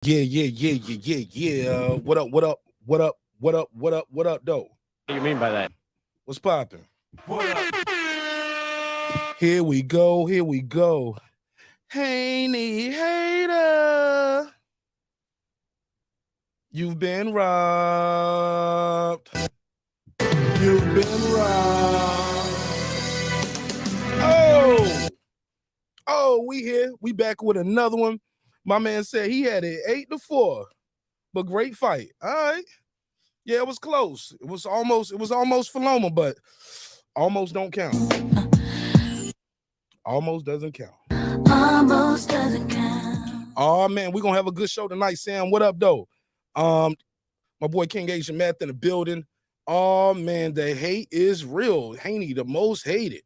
Yeah. What up, though? What do you mean by that? What's popping? Here we go. Haney hater. You've been robbed. Oh, we here. We back with another one. My man said he had it 8-4, but great fight. All right. Yeah, it was close. It was almost for Loma, but almost don't count. Almost doesn't count. Oh man, we're gonna have a good show tonight, Sam. What up, though? My boy King Asian Math in the building. Oh man, the hate is real. Haney, the most hated.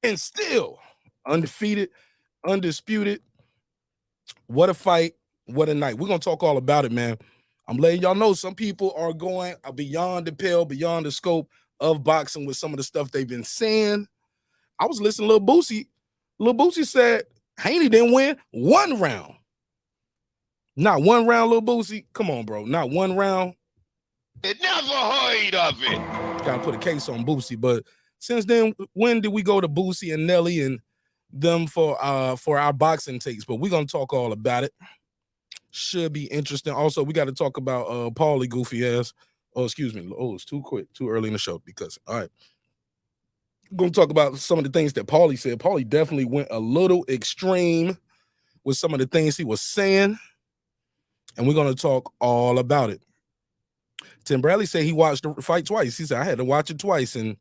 And still undefeated, undisputed. What a fight. What a night. We're going to talk all about it, man. I'm letting y'all know some people are going beyond the pale, beyond the scope of boxing with some of the stuff they've been saying. I was listening to Lil Boosie. Lil Boosie said Haney didn't win one round. Not one round, Lil Boosie. Come on, bro. Not one round. I never heard of it. Got to put a case on Boosie. But since then, when did we go to Boosie and Nelly and them for our boxing takes? But we're going to talk all about it. Should be interesting. Also, we got to talk about Paulie goofy ass. Oh, excuse me. Oh, it's too quick, too early in the show because, all right. We're going to talk about some of the things that Paulie said. Paulie definitely went a little extreme with some of the things he was saying, and we're going to talk all about it. Tim Bradley said he watched the fight twice. He said, I had to watch it twice, and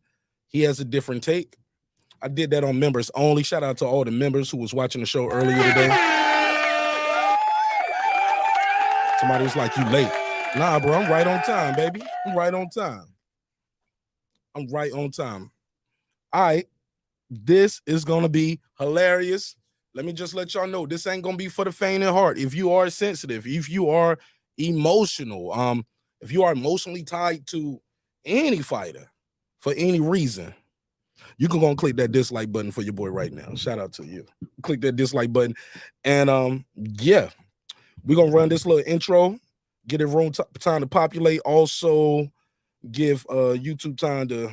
he has a different take. I did that on members only. Shout out to all the members who was watching the show earlier today. Somebody was like, you late. Nah, bro, I'm right on time, baby. I'm right on time. All right. This is going to be hilarious. Let me just let y'all know, this ain't going to be for the faint of heart. If you are sensitive, if you are emotional, if you are emotionally tied to any fighter for any reason, you can go and click that dislike button for your boy right now. Shout out to you. Click that dislike button. And yeah, we're going to run this little intro, get it room time to populate. Also give YouTube time to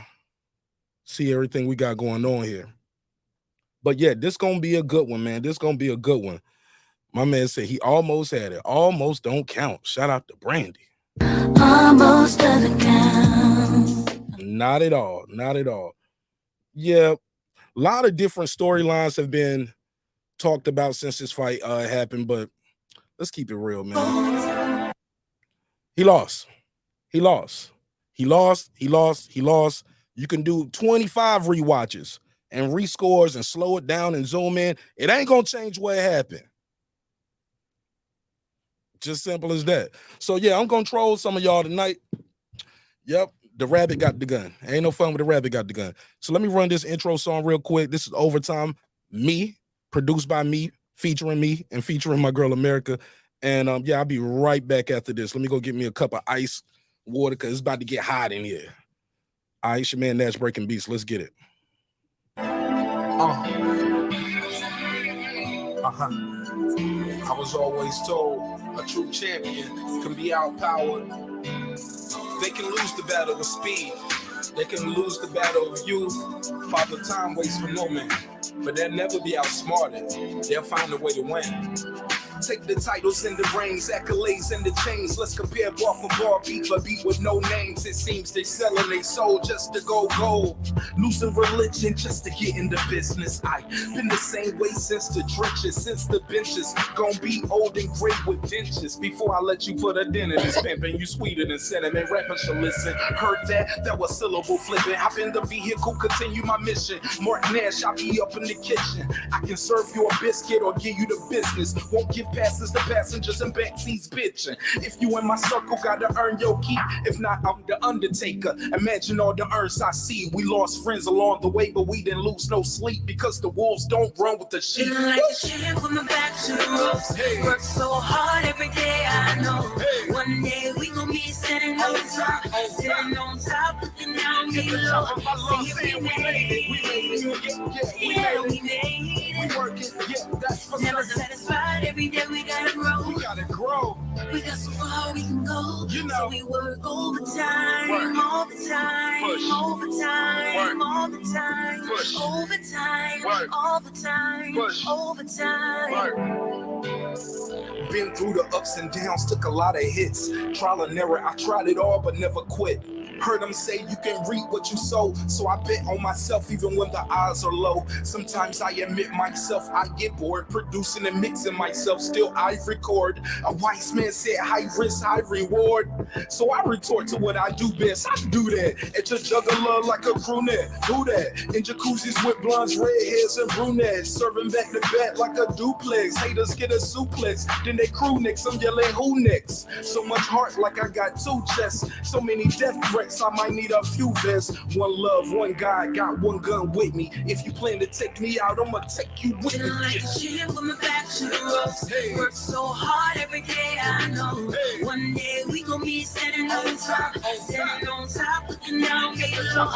see everything we got going on here. But yeah, this going to be a good one, man. This going to be a good one. My man said he almost had it. Almost don't count. Shout out to Brandy. Almost doesn't count. Not at all. Yeah, a lot of different storylines have been talked about since this fight happened, but let's keep it real, man. He lost. You can do 25 rewatches and rescores and slow it down and zoom in. It ain't gonna change what happened. Just simple as that. So yeah, I'm gonna troll some of y'all tonight. Yep, the rabbit got the gun. Ain't no fun with the rabbit got the gun. So let me run this intro song real quick. This is Overtime, me, produced by me, featuring me, and featuring my girl America. And yeah, I'll be right back after this. Let me go get me a cup of ice water because it's about to get hot in here. All right, it's your man Nash Breaking Beats. Let's get it. I was always told a true champion can be outpowered. They can lose the battle with speed. They can lose the battle of youth. Father Time waits for no man, but they'll never be outsmarted. They'll find a way to win. Take the titles and the rings, accolades and the chains. Let's compare bar for bar, beat for beat with no names. It seems they selling their soul just to go gold. Losing religion just to get in the business. I've been the same way since the trenches, since the benches. Gonna be old and gray with dentures. Before I let you put a dent in this pimpin', you sweeter than cinnamon. Rappers should listen. Heard that? That was syllable flipping. Hop in the vehicle, continue my mission. Mark Nash, I'll be up in the kitchen. I can serve you a biscuit or give you the business. Won't give passes to passengers and backseats bitching. If you in my circle, gotta earn your keep. If not, I'm the Undertaker. Imagine all the urns I see. We lost friends along the way, but we didn't lose no sleep because the wolves don't run with the sheep. Feeling like a shit from the back to the ropes. Hey. Work so hard every day, I know. Hey. One day we gon' be sitting on top, sitting on top, looking down below. We made it. We working, yeah, that's Never satisfied, every day we gotta grow. We gotta grow. We got so far we can go. You know. So we work overtime, all the time, overtime, all the time, overtime, all the time, overtime. Been through the ups and downs, took a lot of hits. Trial and error, I tried it all but never quit. Heard them say you can reap what you sow, so I bet on myself even when the odds are low. Sometimes I admit myself, I get bored producing and mixing myself, still I record. A wise man said high risk, high reward. So I retort to what I do best, I do that. At your juggler like a brunette, do that. In jacuzzis with blondes, redheads, and brunettes. Serving back to back like a duplex. Haters get a suplex, then they crew next, I'm yelling who next? So much heart like I got two chests. So many death threats, I might need a few vests. One love, one God, got one gun with me. If you plan to take me out, I'ma take you with me. Like a shit with my back to the ropes. Hey. Work so hard every day, I know. Hey. One day we gon' be standing on top, looking down, get low.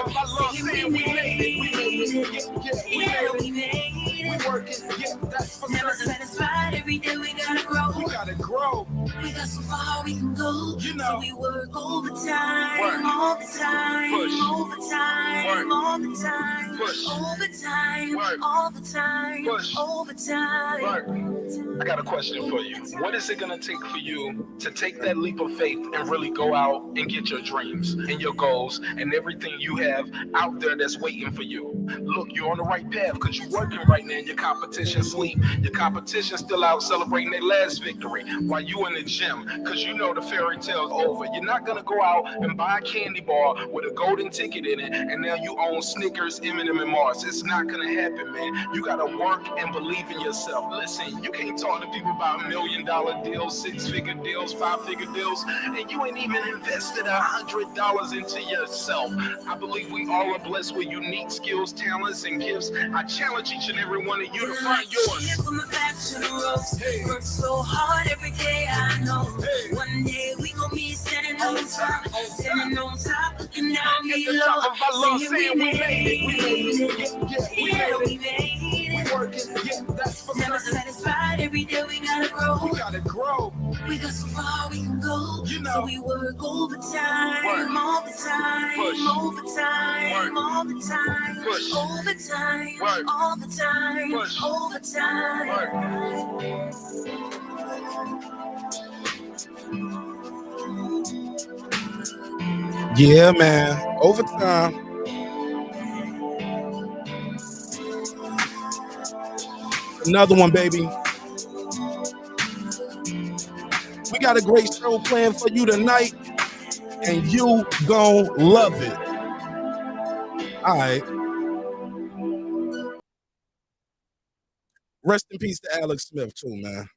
We made it. Yeah, we made it. We working, yeah, that's for never satisfied, every day we gotta grow. We gotta grow. We got so far we can go. You know. So we work overtime, all the time, overtime, all the time, overtime, all the time, overtime. I got a question for you. What is it gonna take for you to take that leap of faith and really go out and get your dreams and your goals and everything you have out there that's waiting for you? Look, you're on the right path because you're working right now and your competition sleep. Your competition still out celebrating their last victory while you in the gym because you know the fairy tale's over. You're not gonna go out and buy a candy bar with a golden ticket in it and now you own Snickers, M&M, and Mars. It's not gonna happen, man. You gotta work and believe in yourself. Listen, you can't talk to people about $1 million deals, 6-figure deals, 5-figure deals, and you ain't even invested $100 into yourself. I believe we all are blessed with unique skills, talents, and gifts. I challenge each and every one of you to find yours. Hey. Work so hard every day, I know. Hey. One day we gon' be standing on top, looking down, get low. Saying we made it. Yeah, we made it. We working, yeah, that's for never satisfied, every day we gotta grow. We gotta grow. We got so far we can go. You know. So we work overtime, all the time, overtime, all the time, overtime, all the time, overtime. Yeah, man, overtime. Another one, baby. We got a great show planned for you tonight, and you gon' love it. All right. Rest in peace to Alex Smith, too, man.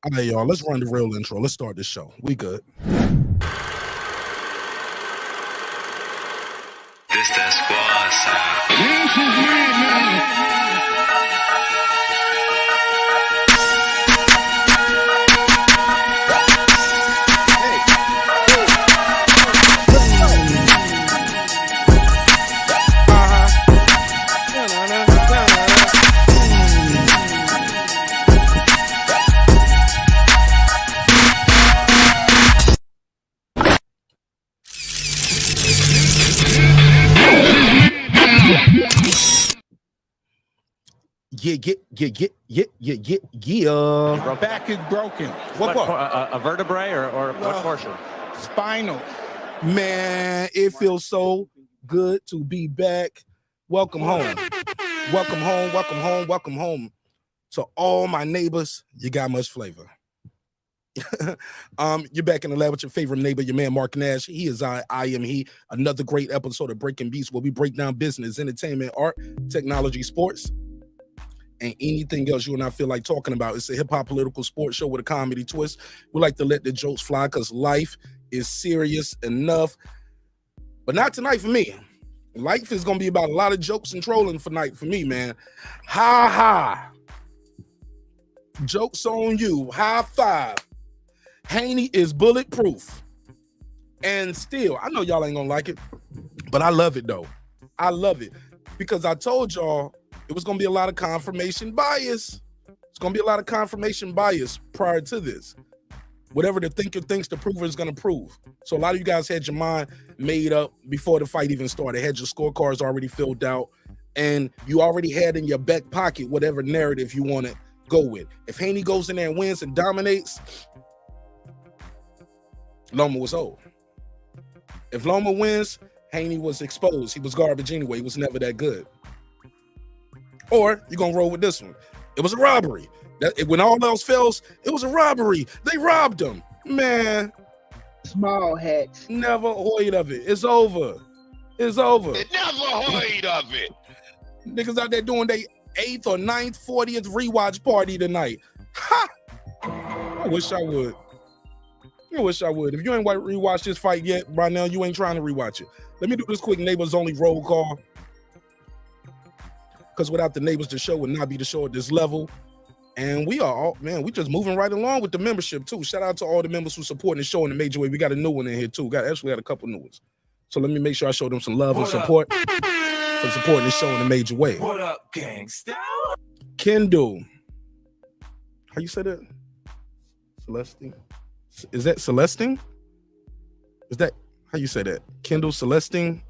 All right, y'all. Let's run the real intro. Let's start this show. We good. This that squad side. Yeah. Back is broken. What a vertebrae or what portion? Spinal. Man, it feels so good to be back. Welcome home. Welcome home. Welcome home. Welcome home. To all my neighbors, you got much flavor. You're back in the lab with your favorite neighbor, your man Mark Nash. He is I am he. Another great episode of Breaking Beats where we break down business, entertainment, art, technology, sports, and anything else you and I feel like talking about. It's a hip-hop political sports show with a comedy twist. We like to let the jokes fly because life is serious enough. But not tonight for me. Life is going to be about a lot of jokes and trolling for me, man. Ha ha. Jokes on you. High five. Haney is bulletproof. And still, I know y'all ain't going to like it, but I love it, though. I love it because I told y'all it was going to be a lot of confirmation bias. going to be a lot of confirmation bias prior to this. Whatever the thinker thinks the prover is going to prove. So a lot of you guys had your mind made up before the fight even started. Had your scorecards already filled out. And you already had in your back pocket whatever narrative you want to go with. If Haney goes in there and wins and dominates, Loma was old. If Loma wins, Haney was exposed. He was garbage anyway. He was never that good. Or you're going to roll with this one. It was a robbery. When all else fails, it was a robbery. They robbed him. Man. Small hats. Never heard of it. It's over. It's over. Never heard of it. Niggas out there doing their 8th or 9th, 40th rewatch party tonight. Ha! I wish I would. If you ain't rewatched this fight yet, right now, you ain't trying to rewatch it. Let me do this quick neighbors only roll call. Because without the neighbors, the show would not be the show at this level. And we are all, man, we just moving right along with the membership too. Shout out to all the members who supporting the show in a major way. We got a new one in here too. Actually had a couple new ones. So let me make sure I show them some love and support for supporting the show in a major way. What up, gangsta? Kendall. How you say that? Celestine? Is that Celestine? Is that how you say that? Kendall Celestine?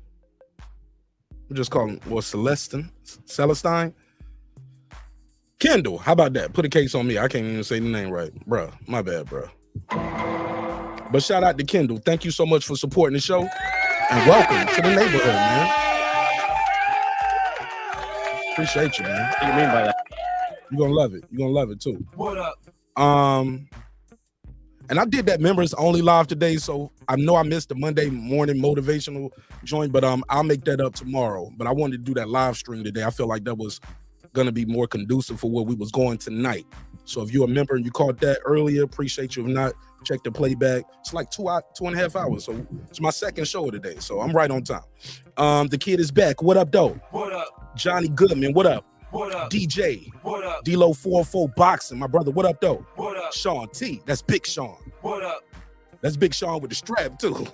We're just calling Celestine. Kendall, how about that? Put a case on me. I can't even say the name right. Bruh, my bad, bruh. But shout out to Kendall. Thank you so much for supporting the show. And welcome to the neighborhood, man. Appreciate you, man. What do you mean by that? You're gonna love it. You're gonna love it too. What up? And I did that members only live today, so I know I missed the Monday morning motivational joint, but I'll make that up tomorrow. But I wanted to do that live stream today. I feel like that was gonna be more conducive for where we was going tonight. So if you're a member and you caught that earlier, appreciate you. If not, check the playback. It's like 2.5 hours. So it's my second show of the day. So I'm right on time. The kid is back. What up, though? What up? Johnny Goodman, what up? What up? DJ. What up? D-Lo 404 Boxing, my brother. What up, though? What up? Sean T. That's Big Sean. What up? That's Big Sean with the strap, too.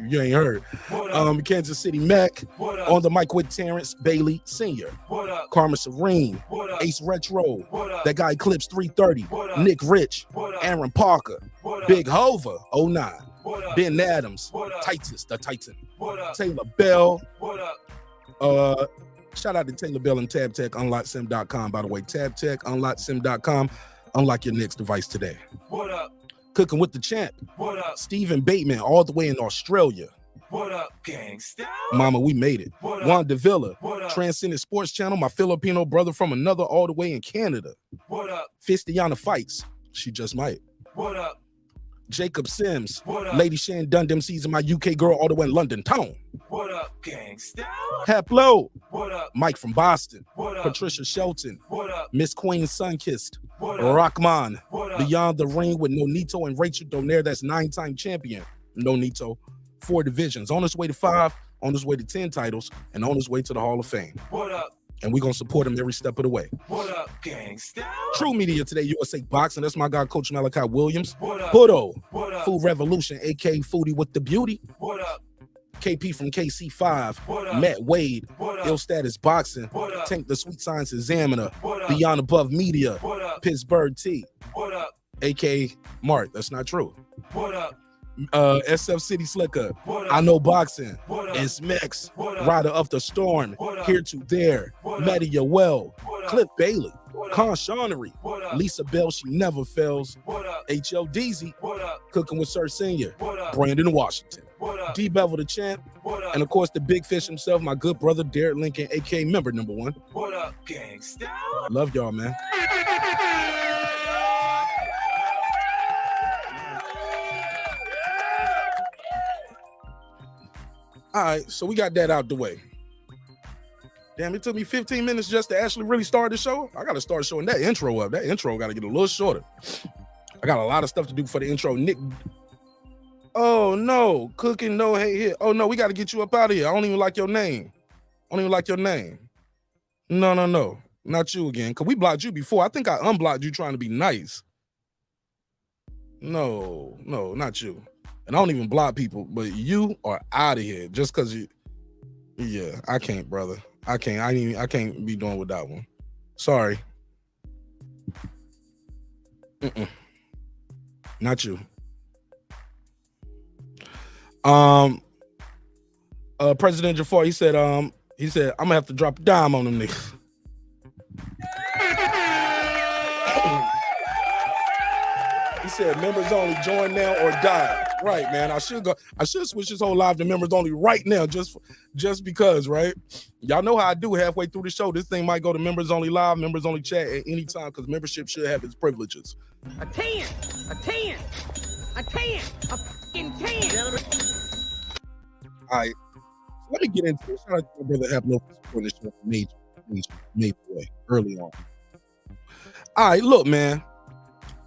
You ain't heard. What up? Kansas City Mac. What up? On the mic with Terrence Bailey Sr. What up? Karma Serene. What up? Ace Retro. What up? That guy Eclipse 330. What up? Nick Rich. What up? Aaron Parker. What up? Big Hova 09. What up? Ben Adams. What up? Titus, the Titan. What up? Taylor Bell. What up? Shout out to Taylor Bell and TabTech, UnlockSim.com, by the way. TabTech, UnlockSim.com. Unlock your next device today. What up? Cooking with the champ. What up? Stephen Bateman, all the way in Australia. What up, gangsta? Mama, we made it. What up? Juan Davila, What up? Transcendent Sports Channel, my Filipino brother from another all the way in Canada. What up? Fistiana Fights, she just might. What up? Jacob Sims, What up? Lady Shan Dundam season, my UK girl all the way in London town. What up, gangsta? Haplo, What up? Mike from Boston. What up? Patricia Shelton, What up? Miss Queen Sunkissed, What up? Rockman, What up? Beyond the Ring with Nonito and Rachel Donaire, that's 9-time champion. Nonito, 4 divisions, on his way to 5, on his way to 10 titles, and on his way to the Hall of Fame. What up? And we're going to support him every step of the way. What up, gangsta? True Media Today, USA Boxing, that's my guy, Coach Malachi Williams. What up? Pudo, What up? Food Revolution, a.k.a. Foodie with the Beauty. What up? KP from KC5, What up? Matt Wade, What up? Ill Status Boxing, What up? Tank the Sweet Science Examiner, What up? Beyond Above Media, What up? Pittsburgh T, What up? aka Mark, that's not true. What up? SF City Slicker, What up? I Know Boxing, What up? it's Mex, What up? Rider of the Storm, What up? Here to There, What up? Matty Yoel, What up? Cliff Bailey, What up? Con Shawnery, What up? Lisa Bell, She Never Fails, What up? H.L. Deezy, What up? Cooking with Sir Senior, What up? Brandon Washington, What up? D Bevel the Champ, What up? and of course the big fish himself, my good brother Derek Lincoln, aka member number 1. What up, gangsta? Love y'all, man. All right, so we got that out the way. Damn, it took me 15 minutes just to actually really start the show. I got to start showing that intro up. That intro got to get a little shorter. I got a lot of stuff to do for the intro. Nick. Oh, no. Cooking, no hate here. Oh, no, we got to get you up out of here. I don't even like your name. I don't even like your name. No. Not you again. Because we blocked you before. I think I unblocked you trying to be nice. No, not you. And I don't even block people, but you are out of here just because you. Yeah, I can't, brother. I can't be doing with that one. Sorry. Not you. President Jafar, he said, I'm gonna have to drop a dime on them niggas. He said, members only, join now or die. Right, man. I should switch this whole live to members only right now, just because, right? Y'all know how I do halfway through the show. This thing might go to members only live, members only chat at any time, because membership should have its privileges. A 10, a fucking 10. All right, let me get into it. Shout out to my brother Abno for supporting the show major way early on. All right, look, man.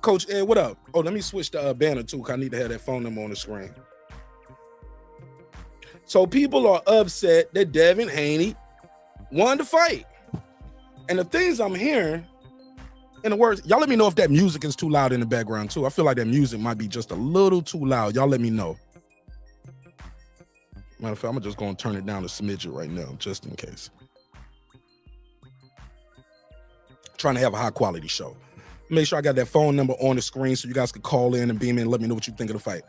Coach Ed, what up? Oh, let me switch the banner too, because I need to have that phone number on the screen. So people are upset that Devin Haney won the fight. And the things I'm hearing, in the words, y'all let me know if that music is too loud in the background too. I feel like that music might be just a little too loud. Y'all let me know. Matter of fact, I'm just going to turn it down a smidget right now, just in case. Trying to have a high quality show. Make sure I got that phone number on the screen so you guys can call in and beam in and let me know what you think of the fight.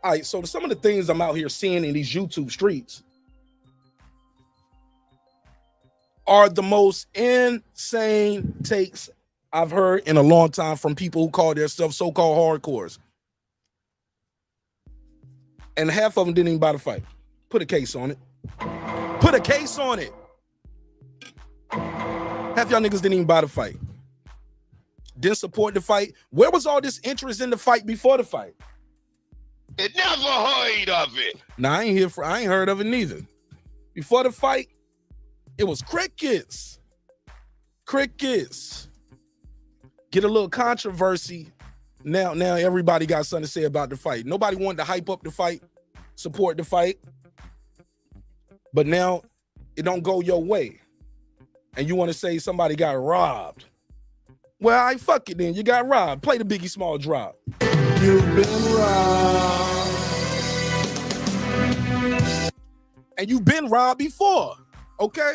All right, so some of the things I'm out here seeing in these YouTube streets are the most insane takes I've heard in a long time from people who call themselves so-called hardcores. And half of them didn't even buy the fight. Put a case on it. Put a case on it. Half y'all niggas didn't even buy the fight. Didn't support the fight. Where was all this interest in the fight before the fight? It never heard of it. Nah, I ain't heard of it neither. Before the fight, it was crickets. Crickets. Get a little controversy. Now everybody got something to say about the fight. Nobody wanted to hype up the fight, support the fight. But now it don't go your way. And you want to say somebody got robbed. Well, I fuck it then. You got robbed. Play the Biggie Small drop. You've been robbed. And you've been robbed before, okay?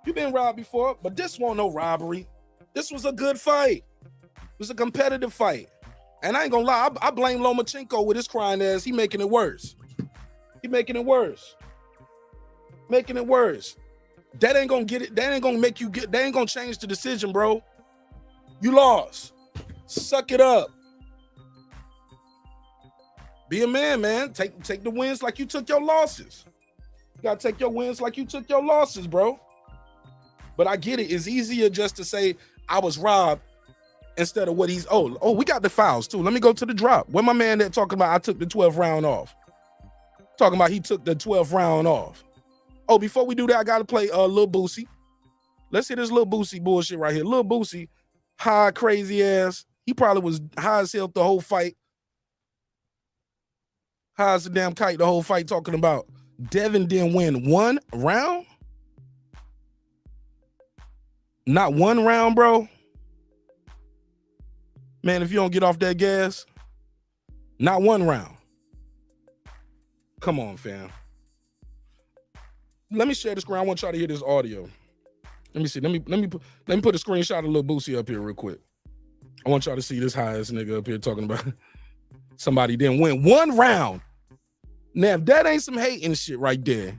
You've been robbed before, but this wasn't no robbery. This was a good fight. It was a competitive fight. And I ain't gonna lie, I blame Lomachenko with his crying ass. He making it worse. He making it worse. Making it worse. That ain't gonna get it. That ain't gonna make you get. That ain't gonna change the decision, bro. You lost. Suck it up. Be a man, man. Take the wins like you took your losses. You gotta take your wins like you took your losses, bro. But I get it. It's easier just to say I was robbed instead of what he's. Oh, we got the fouls too. Let me go to the drop. Where my man that talking about I took the 12th round off? Talking about he took the 12th round off. Oh, before we do that, I gotta play Lil Boosie. Let's hear this Lil Boosie bullshit right here. Lil Boosie, high crazy ass. He probably was high as hell the whole fight. High as a damn kite the whole fight, talking about Devin didn't win one round. Not one round, bro. Man, if you don't get off that gas, not one round. Come on, fam. Let me share the screen. I want y'all to hear this audio. Let me see. Let me put a screenshot of Lil Boosie up here real quick. I want y'all to see this high ass nigga up here talking about somebody didn't win one round. Now, if that ain't some hating shit right there,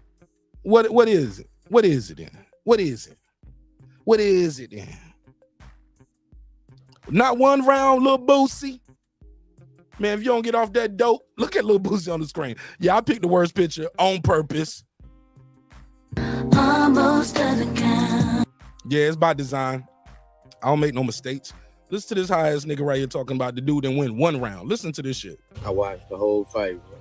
what is it? What is it then? What is it? What is it then? Not one round, Lil Boosie. Man, if you don't get off that dope, look at Lil Boosie on the screen. Yeah, I picked the worst picture on purpose. Almost at the count. Yeah, it's by design. I don't make no mistakes. Listen to this high ass nigga right here talking about the dude that win one round. Listen to this shit. I watched the whole fight, bro.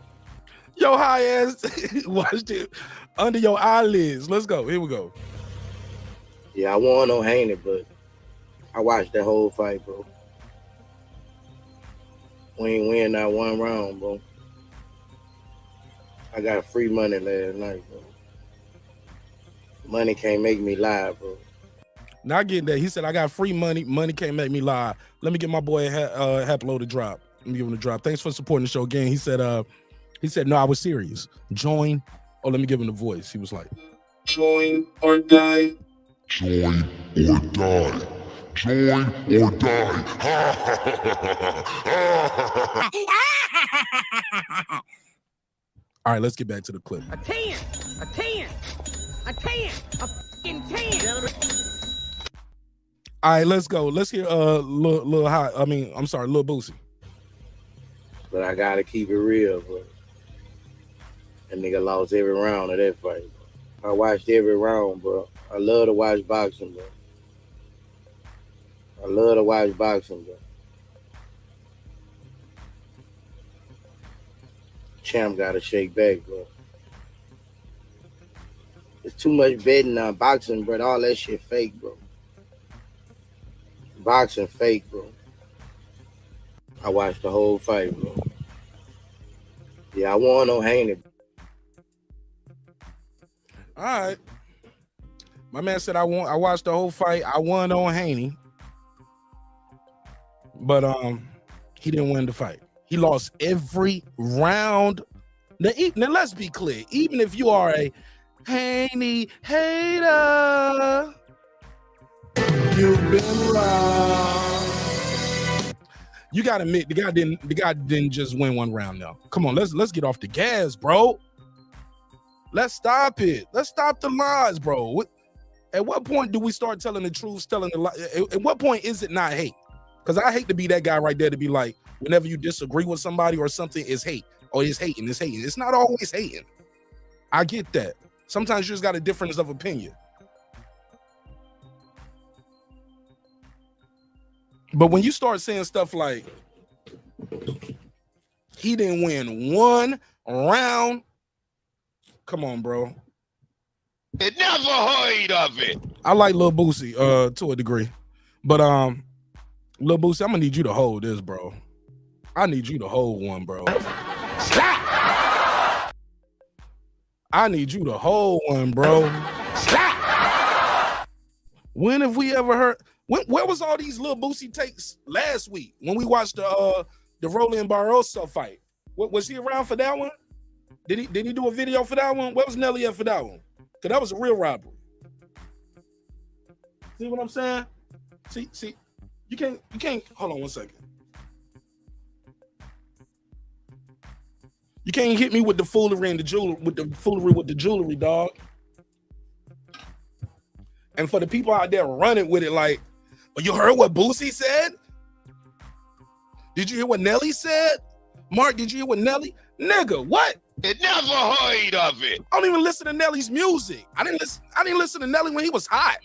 Yo, high ass watched it under your eyelids. Let's go. Here we go. Yeah, I won on Haney, but I watched that whole fight, bro. We ain't win that one round, bro. I got free money last night, bro. Money can't make me lie, bro. Not getting that. He said, I got free money. Money can't make me lie. Let me get my boy Haplo to drop. Let me give him a drop. Thanks for supporting the show again. He said, no, I was serious. Join. Oh, let me give him the voice. He was like, join or die. Join or die. Join or die. All right, let's get back to the clip. A 10. A 10. A 10. A fucking 10. All right, let's go. Let's hear Lil Hot. I mean, I'm sorry, Lil Boosie. But I gotta keep it real, bro. That nigga lost every round of that fight. I watched every round, bro. I love to watch boxing, bro. I love to watch boxing, bro. Champ gotta shake back, bro. There's too much betting on boxing, bro. All that shit fake, bro. Boxing fake, bro. I watched the whole fight, bro. Yeah, I won on Haney. All right. My man said I watched the whole fight. I won on Haney. But he didn't win the fight. He lost every round. Now let's be clear. Even if you are a Haney hater, you've been wrong. You gotta admit the guy didn't just win one round now. Come on, let's get off the gas, bro. Let's stop it. Let's stop the lies, bro. At what point do we start telling the truth, telling the lie? At what point is it not hate? Because I hate to be that guy right there to be like, whenever you disagree with somebody or something, it's hate. Or it's hating, it's hating. It's not always hating. I get that. Sometimes you just got a difference of opinion. But when you start saying stuff like, he didn't win one round, come on, bro. It never heard of it. I like Lil Boosie to a degree. But Lil Boosie, I'm gonna need you to hold this, bro. I need you to hold one, bro. I need you to hold one, bro. When have we ever heard? Where was all these Lil Boosie takes last week when we watched the Roland Barroso fight? Was he around for that one? Did he do a video for that one? Where was Nelly at for that one? Because that was a real robbery. See what I'm saying? See, you can't. Hold on one second. You can't hit me with the foolery and the jewelry, with the jewelry, dog. And for the people out there running with it, like, oh, you heard what Boosie said? Did you hear what Nelly said? Mark, did you hear what Nelly? Nigga, what? It never heard of it. I don't even listen to Nelly's music. I didn't listen to Nelly when he was hot.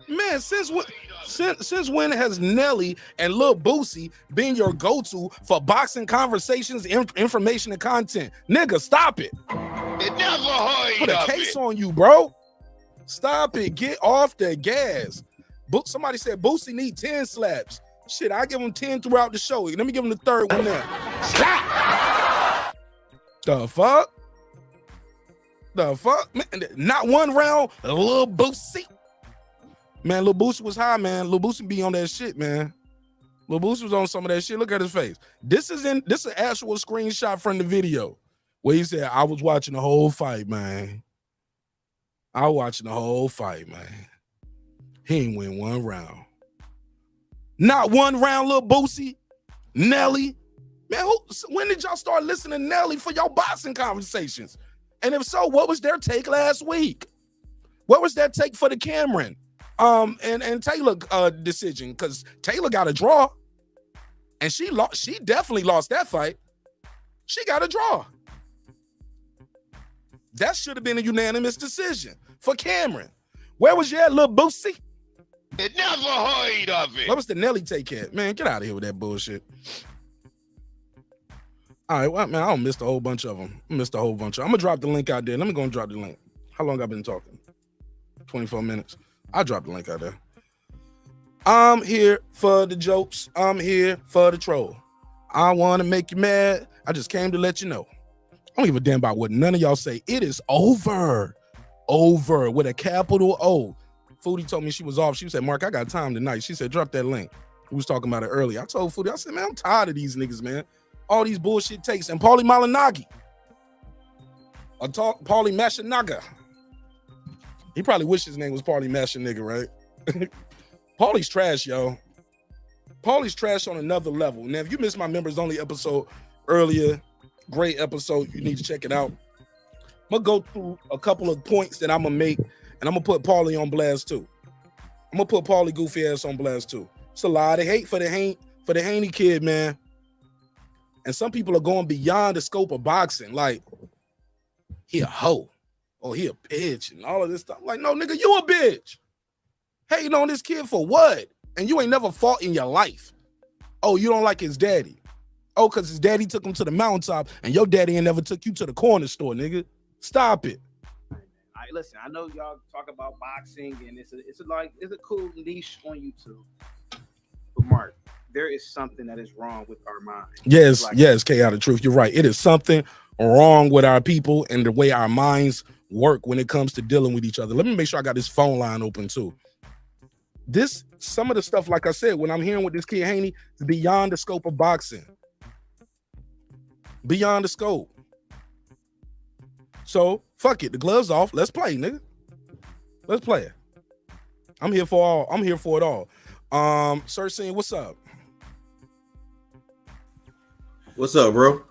Man, since when has Nelly and Lil Boosie been your go-to for boxing conversations, information, and content? Nigga, stop it. It never heard Put a of case it. on you, bro. Stop it. Get off the gas. Somebody said Boosie need 10 slaps. Shit, I give him 10 throughout the show. Let me give him the third one now. The fuck? The fuck? Man, not one round, Lil Boosie. Man, Lil Boosie was high, man. Lil Boosie be on that shit, man. Lil Boosie was on some of that shit. Look at his face. This is an actual screenshot from the video where he said, I was watching the whole fight, man. I was watching the whole fight, man. He ain't win one round. Not one round, Lil Boosie. Nelly. Man, when did y'all start listening to Nelly for your boxing conversations? And if so, what was their take last week? What was their take for the Cameron and Taylor decision? Because Taylor got a draw. And she definitely lost that fight. She got a draw. That should have been a unanimous decision for Cameron. Where was you at, Lil Boosie? It never heard of it. What was the Nelly take at? Man, get out of here with that bullshit. All right, well, man, I don't miss a whole bunch of them. I'm gonna drop the link out there. Let me go and drop the link. How long I been talking? 24 minutes. I'll drop the link out there. I'm here for the jokes. I'm here for the troll. I want to make you mad. I just came to let you know. I don't give a damn about what none of y'all say. It is over. Over with a capital O. Foodie told me she was off. She said, Mark, I got time tonight. She said, drop that link. We was talking about it earlier. I told Foodie, I said, man, I'm tired of these niggas, man. All these bullshit takes. And Paulie Malignaggi. Paulie Mashanaga. He probably wished his name was Paulie Mashanaga, right? Paulie's trash, yo. Paulie's trash on another level. Now, if you missed my members only episode earlier, great episode. You need to check it out. I'm gonna go through a couple of points that I'm gonna make, and I'm gonna put Paulie on blast too. I'm gonna put Paulie goofy ass on blast too. It's a lot of hate for the Haney kid, man. And some people are going beyond the scope of boxing, like he a hoe or he a bitch and all of this stuff. Like, no, nigga, you a bitch. Hating on this kid for what? And you ain't never fought in your life. Oh, you don't like his daddy. Oh, because his daddy took him to the mountaintop and your daddy ain't never took you to the corner store, nigga. Stop it. All right, listen, I know y'all talk about boxing and it's a cool niche on YouTube. But Mark, there is something that is wrong with our mind. Yes, like, yes, Chaotic Truth. You're right. It is something wrong with our people and the way our minds work when it comes to dealing with each other. Let me make sure I got this phone line open too. Some of the stuff, like I said, when I'm hearing with this kid Haney, is beyond the scope of boxing. Beyond the scope. So fuck it. The gloves off. Let's play, nigga. Let's play it. I'm here for it all. Sir Scene, what's up? What's up, bro?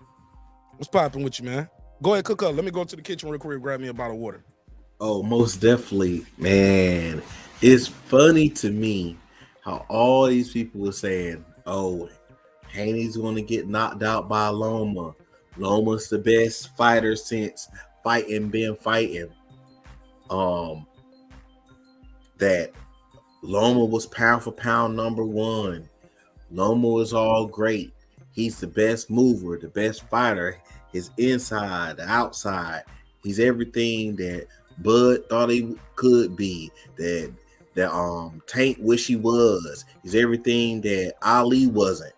What's popping with you, man? Go ahead, cook up. Let me go to the kitchen real quick, grab me a bottle of water. Oh, most definitely, man. It's funny to me how all these people were saying, oh, Haney's going to get knocked out by Loma. Loma's the best fighter since been fighting. That Loma was pound for pound #1. Loma was all great. He's the best mover, the best fighter. His inside, the outside. He's everything that Bud thought he could be. That Tank wish he was. He's everything that Ali wasn't.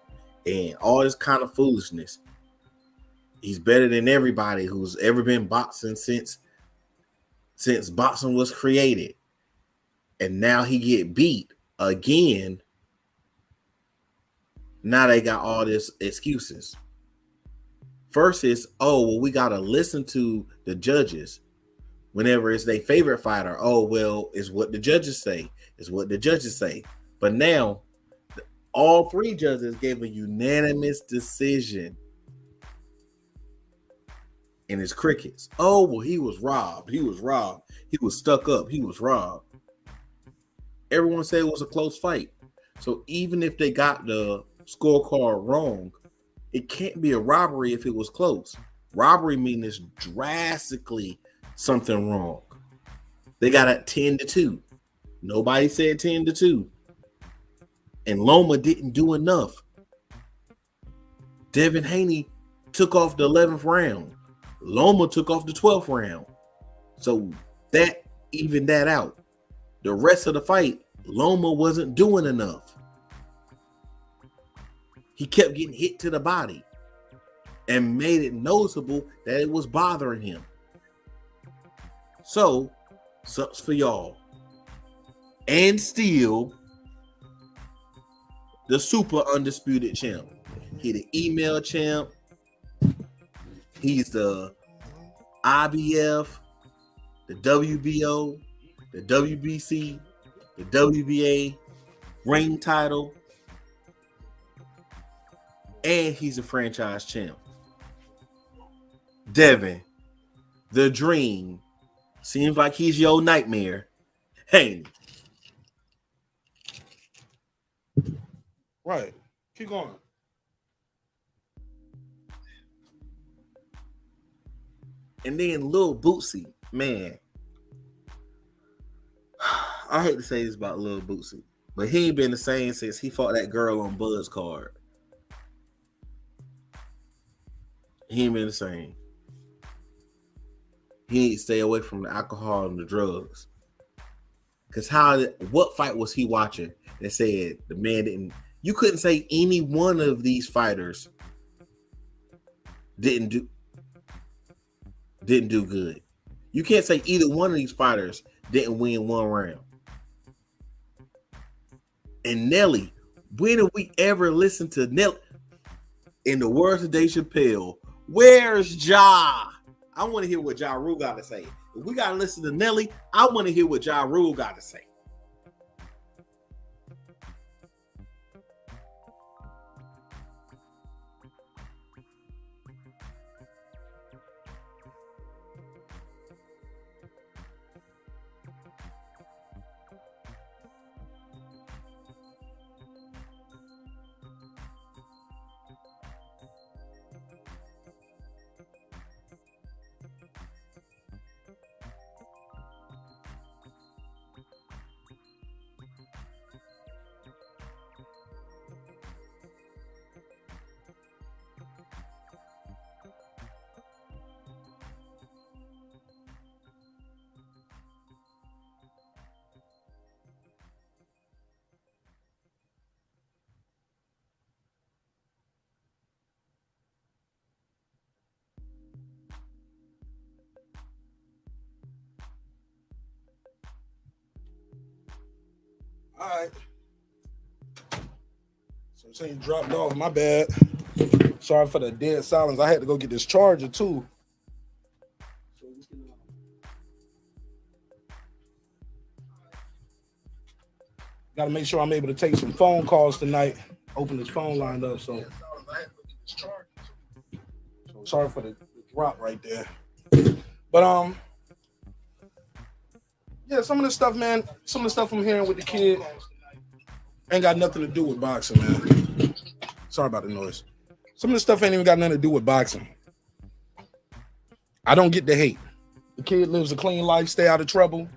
And all this kind of foolishness. He's better than everybody who's ever been boxing since boxing was created. And now he get beat again. Now they got all this excuses. First is, oh, well, we got to listen to the judges. Whenever it's their favorite fighter, oh, well, it's what the judges say. It's what the judges say. But now, all 3 judges gave a unanimous decision. And it's crickets. Oh, well, he was robbed. He was robbed. He was stuck up. He was robbed. Everyone said it was a close fight. So even if they got the scorecard wrong, it can't be a robbery if it was close. Robbery means drastically something wrong. They got it 10-2. Nobody said 10-2. And Loma didn't do enough. Devin Haney took off the 11th round. Loma took off the 12th round. So that evened that out. The rest of the fight, Loma wasn't doing enough. He kept getting hit to the body and made it noticeable that it was bothering him. So, sucks for y'all. And still, the super undisputed champ. He the email champ. He's the IBF, the WBO, the WBC, the WBA ring title, and he's a franchise champ. Devin, the dream, seems like he's your nightmare. Haney. Right. Keep going. And then Lil Bootsy, man. I hate to say this about Lil Bootsy, but he ain't been the same since he fought that girl on Bud's card. He ain't been the same. He need to stay away from the alcohol and the drugs. Because what fight was he watching that said the man didn't? You couldn't say any one of these fighters didn't do good. You can't say either one of these fighters didn't win one round. And Nelly, when have we ever listened to Nelly? In the words of Dave Chappelle, where's Ja? I want to hear what Ja Rule got to say. If we got to listen to Nelly, I want to hear what Ja Rule got to say. All right. So I'm saying you dropped off. My bad. Sorry for the dead silence. I had to go get this charger too. Got to make sure I'm able to take some phone calls tonight. Open this phone line up. So sorry for the drop right there. But yeah, some of the stuff, man. Some of the stuff I'm hearing with the kid ain't got nothing to do with boxing, man. Sorry about the noise. Some of the stuff ain't even got nothing to do with boxing. I don't get the hate. The kid lives a clean life, stay out of trouble.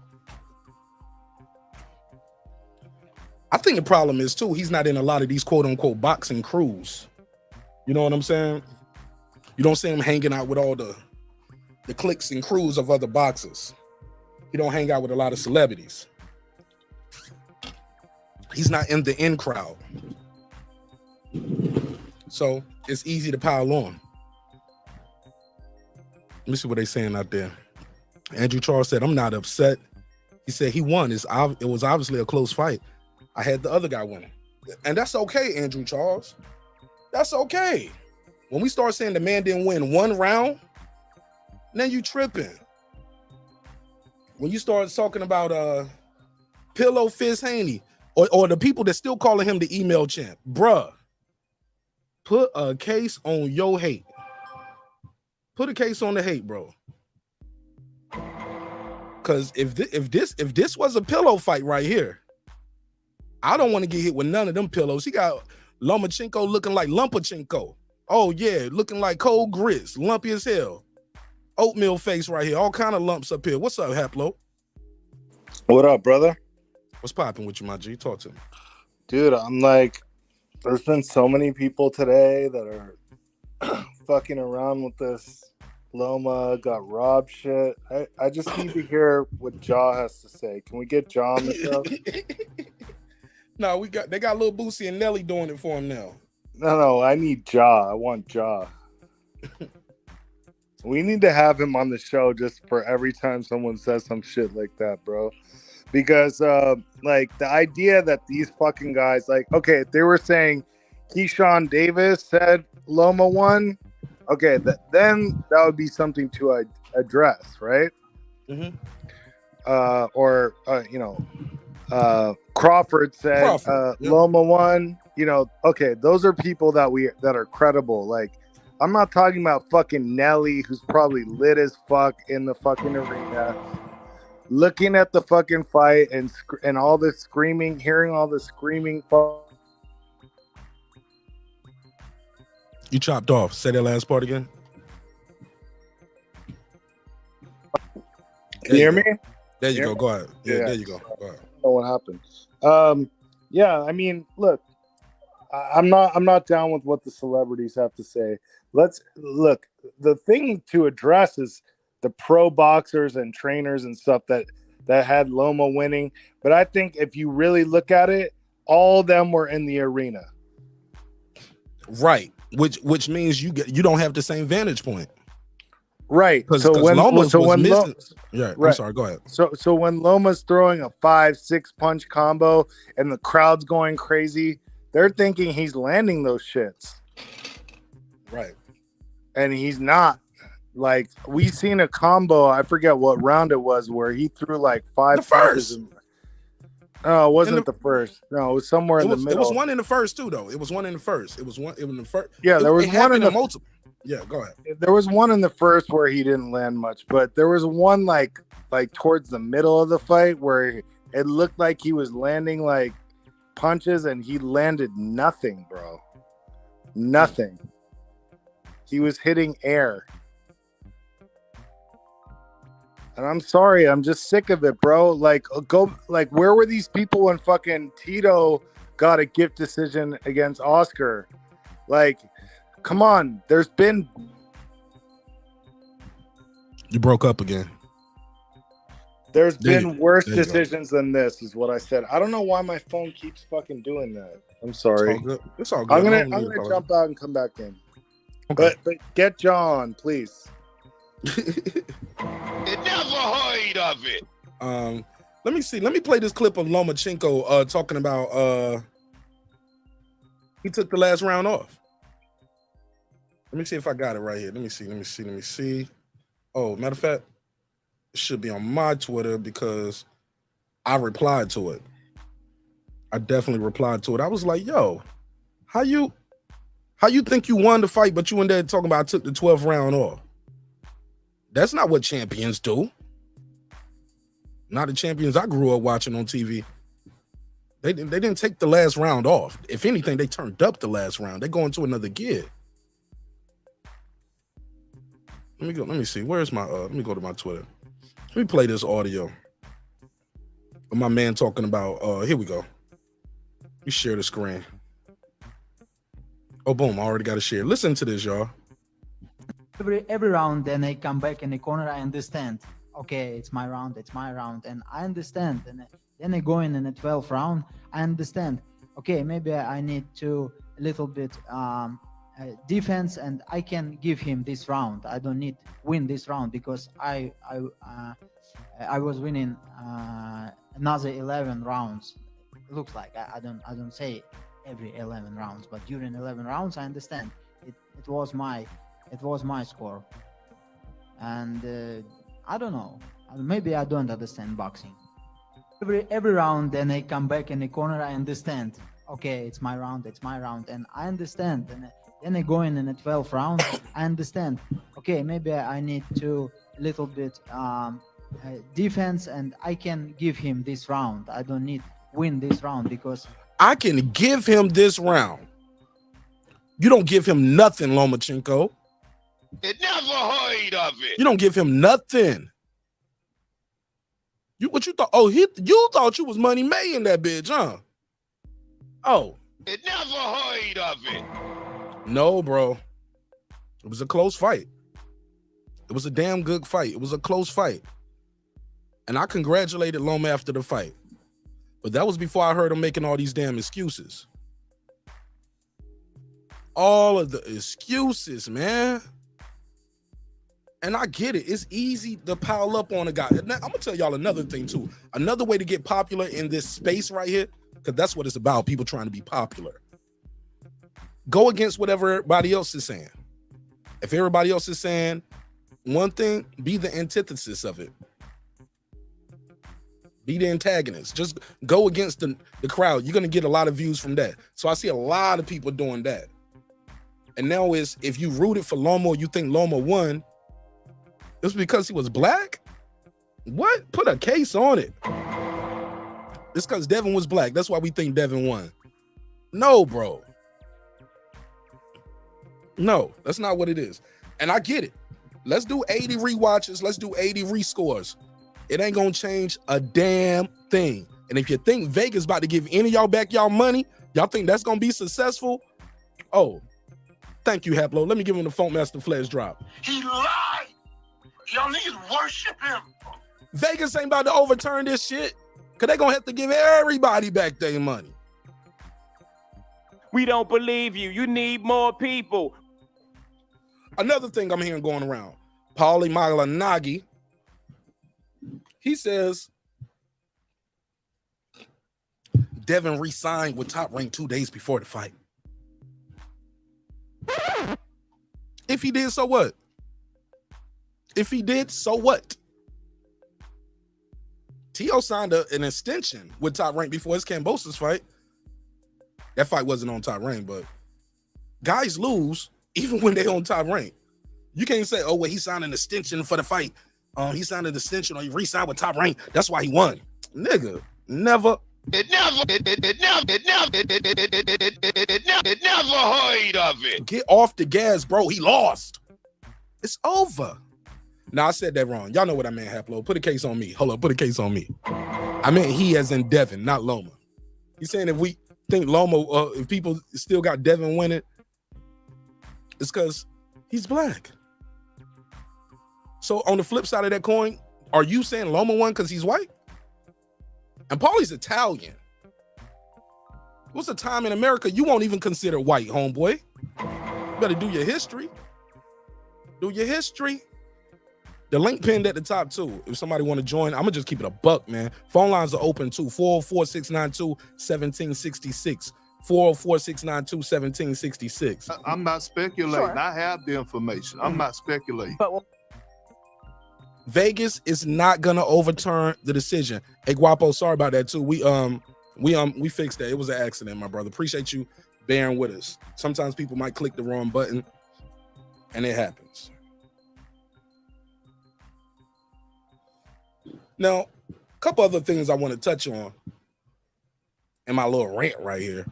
I think the problem is, too, he's not in a lot of these quote-unquote boxing crews. You know what I'm saying? You don't see him hanging out with all the cliques and crews of other boxers. He don't hang out with a lot of celebrities. He's not in the in crowd. So it's easy to pile on. Let me see what they're saying out there. Andrew Charles said, I'm not upset. He said he won. It was obviously a close fight. I had the other guy winning. And that's okay, Andrew Charles. That's okay. When we start saying the man didn't win one round, then you tripping. When you start talking about Pillow Fist Haney or the people that still calling him the email champ, bruh, put a case on your hate. Put a case on the hate, bro. Because if this was a pillow fight right here, I don't want to get hit with none of them pillows. He got Lomachenko looking like Lumpachenko. Oh, yeah, looking like cold grits, lumpy as hell. Oatmeal face right here, all kind of lumps up here. What's up, Haplo? What up, brother? What's popping with you, my G? Talk to me. Dude, I'm like, there's been so many people today that are fucking around with this Loma got robbed shit. I just need to hear what Jaw has to say. Can we get Jaw on the show? No, they got Lil Boosie and Nelly doing it for him now. No, I need Jaw. I want Jaw. We need to have him on the show just for every time someone says some shit like that, bro. Because like the idea that these fucking guys, like, okay, if they were saying Keyshawn Davis said Loma won, okay, then that would be something to address, right? Mm-hmm. Crawford said Yep. Loma won. You know, okay, those are people that are credible. Like, I'm not talking about fucking Nelly, who's probably lit as fuck in the fucking arena, looking at the fucking fight and all this screaming, hearing all the screaming. You chopped off. Say that last part again. Can you hear me? There you go. Go ahead. Yeah, Yeah. there you go. Go ahead. I don't know what happened. Yeah, I mean, look, I'm not down with what the celebrities have to say. Let's look. The thing to address is the pro boxers and trainers and stuff that had Loma winning. But I think if you really look at it, all of them were in the arena. Right. Which means you don't have the same vantage point. Right. So when Loma's was missing. Yeah, right. I'm sorry, go ahead. So when Loma's throwing a 5-6 punch combo and the crowd's going crazy, they're thinking he's landing those shits. Right. And he's not. Like, we seen a combo, I forget what round it was, where he threw like 5 punches. No, it wasn't the first. No, it was somewhere in the middle. It was one in the first too, though. It was one in the first. It was in the first. Yeah, there was one in the multiple. Yeah, go ahead. There was one in the first where he didn't land much, but there was one like towards the middle of the fight where it looked like he was landing like punches and he landed nothing, bro. Nothing. He was hitting air. And I'm sorry, I'm just sick of it, bro. Like, where were these people when fucking Tito got a gift decision against Oscar? Like, come on, there's been. You broke up again. There's been worse decisions than this, is what I said. I don't know why my phone keeps fucking doing that. I'm sorry. It's all good. It's all good. I'm gonna jump out and come back in. Okay. But get John, please. You never heard of it. Let me see. Let me play this clip of Lomachenko talking about he took the last round off. Let me see if I got it right here. Let me see. Oh, matter of fact, it should be on my Twitter because I replied to it. I definitely replied to it. I was like, yo, how you think you won the fight, but you in there talking about I took the 12th round off? That's not what champions do. Not the champions I grew up watching on TV. They didn't take the last round off. If anything, they turned up the last round. They go into another gear. Let me see. Where's my let me go to my Twitter. Let me play this audio of my man talking about here we go. Let me share the screen. Oh, boom, I already got to share. Listen to this, y'all. Every round, then I come back in the corner, I understand. Okay, it's my round, and I understand. And then I go in the 12th round, I understand. Okay, maybe I need to a little bit defense, and I can give him this round. I don't need win this round because I was winning another 11 rounds. It looks like I don't say every 11 rounds, but during 11 rounds, I understand. It was my score, and I don't know. Maybe I don't understand boxing. Every round, then I come back in the corner. I understand. Okay, it's my round, and I understand. And then I go in the 12th round. I understand. Okay, maybe I need to a little bit defense, and I can give him this round. I don't need win this round because I can give him this round. You don't give him nothing, Lomachenko. You never heard of it. You don't give him nothing. What you thought? Oh, you thought you was money made in that bitch, huh? Oh. You never heard of it. No, bro. It was a close fight. It was a damn good fight. It was a close fight. And I congratulated Loma after the fight. But that was before I heard him making all these damn excuses. All of the excuses, man. And I get it. It's easy to pile up on a guy. And I'm going to tell y'all another thing, too. Another way to get popular in this space right here, because that's what it's about, people trying to be popular. Go against whatever everybody else is saying. If everybody else is saying one thing, be the antithesis of it. Be the antagonist. Just go against the crowd. You're going to get a lot of views from that. So I see a lot of people doing that. And now is if you rooted for Loma or you think Loma won, it's because he was black? What? Put a case on it. It's because Devin was black. That's why we think Devin won. No, bro. No, that's not what it is. And I get it. Let's do 80 rewatches. Let's do 80 rescores. It ain't gonna change a damn thing. And if you think Vegas about to give any of y'all back y'all money, y'all think that's gonna be successful? Oh, thank you, Haplo. Let me give him the Funk Master Flash drop. He lied. Y'all niggas worship him. Vegas ain't about to overturn this shit, because they gonna have to give everybody back their money. We don't believe you. You need more people. Another thing I'm hearing going around, Paulie Malignaggi, he says Devin re-signed with Top Rank 2 days before the fight. If he did, so what? If he did, so what? T.O. signed an extension with Top Rank before his Cambosis fight. That fight wasn't on Top Rank, but guys lose even when they on Top Rank. You can't say, oh, well, he signed an extension for the fight. He signed an extension or he re-signed with Top Rank. That's why he won. Nigga, never. It never heard of it. Get off the gas, bro. He lost. It's over. Now, I said that wrong. Y'all know what I meant, Haplo. Put a case on me. Hold up, put a case on me. I meant he as in Devin, not Loma. He's saying if we think Loma, if people still got Devin winning, it's because he's black. So on the flip side of that coin, are you saying Loma won because he's white? And Paulie's Italian. What's the time in America you won't even consider white, homeboy? You better do your history. Do your history. The link pinned at the top too. If somebody want to join, I'm gonna just keep it a buck, man. Phone lines are open too. 404-692-1766. 404-692-1766. I'm not speculating. Sure. I have the information. I'm not speculating. But Vegas is not gonna overturn the decision. Hey Guapo, sorry about that too. We fixed that. It was an accident, my brother. Appreciate you bearing with us. Sometimes people might click the wrong button, and it happens. Now, a couple other things I want to touch on in my little rant right here.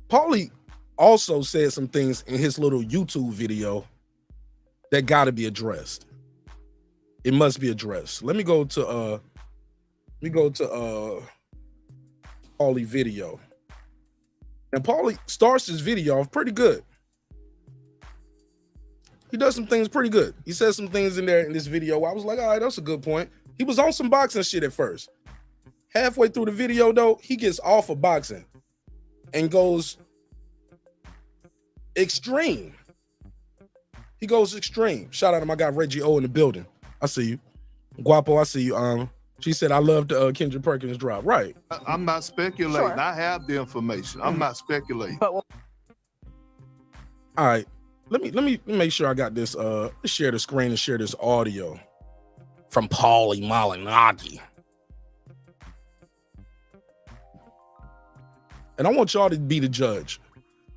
Paulie also said some things in his little YouTube video that got to be addressed. It must be addressed. Let me go to Paulie video. And Paulie starts his video off pretty good. He does some things pretty good. He says some things in there in this video. I was like, all right, that's a good point. He was on some boxing shit at first. Halfway through the video, though, he gets off of boxing and goes extreme. He goes extreme. Shout out to my guy Reggie O in the building. I see you. Guapo, I see you. She said, I love the Kendra Perkins drop. Right. I'm not speculating. Sure. I have the information. I'm not speculating. but All right. Let me make sure I got this. Let's share the screen and share this audio from Paulie Malignaggi. And I want y'all to be the judge.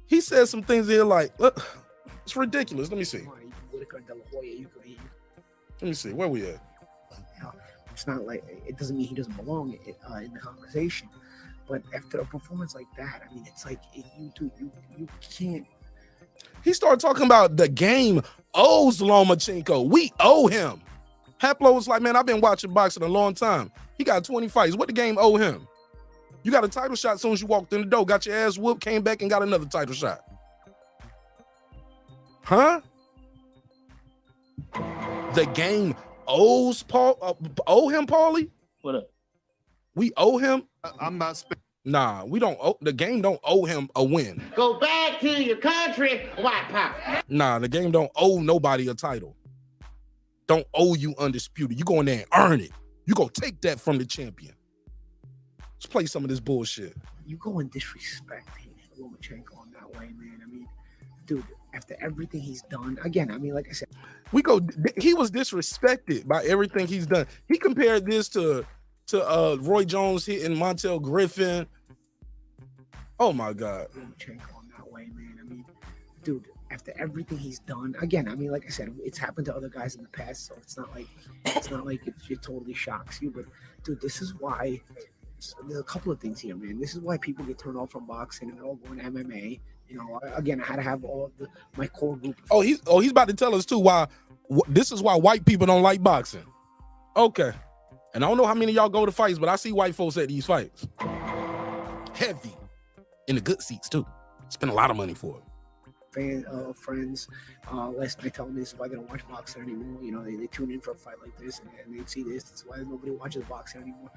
He said some things here like, look, it's ridiculous. Let me see. Let me see. Where we at? It's not like it doesn't mean he doesn't belong in the conversation, but after a performance like that, I mean, it's like you can't. He started talking about the game owes Lomachenko. We owe him. Haplo was like, man, I've been watching boxing a long time. He got 20 fights. What the game owe him? You got a title shot as soon as you walked in the door, got your ass whooped, came back and got another title shot. Huh? The game owes owe him, Paulie? What up? We owe him? I'm not Nah, we don't owe, the game don't owe him a win. Go back to your country, white power. Nah, the game don't owe nobody a title. Don't owe you undisputed. You go in there and earn it. You go take that from the champion. Let's play some of this bullshit. You go and disrespect Lomachenko in that way, man. I mean, dude, after everything he's done, again, I mean, like I said, he was disrespected by everything he's done. He compared this to Roy Jones hitting Montel Griffin. Oh my God. Lomachenko in that way, man. I mean, dude, after everything he's done, again, I mean, like I said, it's happened to other guys in the past, so it's not like it totally shocks you. But dude, this is why. There's a couple of things here, man. This is why people get turned off from boxing and they're all going to MMA. You know, again, I had to have all of my core group. He's about to tell us too why this is why white people don't like boxing. Okay. And I don't know how many of y'all go to fights, but I see white folks at these fights. Heavy. In the good seats too. Spend a lot of money for it. Friends last night telling me this is why they don't watch boxing anymore. You know, they tune in for a fight like this and they see this. That's why nobody watches boxing anymore.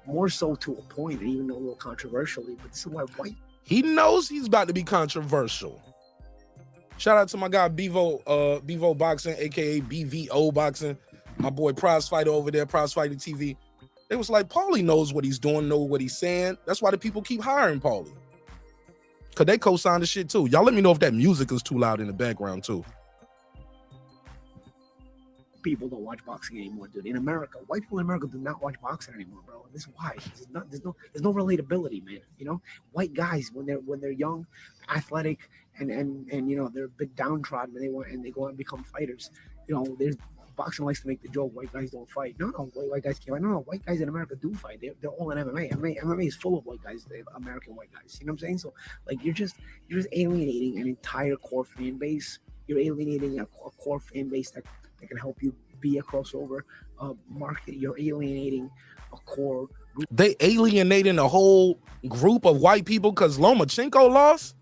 More so to a point, and even a little controversially, but this is why white. He knows he's about to be controversial. Shout out to my guy Bevo Boxing, aka BVO Boxing. My boy Prize Fighter over there, Prize Fighter TV. They was like, Paulie knows what he's doing, know what he's saying. That's why the people keep hiring Paulie. Cause they co-signed the shit too. Y'all let me know if that music is too loud in the background too. People don't watch boxing anymore, dude. In America, white people in America do not watch boxing anymore, bro. This is why. There's no relatability, man. You know, white guys when they're young, athletic, and you know they're a bit downtrodden, and they go out and become fighters. You know, there's boxing likes to make the joke white guys don't fight. No, white guys can't fight. No, white guys in America do fight. They're all in MMA. MMA is full of white guys, American white guys. You know what I'm saying? So like you're just alienating an entire core fan base. You're alienating a core fan base that can help you be a crossover market. You're alienating a core group. They alienating a whole group of white people because Lomachenko lost.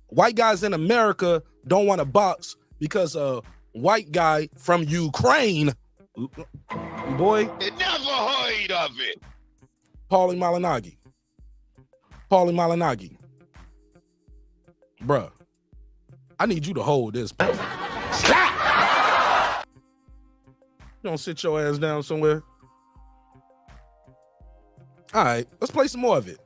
White guys in America don't want to box because a white guy from Ukraine, boy. You never heard of it. Paulie Malignaggi. Bruh. I need you to hold this. Stop! You don't sit your ass down somewhere. All right, let's play some more of it.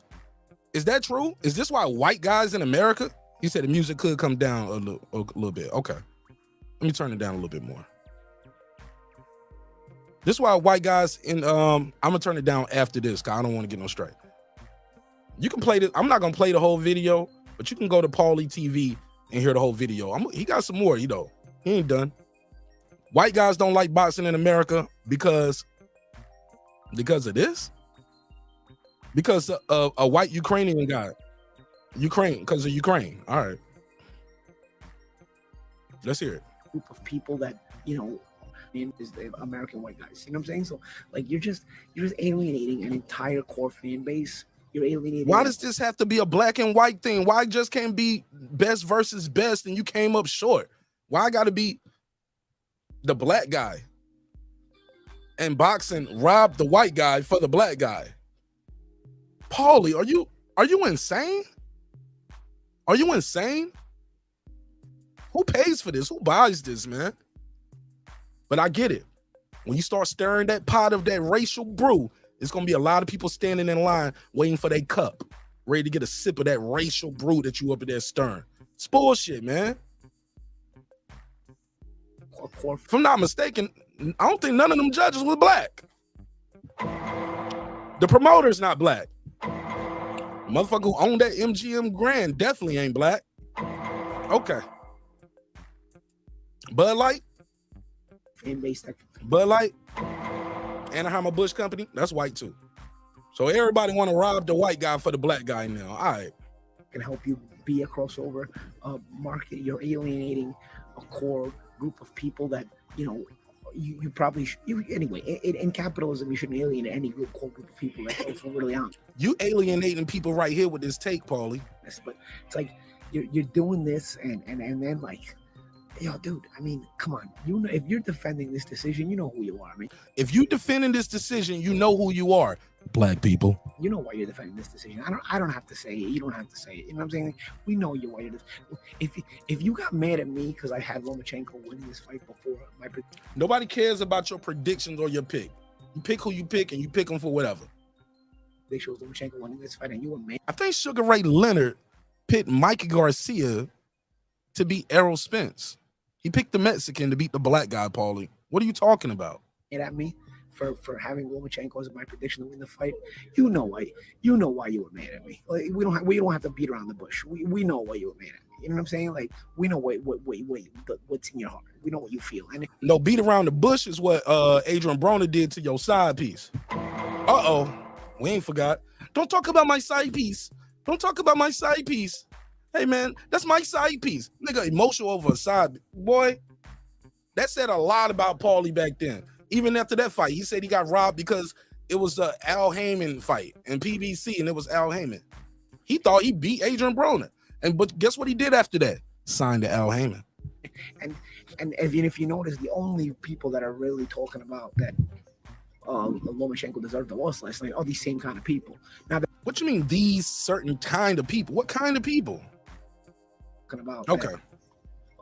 Is that true? Is this why white guys in America? He said the music could come down a little bit. Okay, let me turn it down a little bit more. This is why white guys in I'm gonna turn it down after this because I don't want to get no strike. You can play this. I'm not gonna play the whole video, but you can go to Paulie TV and hear the whole video. He got some more, you know. He ain't done. White guys don't like boxing in America because of this. Because of a white Ukrainian guy. Because of Ukraine. All right. Let's hear it. Group of people that, you know, is the American white guys. You know what I'm saying? So like you're just alienating an entire core fan base. You're alienating. Why does this have to be a black and white thing? Why just can't be best versus best and you came up short? Why I gotta be the black guy? And boxing robbed the white guy for the black guy. Paulie, are you insane? Are you insane? Who pays for this? Who buys this, man? But I get it. When you start stirring that pot of that racial brew, it's gonna be a lot of people standing in line waiting for their cup, ready to get a sip of that racial brew that you up in there stirring. It's bullshit, man. If I'm not mistaken, I don't think none of them judges was black. The promoter's not black. Motherfucker who owned that MGM Grand definitely ain't black. Okay. Bud Light. Bud Light. Anheuser-Busch Company, that's white too. So everybody want to rob the white guy for the black guy now. All right. Can help you be a crossover market. You're alienating a core group of people that, you know, you probably anyway. In capitalism, you shouldn't alienate any core group of people. That's really honest. You alienating people right here with this take, Paulie. Yes, but it's like you're doing this and then like, yo, dude. I mean, come on. You know, if you're defending this decision, you know who you are. I mean, if you defending this decision, you know who you are. Black people. You know why you're defending this decision. I don't have to say it. You don't have to say it. You know what I'm saying? We know you why you're if you got mad at me because I had Lomachenko winning this fight before nobody cares about your predictions or your pick. You pick who you pick and you pick them for whatever. They chose Lomachenko winning this fight and you were mad. I think Sugar Ray Leonard picked Mikey Garcia to beat Errol Spence. He picked the Mexican to beat the black guy, Paulie. What are you talking about? Mad at me for having Lomachenko as my prediction to win the fight. You know why you were mad at me. Like, we don't have to beat around the bush. We know why you were mad at me. You know what I'm saying? Like, we know what's in your heart. We know what you feel. And no, beat around the bush is what Adrian Broner did to your side piece. We ain't forgot. Don't talk about my side piece. Don't talk about my side piece. Hey man, that's my side piece. Nigga emotional over a side. Boy, that said a lot about Paulie back then. Even after that fight, he said he got robbed because it was the Al Heyman fight and PBC, and it was Al Heyman. He thought he beat Adrian Broner. But guess what he did after that? Signed to Al Heyman. And if you notice, the only people that are really talking about that Lomachenko deserved the loss last night are these same kind of people. Now, what you mean these certain kind of people? What kind of people? Talking about okay.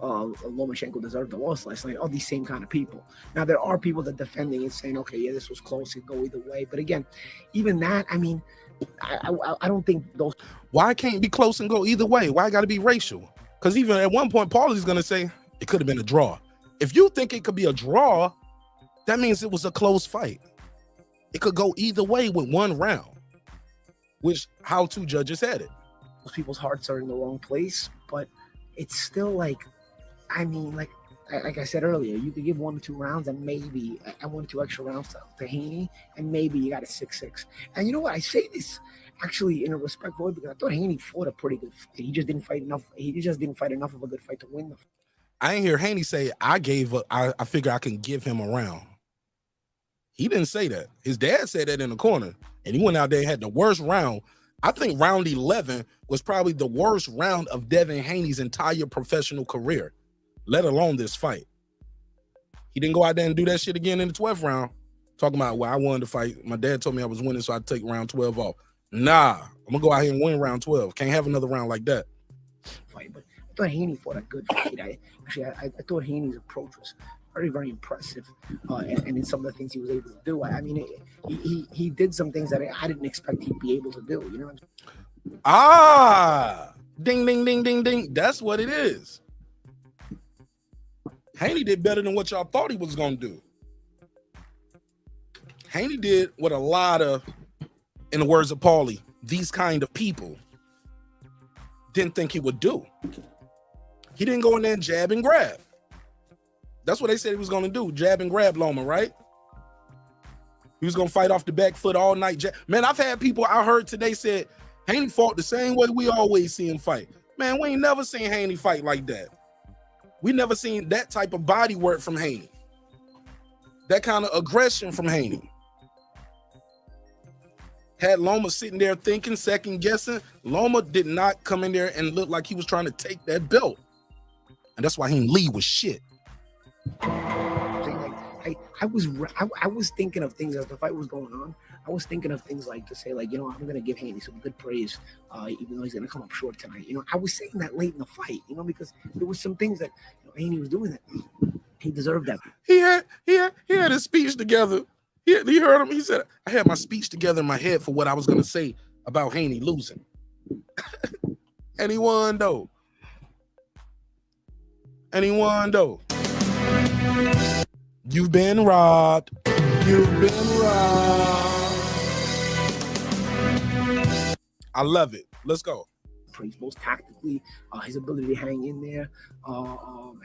Lomachenko deserved the loss last night. All these same kind of people. Now there are people that defending it, saying, "Okay, yeah, this was close. It go either way." But again, even that, I mean, I don't think those. Why can't it be close and go either way? Why got to be racial? Because even at one point, Paulie's gonna say it could have been a draw. If you think it could be a draw, that means it was a close fight. It could go either way with one round, which how two judges had it. Most people's hearts are in the wrong place, but it's still like. I mean, like I said earlier, you could give 1 or 2 rounds and maybe 1 or 2 extra rounds to Haney, and maybe you got a 6-6. And you know what? I say this actually in a respectful way because I thought Haney fought a pretty good fight. He just didn't fight enough. He just didn't fight enough of a good fight to win the fight. I ain't hear Haney say I figure I can give him a round. He didn't say that. His dad said that in the corner, and he went out there and had the worst round. I think round 11 was probably the worst round of Devin Haney's entire professional career, let alone this fight. He didn't go out there and do that shit again in the 12th round. Talking about, well, I wanted to fight. My dad told me I was winning, so I'd take round 12 off. Nah, I'm going to go out here and win round 12. Can't have another round like that. Fight, but thought Haney fought a good fight. I thought Haney's approach was very, very impressive, and in some of the things he was able to do. I mean, he did some things that I didn't expect he'd be able to do. You know what I'm saying? Ah, ding, ding, ding, ding, ding. That's what it is. Haney did better than what y'all thought he was going to do. Haney did what a lot of, in the words of Paulie, these kind of people didn't think he would do. He didn't go in there and jab and grab. That's what they said he was going to do, jab and grab Loma, right? He was going to fight off the back foot all night. Man, I've had people I heard today said Haney fought the same way we always see him fight. Man, we ain't never seen Haney fight like that. We never seen that type of body work from Haney. That kind of aggression from Haney. Had Loma sitting there thinking, second guessing. Loma did not come in there and look like he was trying to take that belt. And that's why he didn't lead with shit. I was thinking of things as the fight was going on. I was thinking of things like to say, like, you know, I'm gonna give Haney some good praise, even though he's gonna come up short tonight. You know, I was saying that late in the fight, you know, because there was some things that Haney was doing that he deserved that. He had his speech together. He heard him. He said, I had my speech together in my head for what I was gonna say about Haney losing. And he won though. You've been robbed. You've been robbed. I love it. Let's go. Praise most tactically, his ability to hang in there,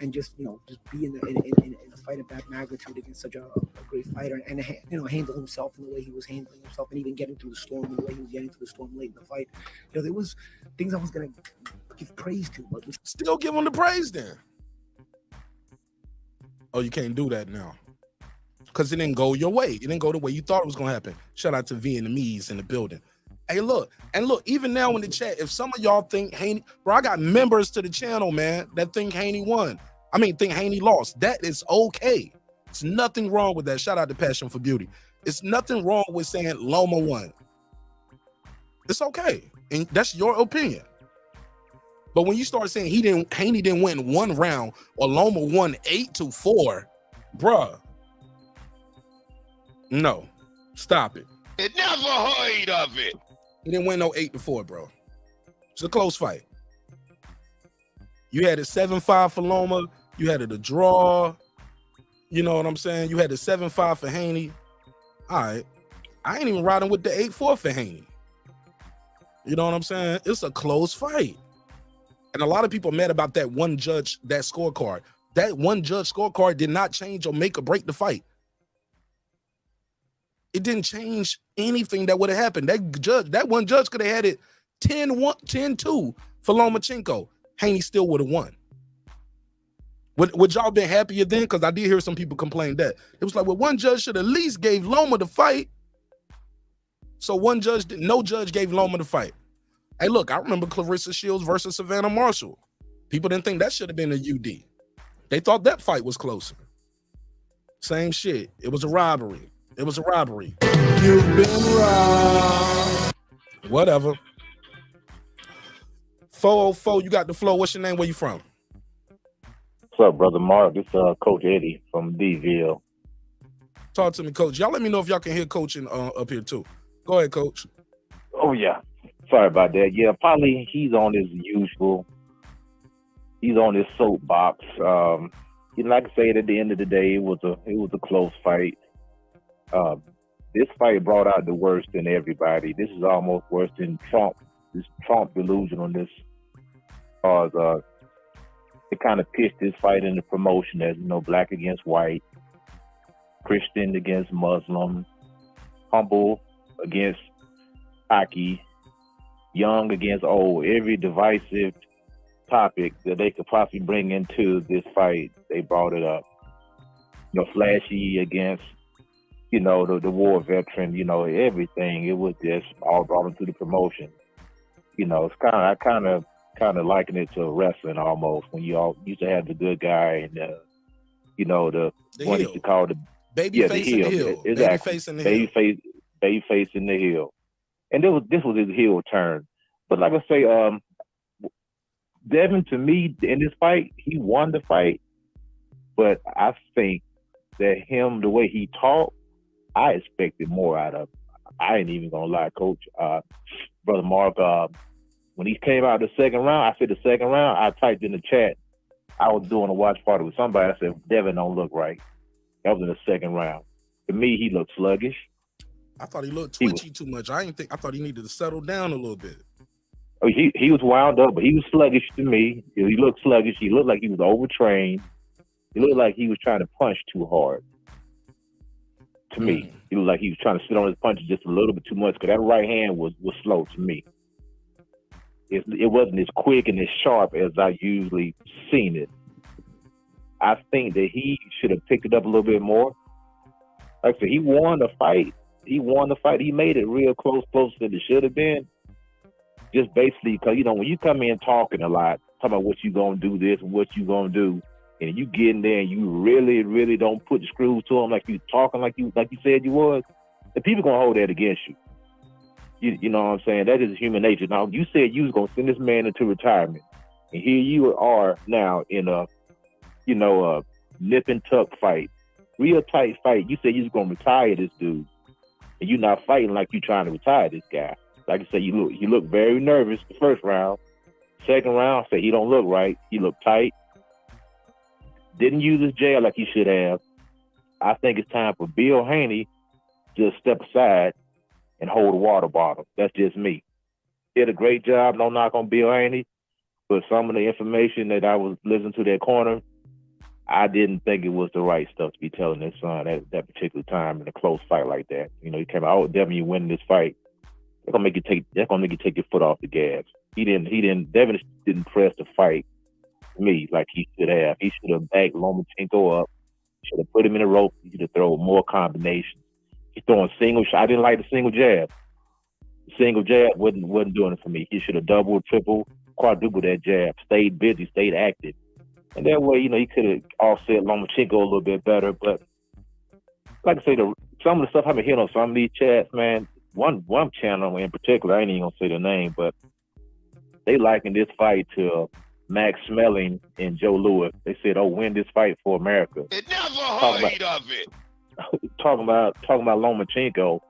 and just just be in a fight of that magnitude against such a great fighter, and handle himself in the way he was handling himself, and even getting through the storm in the way he was getting through the storm late in the fight. There was things I was gonna give praise to, but still give him the praise then. Oh, you can't do that now. Because it didn't go your way. It didn't go the way you thought it was going to happen. Shout out to Vietnamese in the building. Hey, look, even now in the chat, if some of y'all think Haney, bro, I got members to the channel, man, that think Haney won. I mean, think Haney lost. That is okay. It's nothing wrong with that. Shout out to Passion for Beauty. It's nothing wrong with saying Loma won. It's okay. And that's your opinion. But when you start saying Haney didn't win one round or Loma won 8-4, bruh. No, stop it. I never heard of it. He didn't win no 8-4, bro. It's a close fight. You had a 7-5 for Loma. You had it a draw. You know what I'm saying? You had a 7-5 for Haney. All right. I ain't even riding with the 8-4 for Haney. You know what I'm saying? It's a close fight. And a lot of people mad about that one judge, that scorecard. That one judge scorecard did not change or make or break the fight. It didn't change anything that would have happened. That one judge could have had it 10-2 for Lomachenko. Haney still would have won. Would y'all been happier then? Because I did hear some people complain that. It was like, well, one judge should at least gave Loma the fight. So no judge gave Loma the fight. Hey, look, I remember Clarissa Shields versus Savannah Marshall. People didn't think that should have been a UD. They thought that fight was closer. Same shit. It was a robbery. You've been robbed. Whatever. 404, you got the flow. What's your name? Where you from? What's up, brother Mark? This is Coach Eddie from D-Ville. Talk to me, Coach. Y'all let me know if y'all can hear coaching up here too. Go ahead, Coach. Oh, yeah. Sorry about that. Yeah, Paulie, he's on his usual. He's on his soapbox. Like I said, at the end of the day, it was a close fight. This fight brought out the worst in everybody. This is almost worse than Trump. This Trump delusion on this. It kind of pitched this fight into promotion as black against white, Christian against Muslim, humble against cocky, young against old. Every divisive topic that they could possibly bring into this fight, they brought it up. Flashy against, the war veteran, everything. It was just all brought into the promotion. It's I kind of liken it to wrestling almost, when you all used to have the good guy and the what used to call the baby face in the heel. Exactly. Baby face in the heel. And this was his heel turn. But like I say, Devin, to me, in this fight, he won the fight. But I think that the way he talked, I expected more out of him. I ain't even gonna lie, Coach. Brother Mark, when he came out the second round, I said the second round, I typed in the chat. I was doing a watch party with somebody. I said, Devin don't look right. That was in the second round. To me, he looked sluggish. I thought he looked twitchy too much. I thought he needed to settle down a little bit. Oh, he was wound up, but he was sluggish to me. He looked sluggish. He looked like he was overtrained. He looked like he was trying to punch too hard. To me, he looked like he was trying to sit on his punches just a little bit too much because that right hand was slow to me. It wasn't as quick and as sharp as I usually seen it. I think that he should have picked it up a little bit more. Like I said, he won the fight. He made it real closer than it should have been. Just basically because, when you come in talking a lot, talking about what you going to do this and what you going to do, and you get in there and you really, really don't put the screws to them like you talking like you said you was, the people going to hold that against you. You know what I'm saying? That is human nature. Now, you said you was going to send this man into retirement, and here you are now in a nip and tuck fight, real tight fight. You said you was going to retire this dude, and you're not fighting like you trying to retire this guy. Like I said, you look very nervous the first round. Second round, I said he don't look right. He looked tight. Didn't use his jab like he should have. I think it's time for Bill Haney to step aside and hold a water bottle. That's just me. Did a great job. No knock on Bill Haney, but some of the information that I was listening to that corner, I didn't think it was the right stuff to be telling his son at that particular time in a close fight like that. He came out, oh, Devin, you winning this fight. They're gonna make you take your foot off the gas. Devin didn't press the fight me like he should have. He should have backed Lomachenko up. Should have put him in a rope. He should have thrown more combinations. He's throwing single shot. I didn't like the single jab. The single jab wasn't doing it for me. He should have doubled, triple, quadrupled that jab. Stayed busy, stayed active. And that way, he could have offset Lomachenko a little bit better. But like I say, some of the stuff I've been hearing on some of these chats, man, one channel in particular, I ain't even gonna say the name, but they likened this fight to Max Smelling and Joe Lewis. They said, "Oh, win this fight for America." It never heard of it. Talking about Lomachenko,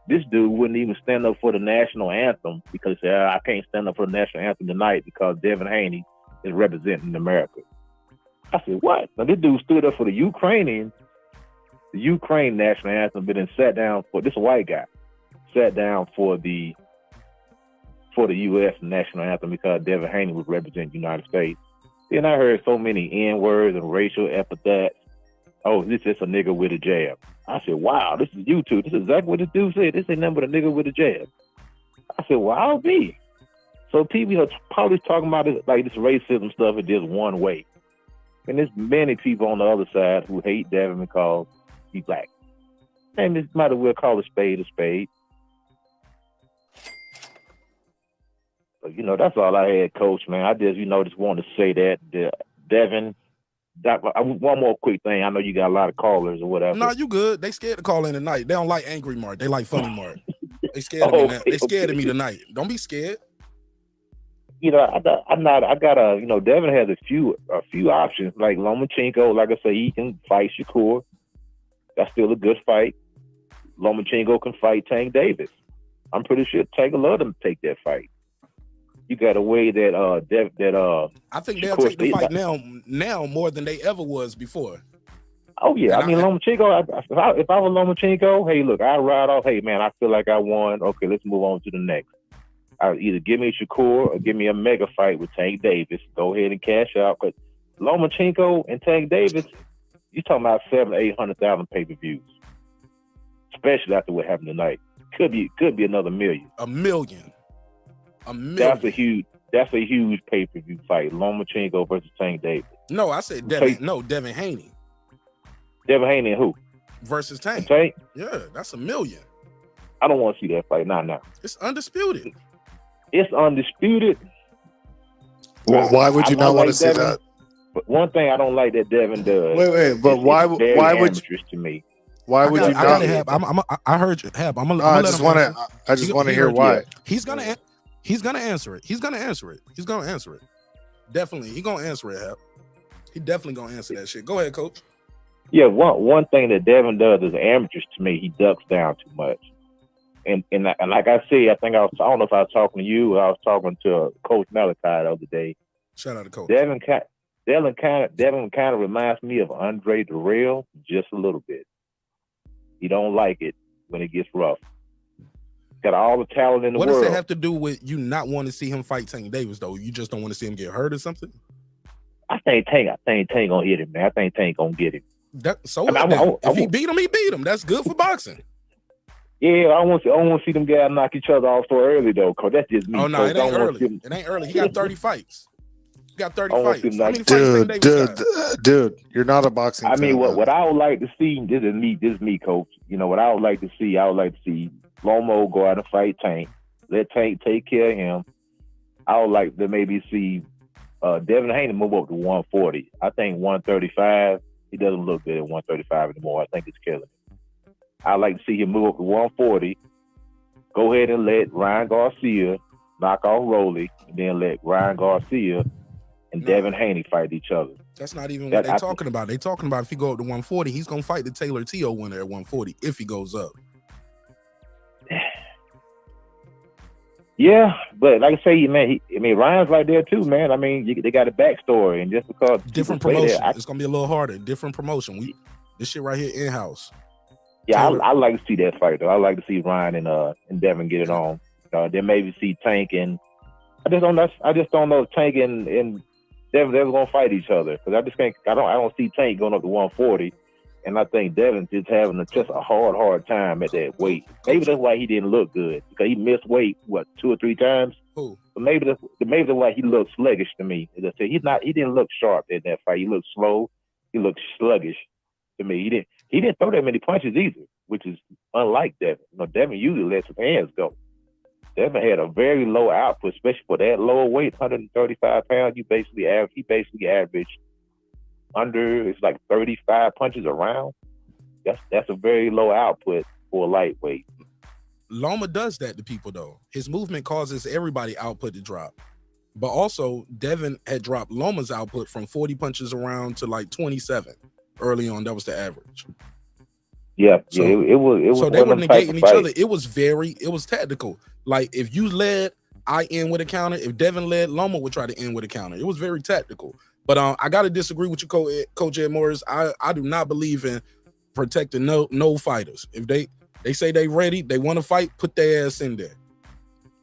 this dude wouldn't even stand up for the national anthem because he said, I can't stand up for the national anthem tonight because Devin Haney is representing America. I said, what? Now this dude stood up for the Ukraine national anthem, but then sat down for this white guy, sat down for the U.S. national anthem because Devin Haney was representing the United States. Then I heard so many N-words and racial epithets. Oh, this is a nigga with a jab. I said, wow, this is YouTube. This is exactly what this dude said. This ain't nothing but a nigga with a jab. I said, well, I'll be. So people are probably talking about this, like this racism stuff in just one way. And there's many people on the other side who hate Devin because he's black. And this might as well call a spade a spade. But, that's all I had, Coach, man. I just wanted to say that Devin, one more quick thing. I know you got a lot of callers or whatever. No, you good. They scared to call in tonight. They don't like angry Mark. They like funny Mark. They scared of me now. They scared of me tonight. Don't be scared. Devin has a few options. Like Lomachenko, like I say, he can fight Shakur. That's still a good fight. Lomachenko can fight Tank Davis. I'm pretty sure Tank will let him take that fight. You got a way that I think they'll take the fight now more than they ever was before. Oh yeah, Lomachenko. If I was Lomachenko, hey, look, I ride off. Hey man, I feel like I won. Okay, let's move on to the next. Either give me Shakur or give me a mega fight with Tank Davis. Go ahead and cash out. But Lomachenko and Tank Davis, you're talking about 700,000 to 800,000 pay-per-views, especially after what happened tonight. Could be another million. A million. That's a huge pay-per-view fight. Lomachenko versus Tank Davis. No, I said Devin Haney. Devin Haney and who? Versus Tank. Tank? Yeah, that's a million. I don't want to see that fight. Now. It's undisputed. It's undisputed. Well, why would you not want to see that? But one thing I don't like that Devin does. Wait, but why would you? To me. Why would you not? I heard you, Hab. I just want to hear why. He's gonna answer it. He's gonna answer it. Definitely. He gonna answer it, Hap. He definitely gonna answer that shit. Go ahead, coach. Yeah, one thing that Devin does as amateurs to me, he ducks down too much. And like I said, I don't know if I was talking to you or I was talking to Coach Malachi the other day. Shout out to Coach. Devin kind of reminds me of Andre Durrell just a little bit. He don't like it when it gets rough. Got all the talent in the world. What does that have to do with you not wanting to see him fight Tank Davis, though? You just don't want to see him get hurt or something? I think Tank gonna hit him, man. I think Tank gonna get him. If he beat him, he beat him. That's good for boxing. Yeah, I want to see them guys knock each other off so early though, cause that's just me. Oh no, it ain't early. It ain't early. He got 30 fights. He got 30 fights. How many fights Tank Davis got? Dude, you're not a boxing. I mean, fan, what I would like to see, this is me, coach. You know what I would like to see? I would like to see Loma go out and fight Tank. Let Tank take care of him. I would like to maybe see Devin Haney move up to 140. I think 135. He doesn't look good at 135 anymore. I think it's killing him. I'd like to see him move up to 140. Go ahead and let Ryan Garcia knock off Rolly, and then let Ryan Garcia and Devin Haney fight each other. That's not even what they're talking about. They're talking about if he go up to 140, he's gonna fight the Taylor T.O. winner at 140 if he goes up. Yeah, but like I say, man, Ryan's right there too, man. I mean, they got a backstory, and just because different promotion, it's gonna be a little harder. Different promotion. This shit right here in house. Yeah, I like to see that fight though. I like to see Ryan and Devin get it on. Then maybe see Tank and I just don't know if Tank and Devin ever gonna fight each other, because I just think I don't see Tank going up to 140, and I think Devin's just having just a hard time at that weight. Maybe that's why he didn't look good, because he missed weight 2 or 3 times. Ooh. But maybe that's why he looked sluggish to me. As I said, he didn't look sharp in that fight. He looked slow. He looked sluggish to me. He didn't throw that many punches either, which is unlike Devin. Devin usually lets his hands go. Devin had a very low output, especially for that lower weight, 135 pounds. He basically averaged under, it's like 35 punches a round. That's a very low output for a lightweight. Loma does that to people though. His movement causes everybody output to drop. But also Devin had dropped Loma's output from 40 punches around to like 27 early on. That was the average. Yeah, it was. So they were negating each other. It was tactical. Like if you led, I end with a counter. If Devin led, Loma would try to end with a counter. It was very tactical. But I got to disagree with you, Coach Ed Morris. I do not believe in protecting no fighters. If they say they ready, they want to fight, put their ass in there.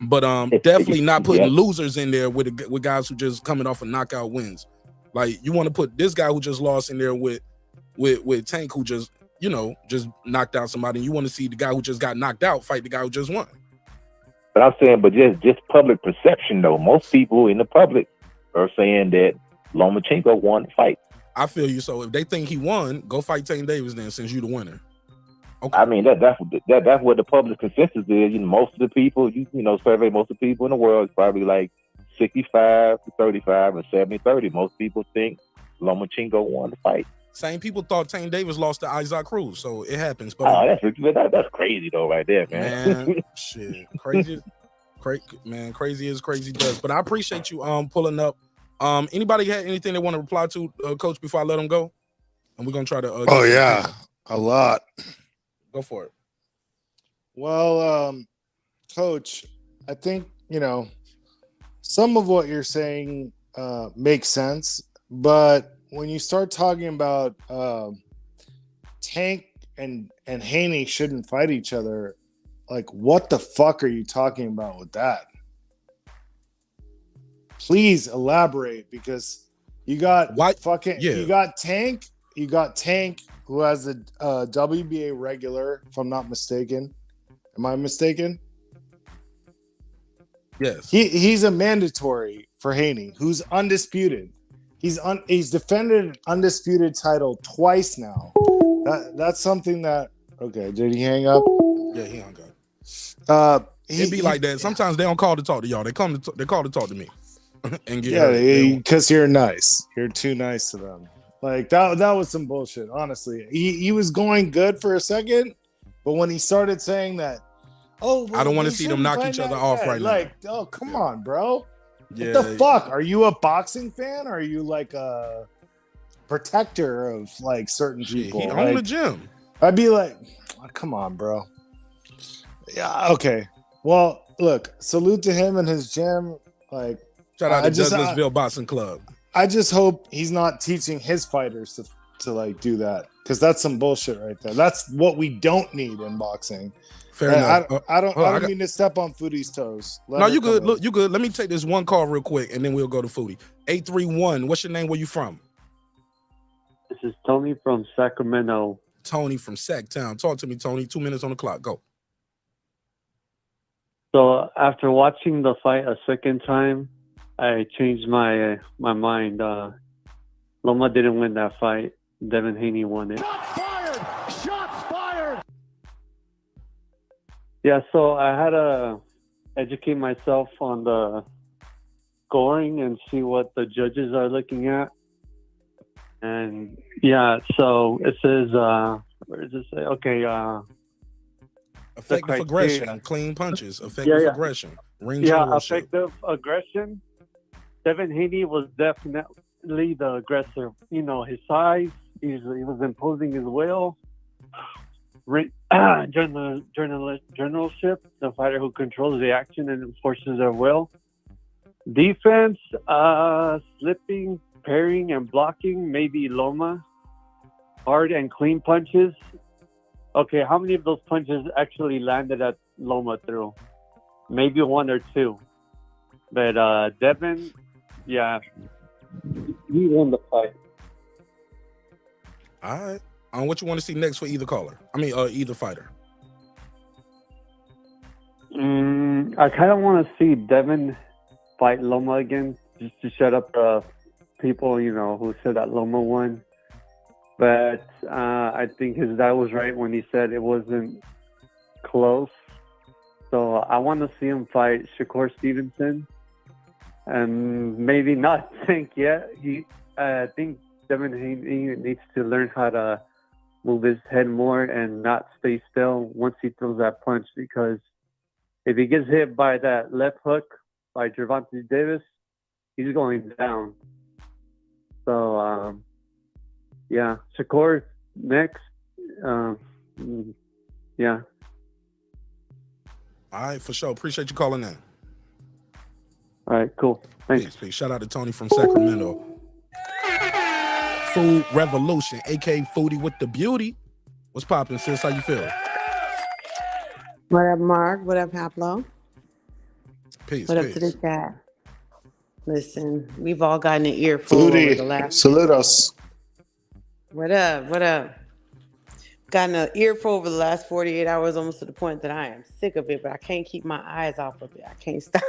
But definitely not putting losers in there with guys who just coming off of knockout wins. Like you want to put this guy who just lost in there with Tank, who just knocked out somebody. And you want to see the guy who just got knocked out fight the guy who just won. But I'm saying, just public perception though. Most people in the public are saying that Lomachenko won the fight. I feel you. So if they think he won, go fight Tank Davis then, since you the winner. Okay. I mean that's what the public consensus is. Most of the people, survey most of the people in the world, is probably like 65 to 35 and 70-30. Most people think Lomachenko won the fight. Same people thought Tank Davis lost to Isaac Cruz, so it happens. But that's crazy though, right there, man. Shit, crazy as crazy does. But I appreciate you pulling up. Anybody had anything they want to reply to, Coach, before I let them go? And we're gonna try to. A lot. Go for it. Well, Coach, I think some of what you're saying makes sense, but when you start talking about Tank and Haney shouldn't fight each other, like what the fuck are you talking about with that? Please elaborate, because you got you got Tank who has a WBA regular, if I'm not mistaken. Am I mistaken? Yes. He's a mandatory for Haney, who's undisputed. He's defended an undisputed title twice now. That's something that. Okay, did he hang up? Yeah, he hung up. It'd be like that. Sometimes they don't call to talk to y'all. They call to talk to me. And because you're nice. You're too nice to them. Like that was some bullshit. Honestly, he was going good for a second, but when he started saying that, I don't want to see them knock each other off right now. Like, oh come on, bro. What the fuck? Are you a boxing fan? Or are you like a protector of like certain people? He like, own a gym. I'd be like, oh, come on, bro. Yeah, okay. Well, look, salute to him and his gym. Like, Shout out to Douglasville Boxing Club. I just hope he's not teaching his fighters to like do that, because that's some bullshit right there. That's what we don't need in boxing. Fair enough. I don't mean to step on Foodie's toes. No, you good. Look, you good. Let me take this one call real quick, and then we'll go to Foodie. 831. What's your name? Where you from? This is Tony from Sacramento. Tony from Sacktown. Talk to me, Tony. 2 minutes on the clock. Go. So after watching the fight a second time, I changed my mind. Loma didn't win that fight. Devin Haney won it. Shots fired! Yeah, so I had to educate myself on the scoring and see what the judges are looking at. And yeah, so it says, where does it say? Okay, effective aggression, clean punches, effective aggression, ring generalship. Effective aggression. Devin Haney was definitely the aggressor. You know, his size, he was imposing his will. Generalship, the fighter who controls the action and enforces their will. Defense, slipping, parrying, and blocking, maybe Loma. Hard and clean punches. Okay, how many of those punches actually landed at Loma through? Maybe one or two. But Devin, yeah, he won the fight. All right. What you want to see next for either caller? I mean, either fighter. I kind of want to see Devin fight Loma again, just to shut up the people, you know, who said that Loma won. But I think his dad was right when he said it wasn't close. So I want to see him fight Shakur Stevenson, and maybe not think yet. I think Devin Haney needs to learn how to move his head more and not stay still once he throws that punch, because if he gets hit by that left hook by Gervonta Davis, he's going down. So, yeah, Shakur next. Yeah. All right, for sure. Appreciate you calling in. All right, cool. Thanks. Peace. Shout out to Tony from Sacramento. Food Revolution, aka Foodie with the Beauty. What's poppin', sis? How you feel? What up, Mark? What up, Pablo? Peace. What up to the chat? Listen, we've all gotten an earful over the last. Salute us. What up? What up? Gotten an earful over the last 48 hours, almost to the point that I am sick of it, but I can't keep my eyes off of it. I can't stop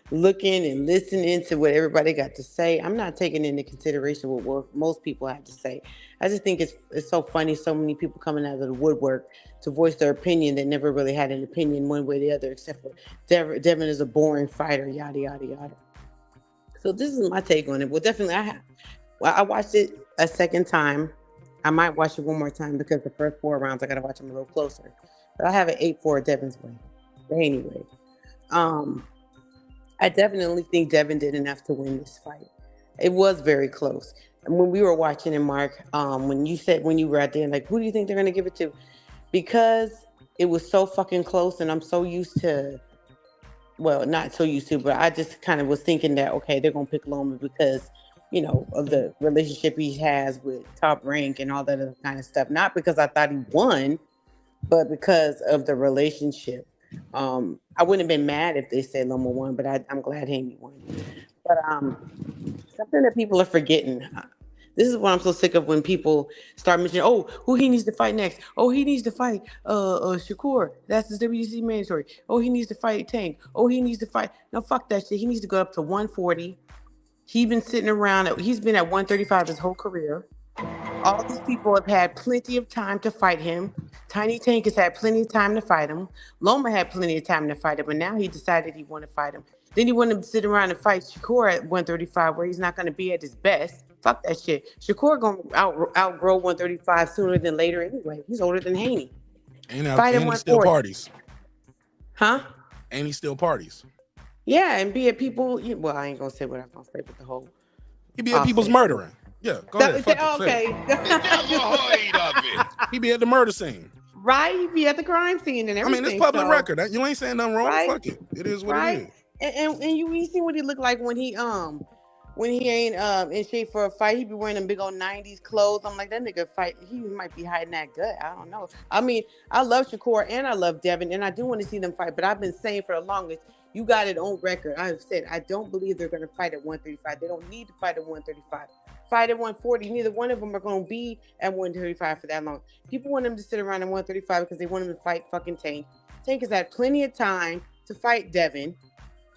looking and listening to what everybody got to say. I'm not taking into consideration what most people have to say. I just think it's so funny, so many people coming out of the woodwork to voice their opinion that never really had an opinion one way or the other, except for Devin is a boring fighter, yada, yada, yada. So this is my take on it. Well, definitely I watched it a second time. I might watch it one more time because the first 4 rounds, I got to watch them a little closer. But I have an 8-4 Devin's way. But anyway, I definitely think Devin did enough to win this fight. It was very close. And when we were watching it, Mark, when you were out there, like, who do you think they're going to give it to? Because it was so fucking close, and I'm so used to, well, not so used to, but I just kind of was thinking that, okay, they're going to pick Loma because, you know, of the relationship he has with Top Rank and all that other kind of stuff. Not because I thought he won, but because of the relationship. I wouldn't have been mad if they said Loma won, but I'm glad Haney won. But something that people are forgetting. This is what I'm so sick of when people start mentioning, oh, who he needs to fight next. Oh, he needs to fight Shakur. That's his WC mandatory. Oh, he needs to fight Tank. Oh, he needs to fight. No, fuck that shit. He needs to go up to 140. He's been sitting around. He's been at 135 his whole career. All these people have had plenty of time to fight him. Tiny Tank has had plenty of time to fight him. Loma had plenty of time to fight him, but now he decided he wanted to fight him. Then he wanted to sit around and fight Shakur at 135, where he's not going to be at his best. Fuck that shit. Shakur going to outgrow 135 sooner than later anyway. He's older than Haney. Ain't he still parties? Huh? Ain't he still parties? Yeah, and be at people. Well, I ain't gonna say what I'm gonna say with the whole. He be at people's murdering. Yeah, go ahead. Fuck it, say it. Okay. He be at the murder scene. Right, he be at the crime scene and I everything. mean, it's public so- record. You ain't saying nothing wrong. Right? Fuck it. It is what Right? it is. And you see what he look like when he ain't in shape for a fight. He be wearing them big old 90s clothes. I'm like, that nigga fight. He might be hiding that gut. I don't know. I mean, I love Shakur and I love Devin, and I do want to see them fight. But I've been saying for the longest, you got it on record. I've said I don't believe they're going to fight at 135. They don't need to fight at 135. Fight at 140. Neither one of them are going to be at 135 for that long. People want them to sit around at 135 because they want him to fight fucking Tank. Tank has had plenty of time to fight Devin.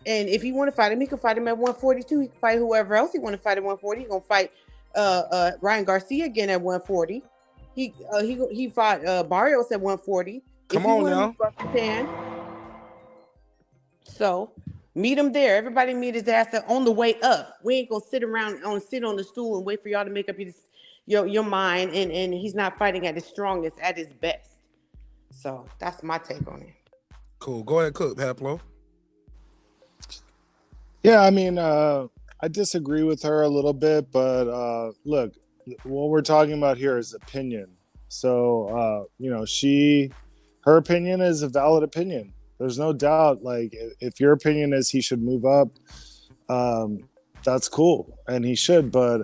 And if he want to fight him, he can fight him at 142. He can fight whoever else he want to fight at 140. He gonna fight Ryan Garcia again at 140. He fought Barrios at 140. Come on now. So meet him there. Everybody meet his ass on the way up. We ain't gonna sit on the stool and wait for y'all to make up your mind. And he's not fighting at his strongest, at his best. So that's my take on it. Cool. Go ahead, Cook, Haplo. Yeah, I mean, I disagree with her a little bit, but look, what we're talking about here is opinion. So, her opinion is a valid opinion. There's no doubt. Like, if your opinion is he should move up, that's cool, and he should. But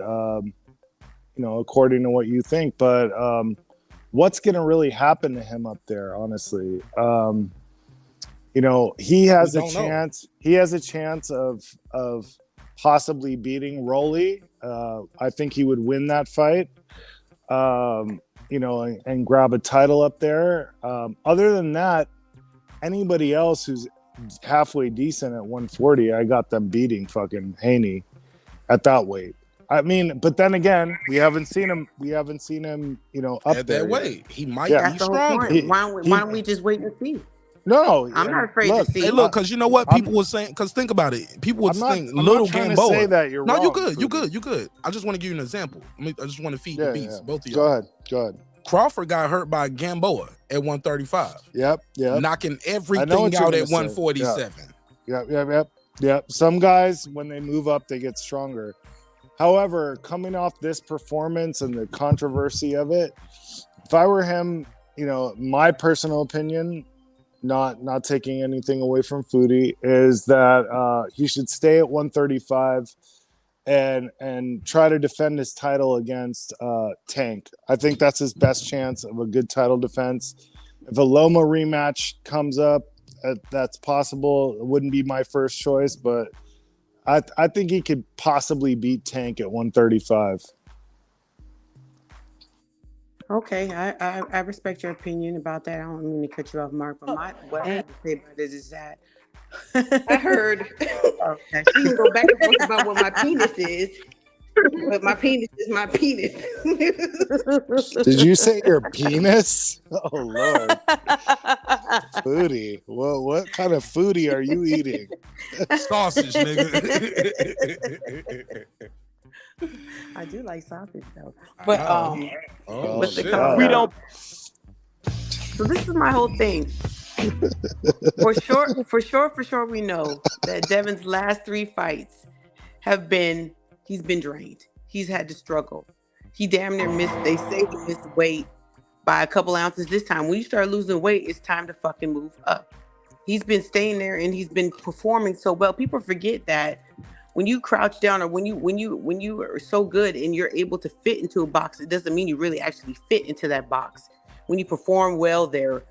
according to what you think, but what's going to really happen to him up there? Honestly, he has a chance. He has a chance of possibly beating Rolly. I think he would win that fight. And grab a title up there. Other than that, anybody else who's halfway decent at 140, I got them beating fucking Haney at that weight. I mean, but then again, we haven't seen him. Up at there that weight. yet. He might That's be the whole stronger. point. Why don't we just wait and see? No, I'm not afraid to see. Hey, look, because you know what people were saying. Because think about it. People would think little Gamboa. Say that you're no, wrong, you good. You good. You good. I just want to give you an example. I just want to feed the beast. Yeah. Both of y'all. Go ahead. Crawford got hurt by Gamboa at 135. Yep. Knocking everything out at 147. Yep. Some guys, when they move up, they get stronger. However, coming off this performance and the controversy of it, if I were him, my personal opinion, not taking anything away from Foodie, is that he should stay at 135 and try to defend his title against Tank. I think that's his best chance of a good title defense. If a Loma rematch comes up, that's possible. It wouldn't be my first choice, but I think he could possibly beat Tank at 135. Okay, I respect your opinion about that. I don't mean to cut you off, Mark, but what I have to say about it is that I heard. Okay, you can go back and forth about what my penis is, but my penis is my penis. Did you say your penis? Oh Lord, Foodie. Well, what kind of foodie are you eating? Sausage, nigga. I do like sausage though, but we don't. So this is my whole thing. For sure, we know that Devin's last 3 fights he's been drained. He's had to struggle. He damn near missed. They say he missed weight by a couple ounces this time. When you start losing weight, it's time to fucking move up. He's been staying there and he's been performing so well. People forget that when you crouch down or when you are so good and you're able to fit into a box, it doesn't mean you really actually fit into that box. When you perform well there,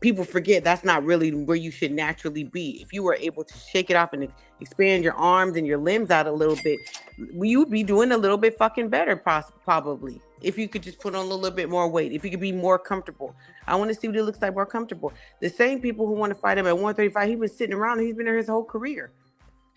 people forget that's not really where you should naturally be. If you were able to shake it off and expand your arms and your limbs out a little bit, you would be doing a little bit fucking better, probably. If you could just put on a little bit more weight, if you could be more comfortable. I want to see what it looks like more comfortable. The same people who want to fight him at 135, he was sitting around and he's been there his whole career.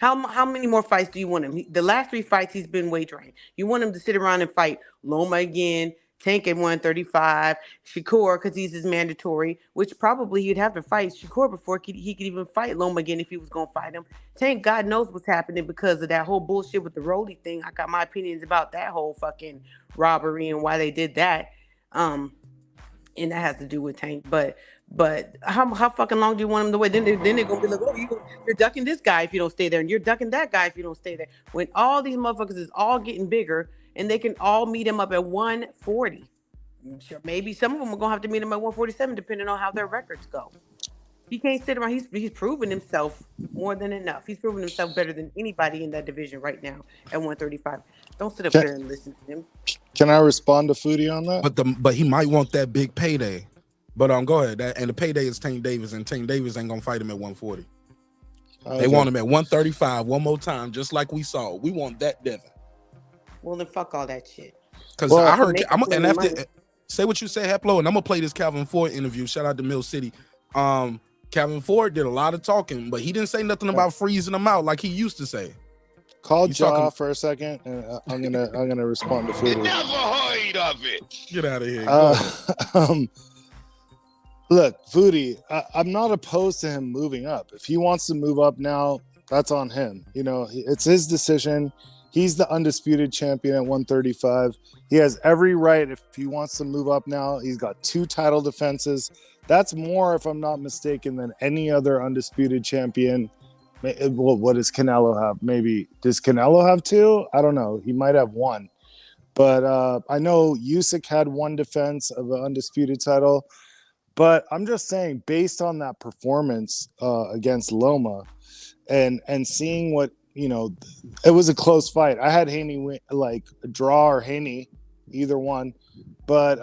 How many more fights do you want him? The last 3 fights, he's been weight drained. You want him to sit around and fight Loma again, Tank at 135, Shakur, because he's his mandatory, which probably he'd have to fight Shakur before he could even fight Loma again if he was going to fight him. Tank, God knows what's happening because of that whole bullshit with the Rolly thing. I got my opinions about that whole fucking robbery and why they did that. And that has to do with Tank. But But how fucking long do you want him to wait? Then they're gonna be like, oh, you're ducking this guy if you don't stay there, and you're ducking that guy if you don't stay there. When all these motherfuckers is all getting bigger, and they can all meet him up at 140. Maybe some of them are gonna have to meet him at 147, depending on how their records go. He can't sit around. He's proven himself more than enough. He's proven himself better than anybody in that division right now at 135. Don't sit up there and listen to him. Can I respond to Foodie on that? But he might want that big payday. But go ahead. And the payday is Tank Davis, and Tank Davis ain't gonna fight him at 140. Okay. They want him at 135 one more time, just like we saw. We want that Devin. Well, then fuck all that shit. Because I heard, and after say what you say, Heplo, and I'm gonna play this Calvin Ford interview. Shout out to Mill City. Calvin Ford did a lot of talking, but he didn't say nothing about freezing them out like he used to say. Call Jaw for a second, and I'm gonna respond to Foodie. Never heard of it. Get out of here. Look, Foodie, I'm not opposed to him moving up. If he wants to move up now, that's on him. You know, it's his decision. He's the undisputed champion at 135. He has every right if he wants to move up now. He's got 2 title defenses. That's more, if I'm not mistaken, than any other undisputed champion. What does Canelo have? Maybe does Canelo have 2? I don't know. He might have 1. But I know Usyk had 1 defense of the undisputed title. But I'm just saying, based on that performance against Loma, and seeing what, you know, it was a close fight. I had Haney win, like draw or Haney, either one. But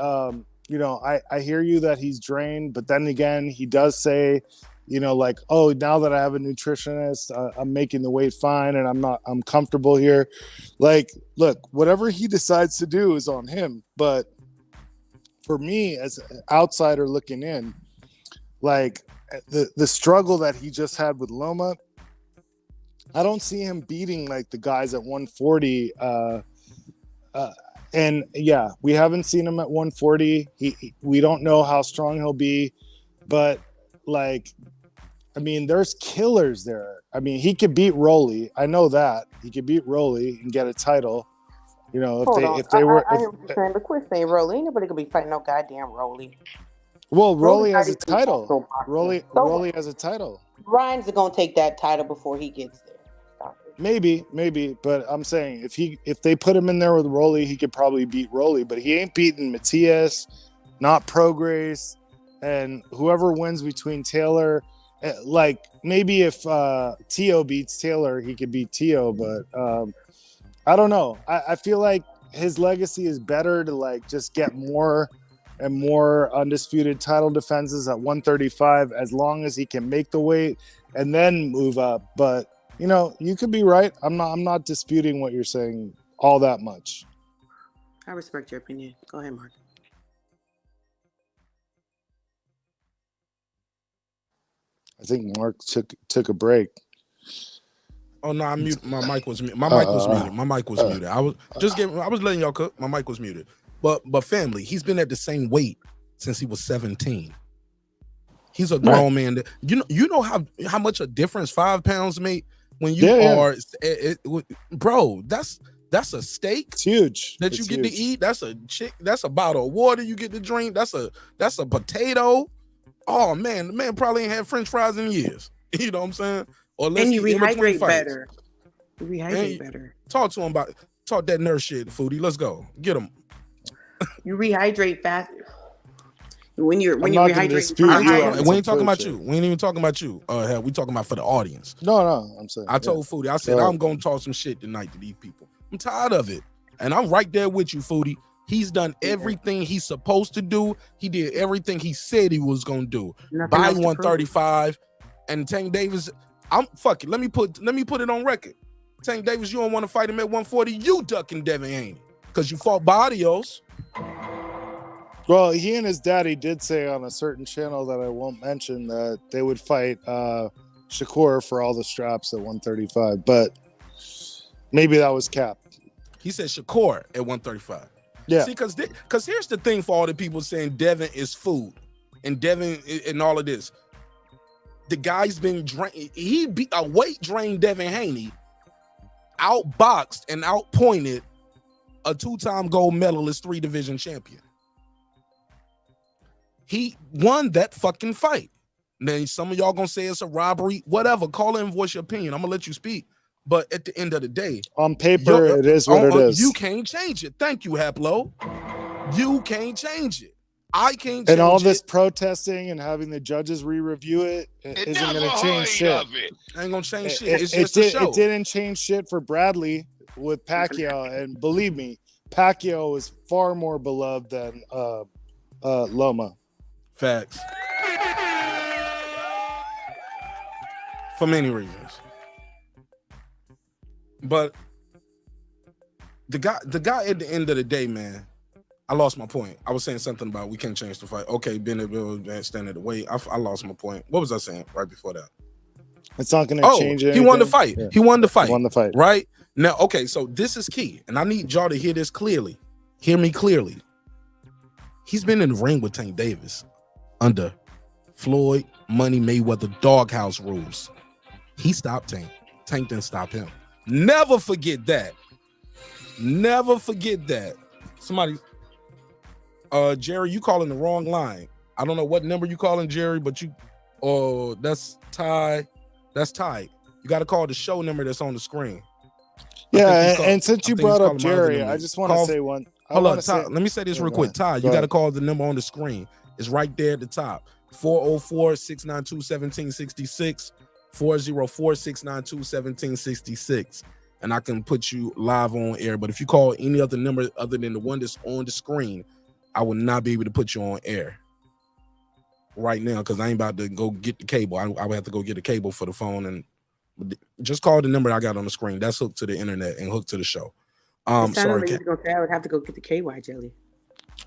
you know, I hear you that he's drained, but then again, he does say, you know, like, oh, now that I have a nutritionist, I'm making the weight fine, and I'm comfortable here. Like, look, whatever he decides to do is on him. But for me, as an outsider looking in, like the struggle that he just had with Loma, I don't see him beating like the guys at 140. And yeah, we haven't seen him at 140. We don't know how strong he'll be, but like, I mean, there's killers there. I mean, he could beat Rolly. I know that he could beat Rolly and get a title. You know, if they were. I hear what you're saying, but quit saying Rolly. Ain't nobody gonna be fighting no goddamn Rolly. Well, Rolly has a title. Rolly has a title. Ryan's gonna take that title before he gets there. Maybe, but I'm saying if they put him in there with Rolly, he could probably beat Rolly, but he ain't beating Matias, not Prograis, and whoever wins between Taylor. Like maybe if Tio beats Taylor, he could beat Tio, but I don't know. I feel like his legacy is better to like just get more and more undisputed title defenses at 135 as long as he can make the weight and then move up. But you know, you could be right. I'm not disputing what you're saying all that much. I respect your opinion. Go ahead, Mark. I think Mark took a break. Oh no, I mute. My mic was muted. My mic was muted. My mic was muted. I was letting y'all cook. My mic was muted. But family, he's been at the same weight since he was 17. He's a grown man. You know how much a difference 5 pounds make when you are, bro. That's a steak. It's huge that you get to eat. That's a bottle of water you get to drink. That's a potato. Oh man, the man probably ain't had French fries in years. You know what I'm saying? Or and you rehydrate better. You rehydrate better. Talk to him about that nurse shit, Foodie. Let's go. Get him. You rehydrate faster. When you rehydrate, we ain't talking about you. We ain't even talking about you. Hell, we talking about for the audience. No, I'm saying. I told Foodie, I said I'm gonna talk some shit tonight to these people. I'm tired of it, and I'm right there with you, Foodie. He's done everything he's supposed to do. He did everything he said he was gonna do. By 135, and Tank Davis, fuck it. Let me put it on record. Tank Davis, you don't want to fight him at 140. You ducking Devin Haney because you fought Barrios. Well, he and his daddy did say on a certain channel that I won't mention that they would fight Shakur for all the straps at 135, but maybe that was cap. He said Shakur at 135. Yeah. See, because here's the thing for all the people saying Devin is food and Devin and all of this. The guy's been drained. He beat a weight drained Devin Haney, outboxed and outpointed a 2-time gold medalist, 3-division champion. He won that fucking fight. Then some of y'all gonna say it's a robbery, whatever. Call in and voice your opinion. I'm gonna let you speak. But at the end of the day, on paper, it is what it is. You can't change it. Thank you, Haplo. You can't change it. I can't change it. And all this protesting and having the judges re-review it isn't going to change shit. Ain't gonna change shit. It's just a show. It didn't change shit for Bradley with Pacquiao, and believe me, Pacquiao is far more beloved than Loma. Facts. For many reasons. But the guy at the end of the day, man, I lost my point. I was saying something about we can't change the fight. Okay, Bennett will stand at the weight. I lost my point. What was I saying right before that? It's not going to change anything. He won the fight. Yeah. He won the fight. He won the fight. Right? Now, okay, so this is key. And I need y'all to hear this clearly. Hear me clearly. He's been in the ring with Tank Davis under Floyd Money Mayweather doghouse rules. He stopped Tank. Tank didn't stop him. Never forget that. Never forget that. Somebody, Jerry, you calling the wrong line. I don't know what number you calling, Jerry, but that's Ty. That's Ty. You got to call the show number that's on the screen. Yeah, and since you brought up Jerry, I just want to say one. Hold on, Ty. Let me say this real quick. Ty, you got to call the number on the screen. It's right there at the top. 404-692-1766. 404-692-1766. And I can put you live on air. But if you call any other number other than the one that's on the screen, I will not be able to put you on air right now because I ain't about to go get the cable. I would have to go get the cable for the phone, and just call the number I got on the screen. That's hooked to the internet and hooked to the show. Sorry, I would have to go get the KY jelly.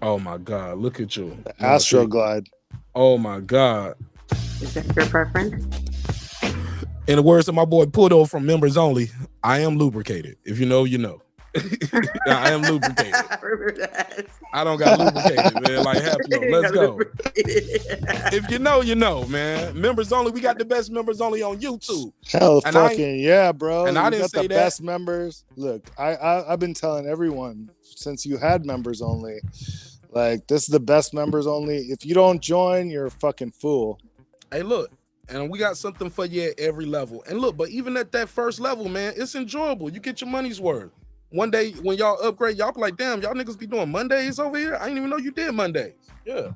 Oh my God, look at you. The Astro Glide. Oh my God. Is that your preference? In the words of my boy Pudo from Members Only, I am lubricated. If you know, you know. I am lubricated. I remember that. I don't got lubricated, man. Like Haplo. Let's go. If you know, you know, man. Members Only. We got the best Members Only on YouTube. Hell, and fucking yeah, bro. And I didn't say the best members. Look, I've been telling everyone since you had Members Only, like this is the best Members Only. If you don't join, you're a fucking fool. Hey, look. And we got something for you at every level. And look, but even at that first level, man, it's enjoyable. You get your money's worth. One day when y'all upgrade, y'all be like, damn, y'all niggas be doing Mondays over here? I didn't even know you did Mondays. Yeah.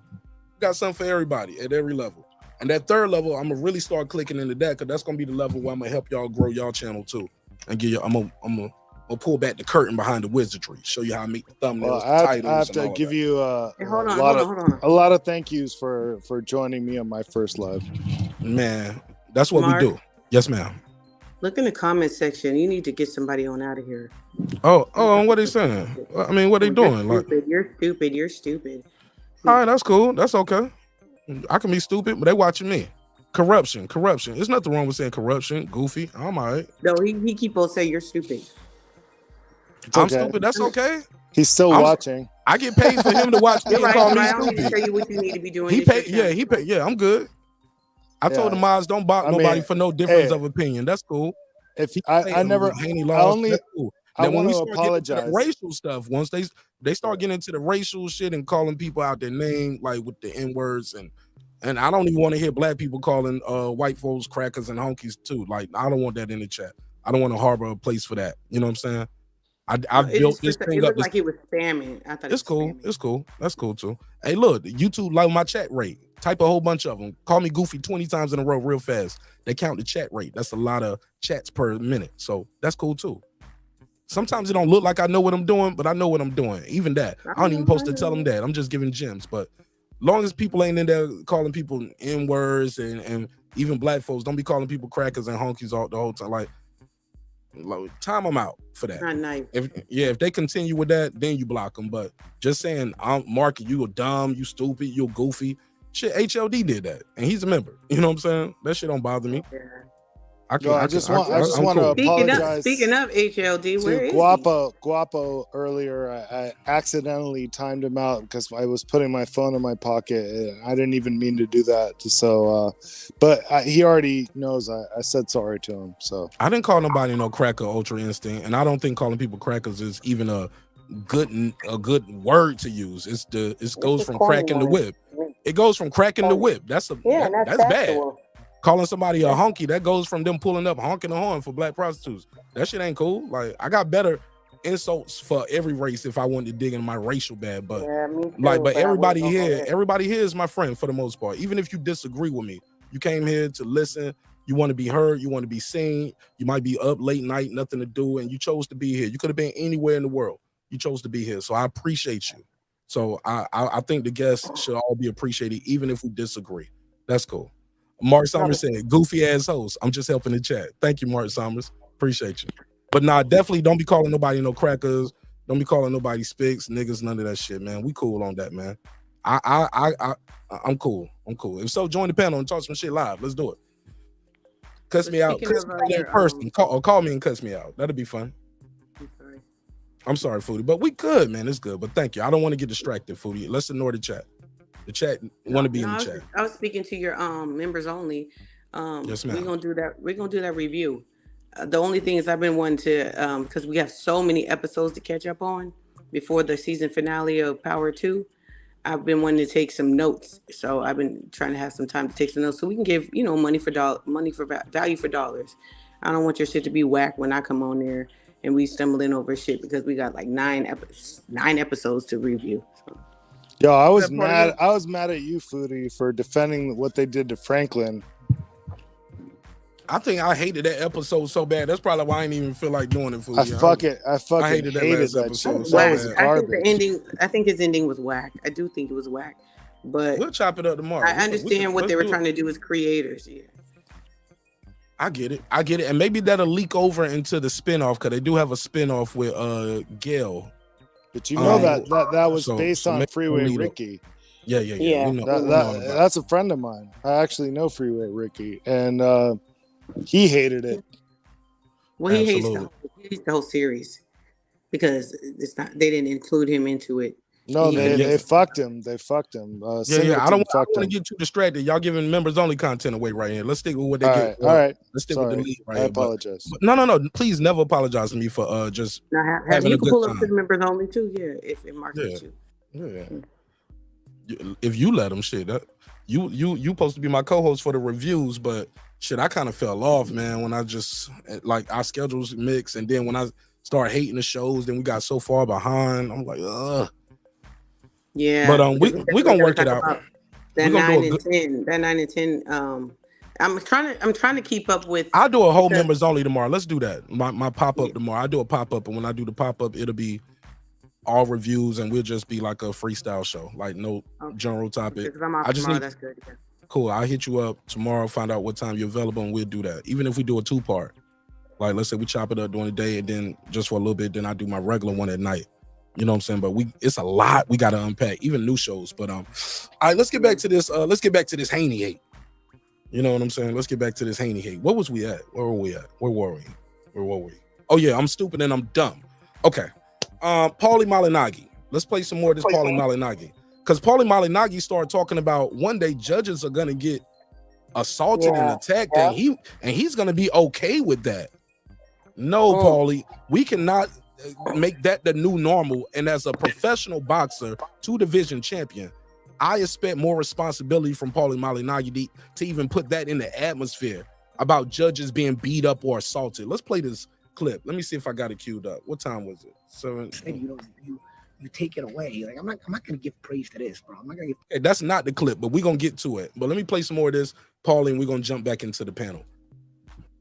Got something for everybody at every level. And that third level, I'm gonna really start clicking into that because that's gonna be the level where I'm gonna help y'all grow y'all channel too. And give you, I'm gonna pull back the curtain behind the wizardry, show you how I make the thumbnails, the titles. I have to give that. You a lot of thank yous for joining me on my first live. Man, that's what Mark, we do. Yes, ma'am. Look in the comment section. You need to get somebody on out of here. Oh, what are they saying? I mean, what are they doing? You're stupid. You're stupid. All right, that's cool. That's okay. I can be stupid, but they watching me. Corruption. There's nothing wrong with saying corruption. Goofy. I'm all right. No, he keep on saying you're stupid. I'm stupid. That's okay. He's still watching. I get paid for him to watch me and call me I don't need to stupid. tell you what you need to be doing. He paid. Yeah, I'm good. I told the mods don't block nobody for no difference of opinion. That's cool. If I never, Haney laws, that's cool. I Then when we want start to apologize. getting into the racial stuff, once they start getting into the racial shit and calling people out their name, like with the N-words, and I don't even want to hear black people calling white folks crackers and honkies too. Like, I don't want that in the chat. I don't want to harbor a place for that. You know what I'm saying? I've built this thing it up. looked like it was spamming. I thought it's cool. It's cool. That's cool too. Hey, look, YouTube like my chat rate. Type a whole bunch of them. Call me Goofy 20 times in a row real fast. They count the chat rate. That's a lot of chats per minute. So that's cool too. Sometimes it don't look like I know what I'm doing, but I know what I'm doing. Even that. I don't even post to tell them that. I'm just giving gems. But long as people ain't in there calling people N-words and even black folks, don't be calling people crackers and honkies the whole time. Like time them out for that. Not nice. If they continue with that, then you block them. But just saying, I'm marking you a dumb, you stupid, you goofy. Shit, HLD did that, and he's a member. You know what I'm saying? That shit don't bother me. Yeah. I just want to apologize. Speaking of HLD, where is Guapo earlier, I accidentally timed him out because I was putting my phone in my pocket. I didn't even mean to do that. So, but he already knows I said sorry to him. So I didn't call nobody no cracker, Ultra Instinct, and I don't think calling people crackers is even a good word to use. It goes from cracking the whip. It goes from cracking the whip. That's that's bad. sexual. Calling somebody a honky, that goes from them pulling up honking the horn for black prostitutes. That shit ain't cool. Like, I got better insults for every race if I wanted to dig in my racial bad, but but everybody here is my friend for the most part. Even if you disagree with me, you came here to listen. You want to be heard. You want to be seen. You might be up late night, nothing to do, and you chose to be here. You could have been anywhere in the world. You chose to be here, so I appreciate you. So I think the guests should all be appreciated, even if we disagree. That's cool. Mark Summers said, "Goofy ass host." I'm just helping the chat. Thank you, Mark Summers. Appreciate you. But nah, definitely don't be calling nobody no crackers. Don't be calling nobody spics, niggas, none of that shit, man. We cool on that, man. I'm cool. I'm cool. If so, join the panel and talk some shit live. Let's do it. Cuss me out. Cuss me out in person. Call me and cuss me out. That'll be fun. I'm sorry, Foodie, but we good, man. It's good. But thank you. I don't want to get distracted, Foodie. Let's ignore the chat. The chat want to be in the chat. I was speaking to your members only. Yes, ma'am. We're gonna do that. We're gonna do that review. The only thing is I've been wanting to because we have so many episodes to catch up on before the season finale of Power 2. I've been wanting to take some notes, so I've been trying to have some time to take some notes so we can give money for value for dollars. I don't want your shit to be whack when I come on there and we stumbling over shit because we got like 9 episodes to review. So. Yo, I was mad. I was mad at you, Foodie, for defending what they did to Franklin. I think I hated that episode so bad. That's probably why I didn't even feel like doing it, Foodie. I fucking hated that episode. That was garbage. I think his ending was whack. I do think it was whack. But we'll chop it up tomorrow. I understand what they were trying to do as creators. Yeah. I get it. And maybe that'll leak over into the spinoff because they do have a spinoff with Gail. But you know that was based on Freeway Ricky. Yeah. That's a friend of mine. I actually know Freeway Ricky, and he hated it. Well, he hates the whole series because they didn't include him into it. No, they fucked him. They fucked him. I don't want to get too distracted. Y'all giving members only content away right here. Let's stick with what they get. All right. Let's stick with the lead right I here. apologize. But no. Please never apologize to me for just having you a can good pull time. up to the members only too. Yeah, if it marks you. Yeah. If you let them, shit. You supposed to be my co-host for the reviews, but shit, I kind of fell off, man. When I just our schedules mix, and then when I start hating the shows, then we got so far behind. I'm like, ugh. Yeah, but we gonna work it out. That 9 and 10. That 9 and 10. I'm trying to keep up with. I'll do a whole members only tomorrow. Let's do that. My pop up tomorrow. I do a pop up, and when I do the pop up, it'll be all reviews, and we'll just be like a freestyle show, like no general topic. That's good. Yeah. Cool. I'll hit you up tomorrow, find out what time you're available, and we'll do that. Even if we do a 2-part, like let's say we chop it up during the day, and then just for a little bit, then I do my regular one at night. You know what I'm saying? But it's a lot we got to unpack, even new shows. But all right, let's get back to this. Let's get back to this Haney hate. You know what I'm saying? Let's get back to this Haney hate. What was we at? Where were we at? Where were we? Oh yeah, I'm stupid and I'm dumb. Okay. Paulie Malignaggi. Let's play some more of this Paulie Malignaggi. Because Paulie Malignaggi started talking about one day judges are gonna get assaulted and attacked, and he's gonna be okay with that. No, Paulie, we cannot make that the new normal. And as a professional boxer, 2-division champion, I expect more responsibility from Paulie Malignaggi to even put that in the atmosphere about judges being beat up or assaulted. Let's play this clip. Let me see if I got it queued up. What time was it? 7. You take it away. Like I'm not gonna give praise to this, bro. I'm not gonna give. Hey, that's not the clip, but we're gonna get to it. But let me play some more of this, Paulie, and we're gonna jump back into the panel.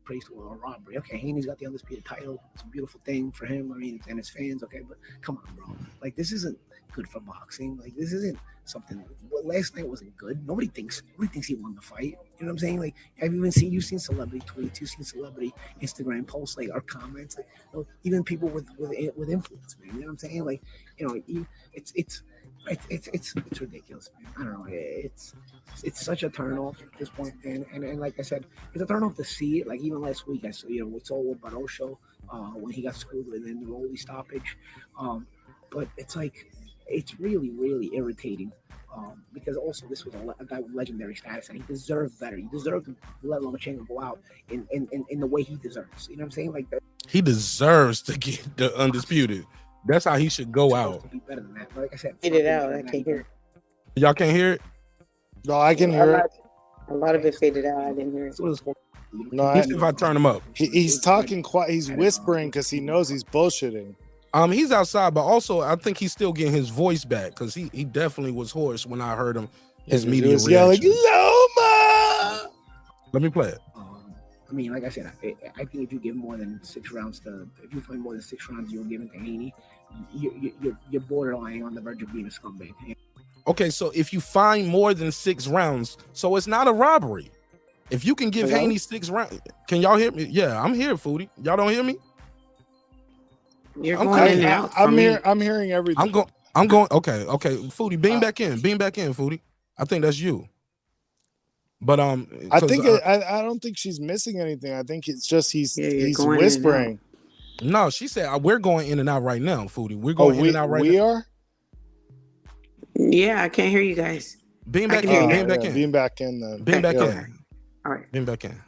Praise to a robbery. Okay, Haney's got the undisputed title. It's a beautiful thing for him. I mean, and his fans. Okay, but come on, bro. Like this isn't good for boxing. Like this isn't something. Well, last night wasn't good. Nobody thinks he won the fight. You know what I'm saying? Like, have you seen celebrity tweets? You've seen celebrity Instagram posts, like our comments, like even people with influence, man. You know what I'm saying? Like, it's ridiculous, man. I don't know. It's such a turn off at this point, man. And like I said, it's a turn off to see it. Like even last week, I saw it's all with Barosho when he got screwed within the Rolly stoppage. But it's like it's really, really irritating because also this was a guy with legendary status, and he deserved better. He deserved to let Lomachenko go out in the way he deserves. You know what I'm saying? Like that. He deserves to get the undisputed. That's how he should go out. Be better than that. But like I said, get it out. I can't hear it. Y'all can't hear it? No, I can hear it. A lot of it faded out. I didn't hear it. No, If I turn him up. He's talking quiet. He's whispering because he knows he's bullshitting. He's outside, but also I think he's still getting his voice back because he definitely was hoarse when I heard him. His He media was yelling, reaction. Loma! Let me play it. I mean, like I said, I think if you give more than 6 rounds if you find more than 6 rounds you're giving to Haney, you're borderline on the verge of being a scumbag. Okay, so if you find more than 6 rounds, so it's not a robbery. If you can give Hello? Haney 6 rounds, can y'all hear me? Yeah, I'm here, Foodie. Y'all don't hear me? You're I'm going in and out. I'm hearing everything. I'm going. Okay. Foodie, beam back in, Foodie. I think that's you. But I think I don't think she's missing anything. I think it's just he's whispering. No, she said we're going in and out right now, Foodie. We're going in and out right now. We are? Yeah, I can't hear you guys. Beam I back can hear in. you. Beam back in. Beam back in then. Beam back Yeah. in. All right. Beam back in.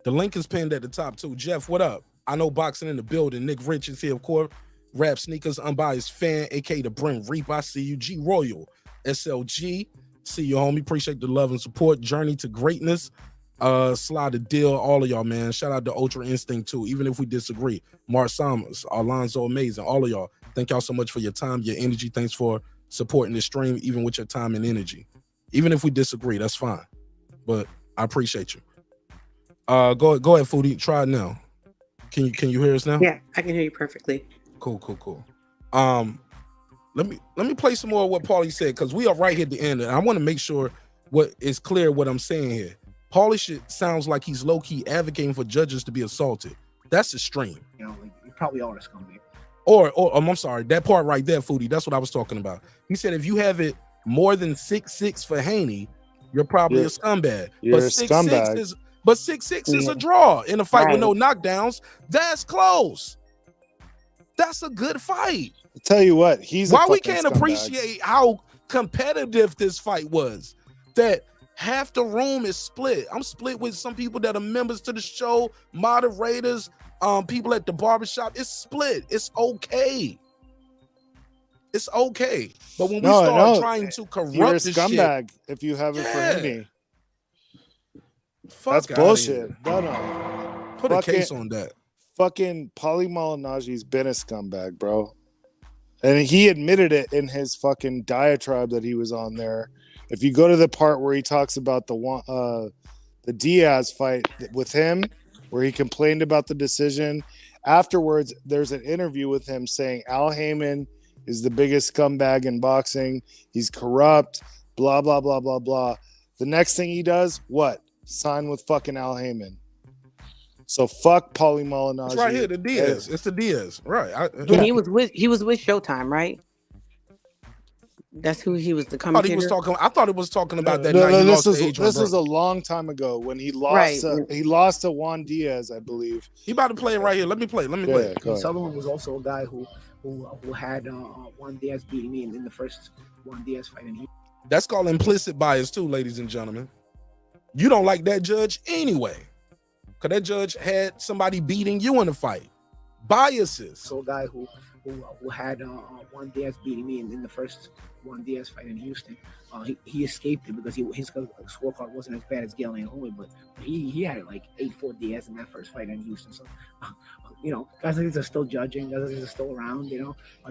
The link is pinned at the top too. Jeff, what up? I know boxing in the building. Nick Rich is here, of course. Rap Sneakers, unbiased fan, aka the Brent Reap. I see you. G Royal, SLG. See you, homie. Appreciate the love and support. Journey to greatness. Slide the deal. All of y'all, man. Shout out to Ultra Instinct too. Even if we disagree. Mark Summers, Alonzo Amazing. All of y'all. Thank y'all so much for your time, your energy. Thanks for supporting the stream, even with your time and energy. Even if we disagree, that's fine. But I appreciate you. Go ahead, Foodie. Try it now. Can you hear us now? Yeah, I can hear you perfectly. Cool. Let me play some more of what Paulie said, because we are right here at the end, and I want to make sure what is clear what I'm saying here. Paulie sounds like he's low-key advocating for judges to be assaulted. That's extreme. You know, like, you probably are a scumbag. Or I'm sorry, that part right there, Foodie, that's what I was talking about. He said if you have it more than 6-6 for Haney, you're probably a scumbag. You're But a 6-6 scumbag. is a draw in a fight with no knockdowns. That's close. That's a good fight. I'll tell you what, he's why a we fucking can't scumbag. appreciate how competitive this fight was. That half the room is split. I'm split with some people that are members to the show, moderators, people at the barbershop. It's split. It's okay. It's okay. But when we start trying to corrupt you're a this scumbag shit, if you have it for Haney. Fuck That's outta bullshit. here. No. Put a case on that. Fucking Paulie Malignaggi's been a scumbag, bro. And he admitted it in his fucking diatribe that he was on there. If you go to the part where he talks about the Diaz fight with him, where he complained about the decision, afterwards there's an interview with him saying Al Heyman is the biggest scumbag in boxing. He's corrupt, blah, blah, blah, blah, blah. The next thing he does, what? Sign with fucking Al Heyman. So fuck Paulie Malignaggi. It's right here, the Diaz. It's the Diaz. Right. And he was with Showtime, right? That's who he was, the commentator. I thought it was talking about that No, night he lost to this Adrian was Broner. a long time ago when he lost. He lost to Juan Diaz, I believe. He about to play it right here. Let me play. Go ahead. Sutherland was also a guy who had Juan Diaz beating me in the first Juan Diaz fight, and That's called implicit bias too, ladies and gentlemen. You don't like that judge anyway, because that judge had somebody beating you in the fight. Biases. So a guy who had Juan Diaz beating me in the first Juan Diaz fight in Houston. He escaped it because his scorecard wasn't as bad as Gail Anthony, but he had like 8-4 Diaz in that first fight in Houston. So, guys like this are still judging. Guys like this are still around.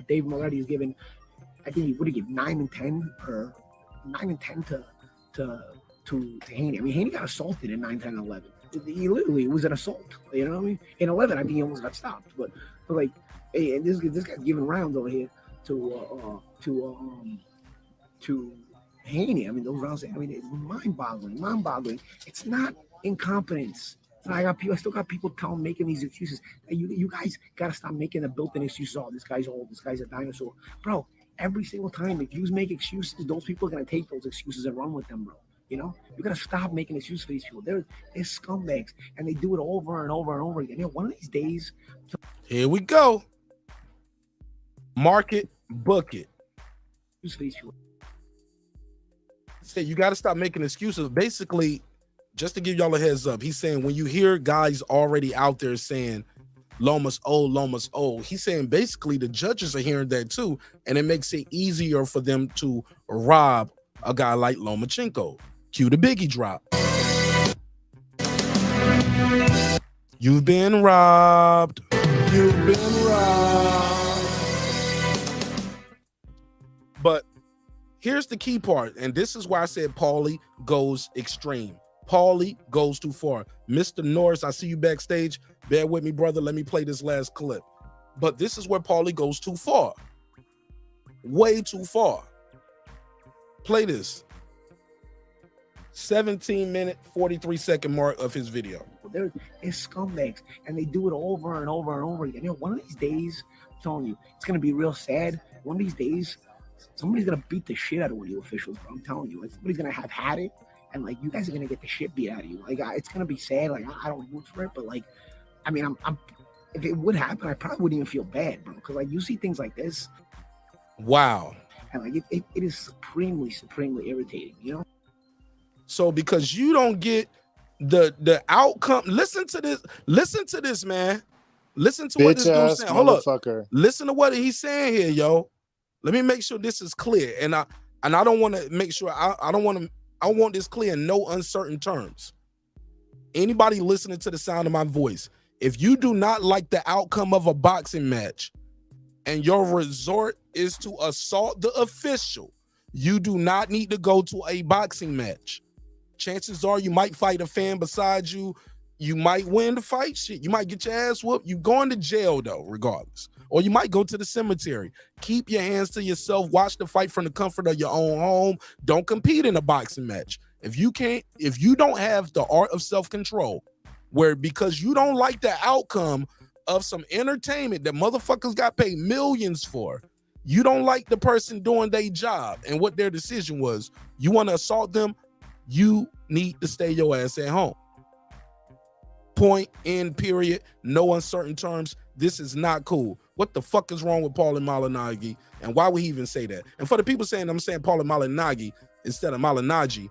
Dave Moretti is giving, I think he would have given 9 and 10 to Haney. I mean, Haney got assaulted in 9, 10, and 11. He literally was an assault. You know what I mean? In 11, I think he almost got stopped. But like, hey, and this guy's giving rounds over here to Haney. I mean, those rounds. I mean, it's mind-boggling. It's not incompetence. I still got people making these excuses. You guys gotta stop making a built-in excuse. Oh, this guy's old. This guy's a dinosaur, bro. Every single time, if you make excuses, those people are gonna take those excuses and run with them, bro. You gotta stop making excuses for these people. They're scumbags, and they do it over and over and over again. One of these days. Here we go. Mark it, book it. Say you got to stop making excuses. Basically, just to give y'all a heads up, he's saying when you hear guys already out there saying Loma's old, he's saying basically the judges are hearing that too, and it makes it easier for them to rob a guy like Lomachenko. Cue the Biggie drop. You've been robbed. You've been robbed. But here's the key part, and this is why I said Paulie goes extreme. Paulie goes too far. Mr. Norris, I see you backstage. Bear with me, brother. Let me play this last clip. But this is where Paulie goes too far. Way too far. Play this. 17-minute, 43-second mark of his video. They're scumbags, and they do it over and over and over again. You know, one of these days, I'm telling you, it's gonna be real sad. One of these days, somebody's gonna beat the shit out of one of you officials, bro. I'm telling you, like, somebody's gonna have had it, and like you guys are gonna get the shit beat out of you. Like, it's gonna be sad. Like, I don't root for it, but like, I mean, I'm if it would happen, I probably wouldn't even feel bad, bro, because like you see things like this. Wow. And like it is supremely irritating, you know. So because you don't get the outcome, listen to this, man. Listen to what this dude's saying. Hold up. Listen to what he's saying here, yo. Let me make sure this is clear. And I don't want to make sure I want this clear in no uncertain terms. Anybody listening to the sound of my voice, if you do not like the outcome of a boxing match and your resort is to assault the official, you do not need to go to a boxing match. Chances are you might fight a fan beside you. You might win the fight. Shit, you might get your ass whooped. You going to jail though, regardless. Or you might go to the cemetery. Keep your hands to yourself. Watch the fight from the comfort of your own home. Don't compete in a boxing match. If you don't have the art of self-control, where because you don't like the outcome of some entertainment that motherfuckers got paid millions for, you don't like the person doing their job and what their decision was, you want to assault them, you need to stay your ass at home. Point, end, period. No uncertain terms. This is not cool. What the fuck is wrong with Paulie Malignaggi? And why would he even say that? And for the people saying I'm saying Paulie Malignaggi instead of Malignaggi,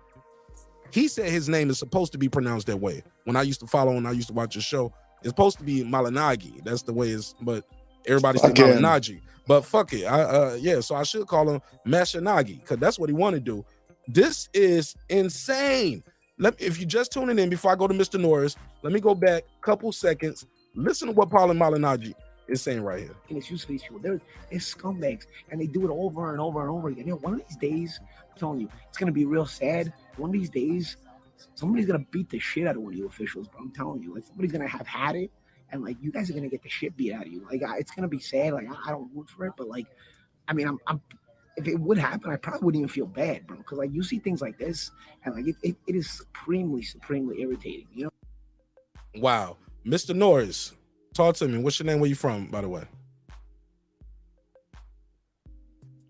he said his name is supposed to be pronounced that way. When I used to follow and I used to watch his show, it's supposed to be Malignaggi. That's the way it's, but everybody said Malignaggi. But fuck it. So I should call him Mashinagi because that's what he want to do. This is insane. If you just tuning in before I go to Mr. Norris, let me go back a couple seconds. Listen to what Paulie Malignaggi is saying right here. And it's used to these people. They're scumbags, and they do it over and over and over again. You know, one of these days, I'm telling you, it's gonna be real sad. One of these days, somebody's gonna beat the shit out of one of you officials, bro. I'm telling you, like somebody's gonna have had it, and like you guys are gonna get the shit beat out of you. Like it's gonna be sad. Like I don't root for it, but like, I mean, I'm if it would happen, I probably wouldn't even feel bad, bro. Because like you see things like this, and like it is supremely irritating, you know. Wow. Mr. Norris, talk to me. What's your name? Where you from, by the way?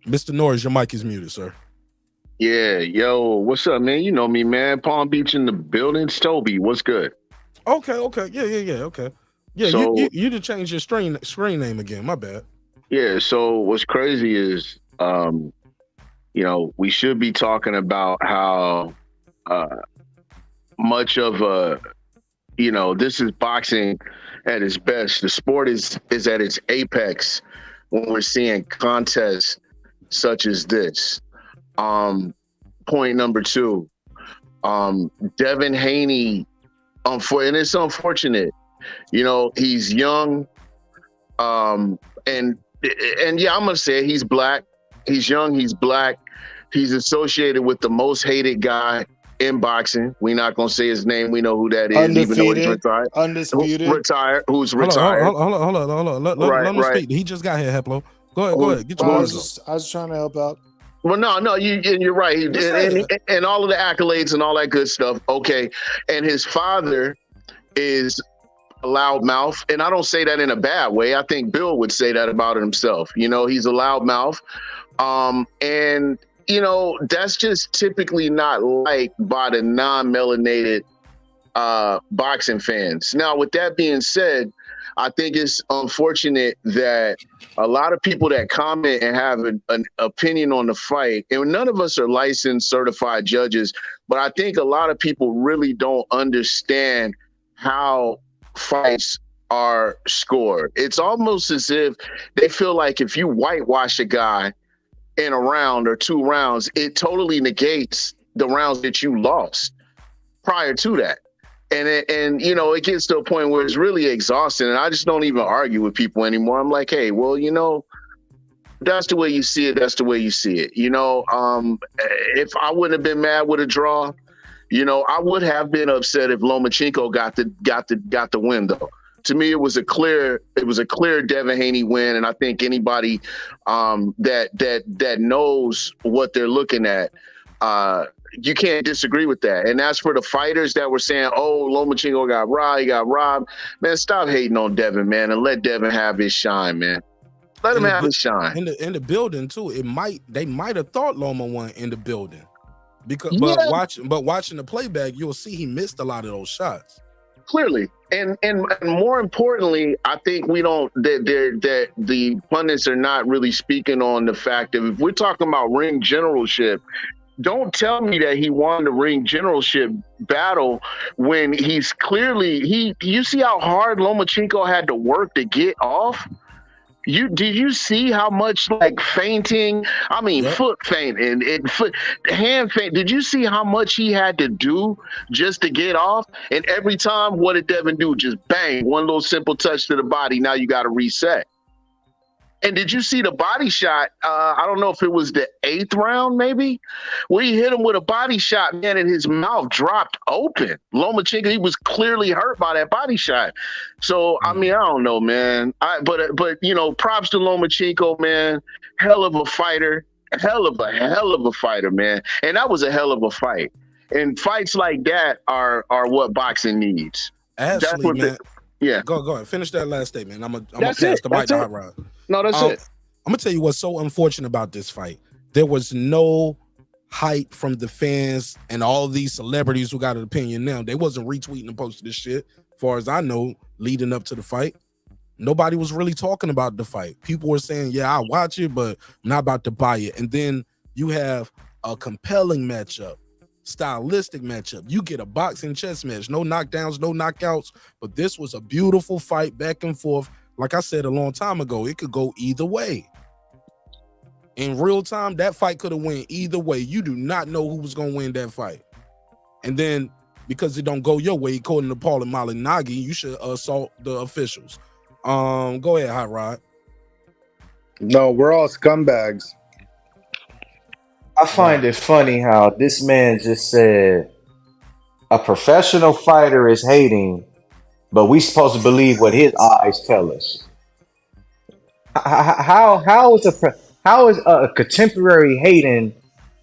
Mr. Norris, your mic is muted, sir. Yeah, yo, what's up, man? You know me, man. Palm Beach in the building. Toby, what's good? Okay. Yeah, okay. Yeah, so, you to change your screen name again. My bad. Yeah, so what's crazy is we should be talking about how much of a this is boxing at its best. The sport is at its apex when we're seeing contests such as this. Point number 2, Devin Haney, and it's unfortunate, he's young, and yeah, I'm gonna say it, he's black, he's young, he's black, he's associated with the most hated guy in boxing. We're not gonna say his name. We know who that is. Undefeated, even though he's retired. Undisputed. Who's retired. Hold on. Let him speak. He just got here, Heplo. Go ahead. Get your words. I was trying to help out. Well, no, you're right. And all of the accolades and all that good stuff. Okay. And his father is a loudmouth. And I don't say that in a bad way. I think Bill would say that about himself. He's a loudmouth. And that's just typically not liked by the non-melanated boxing fans. Now, with that being said, I think it's unfortunate that a lot of people that comment and have an opinion on the fight, and none of us are licensed, certified judges, but I think a lot of people really don't understand how fights are scored. It's almost as if they feel like if you whitewash a guy in a round or 2 rounds, it totally negates the rounds that you lost prior to that. And you know, it gets to a point where it's really exhausting, and I just don't even argue with people anymore. I'm like, hey, well, you know, that's the way you see it. That's the way you see it. You know, if I wouldn't have been mad with a draw, you know, I would have been upset if Lomachenko got the win, though. To me, it was a clear Devin Haney win, and I think anybody that knows what they're looking at, you can't disagree with that. And as for the fighters that were saying, "Oh, Lomachenko got robbed, he got robbed," man, stop hating on Devin, man, and let Devin have his shine, man. Let him have his shine. In the building too. They might have thought Loma won in the building, because watching the playback, you'll see he missed a lot of those shots. Clearly, and more importantly, I think that the pundits are not really speaking on the fact that if we're talking about ring generalship, don't tell me that he won the ring generalship battle when he's clearly you see how hard Lomachenko had to work to get off. Did you see how much like feinting? I mean, foot feinting and hand feint. Did you see how much he had to do just to get off? And every time, what did Devin do? Just bang, one little simple touch to the body. Now you got to reset. And did you see the body shot? I don't know if it was the 8th round, maybe, where he hit him with a body shot, man, and his mouth dropped open. Lomachenko, he was clearly hurt by that body shot. So, I mean, I don't know, man. But you know, props to Lomachenko, man. Hell of a fighter. Hell of a fighter, man. And that was a hell of a fight. And fights like that are what boxing needs. Absolutely, man. Yeah. Go ahead. Finish that last statement. I'm gonna pass the mic to Hot Rod. No, that's it. I'm gonna tell you what's so unfortunate about this fight. There was no hype from the fans and all these celebrities who got an opinion now. They wasn't retweeting and posting this shit, as far as I know, leading up to the fight. Nobody was really talking about the fight. People were saying, yeah, I'll watch it, but I'm not about to buy it. And then you have a compelling matchup, stylistic matchup. You get a boxing chess match, no knockdowns, no knockouts, but this was a beautiful fight back and forth. Like I said a long time ago, it could go either way. In real time, that fight could have went either way. You do not know who was going to win that fight. And then, because it don't go your way, according to Paulie and Malignaggi, you should assault the officials. Go ahead, Hot Rod. No, we're all scumbags. I find it funny how this man just said a professional fighter is hating, but we supposed to believe what his eyes tell us. How is a contemporary hating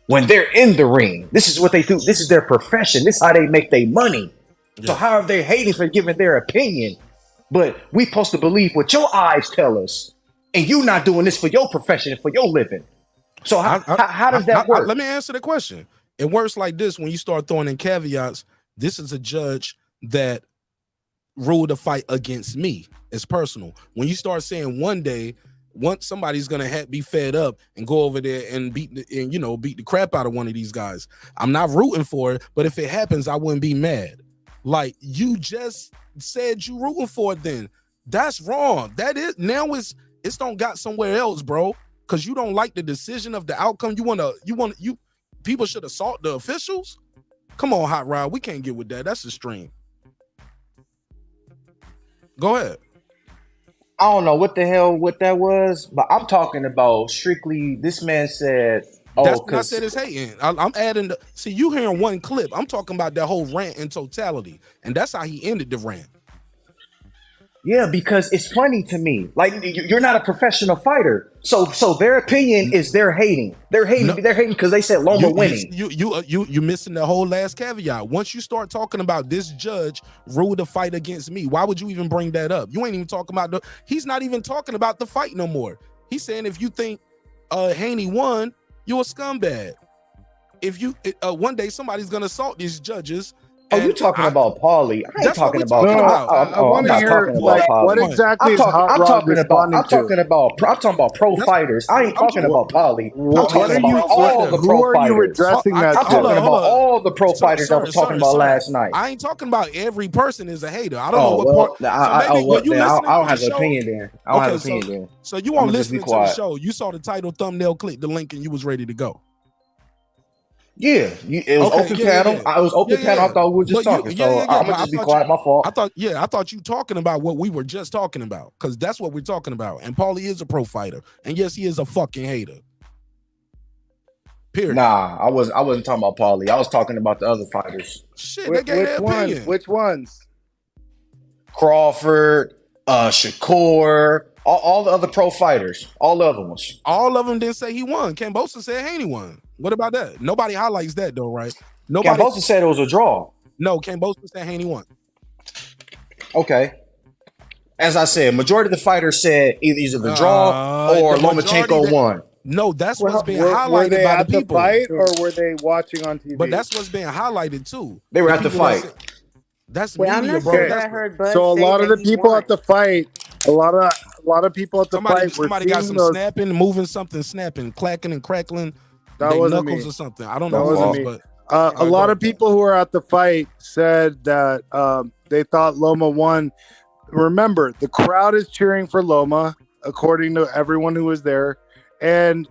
when they're in the ring? This is what they do. This is their profession. This is how they make their money. Yeah. So how are they hating for giving their opinion? But we supposed to believe what your eyes tell us, and you not doing this for your profession and for your living. So how does that work? Let me answer the question. It works like this: when you start throwing in caveats, this is a judge that ruled a fight against me. It's personal. When you start saying one day, once somebody's gonna be fed up and go over there and beat the crap out of one of these guys, I'm not rooting for it. But if it happens, I wouldn't be mad. Like you just said, you rooting for it. Then that's wrong. That is now it's don't got somewhere else, bro. Because you don't like the decision of the outcome. You people should assault the officials. Come on, Hot Rod. We can't get with that. That's extreme. Go ahead. I don't know what that was, but I'm talking about strictly. This man said, "Oh, that's what I said it's hating." I'm adding see, you hearing one clip. I'm talking about that whole rant in totality, and that's how he ended the rant. Yeah, because it's funny to me. Like you're not a professional fighter, so their opinion is they're hating. They're hating because they said Loma winning. You missing the whole last caveat. Once you start talking about this judge ruled a fight against me, why would you even bring that up? You ain't even talking about he's not even talking about the fight no more. He's saying if you think Haney won, you're a scumbag. If you one day somebody's gonna assault these judges Oh, you talking about Paulie? I ain't That's what talking we about. talking about. I I'm want to not hear talking about like what Paulie. exactly is Hot I'm Rod talking about. responding to? I'm talking about pro fighters. I ain't talking about Paulie. I'm What talking are you? about all the Who pro are you fighters. addressing that I'm to? talking about all the pro fighters I was talking about Sir. last night. I ain't talking about every person is a hater. I don't know Oh what part. well, So maybe well, were you then listening I to don't the have an show? opinion then. I don't have Okay, an opinion then. so you I'm weren't gonna just be listening to the quiet. show. You saw the title, thumbnail, click the link, and you was ready to go. Yeah, it was open panel. I was open panel. I thought we were just talking. So I'm gonna just be quiet. My fault. I thought you talking about what we were just talking about, because that's what we're talking about. And Paulie is a pro fighter, and yes, he is a fucking hater. Period. Nah, I wasn't talking about Paulie. I was talking about the other fighters. Shit, they gave their opinion. Which ones? Crawford, Shakur, all the other pro fighters, all the other ones. All of them didn't say he won. Cambosa said Haney won. What about that? Nobody highlights that though, right? Nobody. Cambosa said it was a draw. No, Cambosa said Haney won. Okay. As I said, majority of the fighters said either the draw or Lomachenko won. No, that's what's being Were highlighted they by at the people. fight or were they watching on TV? But that's what's being highlighted too. They were at the people that fight. say- That's Well, I'm media, not bro. sure That's I heard Bud So a say lot of that the he people won. at the fight, a lot of people at the fight were somebody got seeing some those. snapping, moving something, snapping, clacking and crackling. That they wasn't knuckles me. or something. I don't That know what wasn't it me. was, but A lot of people who were at the fight said that they thought Loma won. Remember, the crowd is cheering for Loma, according to everyone who was there, and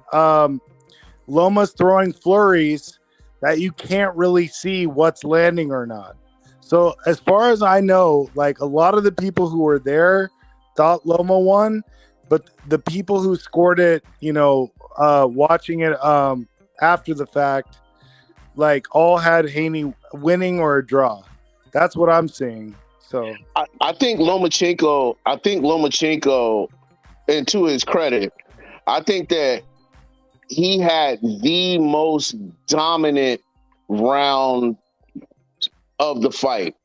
Loma's throwing flurries that you can't really see what's landing or not. So as far as I know, like a lot of the people who were there thought Loma won, but the people who scored it, watching it after the fact, like all had Haney winning or a draw. That's what I'm seeing. So I think Lomachenko, and to his credit, I think that he had the most dominant round of the fight.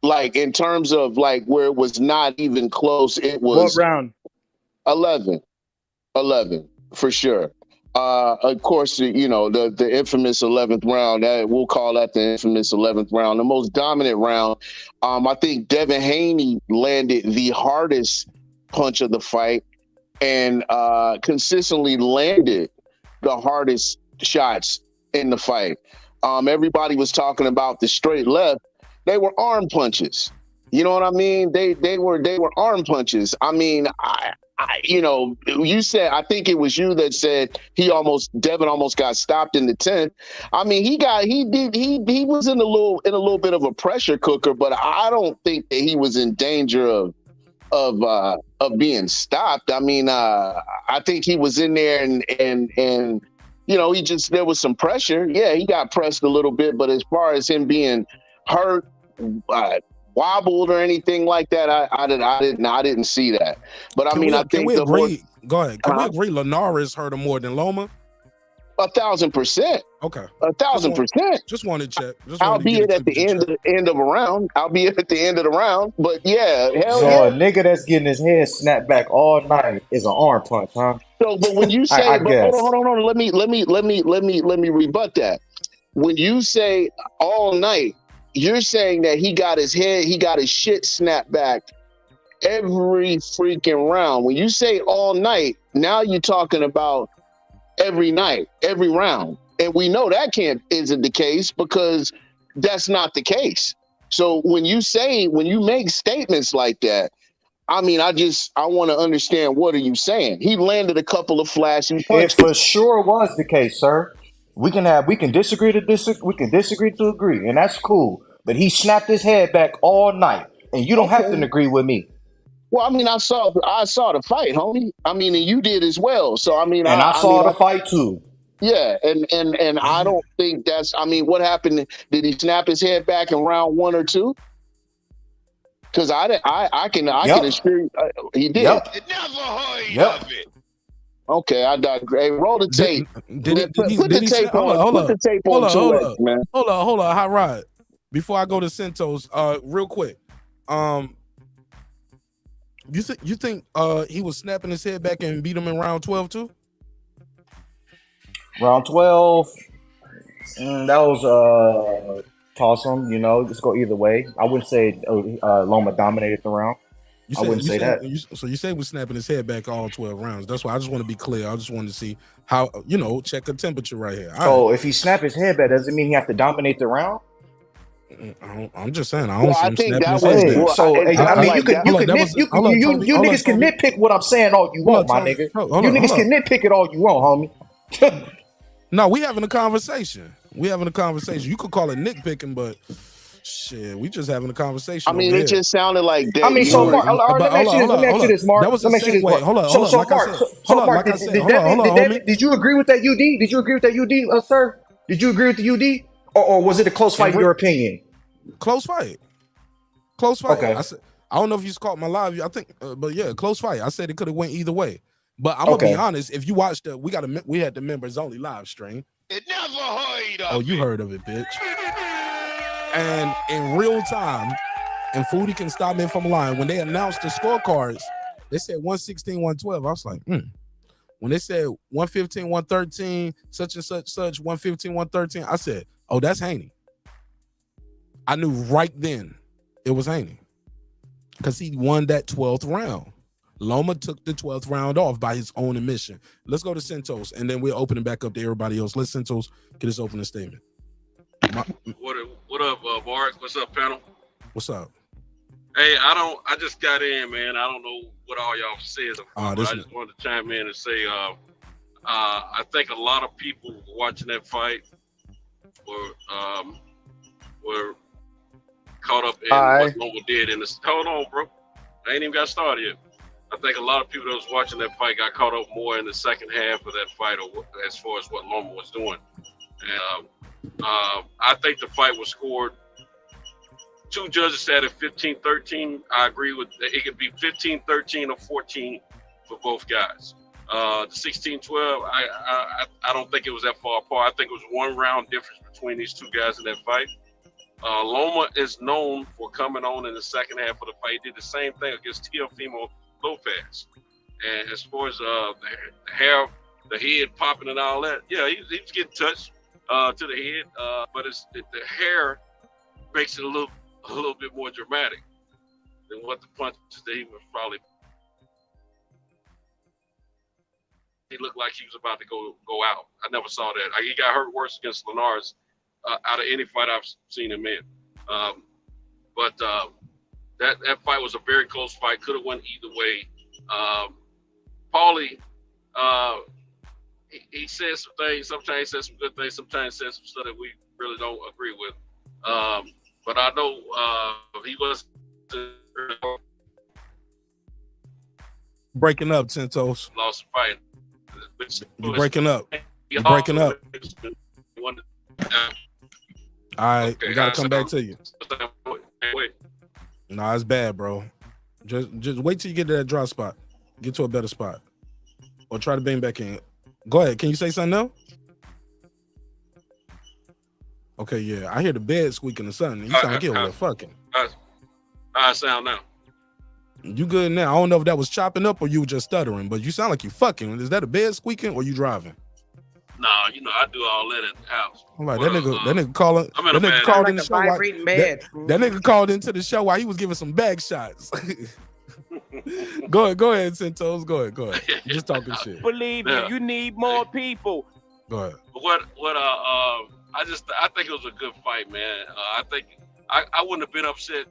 Like in terms of like where it was not even close, it was what round? 11 for sure. Of course, the infamous 11th round. We'll call that the infamous 11th round, the most dominant round. I think Devin Haney landed the hardest punch of the fight and consistently landed the hardest shots in the fight. Everybody was talking about the straight left. They were arm punches. You know what I mean? They were arm punches. I mean, you said, I think it was you that said Devin almost got stopped in the 10th. I mean, he was in a little bit of a pressure cooker, but I don't think that he was in danger of being stopped. I mean, I think he was in there and there was some pressure. Yeah, he got pressed a little bit, but as far as him being hurt, wobbled or anything like that, I didn't see that. But I think can we agree? Go ahead. Can we agree Linares hurt him more than Loma? 1,000%. Okay. 1,000%. Just wanted to check. Albeit at the end of a round. But yeah, hell So yeah. a nigga that's getting his head snapped back all night is an arm punch, huh? So, but when you say, hold on, let me rebut that. When you say all night, you're saying that he got his shit snapped back every freaking round. When you say all night, now you're talking about every night, every round. And we know that isn't the case because that's not the case. So when you make statements like that, I mean, I want to understand, what are you saying? He landed a couple of flashing punches. It for sure was the case, sir. We can disagree to agree, and that's cool. But he snapped his head back all night, and you don't have to agree with me. Well, I mean, I saw the fight, homie. I mean, and you did as well. So I mean, I saw the fight too. Yeah, and I don't think that's. I mean, what happened? Did he snap his head back in round 1 or 2? Because I can assure you he did. Yep. Yep. Okay, I digress. Hey, roll the tape. Put the tape on 2X, man. Hold on, Hot Rod. Before I go to Santos, real quick. You think he was snapping his head back and beat him in round 12 too? Round 12. That was toss them. You know, just go either way. I wouldn't say Loma dominated the round. I wouldn't say that. So you say we're snapping his head back all 12 rounds. That's why I just want to be clear. I just wanted to see how, check a temperature right here. So if he snap his head back, does it mean he have to dominate the round? I'm just saying. I don't see him snapping his Hey, head back. so I mean, you niggas can nitpick what I'm saying all you want, my nigga. You niggas can nitpick it all you want, homie. No, we having a conversation. You could call it nitpicking, but shit, we just having a conversation. I mean, it just sounded like that. I mean, so Mark, let me ask you this, Mark. That was a segue. Hold on. So Mark, did you agree with that UD? Did you agree with that UD, sir? Did you agree with the UD? Or was it a close fight in your opinion? Close fight. Okay. I don't know if you caught my live. I think, but yeah, close fight. I said it could have went either way. But I'm gonna be honest. If you watched we had the members only live stream. It never heard of. Oh, you heard of it, bitch. And in real time, and Foodie can stop me if I'm lying. When they announced the scorecards, they said 116, 112. I was like, When they said 115, 113, such and such, 115, 113, I said, oh, that's Haney. I knew right then it was Haney because he won that 12th round. Loma took the 12th round off by his own admission. Let's go to Santos, and then we'll open it back up to everybody else. Let Santos get his opening statement. What up, Mark? What's up, panel? What's up? Hey, I just got in, man. I don't know what all y'all said. I just wanted to chime in and say, I think a lot of people watching that fight were caught up in what Loma did in this. Hold on, bro. I ain't even got started yet. I think a lot of people that was watching that fight got caught up more in the second half of that fight, or as far as what Loma was doing. And I think the fight was scored. Two judges said at 15-13. I agree with that. It could be 15-13 or 14 for both guys. The 16-12, I don't think it was that far apart. I think it was 1 round difference between these two guys in that fight. Loma is known for coming on in the second half of the fight. He did the same thing against Teofimo Lopez. And as far as the hair, the head popping and all that, yeah, he was getting touched to the head, but the hair makes it a little bit more dramatic than what the punches that he was probably. He looked like he was about to go out. I never saw that. He got hurt worse against Linares out of any fight I've seen him in. But that fight was a very close fight. Could have went either way. Paulie, he said some things. Sometimes he said some good things. Sometimes he said some stuff that we really don't agree with. But I know he was breaking up, Santos. Lost the fight. You're breaking up. You're breaking up. All right, we gotta come back to you. Nah, it's bad, bro. Just wait till you get to that dry spot. Get to a better spot, or try to bang back in. Go ahead. Can you say something now? Okay, yeah, I hear the bed squeaking or something. You sound like you were fucking. I sound now. You good now? I don't know if that was chopping up or you were just stuttering, but you sound like you fucking. Is that a bed squeaking or you driving? Nah, I do all that at the house. I'm like, that nigga calling. That nigga called in the show. That nigga called into the show while he was giving some bag shots. Go ahead, Santos. Go ahead. Just talking shit. Believe me, you need more people. Go ahead. I think it was a good fight, man. I think I wouldn't have been upset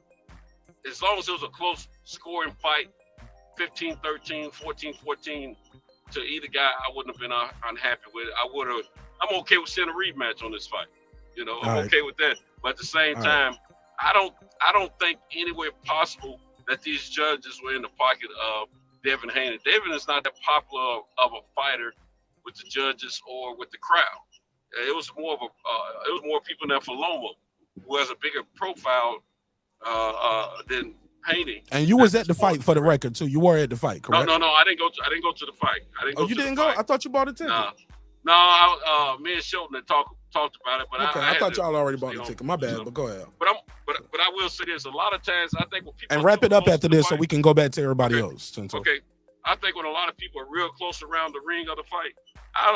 as long as it was a close scoring fight, 15-13, 14-14 to either guy. I wouldn't have been unhappy with it. I'm okay with seeing a rematch on this fight. I'm okay with that. But at the same time, I don't think anywhere possible that these judges were in the pocket of Devin Haney. Devin is not that popular of a fighter with the judges or with the crowd. It was more people there for Loma, who has a bigger profile than Haney. And you was at the fight for the record too. You were at the fight, correct? No. I didn't go to the fight. You didn't go? I thought you bought a ticket. No. Me and Shelton had talked about it, but okay. I thought y'all already bought the ticket. My bad, but go ahead. But I will say this: a lot of times, I think when people and wrap it up after this, so we can go back to everybody else. Okay. I think when a lot of people are real close around the ring of the fight,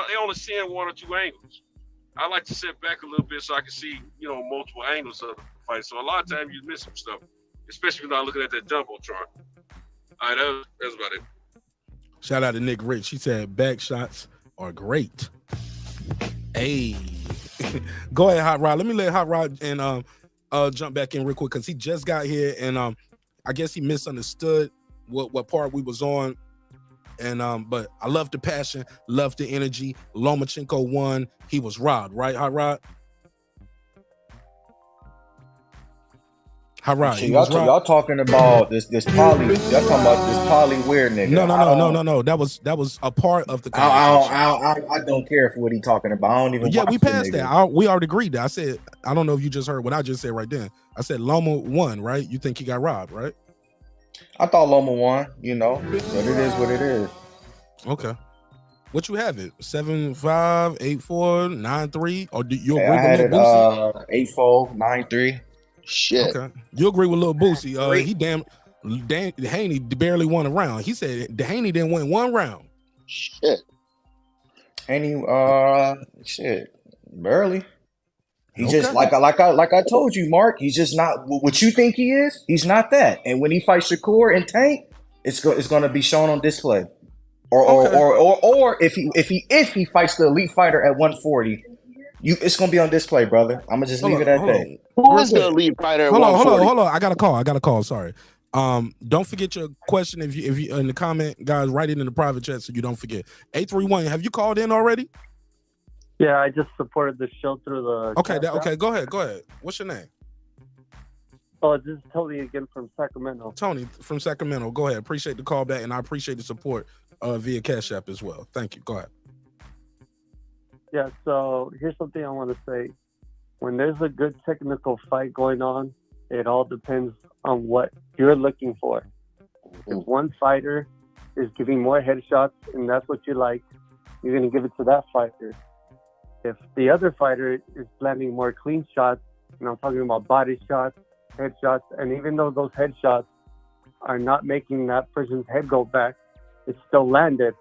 they only seeing 1 or 2 angles. I like to sit back a little bit so I can see, multiple angles of the fight. So a lot of times you miss some stuff, especially when I'm looking at that jumbotron. All right, that's about it. Shout out to Nick Rich. He said back shots are great. Hey, go ahead, Hot Rod. Let me let Hot Rod and jump back in real quick because he just got here and I guess he misunderstood what part we was on. And but I love the passion, love the energy. Lomachenko won. He was robbed, right, Hot Rod? Hot Rod. So y'all talking about this Paulie? Y'all talking about this Paulie weird nigga? No. That was a part of the conversation. I don't care for what he talking about. I don't even. Yeah, watch we the passed nigga. that. We already agreed that. I said I don't know if you just heard what I just said right then. I said Loma won, right? You think he got robbed, right? I thought Loma won, but it is what it is. Okay. What you have it? 7-5, 8-4, 9-3, or do you agree I had with it Lil Boosie? 8-4, 9-3. Shit. Okay. You agree with Lil Boosie? He Haney barely won a round. He said Haney didn't win one round. Shit. Haney, barely. He just like I told you, Mark. He's just not what you think he is. He's not that. And when he fights Shakur and Tank, it's going to be shown on display. Or if he fights the elite fighter at 140, it's going to be on display, brother. I'm gonna just leave it at that. Who is the elite fighter at 140? Hold on. I got a call. Sorry. Don't forget your question if you in the comment, guys. Write it in the private chat so you don't forget. 831. Have you called in already? Yeah, I just supported the show through the. Okay. Go ahead. What's your name? Oh, this is Tony again from Sacramento. Tony from Sacramento. Go ahead. Appreciate the call back, and I appreciate the support via Cash App as well. Thank you. Go ahead. Yeah, so here's something I want to say. When there's a good technical fight going on, it all depends on what you're looking for. If one fighter is giving more headshots and that's what you like, you're going to give it to that fighter. If the other fighter is landing more clean shots, and I'm talking about body shots, headshots, and even though those headshots are not making that person's head go back, it's still landed,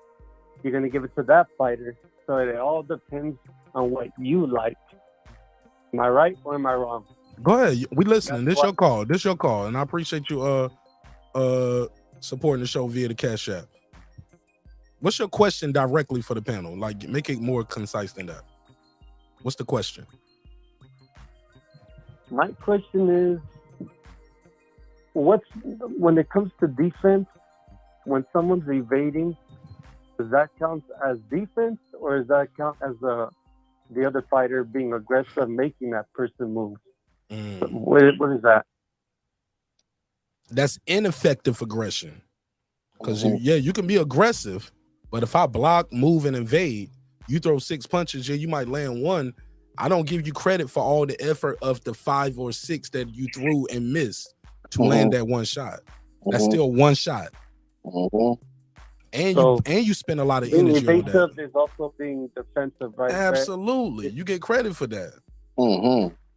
you're going to give it to that fighter. So it all depends on what you like. Am I right or am I wrong? Go ahead. We listening. This your call, and I appreciate you supporting the show via the Cash App. What's your question directly for the panel? Like, make it more concise than that. What's the question? My question is, when it comes to defense, when someone's evading, does that count as defense, or does that count as the other fighter being aggressive, making that person move? What is that? That's ineffective aggression. Because you can be aggressive, but if I block, move, and invade, you throw 6 punches, you might land one. I don't give you credit for all the effort of the 5 or 6 that you threw and missed to land that one shot. That's still one shot. And you spend a lot of energy on that. Evasive is also being defensive, right? Absolutely. You get credit for that.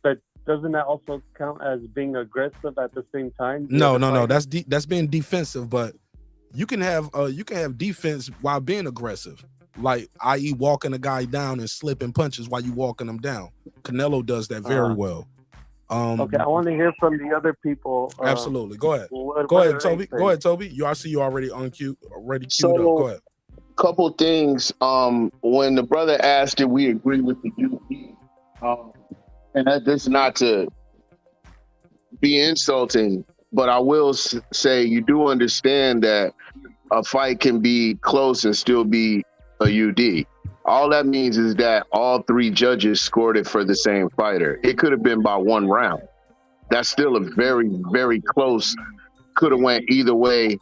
But doesn't that also count as being aggressive at the same time? No. That's being defensive, but you can have defense while being aggressive. Like, i.e. walking a guy down and slipping punches while you walking them down. Canelo does that very well. Okay, I want to hear from the other people. Absolutely. Go ahead. Go ahead, Toby. Go ahead, Toby. I see you already on cue, already queued up. Go ahead. Couple things. When the brother asked if we agree with the UP, and that's not to be insulting, but I will say you do understand that a fight can be close and still be a UD. All that means is that all 3 judges scored it for the same fighter. It could have been by 1 round. That's still a very, very close, could have went either way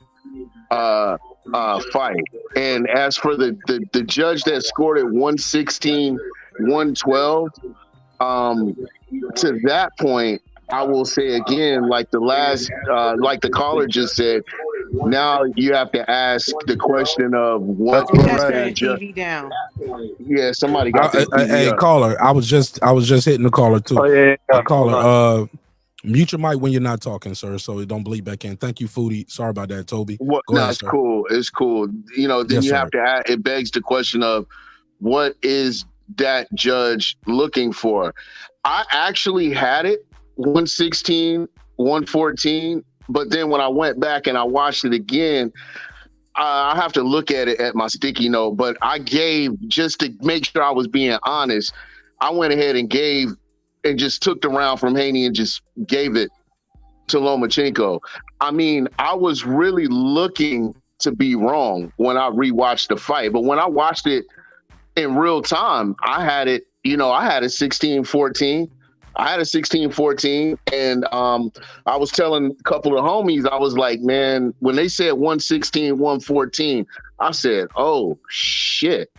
fight. And as for the judge that scored it 116, 112, to that point, I will say again, like the caller just said, now you have to ask the question of what is that judge? TV down. Yeah, somebody got hey, caller. I was just hitting the caller too. Caller, mute your mic when you're not talking, sir, so it don't bleed back in. Thank you, Foodie. Sorry about that, Toby. Cool. It's cool. Then you have to ask, it begs the question of what is that judge looking for. I actually had it 116, 114, but then when I went back and I watched it again, I have to look at it at my sticky note, but I gave, just to make sure I was being honest, I went ahead and gave and just took the round from Haney and just gave it to Lomachenko. I mean, I was really looking to be wrong when I rewatched the fight, but when I watched it in real time, I had it, I had a 16-14. I had a 16-14, and I was telling a couple of homies, I was like, man, when they said 116, 114, I said, oh, shit.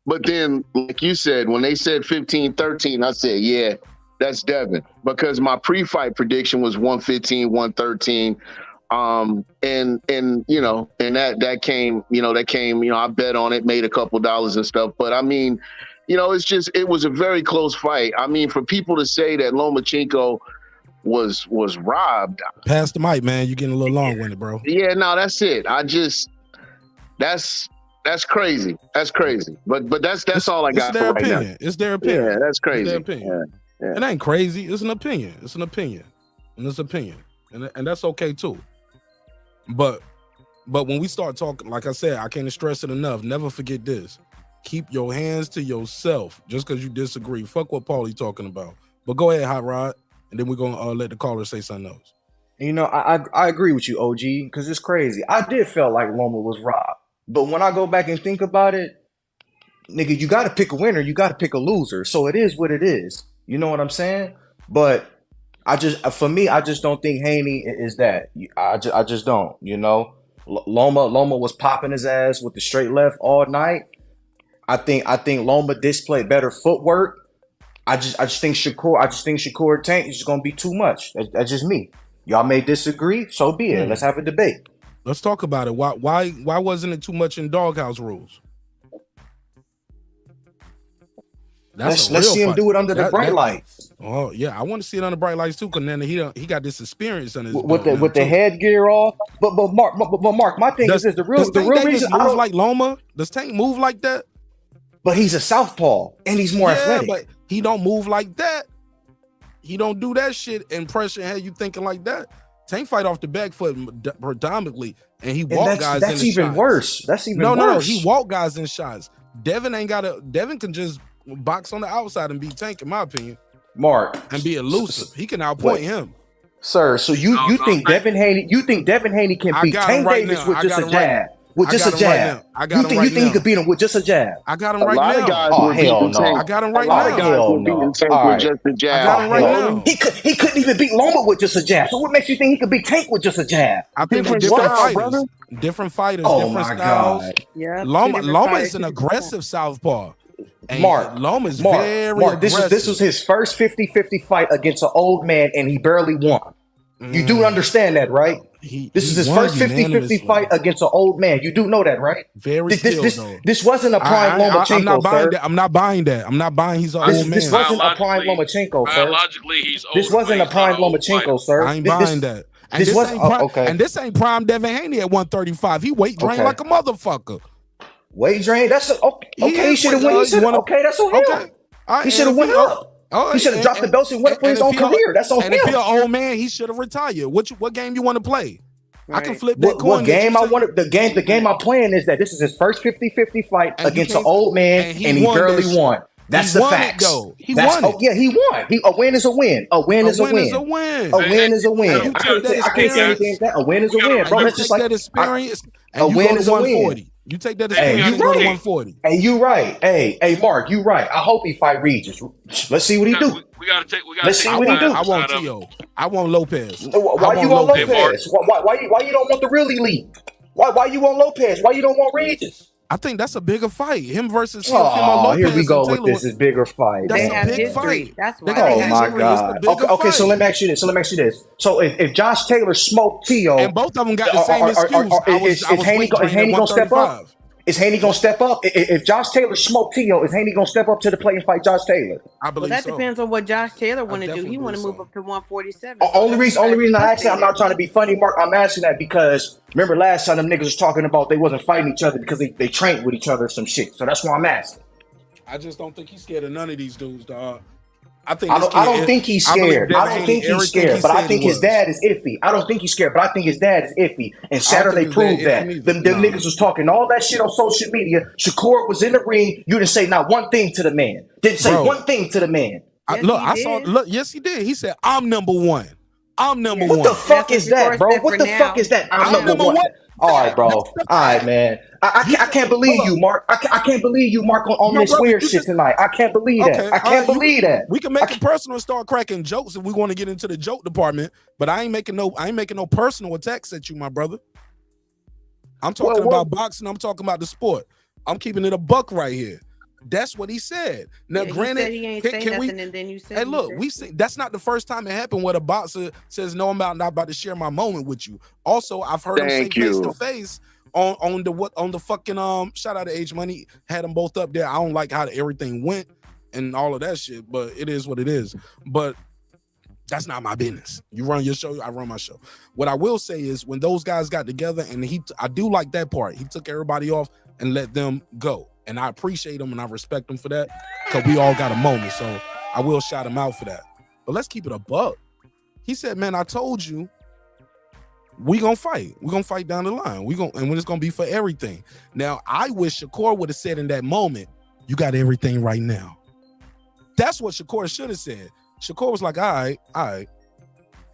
But then, like you said, when they said 15-13, I said, yeah, that's Devin, because my pre-fight prediction was 115, 113. And that came, I bet on it, made a couple dollars and stuff. But I mean, it was a very close fight. I mean, for people to say that Lomachenko was robbed. Pass the mic, man. You're getting a little long-winded, bro. Yeah, no, that's it. That's crazy. That's crazy. But that's all I got for right now. It's their opinion. Yeah, that's crazy. It's their opinion. Yeah. It ain't crazy. It's an opinion. It's an opinion. And it's opinion. And that's okay too. But when we start talking, like I said, I can't stress it enough. Never forget this. Keep your hands to yourself just because you disagree. Fuck what Paulie talking about. But go ahead, Hot Rod, and then we're going to let the caller say something else. I agree with you, OG, because it's crazy. I did feel like Loma was robbed. But when I go back and think about it, nigga, you got to pick a winner. You got to pick a loser. So it is what it is. You know what I'm saying? But for me, I just don't think Haney is that. I just don't, Loma was popping his ass with the straight left all night. I think Loma displayed better footwork. I just think Shakur Tank is just gonna be too much. That's just me. Y'all may disagree, so be it. Let's have a debate. Let's talk about it. Why wasn't it too much in doghouse rules? Let's see him do it under the bright lights. Oh yeah, I want to see it under bright lights too, because then he got this experience on his with the headgear off. But Mark, my thing is the real reason I don't like Loma. Does Tank move like that? But he's a southpaw and he's more athletic. But he don't move like that. He don't do that shit and pressure head you thinking like that. Tank fight off the back foot predominantly, and he walk guys in the shots. That's even worse. That's even worse. No, he walk guys in shots. Devin can just box on the outside and beat Tank, in my opinion. Mark. And be elusive. He can outpoint him. Sir, so you think Devin Haney can beat Tank Davis with just a jab? With just a jab. You think he could beat him with just a jab? I got him right now. Oh, hell no. I got him right now. Hell no. With just a jab. I got him right now. He couldn't even beat Loma with just a jab. So what makes you think he could beat Tank with just a jab? I think they're different fighters. Different fighters, different styles. God. Yeah. Loma is an aggressive southpaw. And Mark, Loma's very aggressive. This was his first 50-50 fight against an old man, and he barely won. You do understand that, right? This is his first 50-50 fight against an old man. You do know that, right? This wasn't a prime Lomachenko, sir. I'm not buying that. I'm not buying he's an old man. This wasn't a prime Lomachenko, sir. Biologically, he's older. This wasn't a prime Lomachenko, sir. I ain't buying that. And this ain't prime Devin Haney at 135. He weight drained like a motherfucker. Weight drain? That's okay. He should have went. Okay, that's on him. He should have went up. He should have dropped the belts and went for his own career. That's on him. And if you're an old man, he should have retired. What game you want to play? Right. I can flip that coin. What game I wanted? The game I'm playing is that this is his first 50-50 fight against an old man, and he barely won. That's the fact. He won it. Yeah, he won. A win is a win. A win is a win. A win is a win. I can't say anything. A win is a win, bro. That's just like a win is a win. You take that experience and go to 140. Hey, you right. Hey, Mark, you right. I hope he fight Regis. Let's see what he do. Let's see what he do. I want Tio. I want Lopez. Why you want Lopez? Why you don't want the real elite? Why you want Lopez? Why you don't want Regis? I think that's a bigger fight. Him versus Lopez. Here we go with this. Is bigger fight. They have history. That's why. Oh my God. Okay, so let me ask you this. So if Josh Taylor smoked Tio, and both of them got the same excuse, is Haney gonna step up? Is Haney gonna step up? If Josh Taylor smoked Tio, is Haney gonna step up to the plate and fight Josh Taylor? I believe that depends on what Josh Taylor want to do. He want to move up to 147. Only reason I ask that, I'm not trying to be funny, Mark. I'm asking that because remember last time them niggas was talking about they wasn't fighting each other because they trained with each other or some shit. So that's why I'm asking. I just don't think he's scared of none of these dudes, dog. I don't think he's scared. I don't think he's scared, but I think his dad is iffy. I don't think he's scared, but I think his dad is iffy. And Saturday proved that. Them niggas was talking all that shit on social media. Shakur was in the ring. You didn't say not one thing to the man. Didn't say one thing to the man. Yes, he did. He said, "I'm number one. I'm number one." What the fuck is that, bro? What the fuck is that? I'm number one. All right, bro. All right, man. I can't believe you, Mark. I can't believe you, Mark, on this weird shit tonight. I can't believe that. I can't believe that. We can make it personal and start cracking jokes if we want to get into the joke department. But I ain't making no personal attacks at you, my brother. I'm talking about boxing. I'm talking about the sport. I'm keeping it a buck right here. That's what he said. Now, granted, he ain't say nothing, and then you said, hey, look, that's not the first time it happened where a boxer says, "No, I'm not about to share my moment with you." Also, I've heard him say face to face on the fucking shout out to H Money, had them both up there. I don't like how everything went and all of that shit, but it is what it is. But that's not my business. You run your show, I run my show. What I will say is when those guys got together, and I do like that part. He took everybody off and let them go. And I appreciate him and I respect him for that, because we all got a moment. So I will shout him out for that. But let's keep it a buck. He said, "Man, I told you we gonna fight. We're gonna fight down the line. And it's gonna be for everything." Now, I wish Shakur would have said in that moment, "You got everything right now." That's what Shakur should have said. Shakur was like, all right,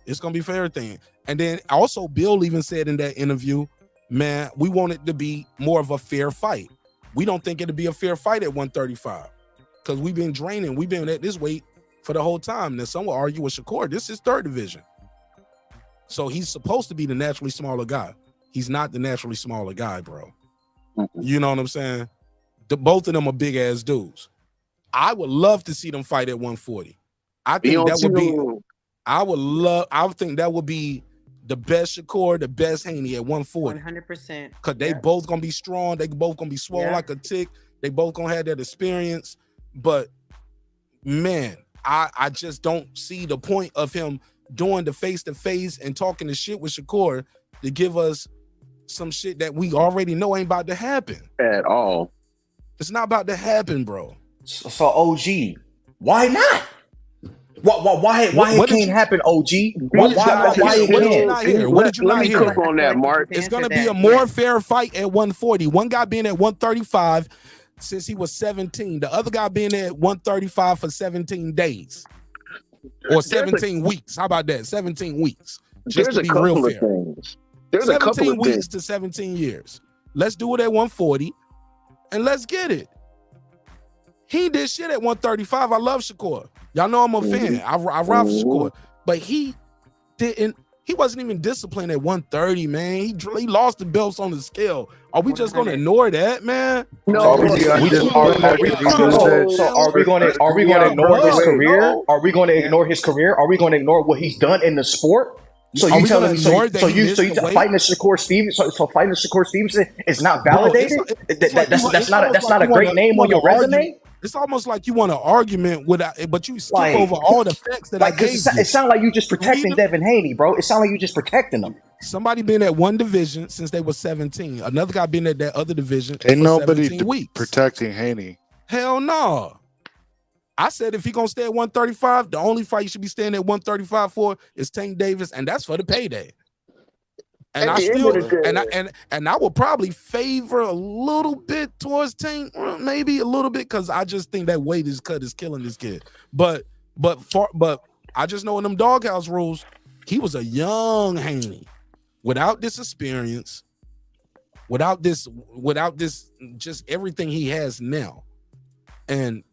it's gonna be for everything. And then also Bill even said in that interview, "Man, we want it to be more of a fair fight. We don't think it'll be a fair fight at 135 because we've been draining. We've been at this weight for the whole time." Now, some will argue with Shakur, this is third division. So he's supposed to be the naturally smaller guy. He's not the naturally smaller guy, bro. You know what I'm saying? Both of them are big ass dudes. I would love to see them fight at 140. I think that would be, I think that would be the best Shakur, the best Haney at 140. 100%. Because they both gonna be strong. They both gonna be swole like a tick. They both gonna have that experience. But man, I just don't see the point of him doing the face-to-face and talking the shit with Shakur to give us some shit that we already know ain't about to happen. At all. It's not about to happen, bro. So OG, why not? Why it can't happen, OG? Why it can't? What did you not hear? Cook on that, Mark. It's gonna be a more fair fight at 140. One guy being at 135 since he was 17. The other guy being at 135 for 17 days. Or 17 weeks. How about that? 17 weeks. Just to be real fair. There's a couple of 17 weeks things. to 17 years. Let's do it at 140 and let's get it. He did shit at 135. I love Shakur. Y'all know I'm a fan. I ride for Shakur. But he wasn't even disciplined at 130, man. He lost the belts on the scale. Are we just gonna ignore that, man? No. Are we gonna ignore his career? Are we gonna ignore his career? Are we gonna ignore what he's done in the sport? So you telling me fighting Shakur Stevenson? So fighting Shakur Stevenson is not validated? That's not a great name on your resume. It's almost like you want an argument but you skip over all the facts that I gave you. It sounds like you just protecting Devin Haney, bro. It sounds like you just protecting him. Somebody been at one division since they were 17. Another guy been at that other division Ain't for nobody 17 weeks. protecting Haney. Hell no. I said if he gonna stay at 135, the only fight he should be staying at 135 for is Tank Davis, and that's for the payday. And I still and I will probably favor a little bit towards Tank, maybe a little bit, because I just think that weight is killing this kid. But I just know in them doghouse rules, he was a young Haney without this experience, without this just everything he has now. And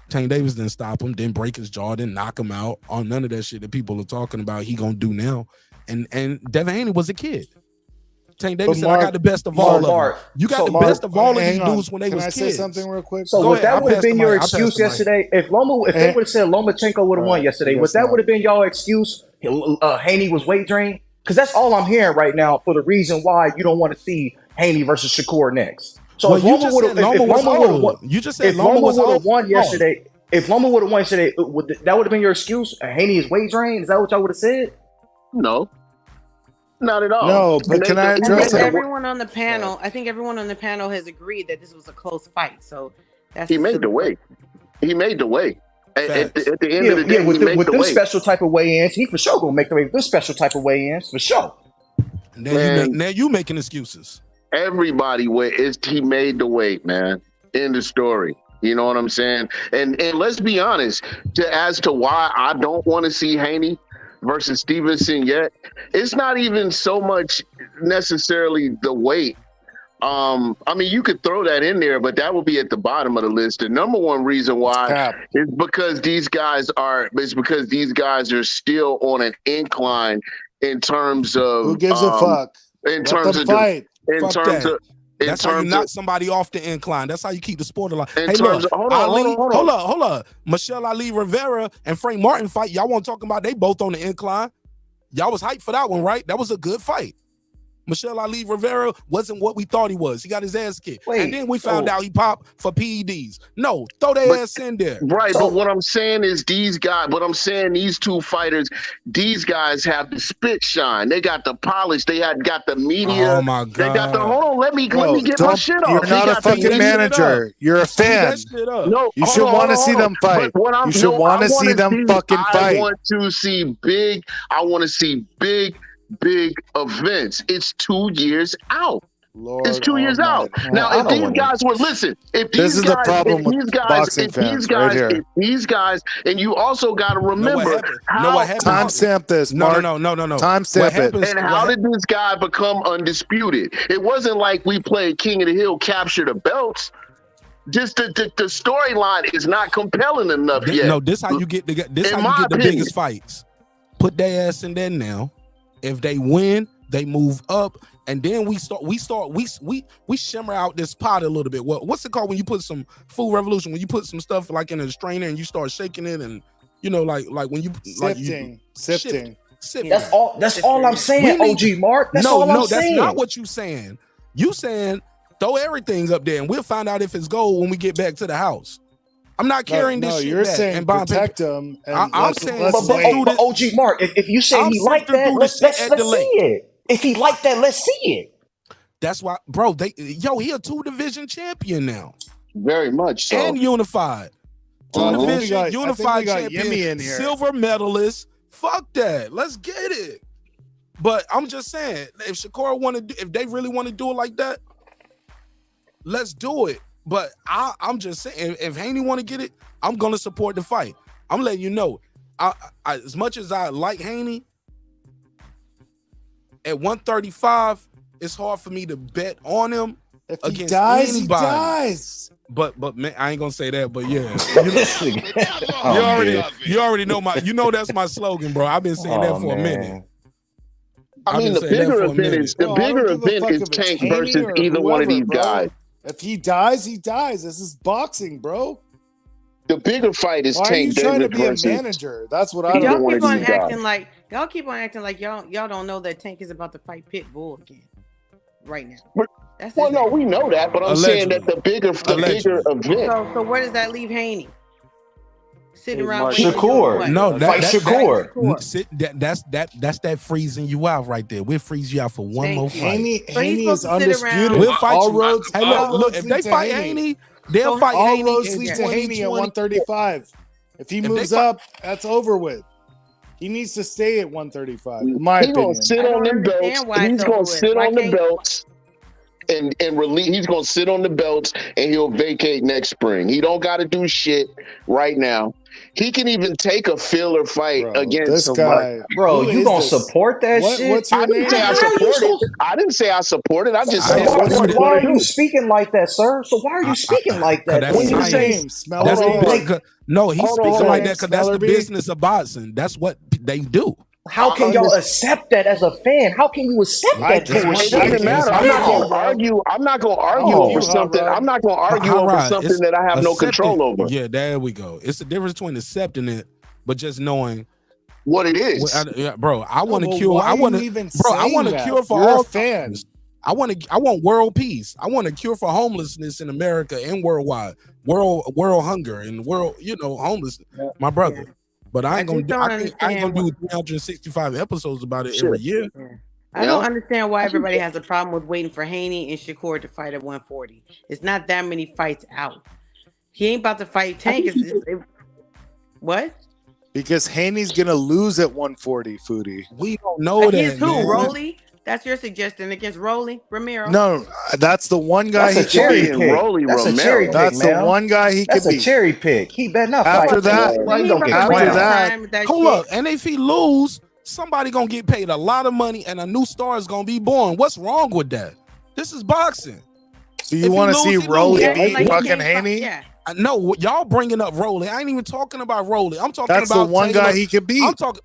Tank Davis didn't stop him, didn't break his jaw, didn't knock him out on none of that shit that people are talking about he gonna do now. And Devin Haney was a kid. Tank Davis said, "I got the best of all of them." You got the best of all of these dudes when they was kids. Can I say something real quick? So that would have been your excuse yesterday? If they would have said Lomachenko would have won yesterday, would have been y'all excuse? Haney was weight drained? Because that's all I'm hearing right now for the reason why you don't want to see Haney versus Shakur next. So if Loma would have won yesterday, if Loma would have won yesterday, that would have been your excuse? Haney is weight drained? Is that what y'all would have said? No, not at all. No, but can I address everyone on the panel? I think everyone on the panel has agreed that this was a close fight. So He made the weight. He made the weight. At the end of the day, with he made with the them weight. special type of weigh-ins, he for sure gonna make the weight. With them special type of weigh-ins, for sure. Now you making excuses. Everybody he made the weight, man. End of story. You know what I'm saying? And let's be honest, as to why I don't want to see Haney versus Stevenson yet, it's not even so much necessarily the weight. I mean, you could throw that in there, but that would be at the bottom of the list. The number one reason why is because these guys are still on an incline in terms of who gives a fuck. In Let terms them of fight. That's how you knock somebody off the incline. That's how you keep the sport alive. In Hey, terms look, of- hold on. Michelle Ali Rivera and Frank Martin fight. Y'all want to talk about? They both on the incline. Y'all was hyped for that one, right? That was a good fight. Michelle Ali Rivera wasn't what we thought he was. He got his ass kicked. And then we found out he popped for PEDs. No, throw their ass in there. Right, but what I'm saying is these two fighters, these guys have the spit shine. They got the polish. They got the media. Oh my God. They got the hold on, let me get my shit off. You're not a fucking manager. You're a fan. No, you should want to see them fight. You should want to see them fucking fight. I want to see big events. It's 2 years out. It's 2 years out. Now, if these guys were these guys, and you also got to remember timestamp this. No. Timestamp it. And how did this guy become undisputed? It wasn't like we played King of the Hill, capture the belts. Just the storyline is not compelling enough yet. No, this how you get the biggest fights. Put their ass in there now. If they win, they move up, and then we shimmer out this pot a little bit. What's it called when you put some Food Revolution? When you put some stuff like in a strainer and you start shaking it, and like when you sifting. That's all I'm saying, OG Mark. That's all I'm saying. That's not what you saying. You saying throw everything up there, and we'll find out if it's gold when we get back to the house. I'm not carrying this shit. You're back saying and buying protect paper. them. I'm saying, but OG Mark, if you say he like that, let's see it. If he like that, let's see it. That's why, bro. He a 2-division champion now. Very much so. And unified. 2-division unified champion, in here. silver medalist. Fuck that. Let's get it. But I'm just saying, if Shakur if they really want to do it like that, let's do it. But I'm just saying, if Haney want to get it, I'm gonna support the fight. I'm letting you know. I as much as I like Haney, at 135, it's hard for me to bet on him against he dies, anybody. He dies. But man, I ain't gonna say that. But yeah, you already know that's my slogan, bro. I've been saying that for a minute. I mean, the bigger event is Tank versus either one of these guys. If he dies, he dies. This is boxing, bro. The bigger fight is Tank. Why are you trying to be a manager? That's what I don't want to do. Y'all keep on acting like y'all don't know that Tank is about to fight Pitbull again right now. No, we know that, but I'm saying that the bigger event. So where does that leave Haney? Sitting around Shakur. No, fight Shakur. That's that freezing you out right there. We'll freeze you out for one more fight. Haney is undisputed. We'll fight all you. roads. Hey, look, if they fight Haney, they'll fight all Haney. roads lead to Haney at 135. If he moves up, that's over with. He needs to stay at 135. In my opinion, He's gonna sit on them belts. He's gonna sit on the belts. And release. He's gonna sit on the belts and he'll vacate next spring. He don't got to do shit right now. He can even take a filler fight against this somebody. guy. Bro, you gonna support that shit? What's your name? I didn't say I support it. I just said why are you speaking like that, sir? So why are you speaking like that? That's What's his name? Smell That's it. No, he's speaking like that because that's the Smellerby. business of boxing. That's what they do. How can y'all accept that as a fan? How can you accept that? It doesn't matter. I'm not gonna argue. I'm not gonna argue over something. I'm not gonna argue over something that I have no control over. Yeah, there we go. It's the difference between accepting it, but just knowing what it is. Bro, I want to cure. I want to cure for You're all a fan. I want world peace. I want a cure for homelessness in America and worldwide, world hunger and world, homelessness. My brother. But I ain't gonna do 365 episodes about it every year. Yeah. I don't understand why everybody has a problem with waiting for Haney and Shakur to fight at 140. It's not that many fights out. He ain't about to fight Tank. What? Because Haney's gonna lose at 140, Foodie. We don't know Against that, who? man. Rolly? That's your suggestion. Against Rolly Romero? No, that's the one guy That's a he cherry can pick. Rolly That's a Romero. cherry pick, That's the man. one guy he That's could a beat. cherry pick. He better not After fight. that, Why he gonna get after crowned? that, Hold up, and if he lose, somebody gonna get paid a lot of money, and a new star is gonna be born. What's wrong with that? This is boxing. So you want to see Rolly beat fucking Haney? Yeah. No, y'all bringing up Rolly. I ain't even talking about Rolly. I'm talking That's about the one Taylor. guy he could beat. I'm talking.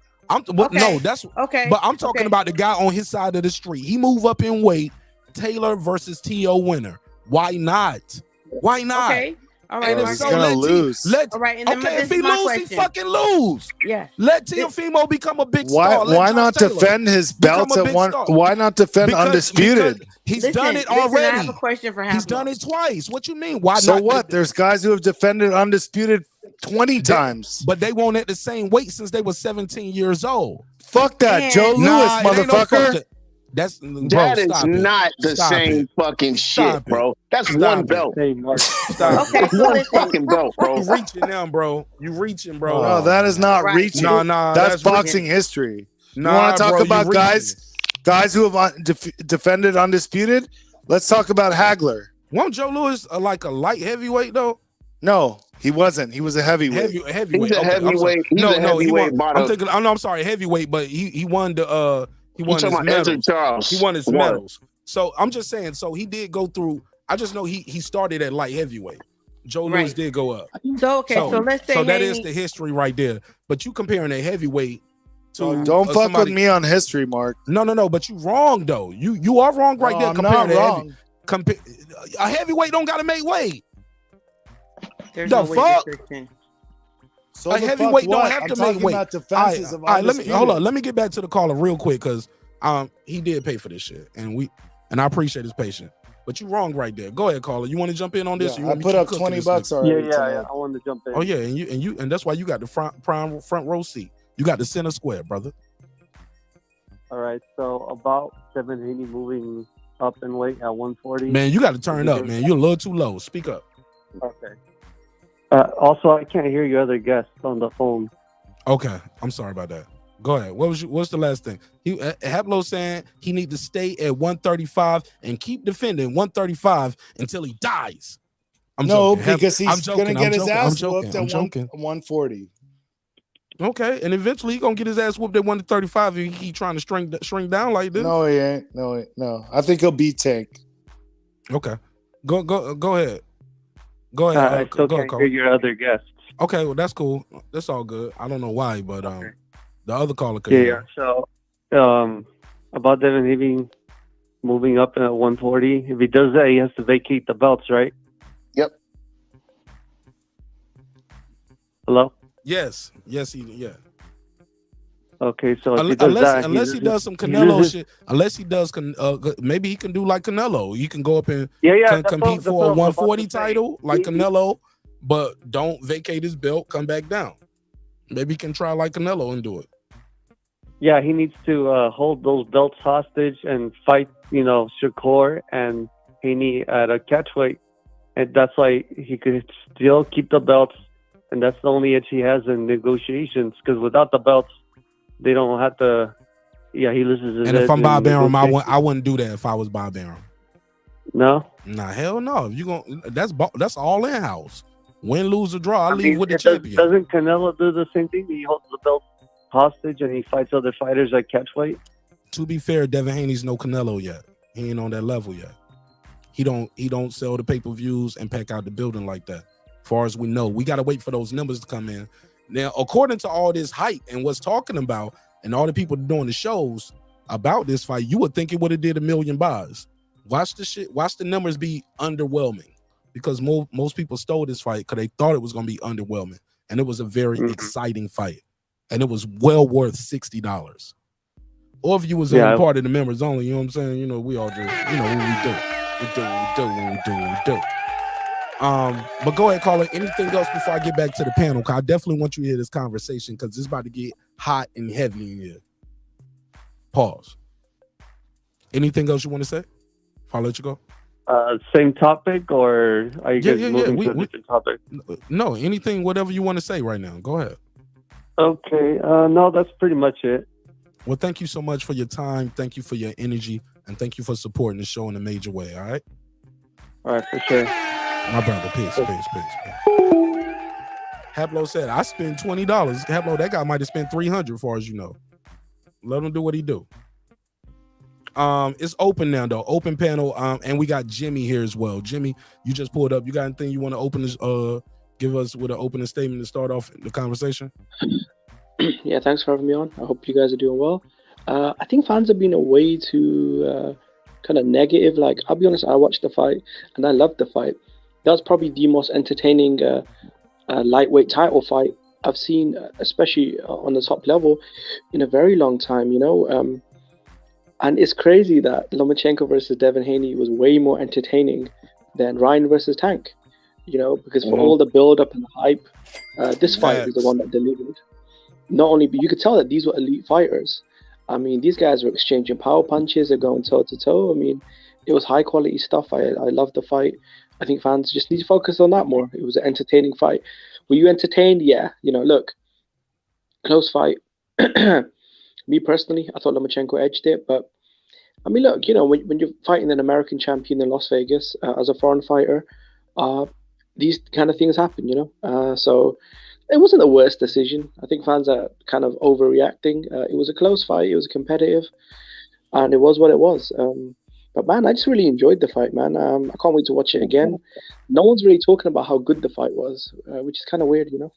No, that's okay. But I'm talking about the guy on his side of the street. He move up in weight. Taylor versus T.O. winner. Why not? Why not? Okay. All right. And if Mark. so, let lose. All right. And then Okay, this if he is my lose, he question. fucking lose. Yeah. Let Teofimo become a big Why? star. Let Why Josh not Taylor defend his become belts a at big one? star. Why not defend undisputed? Because he's Listen, done it listen, already. I have a question for He's Hablo. done it twice. What you mean? Why So not? what? There's guys who have defended undisputed 20 times. But they weren't at the same weight since they were 17 years old. Fuck that, Joe Louis, Nah, it ain't no fuck motherfucker. that. That's bro, That is stop it. not the Stop same it. fucking Stop shit, it. bro. That's Stop one it. belt. Hey, Mark. Stop Okay, it. so One listen. fucking belt, bro. You reaching now, bro. You reaching, bro. No, that is not Right. reaching. Nah, that's boxing reaching. history. You Nah, want to talk bro, you about reaching. guys who have defended undisputed? Let's talk about Hagler. Wasn't Joe Louis like a light heavyweight though? No, he wasn't. He was a heavyweight. Heavyweight. He's a Okay, I'm sorry. heavyweight. He's a He heavyweight. won. I'm thinking. I'm sorry, heavyweight, but he won the he won his talking about Ezra medals. Charles He won his won. medals. So I'm just saying. So he did go through. I just know he started at light heavyweight. Joe Louis Right. did go up. So okay, so let's say so that Haney, is the history right there. But you comparing a heavyweight to Don't fuck somebody, with me on history, Mark. No. But you wrong though. You are wrong right No, there. I'm Comparing not a wrong. a heavyweight don't gotta make weight. there's the no weight fuck? restriction. So A the fuck heavyweight don't what? have I'm to make talking weight. about defenses of All right, let me hold undisputed. on. Let me get back to the caller real quick because he did pay for this shit, and I appreciate his patience. But you wrong right there. Go ahead, caller. You want to jump in on this? Yeah, or you I want me put to up keep cooking $20 this nigga? already. Yeah, tonight. I wanted to jump in. Oh yeah, and that's why you got the front row seat. You got the center square, brother. All right, so about Devin Haney moving up in weight at 140. Man, you got to turn up, man. You're a little too low. Speak up. Okay. Also, I can't hear your other guests on the phone. Okay, I'm sorry about that. Go ahead. What's the last thing? Hablo saying he need to stay at 135 and keep defending 135 until he dies. No, joking. because he's going to get his ass whooped at I'm joking. 140. Okay, and eventually he's gonna get his ass whooped at 135 if he keep trying to shrink down like this. No, he ain't. No. I think he'll beat Tank. Okay, go ahead. Go ahead. I still can't hear your other guests. Okay, well that's cool. That's all good. I don't know why, but the other caller could. Yeah. So, about Devin Haney moving up at 140. If he does that, he has to vacate the belts, right? Yep. Hello. Yes. Yeah. Okay, so if he does that, unless he does some Canelo shit, unless he does, maybe he can do like Canelo. He can go up and compete for a 140 title like Canelo, but don't vacate his belt, come back down. Maybe he can try like Canelo and do it. Yeah, he needs to hold those belts hostage and fight, Shakur and Haney at a catchweight, and that's why he could still keep the belts, and that's the only edge he has in negotiations. Because without the belts, they don't have to. Yeah, he loses his. And if edge I'm Bob in Arum, negotiations. I wouldn't do that if I was Bob Arum. No. Nah, hell no. If you that's all in house. Win, lose, or draw. I leave with the champion. Doesn't Canelo do the same thing? He holds the belt hostage and he fights other fighters at catchweight. To be fair, Devin Haney's no Canelo yet. He ain't on that level yet. He don't sell the pay-per-views and pack out the building like that. As far as we know, we got to wait for those numbers to come in. Now, according to all this hype and what's talking about, and all the people doing the shows about this fight, you would think it would have did 1 million buys. Watch the shit. Watch the numbers be underwhelming, because most people stole this fight because they thought it was going to be underwhelming, and it was a very exciting fight, and it was well worth $60. Or if you was only part of the members only, you know what I'm saying? We all just, what we do. We do. But go ahead, caller. Anything else before I get back to the panel? Cause I definitely want you to hear this conversation because it's about to get hot and heavy in here. Pause. Anything else you want to say? If I let you go. Same topic, or are you guys moving to a We different topic? no, anything, whatever you want to say right now. Go ahead. Okay. No, that's pretty much it. Well, thank you so much for your time. Thank you for your energy, and thank you for supporting the show in a major way. All right. All right, for sure. My brother, peace. Haplo said, I spent $20. Haplo, that guy might have spent $300 as far as you know. Let him do what he do. It's open now though, open panel. And we got Jimmy here as well. Jimmy, you just pulled up. You got anything you want to open this, give us with an opening statement to start off the conversation? Yeah, thanks for having me on. I hope you guys are doing well. I think fans have been way too kind of negative. Like, I'll be honest, I watched the fight and I loved the fight. That was probably the most entertaining lightweight title fight I've seen, especially on the top level, in a very long time, you know. And it's crazy that Lomachenko versus Devin Haney was way more entertaining than Ryan versus Tank, you know, because for all the build-up and the hype, this fight is the one that delivered. Not only, but you could tell that these were elite fighters. I mean, these guys were exchanging power punches, they're going toe-to-toe. I mean, it was high-quality stuff. I loved the fight. I think fans just need to focus on that more. It was an entertaining fight. Were you entertained? Yeah. You know, look, close fight. Me personally, I thought Lomachenko edged it, but I mean, look, you know, when you're fighting an American champion in Las Vegas as a foreign fighter, these kind of things happen, you know. So it wasn't the worst decision. I think fans are kind of overreacting. It was a close fight. It was competitive, and it was what it was. But man, I just really enjoyed the fight, man. I can't wait to watch it again. No one's really talking about how good the fight was, which is kind of weird, you know.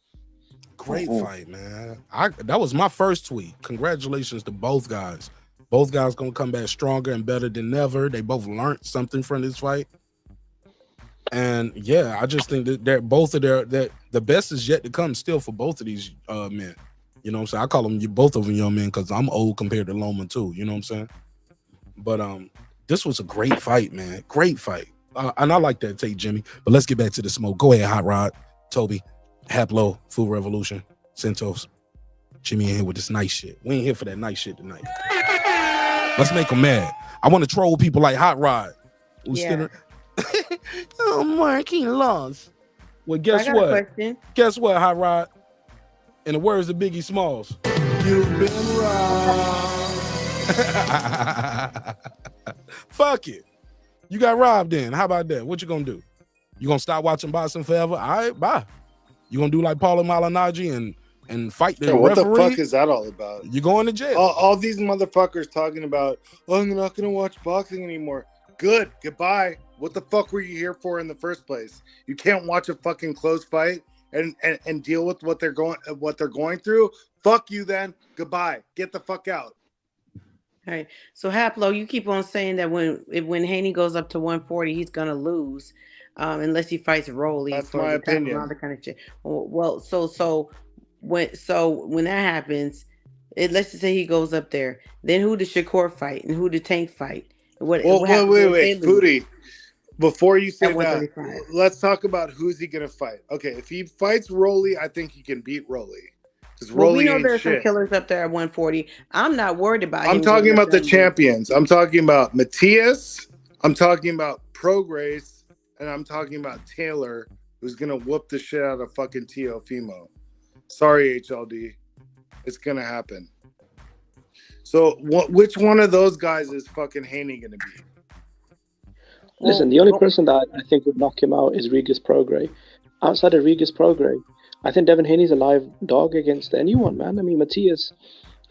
Great fight, man. That was my first tweet. Congratulations to both guys. Both guys gonna come back stronger and better than ever. They both learned something from this fight. And yeah, I just think that the best is yet to come still for both of these men. You know what I'm saying? I call them both of them young men because I'm old compared to Loma too. You know what I'm saying? But this was a great fight, man. Great fight. And I like that take, Jimmy. But let's get back to the smoke. Go ahead, Hot Rod, Toby, Haplo, Food Revolution, Centos, Jimmy in here with this nice shit. We ain't here for that nice shit tonight. Let's make them mad. I want to troll people like Hot Rod. Yeah. Oh, Mark, he lost. Well, guess I got what? a question. Guess what, Hot Rod? In the words of Biggie Smalls, you've been robbed. Fuck it. You got robbed then. How about that? What you gonna do? You gonna stop watching boxing forever? All right, bye. You gonna do like Paulie Malignaggi and fight the what referee? the fuck is that all about? You going to jail. All these motherfuckers talking about, oh, I'm not gonna watch boxing anymore. Good, goodbye. What the fuck were you here for in the first place? You can't watch a fucking close fight and deal with what they're going through. Fuck you then. Goodbye. Get the fuck out. All right. So Haplo, you keep on saying that when Haney goes up to 140, he's gonna lose, unless he fights Rolly. That's my opinion. All that kind of shit. Well, so when that happens, let's just say he goes up there. Then who does Shakur fight and who did Tank fight? What happens Wait, Foodie. Before you say At that, 135. let's talk about who's he gonna fight. Okay, if he fights Rolly, I think he can beat Rolly. Because Well, we Rolly know ain't there's some shit. killers up there at 140. I'm not worried about him. I'm talking getting up about the there and champions. I'm talking about Matias. I'm talking about Prograis, and I'm talking about Taylor, who's gonna whoop the shit out of fucking Teofimo. Sorry, HLD, it's gonna happen. So, which one of those guys is fucking Haney gonna be? Listen, the only person that I think would knock him out is Regis Prograis. Outside of Regis Prograis, I think Devin Haney's a live dog against anyone, man. I mean, Matias,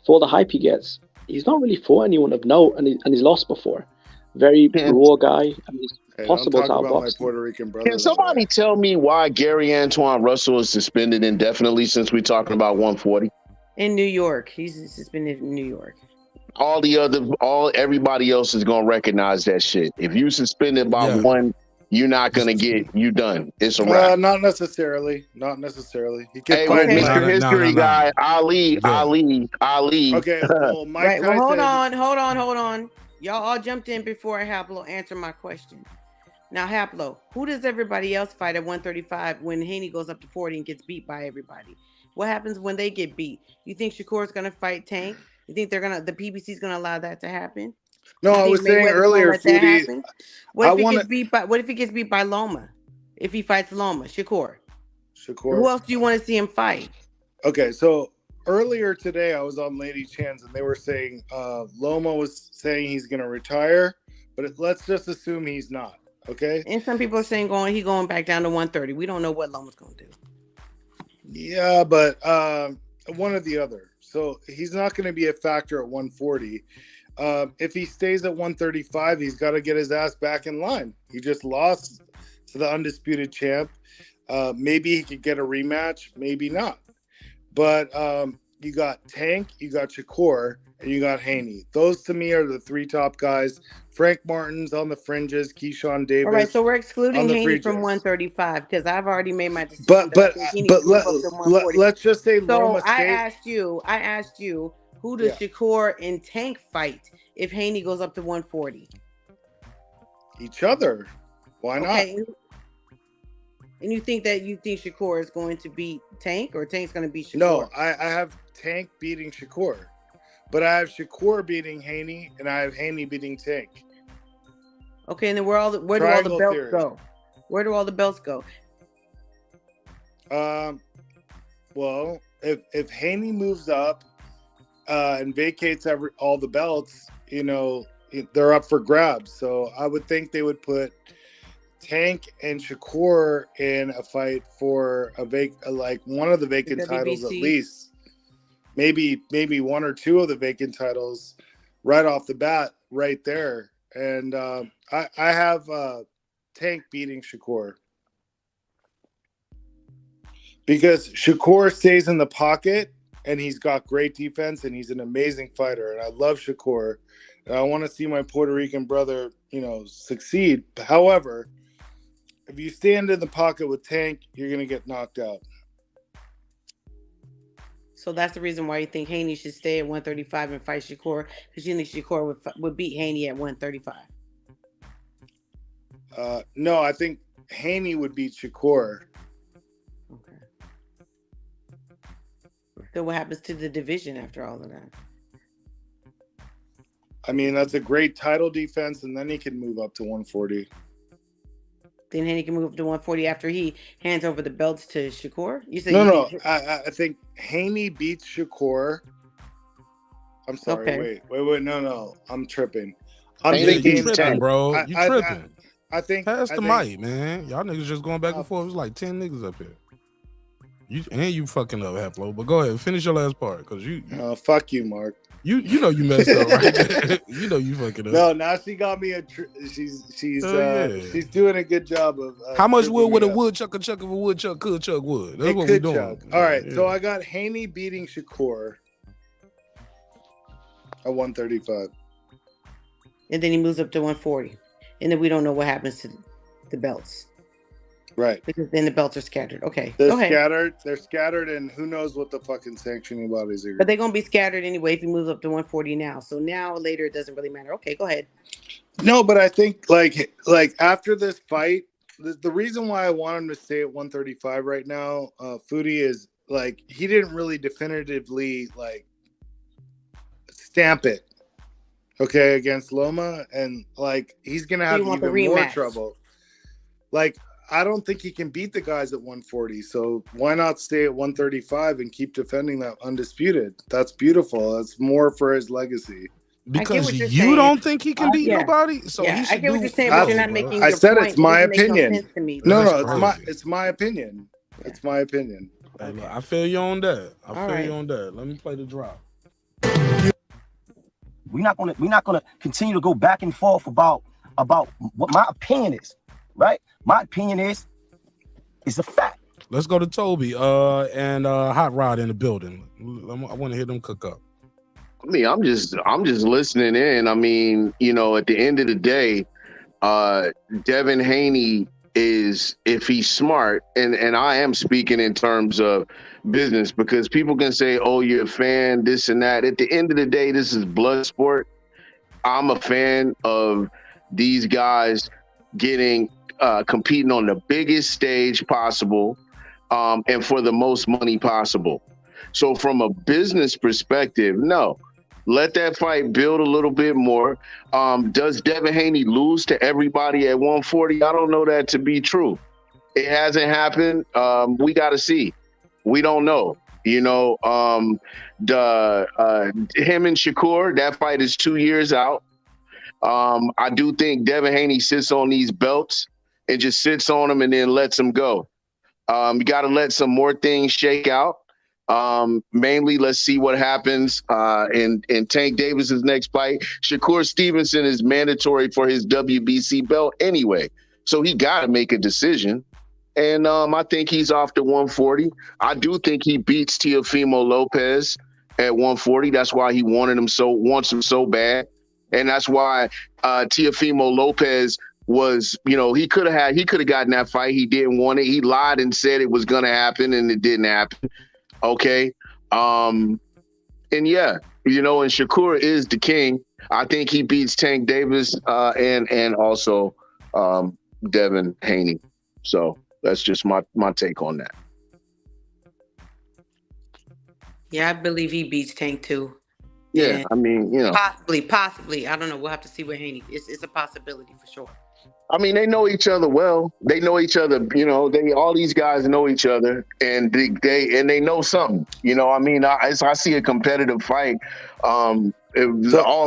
for the hype he gets, he's not really fought anyone of note, and he's lost before. Very raw guy. I mean, it's possible to outbox. Puerto Rican brother. Can somebody tell me why Gary Antoine Russell is suspended indefinitely since we're talking about 140? in New York. He's suspended in New York. Everybody else is gonna recognize that shit. If you suspended by one, you're not gonna get you done. It's a wrap. Not necessarily. Not necessarily. He Hey, fight Mr. History guy, Ali. Okay. Well, Mike Right. Well, Tyson. hold on. Y'all all jumped in before Haplo answered my question. Now, Haplo, who does everybody else fight at 135 when Haney goes up to 40 and gets beat by everybody? What happens when they get beat? You think Shakur's gonna fight Tank? You think the PBC's gonna allow that to happen? No, You I think was saying Mayweather's gonna earlier, let that Foodie. happen? What I if he want gets beat by? What if he gets beat by Loma? If he fights Loma, Shakur. Shakur. Who else do you want to see him fight? Okay, so earlier today I was on Lady Chan's and they were saying Loma was saying he's going to retire, but let's just assume he's not. Okay. And some people are saying he going back down to 130. We don't know what Loma's going to do. Yeah, but one or the other. So he's not going to be a factor at 140. If he stays at 135, he's got to get his ass back in line. He just lost to the undisputed champ. Maybe he could get a rematch, maybe not. But you got Tank, you got Shakur, and you got Haney. Those to me are the three top guys. Frank Martin's on the fringes, Keyshawn Davis. All right, so we're excluding Haney fringes. from 135 because I've already made my decision. But But let's just say so Loma I State. asked you, who does Shakur and Tank fight if Haney goes up to 140? Each other. Why not? Okay. And you think Shakur is going to beat Tank, or Tank's going to beat Shakur? No, I have Tank beating Shakur, but I have Shakur beating Haney, and I have Haney beating Tank. Okay, and then where do all the belts go? Where do all the belts go? Well, if Haney moves up and vacates all the belts, they're up for grabs. So I would think they would put Tank and Shakur in a fight for one of the vacant titles at least. Maybe one or two of the vacant titles right off the bat, right there. And I have Tank beating Shakur because Shakur stays in the pocket and he's got great defense and he's an amazing fighter. And I love Shakur. And I want to see my Puerto Rican brother, succeed. However, if you stand in the pocket with Tank, you're going to get knocked out. So that's the reason why you think Haney should stay at 135 and fight Shakur, because you think Shakur would beat Haney at 135. No, I think Haney would beat Shakur. Okay. So what happens to the division after all of that? I mean, that's a great title defense, and then he can move up to 140. Then Haney can move up to 140 after he hands over the belts to Shakur? You said I think Haney beats Shakur. I'm sorry. Wait. No. I'm tripping. I'm thinking you tripping, bro. You tripping. I think pass the mic, man. Y'all niggas just going back and forth. It's like 10 niggas up here. You fucking up, Haplo. But go ahead, finish your last part, cause you fuck you, Mark. You know you messed up, right? You know you fucking up. No, now she got me she's doing a good job of. How much wood would a woodchuck chuck if a woodchuck could chuck wood? That's what we're doing. All right, so I got Haney beating Shakur at 135, and then he moves up to 140, and then we don't know what happens to the belts. Right. Because then the belts are scattered. Okay. They're go ahead. scattered. They're scattered, and who knows what the fucking sanctioning bodies are. But they're gonna be scattered anyway if he moves up to 140 now. So now or later it doesn't really matter. Okay, go ahead. No, but I think like after this fight, the reason why I want him to stay at 135 right now, Foodie, is like he didn't really definitively stamp it. Okay, against Loma, and he's gonna have even more trouble. I don't think he can beat the guys at 140. So why not stay at 135 and keep defending that undisputed? That's beautiful. That's more for his legacy. Because you don't think he can beat nobody? So he should I get what you're saying, but you're not making I said it's my It doesn't make opinion. no sense to me. No, it's my opinion. It's my opinion. Hey, look, I feel you on that. I feel you on that. Let me play the drop. We're not gonna continue to go back and forth about what my opinion is, right? My opinion is a fact. Let's go to Toby and Hot Rod in the building. I want to hear them cook up. I mean, I'm just listening in. I mean, at the end of the day, Devin Haney is, if he's smart, and I am speaking in terms of business, because people can say, oh, you're a fan, this and that. At the end of the day, this is blood sport. I'm a fan of these guys competing on the biggest stage possible, and for the most money possible. So from a business perspective, no, Let that fight build a little bit more. Does Devin Haney lose to everybody at 140? I don't know that to be true. It hasn't happened. We got to see. We don't know. You know, him and Shakur, that fight is 2 years out. I do think Devin Haney sits on these belts and just sits on them and then lets them go. You got to let some more things shake out. Mainly, let's see what happens in Tank Davis's next fight. Shakur Stevenson is mandatory for his WBC belt anyway, so he got to make a decision. And I think he's off to 140. I do think he beats Teofimo Lopez at 140. That's why he wants him so bad, and that's why Teofimo Lopez was, he could have gotten that fight. He didn't want it. He lied and said it was going to happen, and it didn't happen. Okay. And yeah, and Shakur is the king. I think he beats Tank Davis and also Devin Haney. So that's just my take on that. Yeah, I believe he beats Tank too. Yeah, And I mean, possibly. I don't know. We'll have to see with Haney. It's a possibility for sure. I mean, they know each other well. They know each other. All these guys know each other, and they know something. I mean, I see a competitive fight. All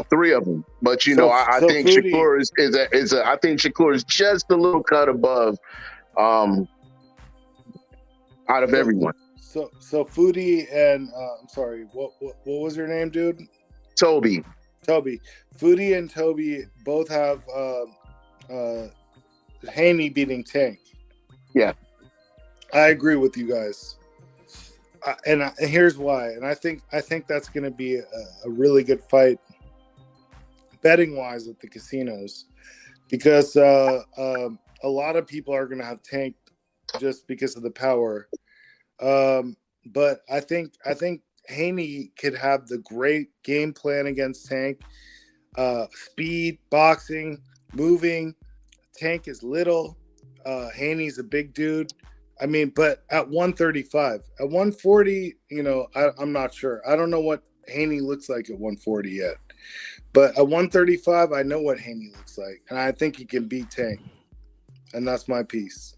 three of them, but I think Foodie, Shakur I think Shakur is just a little cut above, out of everyone. So Foodie and I'm sorry, what was your name, dude? Toby. Foodie and Toby both have Haney beating Tank. Yeah, I agree with you guys, and here's why. And I think that's going to be a really good fight, betting wise, at the casinos, because a lot of people are going to have Tank just because of the power. But I think Haney could have the great game plan against Tank. Speed, boxing, moving. Tank is little. Haney's a big dude. I mean, but at 135, at 140, I'm not sure. I don't know what Haney looks like at 140 yet. But at 135, I know what Haney looks like. And I think he can beat Tank. And that's my piece.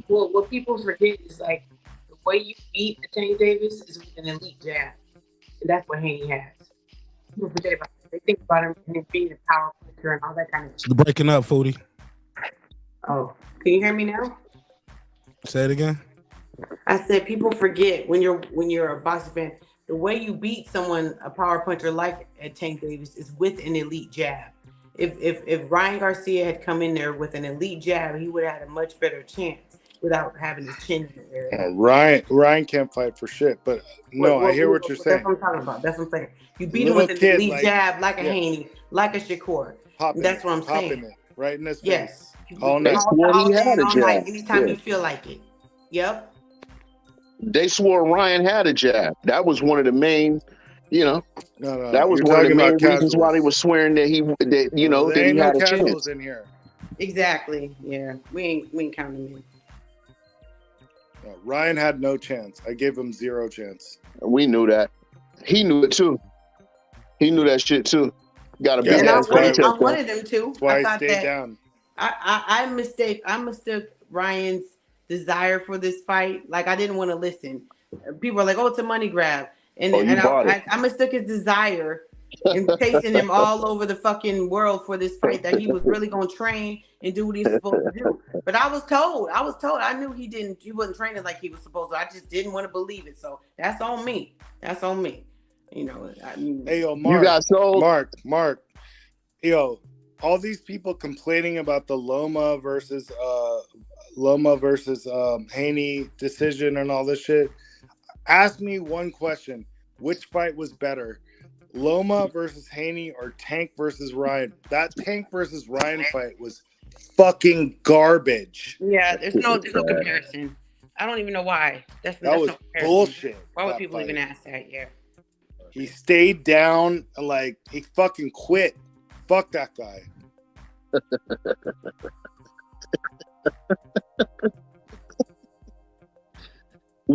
Well, what people forget is the way you beat Tank Davis is with an elite jab. And that's what Haney has. People forget about it. They think about him being a power puncher and all that kind of shit. You're breaking up, Foodie. Oh, can you hear me now? Say it again. I said people forget when you're a boxing fan, the way you beat someone, a power puncher like Tank Davis, is with an elite jab. If Ryan Garcia had come in there with an elite jab, he would have had a much better chance without having his chin in the area. Ryan can't fight for shit, but I hear what you're saying. That's what I'm talking about. That's what I'm saying. You beat him with an elite jab, like a Haney, like a Shakur. That's what I'm saying. It right in his face. Yes. All night. All night, anytime you feel like it. Yep. They swore Ryan had a jab. That was one of the main, No, that was one of the main reasons why they were swearing that he had a chance. In here. Exactly. Yeah. We ain't counting him in. Ryan had no chance. I gave him zero chance. We knew that. He knew it too. He knew that shit too. Got a big ass I wanted him to. That's why I thought stayed that down. I mistook Ryan's desire for this fight. I didn't want to listen. People are like, "Oh, it's a money grab," and I mistook his desire and chasing him all over the fucking world for this fight, that he was really gonna train and do what he's supposed to do. But I was told, I knew he wasn't training like he was supposed to. I just didn't want to believe it. So that's on me. Hey, yo, Mark, you got sold. Mark, yo, all these people complaining about the Loma versus Haney decision and all this shit. Ask me one question: which fight was better, Loma versus Haney or Tank versus Ryan? That Tank versus Ryan fight was fucking garbage. Yeah, there's no comparison. I don't even know why. That was bullshit. Why would people even ask that? Yeah. He stayed down and he fucking quit. Fuck that guy.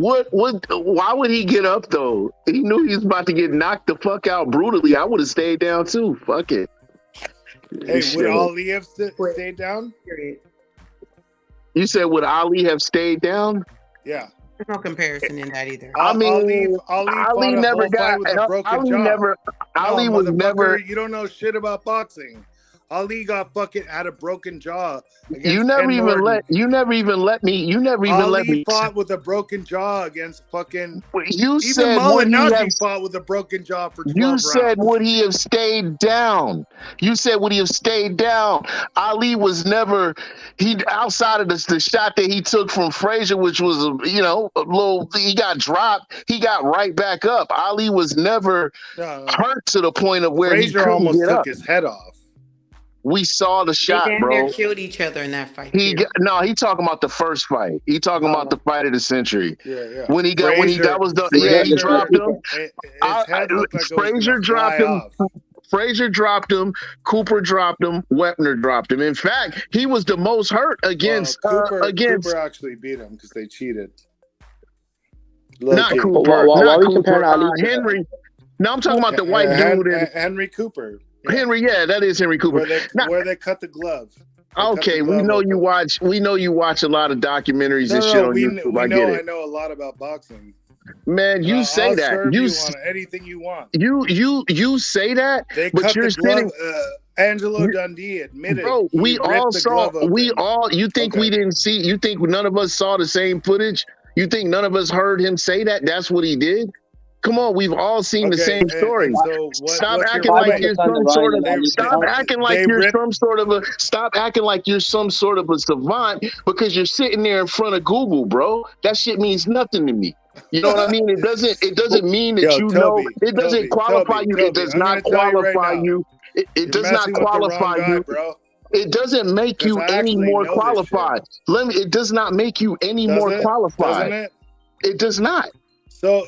Why would he get up though? He knew he was about to get knocked the fuck out brutally. I would have stayed down too. Fuck it. Hey, Shit. would Ali have stayed down? You said would Ali have stayed down? Yeah. There's no comparison in that either. I mean, Ali never got with a broken jaw. Ali was never. You don't know shit about boxing. Ali had a broken jaw. You never even let me fought with a broken jaw against fucking. You even said Malignaggi fought with a broken jaw for 12 rounds. You said would he have stayed down? You said would he have stayed down? Ali was never outside of the shot that he took from Frazier, which was a little. He got dropped. He got right back up. Ali was never hurt to the point of where Frazier he couldn't almost get took up. his head off. We saw the shot, they bro. They killed each other in that fight. He talking about the first fight. He talking about the fight of the century. Yeah. He dropped him. Frazier dropped him. Frazier dropped him. Cooper dropped him. Wepner dropped him. In fact, he was the most hurt against Cooper actually beat him because they cheated. Not Cooper. Henry. No, I'm talking about the white dude. Henry Cooper. Yeah. Henry, that is Henry Cooper. Where they cut the glove. We know you watch a lot of documentaries and shit on YouTube. I get it. I know a lot about boxing. Man, you say I'll that. Serve you on anything you want. You say that, but you're sitting. Angelo Dundee admitted. Bro, we all saw. You think we didn't see? You think none of us saw the same footage? You think none of us heard him say that? That's what he did. Come on, we've all seen the same story. Stop acting like you're some sort of. Stop acting like you're some sort of a. Stop acting like you're some sort of a savant because you're sitting there in front of Google, bro. That shit means nothing to me. You know what I mean? It doesn't mean that you know. It doesn't qualify you. It does not qualify you. It does not qualify you. It doesn't make you any more qualified. It does not make you any more qualified. It does not. So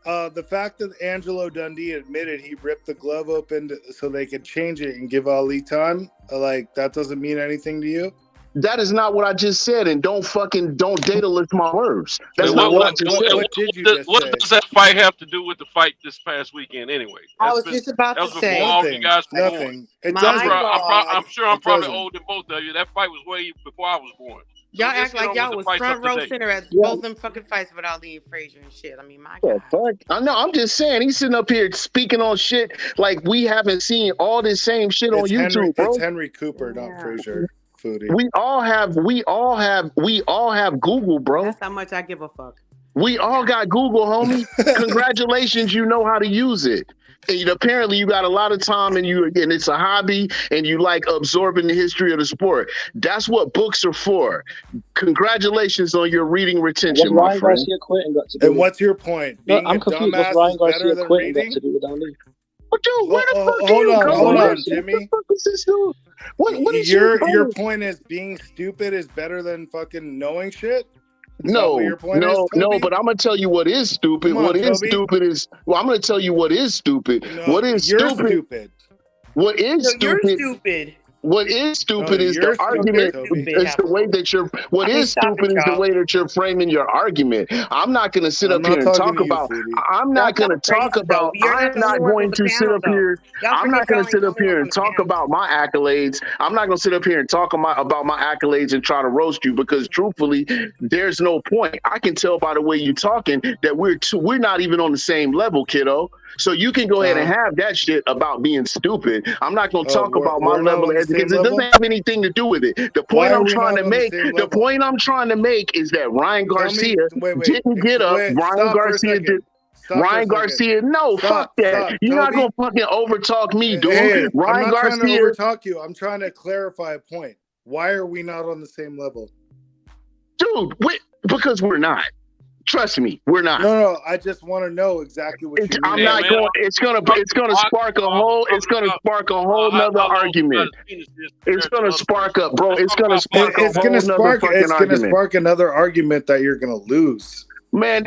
the fact that Angelo Dundee admitted he ripped the glove open so they could change it and give Ali time, that doesn't mean anything to you? That is not what I just said, and don't data list my words. That's not what I just said. What does that fight have to do with the fight this past weekend anyway? I was just about to say all you guys were nothing. Born. I'm sure I'm probably older than both of you. That fight was way before I was born. Y'all act like y'all was front row center at both them fucking fights with Ali and Frazier and shit. I mean, my God. Fuck. I know. I'm just saying. He's sitting up here speaking on shit like we haven't seen all this same shit on YouTube, bro. It's Henry Cooper, not Frazier. Foodie. We all have Google, bro. That's how much I give a fuck. We all got Google, homie. Congratulations, you know how to use it. And apparently you got a lot of time and it's a hobby and you like absorbing the history of the sport. That's what books are for. Congratulations on your reading retention, my friend. And what's your point? Being I'm confused. What's Ryan Garcia quitting got to do with Ali? Dude, where the fuck hold on, Jimmy. What the fuck is this dude? What is your point is being stupid is better than fucking knowing shit? No, but I'm gonna tell you what is stupid. I'm gonna tell you what is stupid. What is stupid? What is stupid? You're stupid. What is stupid is the argument. It's the way that you're. What is stupid is the way that you're framing your argument. I'm not going to sit up here and talk about. I'm not going to talk about. I'm not going to sit up here. I'm not going to sit up here and talk about my accolades. I'm not going to sit up here and talk about my accolades and try to roast you because, truthfully, there's no point. I can tell by the way you're talking that we're not even on the same level, kiddo. So you can go ahead and have that shit about being stupid. I'm not going to talk about my level because it doesn't have anything to do with it. The point I'm trying to make, is that Ryan Garcia didn't get up. Ryan Garcia, no, fuck that. You're not going to fucking overtalk me, dude. I'm not trying to overtalk you. I'm trying to clarify a point. Why are we not on the same level? Dude, because we're not. Trust me, we're not. No, I just want to know exactly what you mean. I'm not going. It's gonna spark a whole. It's gonna spark a whole nother argument. It's gonna spark up, bro. It's gonna spark a whole nother fucking argument. It's gonna spark another argument that you're gonna lose. Man,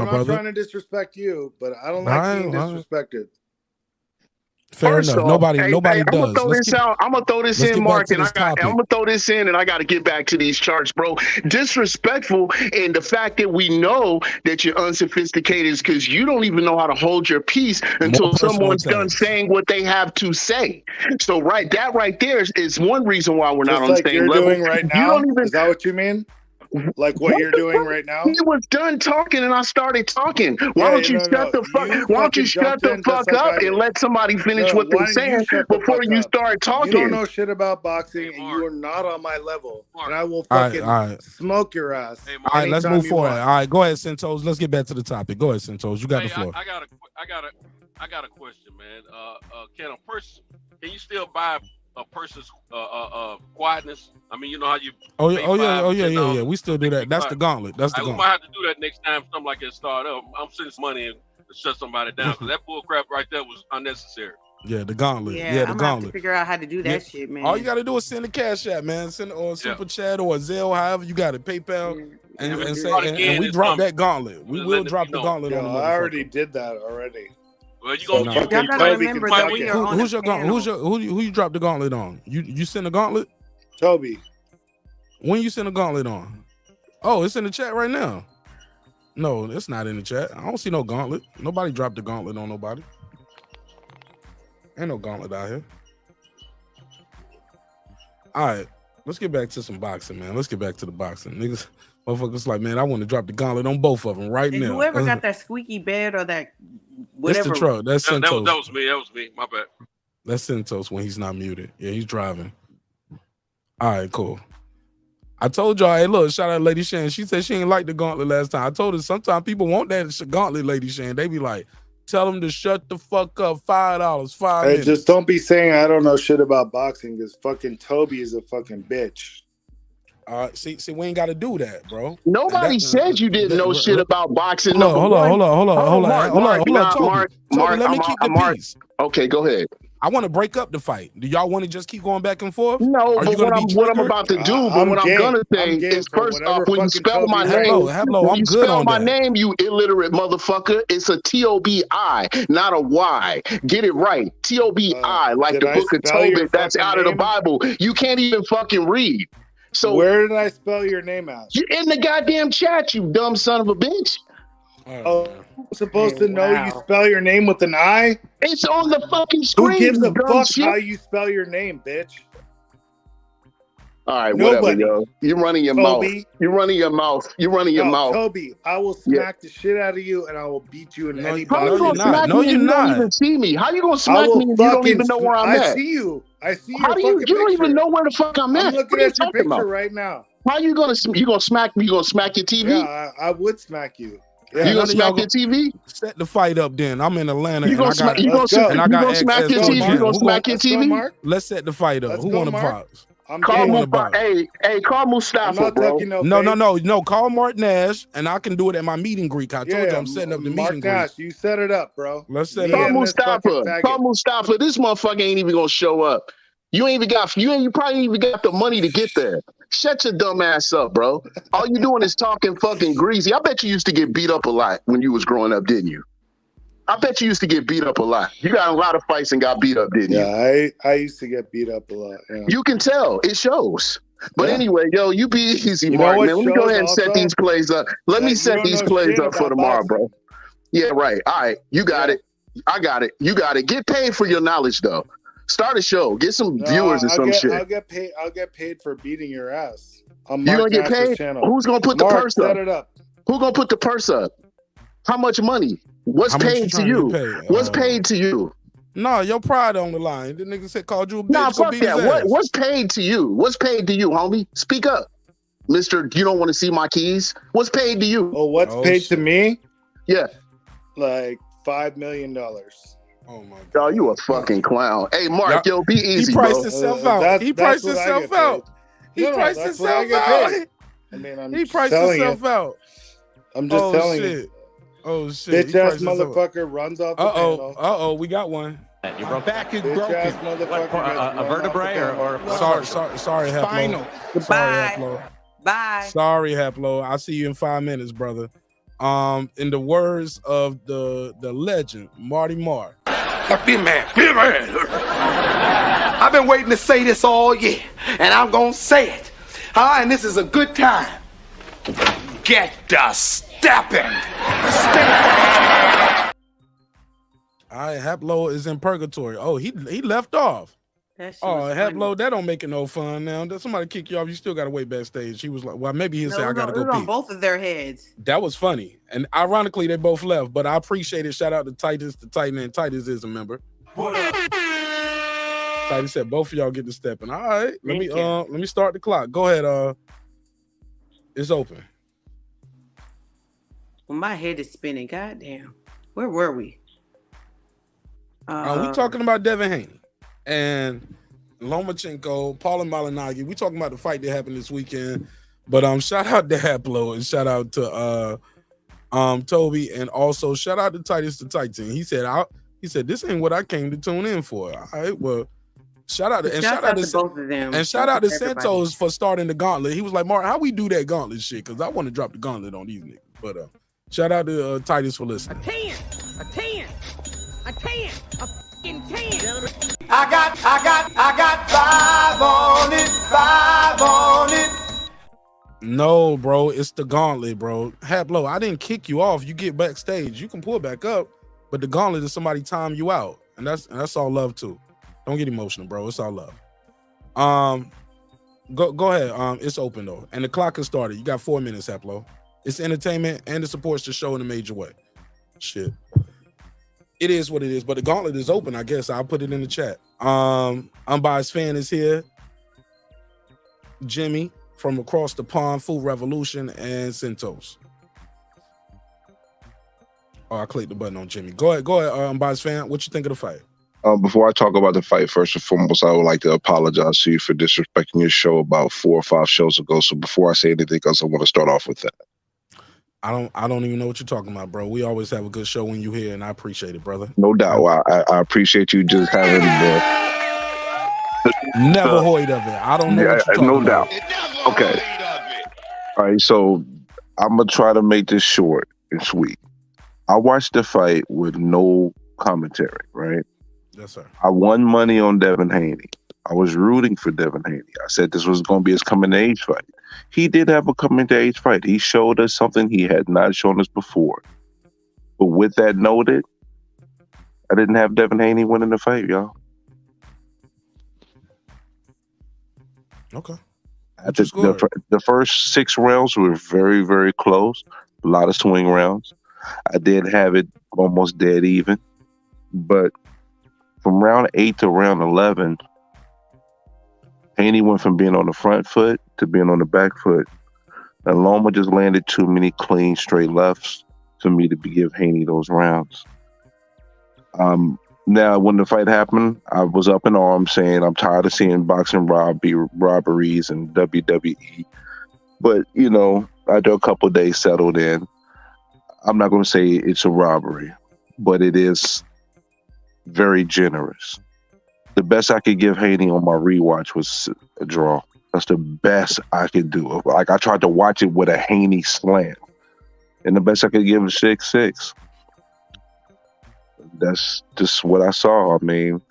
my I'm not brother. trying to disrespect you, but I don't like being All right. disrespected. Fair First enough. off, Nobody I'm gonna does. throw this out. I'm gonna throw this let's in, get back Mark, to and this I'm topic. gonna throw this in, and I got to get back to these charts, bro. Disrespectful, and the fact that we know that you're unsophisticated is because you don't even know how to hold your peace until More personal someone's done attacks. saying what they have to say. So, right there is one reason why we're not Just on the like same you're level. doing right You now. don't even. Is that what you mean? Like what you're doing right now? He was done talking, and I started talking. Why don't you shut the fuck? Why don't you shut the fuck up and let somebody finish what they're saying before you start talking? You don't know shit about boxing, and you are not on my level, and I will All right, fucking all right. smoke your ass. All right, let's anytime move you forward. want. All right, go ahead, Santos. Let's get back to the topic. Go ahead, Santos. You got the floor. I got a question, man. Can you still buy a person's quietness? I mean, you know how you. Oh pay yeah. We still do that. That's the gauntlet. That's the We gauntlet. might have to do that next time something like that start up. I'm sending some money in to shut somebody down because that bull crap right there was unnecessary. Yeah, the gauntlet. Yeah, Yeah, the I'm gonna have to gauntlet. figure out how to do that Yeah. shit, man. All you gotta do is send a cash app, man. Send or super chat or a Zelle, however you got it, PayPal, and we drop that gauntlet. We will drop the gauntlet on the I motherfucker. already did that already. Well, you So gonna fucking Y'all gotta Toby remember can that suck we it. are on Who's a your gauntlet? Who you drop the gauntlet on? You send a gauntlet? Toby. When you send a gauntlet on? Oh, it's in the chat right now. No, it's not in the chat. I don't see no gauntlet. Nobody dropped the gauntlet on nobody. Ain't no gauntlet out here. All right, let's get back to some boxing, man. Let's get back to the boxing. Niggas, motherfuckers like, man, I want to drop the gauntlet on both of them right And now. whoever got that squeaky bed or that That's whatever. the truck. That's that Santos. was me. That was me. My bad. That's Santos when he's not muted. Yeah, he's driving. All right, cool. I told y'all, hey, look, shout out Lady Shan. She said she ain't like the gauntlet last time. I told her sometimes people want that gauntlet, Lady Shan. They be like, tell them to shut the fuck up. $5, 5 Hey, minutes. just don't be saying I don't know shit about boxing because fucking Toby is a fucking bitch. See, we ain't got to do that, bro. Nobody said you didn't know shit about boxing. Hold on. Mark, Toby, let me keep the peace. Okay, go ahead. I want to break up the fight. Do y'all want to just keep going back and forth? No, Are but you gonna be what I'm triggered? about to do, but what I'm gonna say is first off, when you spell my name, when you spell my name, you illiterate motherfucker, it's a T-O-B-I, not a Y. Get it right. T-O-B-I, like the book of Tobit that's out of the Bible. You can't even fucking read. So where did I spell your name at? You in the goddamn chat, you dumb son of a bitch. Oh, I'm supposed to know you spell your name with an I? It's on the fucking screen. Who gives a you dumb fuck shit. how you spell your name, bitch? All right, Nobody. whatever, yo. You're running your Toby. mouth. You're running your mouth. You're running your mouth. Toby, I will smack the shit out of you and I will beat you in any How you gonna smack me and you don't even see me? How you gonna smack me and you don't even know where I'm at? I see you. I see your How do you? fucking You don't picture. even know where the fuck I'm at. I'm looking What are you at your talking picture about? right now. How you gonna smack me? You gonna smack your TV? Yeah, I would smack you. Yeah, You gonna smack your TV? Set the fight up then. I'm in Atlanta You and gonna I got smack? You gonna access smack to your a TV? gym. You gonna smack your TV? Let's set the fight up. Who want to box? Call Mustafa. Hey, call Mustafa, bro. No. Call Mark Nash, and I can do it at my meet and greet. I told you I'm setting up the meet Mark and greet. Nash, you set it up, bro. Let's set it Call up. Mustafa. Call Mustafa. This motherfucker ain't even gonna show up. You probably ain't even got the money to get there. Shut your dumb ass up, bro. All you doing is talking fucking greasy. I bet you used to get beat up a lot when you was growing up, didn't you? I bet you used to get beat up a lot. You got a lot of fights and got beat up, didn't you? Yeah, I used to get beat up a lot. Yeah. You can tell. It shows. But anyway, yo, you be easy, You know Mark, what man. Let me go shows ahead and set also? these plays up. Let me That set you don't these know plays shit up for about tomorrow, boxing. bro. Yeah, right. All right. You got it. I got it. You got it. Get paid for your knowledge, though. Start a show. Get some viewers or some shit. I'll get paid for beating your ass on You Mark gonna get Nash's paid? channel. Who's gonna put the Mark, purse up? set it up. Who gonna put the purse up? How much money? What's How much paid you to trying you? to pay? What's paid to you? No, your pride on the line. The nigga said called you a bitch. Nah, Go fuck beat his that. ass. What's paid to you? What's paid to you, homie? Speak up. Mister, you don't want to see my keys? What's paid to you? Oh, what's paid to me? Yeah. Like $5 million. Oh my God. You a fucking clown. Hey, Mark, yo, be easy, He priced bro. himself out. He priced what I himself get out. paid. He No, priced that's what I himself get out. paid. I mean, I'm He just priced telling himself you. out. I'm just telling shit. you. Oh shit. Bitch ass motherfucker runs off the panel. We got one. Your back is Bitch broken. ass motherfucker What, gets a run off vertebrae the or panel. Sorry, Haplo. Spinal. Sorry, Haplo. Bye. Sorry, Haplo. I'll see you in 5 minutes, brother. In the words of the legend, Marty Marr. Now, be a man. Be a man. I've been waiting to say this all year, and I'm going to say it. And this is a good time. Get the stepping. All right, Haplo is in purgatory. Oh, he left off. Haplo, that don't make it no fun now. Somebody kick you off, you still got to wait backstage. He was like, well, maybe he'll say, I got to go it was on pee. both of their heads. That was funny. And ironically, they both left, but I appreciate it. Shout out to Titus, the Titan, and Titus is a member. Titus said both of y'all get to stepping. All right, let me start the clock. Go ahead. It's open. Well, my head is spinning. Goddamn. Where were we? We talking about Devin Haney and Lomachenko, Paulie Malignaggi. We talking about the fight that happened this weekend. But shout out to Haplo and shout out to Toby, and also shout out to Titus the Titan. He said this ain't what I came to tune in for. All right, well, shout out to both of them. And shout out to Santos for starting the gauntlet. He was like, Mark, how we do that gauntlet shit? Because I want to drop the gauntlet on these niggas. But shout out to Titus for listening. A 10. A 10. A 10. A fucking 10. I got 5 on it. 5 on it. No, bro, it's the gauntlet, bro. Haplo, I didn't kick you off. You get backstage, you can pull back up, but the gauntlet is somebody time you out, and that's all love too. Don't get emotional, bro. It's all love. Go ahead. It's open though, and the clock has started. You got 4 minutes, Haplo. It's entertainment and it supports the show in a major way. Shit, it is what it is. But the gauntlet is open. I guess I'll put it in the chat. Unbiased fan is here. Jimmy from across the pond, Food Revolution, and Santos. Oh, I clicked the button on Jimmy. Go ahead, Unbiased fan. What you think of the fight? Before I talk about the fight, first and foremost, I would like to apologize to you for disrespecting your show about 4 or 5 shows ago. So before I say anything else, I want to start off with that. I don't even know what you're talking about, bro. We always have a good show when you're here, and I appreciate it, brother. No doubt. I appreciate you just having never void of it. I don't know what you're talking no about. doubt. Okay. All right, so I'm going to try to make this short and sweet. I watched the fight with no commentary, right? Yes, sir. I won money on Devin Haney. I was rooting for Devin Haney. I said this was going to be his coming-to-age fight. He did have a coming-to-age fight. He showed us something he had not shown us before. But with that noted, I didn't have Devin Haney winning the fight, y'all. Okay. The first 6 rounds were very, very close. A lot of swing rounds. I did have it almost dead even. But from round 8 to round 11, Haney went from being on the front foot to being on the back foot. And Loma just landed too many clean, straight lefts for me to give Haney those rounds. Now, when the fight happened, I was up in arms saying I'm tired of seeing boxing robberies and WWE. But, after a couple of days settled in, I'm not going to say it's a robbery, but it is very generous. The best I could give Haney on my rewatch was a draw. That's the best I could do. Like, I tried to watch it with a Haney slant, and the best I could give was 6-6. That's just what I saw. I mean,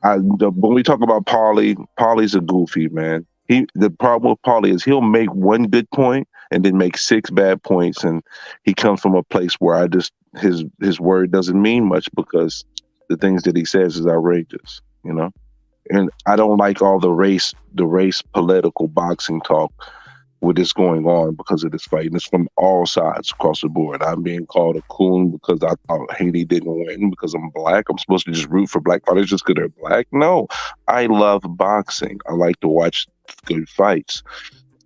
when we talk about Paulie's a goofy, man. The problem with Paulie is he'll make one good point and then make 6 bad points, and he comes from a place where his word doesn't mean much because the things that he says is outrageous, And I don't like all the race political boxing talk with this going on because of this fight. And it's from all sides across the board. I'm being called a coon because I thought Haney didn't win because I'm black. I'm supposed to just root for black fighters just because they're black. No, I love boxing. I like to watch good fights.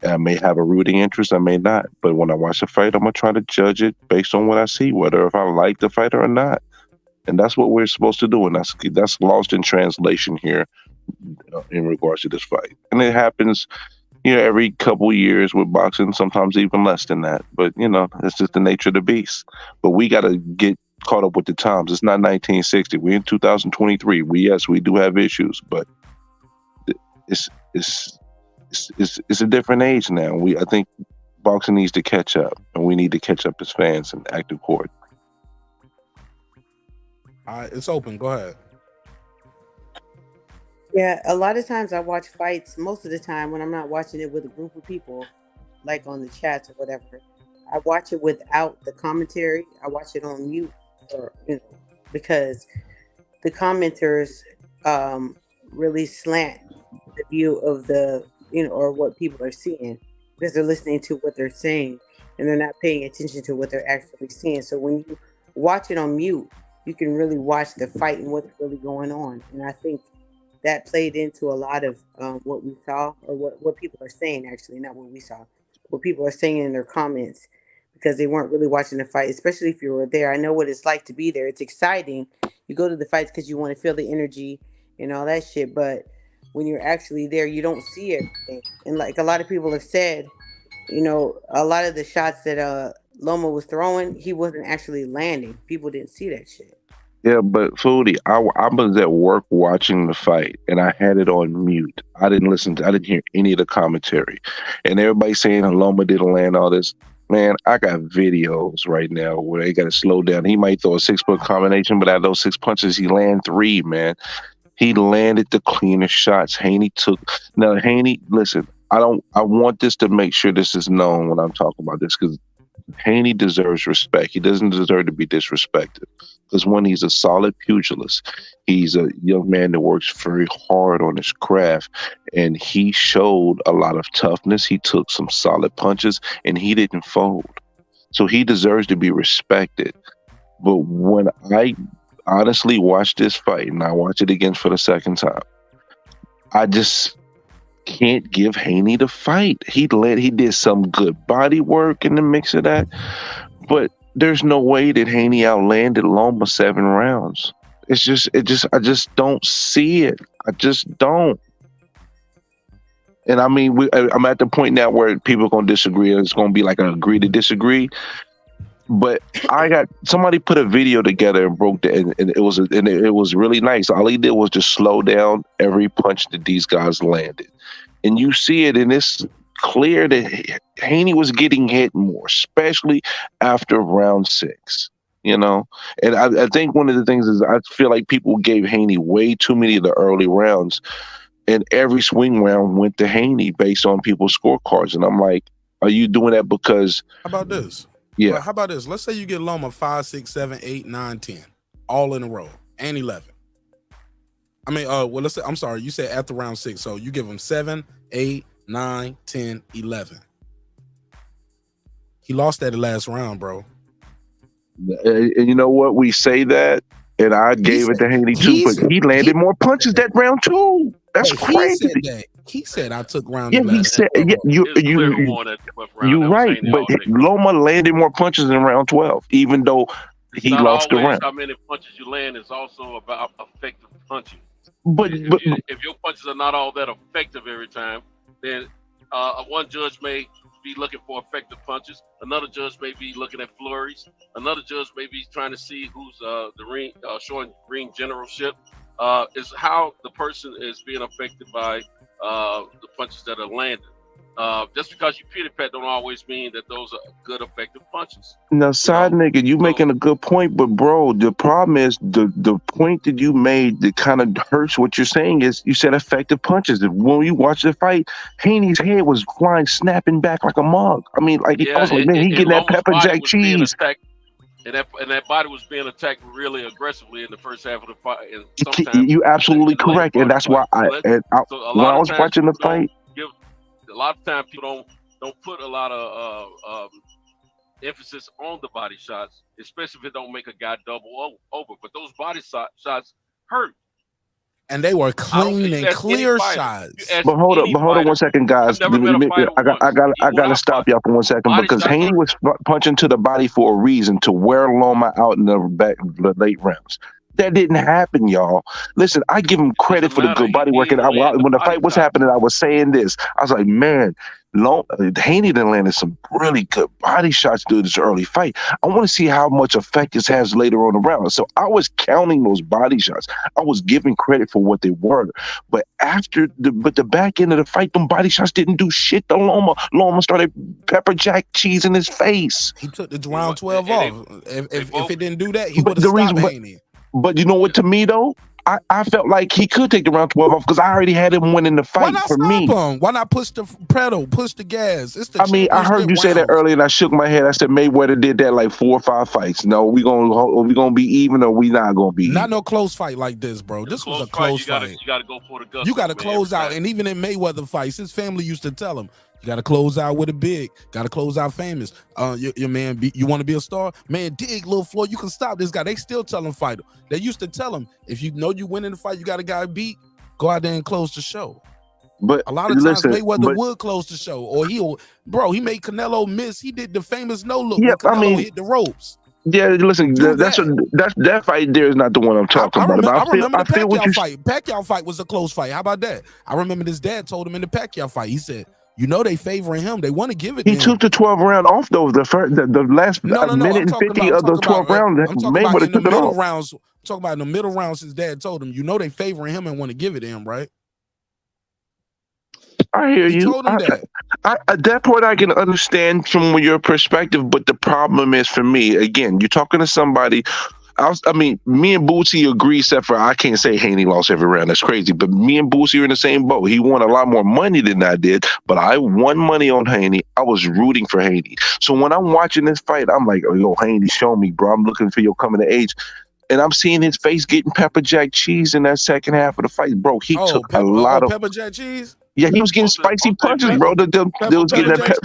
I may have a rooting interest, I may not. But when I watch a fight, I'm going to try to judge it based on what I see, whether if I like the fighter or not. And that's what we're supposed to do. And that's lost in translation here in regards to this fight. And it happens, every couple years with boxing, sometimes even less than that. But, it's just the nature of the beast. But we got to get caught up with the times. It's not 1960. We're in 2023. We do have issues, but it's a different age now. I think boxing needs to catch up, and we need to catch up as fans and act accordingly. All right, it's open. Go ahead. Yeah, a lot of times I watch fights. Most of the time, when I'm not watching it with a group of people, like on the chats or whatever, I watch it without the commentary. I watch it on mute, or because the commenters really slant the view of the or what people are seeing, because they're listening to what they're saying and they're not paying attention to what they're actually seeing. So when you watch it on mute, you can really watch the fight and what's really going on. And I think that played into a lot of what we saw, or what people are saying, actually, not what we saw, what people are saying in their comments, because they weren't really watching the fight, especially if you were there. I know what it's like to be there. It's exciting. You go to the fights because you want to feel the energy and all that shit. But when you're actually there, you don't see everything. And like a lot of people have said, a lot of the shots that Loma was throwing, he wasn't actually landing. People didn't see that shit. Yeah, but Foodie, I was at work watching the fight, and I had it on mute. I didn't hear any of the commentary, and everybody saying Loma didn't land all this. Man, I got videos right now where they got to slow down. He might throw a 6-punch combination, but out of those 6 punches, he land 3. Man, he landed the cleaner shots. Haney took. Now, Haney, listen, I want this to make sure this is known when I'm talking about this, because Haney deserves respect. He doesn't deserve to be disrespected, because when he's a solid pugilist, he's a young man that works very hard on his craft, and he showed a lot of toughness. He took some solid punches, and he didn't fold. So he deserves to be respected. But when I honestly watch this fight, and I watch it again for the second time, I just can't give Haney the fight. He did some good body work in the mix of that, but there's no way that Haney outlanded Loma 7 rounds. I just don't see it. I just don't. And I mean, I'm at the point now where people are going to disagree, and it's going to be like an agree to disagree. But somebody put a video together and broke that, and it was really nice. All he did was just slow down every punch that these guys landed, and you see it, and it's clear that Haney was getting hit more, especially after round 6. And I think one of the things is I feel like people gave Haney way too many of the early rounds, and every swing round went to Haney based on people's scorecards, and I'm like, are you doing that because? How about this? Yeah. Well, how about this? Let's say you get Loma 5, 6, 7, 8, 9, 10, all in a row, and 11. I mean, let's say, I'm sorry, you said after round 6, so you give him 7, 8, 9, 10, 11. He lost that last round, bro. And you know what? We say that, and I gave it to Haney too, but he landed more punches that round too. That's crazy. He said I took round. Yeah, he said. Yeah, you're right, but Loma landed more punches in round 12, even though he lost the round. How many punches you land is also about effective punching. But if your punches are not all that effective every time, then one judge may be looking for effective punches. Another judge may be looking at flurries. Another judge may be trying to see who's the ring showing ring generalship. Is how the person is being affected by the punches that are landed. Just because you pity pat don't always mean that those are good effective punches. Now, nigga, you making a good point, but bro, the problem is the point that you made that kind of hurts what you're saying is you said effective punches. When you watch the fight, Haney's head was flying, snapping back like a mug. I mean, I was like, man, he getting that pepper jack cheese. And that body was being attacked really aggressively in the first half of the fight. And sometimes you absolutely correct, and that's why when I was watching the fight. A lot of times people don't put a lot of emphasis on the body shots, especially if it don't make a guy double over. But those body shots hurt. And they were clean and clear shots. But hold on 1 second, guys. I gotta stop y'all for 1 second, because Haney was punching to the body for a reason, to wear Loma out in the late rounds. That didn't happen, y'all. Listen, I give him credit for the good body work. And when the fight was happening, I was saying this. I was like, man, Haney done landed some really good body shots through this early fight. I want to see how much effect this has later on the round. So I was counting those body shots. I was giving credit for what they were. But after the back end of the fight, them body shots didn't do shit to Loma. Loma started pepper jack cheese in his face. He took the round 12 off. If it didn't do that, he would have stopped Haney. But you know what? To me though, I felt like he could take the round 12 off because I already had him winning the Why fight. not For stop me, him? Why not push the pedal, push the gas? It's the I mean, I heard you say that rounds. earlier, and I shook my head. I said Mayweather did that like 4 or 5 fights. No, we gonna be even, or we not gonna be Not even. no close fight like this, bro. This was a close fight. You gotta go for the gusto. You got to man, close every out, time. and even in Mayweather fights, his family used to tell him, "You got to close out with a big. Got to close out famous. Your man, you want to be a star, man? Dig, little Floyd. You can stop this guy." They still tell him fight. They used to tell him, if you know you win in the fight, you got a guy beat. Go out there and close the show. But a lot of times Mayweather would close the show, or he made Canelo miss. He did the famous no look when Canelo hit the ropes. Yeah, listen, that fight there is not the one I'm talking about. But I remember the feel what Pacquiao you fight. Pacquiao fight was a close fight. How about that? I remember his dad told him in the Pacquiao fight. He said, "You know they favoring him. They want to give it." He took the 12 round off though. The last minute and 50 of the 12 rounds. I'm talking about in the took it middle off. rounds. I'm talking about in the middle rounds. His dad told him, "You know they favoring him and want to give it to him, right?" I hear He you. told him that. At that point, I can understand from your perspective, but the problem is for me, again, you're talking to somebody. I mean, me and Bootsy agree, except for I can't say Haney lost every round. That's crazy. But me and Bootsy are in the same boat. He won a lot more money than I did, but I won money on Haney. I was rooting for Haney. So when I'm watching this fight, I'm like, oh, yo, Haney, show me, bro. I'm looking for your coming of age. And I'm seeing his face getting pepper jack cheese in that second half of the fight, bro. He took a lot of pepper jack cheese. Yeah, he was getting spicy punches, bro. They was getting that pepper.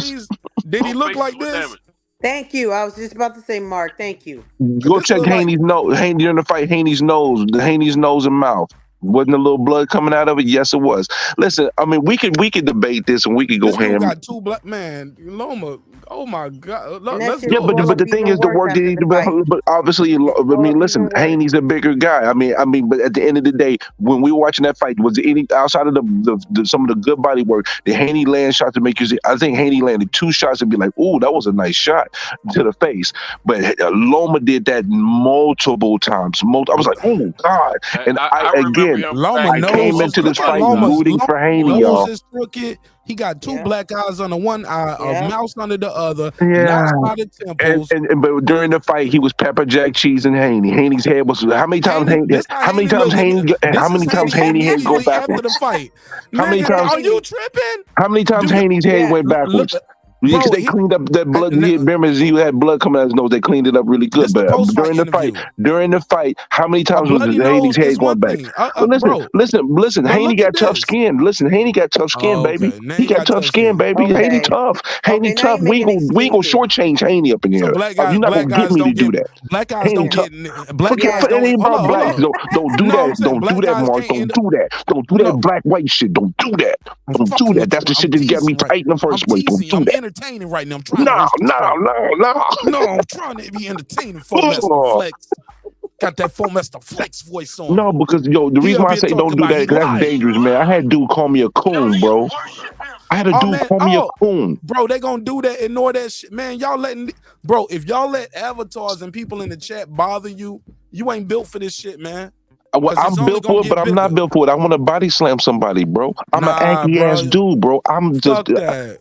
Did he look like this? Thank you. I was just about to say, Mark. Thank you. Go check Haney's nose. Haney during the fight. Haney's nose and mouth. Wasn't a little blood coming out of it? Yes, it was. Listen, I mean, we could debate this and we could go ham. Got 2 black man, Loma. Oh my God! Yeah, but the thing is, the work that he did. But obviously, I mean, listen, Haney's a bigger guy. I mean, but at the end of the day, when we were watching that fight, was there any outside of the some of the good body work? Did Haney land shots to make you see? I think Haney landed 2 shots and be like, "Ooh, that was a nice shot to the face." But Loma did that multiple times. I was like, "Oh God!" And I came into this fight rooting for Haney, y'all. He got 2 black eyes on the one eye, a mouse under the other. Yeah, by the temples. But during the fight, he was pepper jack cheese and Haney. Haney's head was how many times Haney had go backwards? After the fight, How many times? Are you tripping? How many times Haney's head went backwards? Because they cleaned up that blood. Remember, he had blood coming out his nose. They cleaned it up really good. But during the fight, how many times was Haney's head going back? Listen. Haney got tough skin. Haney got tough skin, baby. He got tough skin, baby. Haney tough. Haney tough. We ain't gonna shortchange Haney up in here. You're not gonna get me to do that. Black guys don't get. Black guys don't. It ain't about black. Don't do that. Don't do that, Mark. Don't do that. Don't do that black white shit. Don't do that. Don't do that. That's the shit that got me tight in the first place. Don't do that. Entertaining right now. I'm trying No, I'm trying to be entertaining. Flex. Got that Mr. Flex voice on. No, because the reason why I say don't do that, because that's dangerous, man. I had a dude call me a coon, bro. I had a dude call me a coon. Bro, they gonna do that, ignore that shit. Man, if y'all let avatars and people in the chat bother you, you ain't built for this shit, man. Well, I'm built for it, but I'm not built for it. I want to body slam somebody, bro. I'm an Aggie ass dude, bro. I'm just.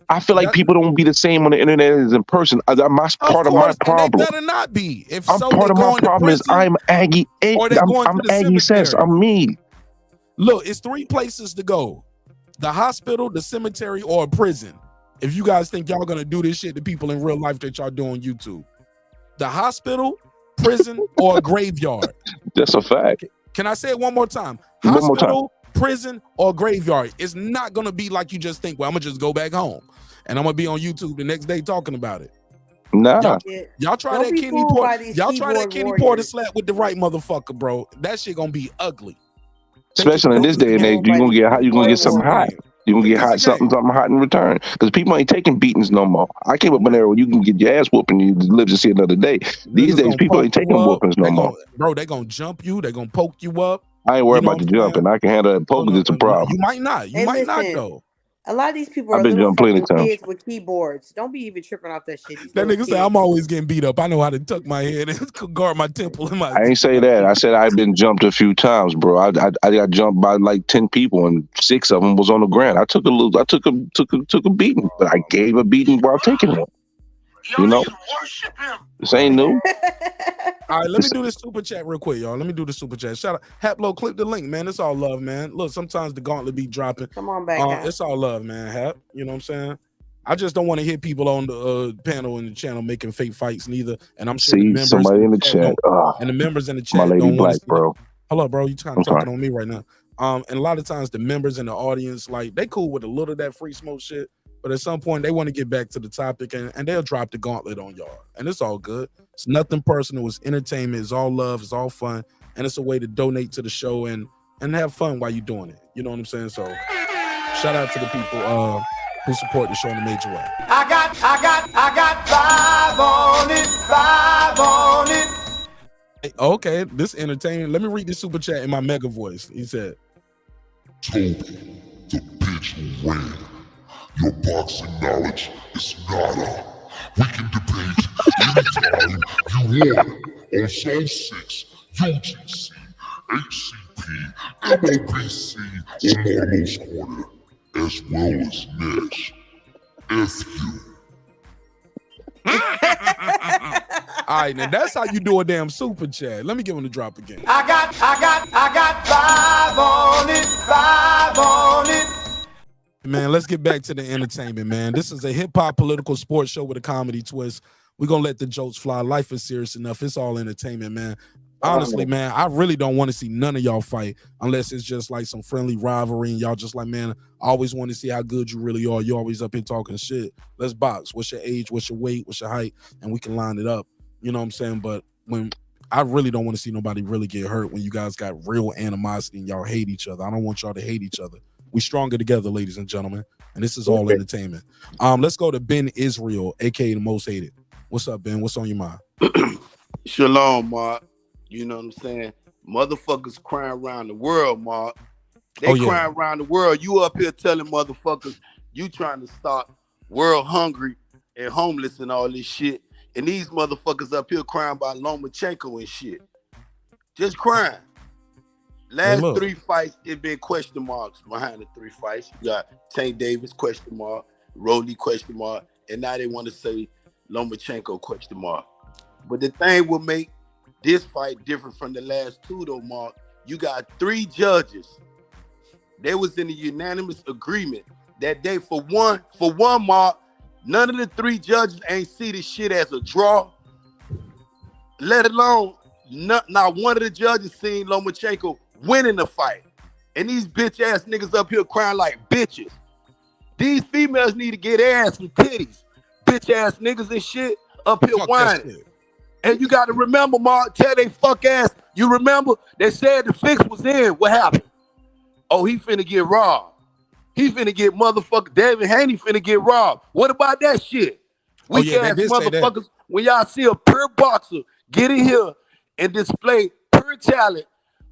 I feel like people don't be the same on the internet as in person. Part of my problem. They better not be. Part of my problem is I'm Aggie. I'm Aggie Sense. I'm me. Look, it's 3 places to go: the hospital, the cemetery, or a prison. If you guys think y'all gonna do this shit to people in real life that y'all do on YouTube, the hospital, prison, or a graveyard. That's a fact. Can I say it one more time? Hospital, prison, or graveyard. It's not going to be like you just think, well, I'm going to just go back home and I'm going to be on YouTube the next day talking about it. Nah. Y'all try that Kenny Porter. Y'all try that Kenny Porter slap with the right motherfucker, bro. That shit going to be ugly. Especially in this day and age, you're going to get something hot. You're going to get something hot in return. Because people ain't taking beatings no more. I came up in there where you can get your ass whooped and you live to see another day. These days, people ain't taking whoopings no more. Bro, they going to jump you. They going to poke you up. I ain't worried about the jumping. I can handle that poking. It's a problem. You might not. You might not, though. A lot of these people are I've been little jumping plenty fucking times. kids with keyboards. Don't be even tripping off that shit. That nigga say I'm always getting beat up. I know how to tuck my head and guard my temple. I ain't say that. I said I've been jumped a few times, bro. I got jumped by like 10 people and 6 of them was on the ground. I took a beating, but I gave a beating while taking one. You know, this ain't new. All right, let me do this super chat real quick, y'all. Let me do the super chat. Shout out, Haplo, click the link, man. It's all love, man. Look, sometimes the gauntlet be dropping. Come on back, Hap. It's all love, man. Hap, you know what I'm saying? I just don't want to hear people on the panel in the channel making fake fights neither. And I'm sure the See members somebody in the chat. and the members in the My chat lady don't want black, to see bro. Hello, bro. You kind I'm of talking sorry. on me right now. And a lot of times the members in the audience, like, they cool with a little of that free smoke shit, but at some point they want to get back to the topic and they'll drop the gauntlet on y'all. And it's all good. It's nothing personal. It's entertainment. It's all love. It's all fun. And it's a way to donate to the show and have fun while you're doing it. You know what I'm saying? So shout out to the people who support the show in a major way. I got 5 on it. Hey, okay, this entertaining. Let me read this super chat in my mega voice. He said, Toby, the bitch who ran. Your boxing knowledge is nada. We can debate anytime you want on Zone 6, UGC, HCP, MOBC, or Marlo's Corner, as well as Nash. F you. all right, now that's how you do a damn super chat. Let me give him the drop again. I got 5 on it. Man, let's get back to the entertainment, man. This is a hip-hop political sports show with a comedy twist. We're going to let the jokes fly. Life is serious enough. It's all entertainment, man. Honestly, man, I really don't want to see none of y'all fight unless it's just like some friendly rivalry and y'all just like, man, I always want to see how good you really are. You're always up here talking shit. Let's box. What's your age? What's your weight? What's your height? And we can line it up. You know what I'm saying? But when I really don't want to see nobody really get hurt when you guys got real animosity and y'all hate each other. I don't want y'all to hate each other. We stronger together, ladies and gentlemen. And this is all entertainment. Let's go to Ben Israel, aka the most hated. What's up, Ben? What's on your mind? Shalom, Mark. You know what I'm saying? Motherfuckers crying around the world, Mark. They Oh, yeah. crying around the world. You up here telling motherfuckers you trying to stop world hungry and homeless and all this shit. And these motherfuckers up here crying about Lomachenko and shit. Just crying. Last look. 3 fights, it been question marks behind the 3 fights. You got Tank Davis, question mark, Rolly, question mark, and now they want to say Lomachenko, question mark. But the thing will make this fight different from the last 2, though, Mark. You got 3 judges. They was in a unanimous agreement that day for one, Mark, none of the 3 judges ain't see this shit as a draw, let alone not one of the judges seen Lomachenko winning the fight. And these bitch ass niggas up here crying like bitches. These females need to get ass and titties. Bitch ass niggas and shit up here whining. And you got to remember, Mark, tell they fuck ass. You remember they said the fix was in. What happened? Oh, he finna get robbed. He finna get motherfucker Devin Haney finna get robbed. What about that shit? Weak yeah, they ass did say that. motherfuckers. When y'all see a pure boxer get in here and display pure talent,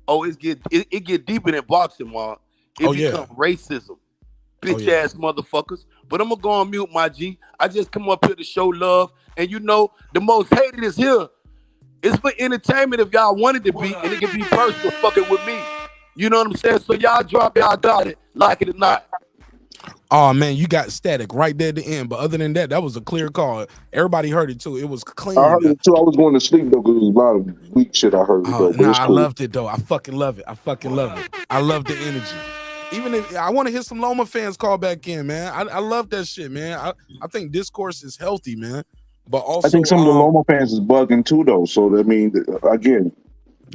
oh, it get deeper than boxing, Mark. It become racism. Bitch ass motherfuckers. But I'm gonna go on mute, my G. I just come up here to show love. And you know, the most hated is here. It's for entertainment if y'all wanted to be, and it can be personal fucking with me. You know what I'm saying? So y'all drop, y'all got it, like it or not. Oh man, you got static right there at the end. But other than that, that was a clear call. Everybody heard it too. It was clean. I heard it too. I was going to sleep though because there was a lot of weak shit I heard. Though, but it's I cool. loved it though. I fucking love it. I fucking love it. I love the energy. Even if I want to hear some Loma fans call back in, man. I love that shit, man. I think discourse is healthy, man. But also, I think some of the Loma fans is bugging too, though. So I mean, again,